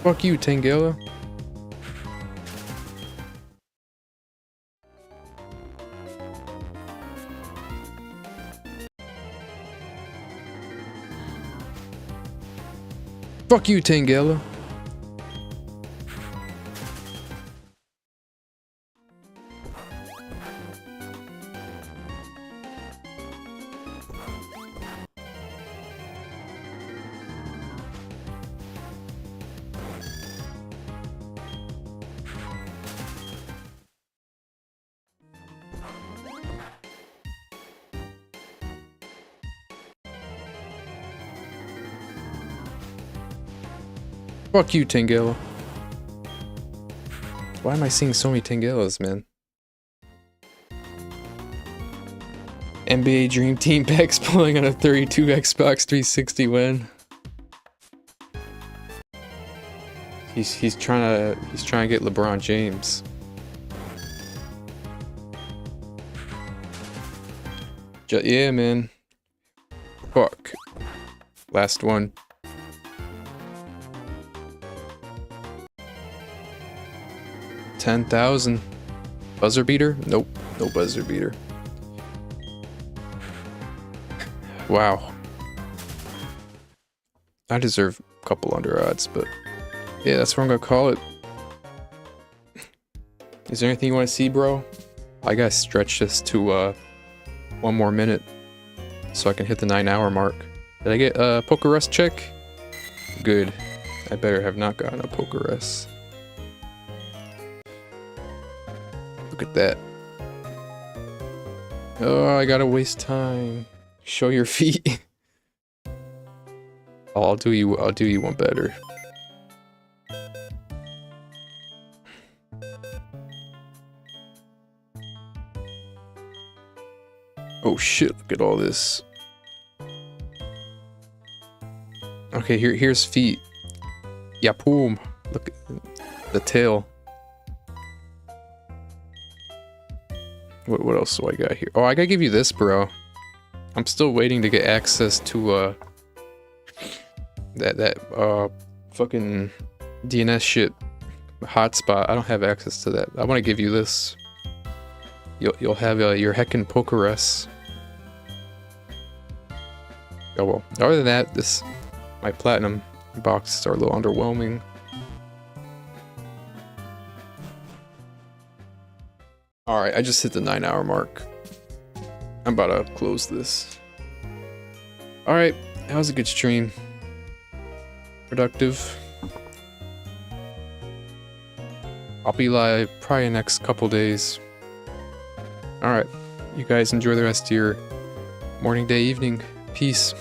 Fuck you, Tangela. Fuck you, Tangela. Fuck you, Tangela. Why am I seeing so many Tangelas, man? NBA Dream Team packs pulling on a 32 Xbox 360 win. He's trying to get LeBron James. Yeah, man. Fuck. Last one. $10,000. Buzzer beater? Nope. No buzzer beater. Wow. I deserve a couple under odds, but yeah, that's what I'm gonna call it. Is there anything you want to see, bro? I gotta stretch this to 1 more minute so I can hit the 9-hour mark. Did I get a Pokerus check? Good. I better have not gotten a Pokerus. Look at that. Oh, I gotta waste time. Show your feet. Oh, I'll do you one better. Oh shit, look at all this. Okay, here's feet. Yeah, boom. Look at the tail. What else do I got here? Oh, I gotta give you this, bro. I'm still waiting to get access to that fucking DNS shit hotspot. I don't have access to that. I want to give you this. You'll have your heckin' Pokerus. Oh well. Other than that, my platinum boxes are a little underwhelming. Alright, I just hit the 9-hour mark. I'm about to close this. Alright, that was a good stream. Productive. I'll be live probably the next couple days. Alright, you guys enjoy the rest of your morning, day, evening. Peace.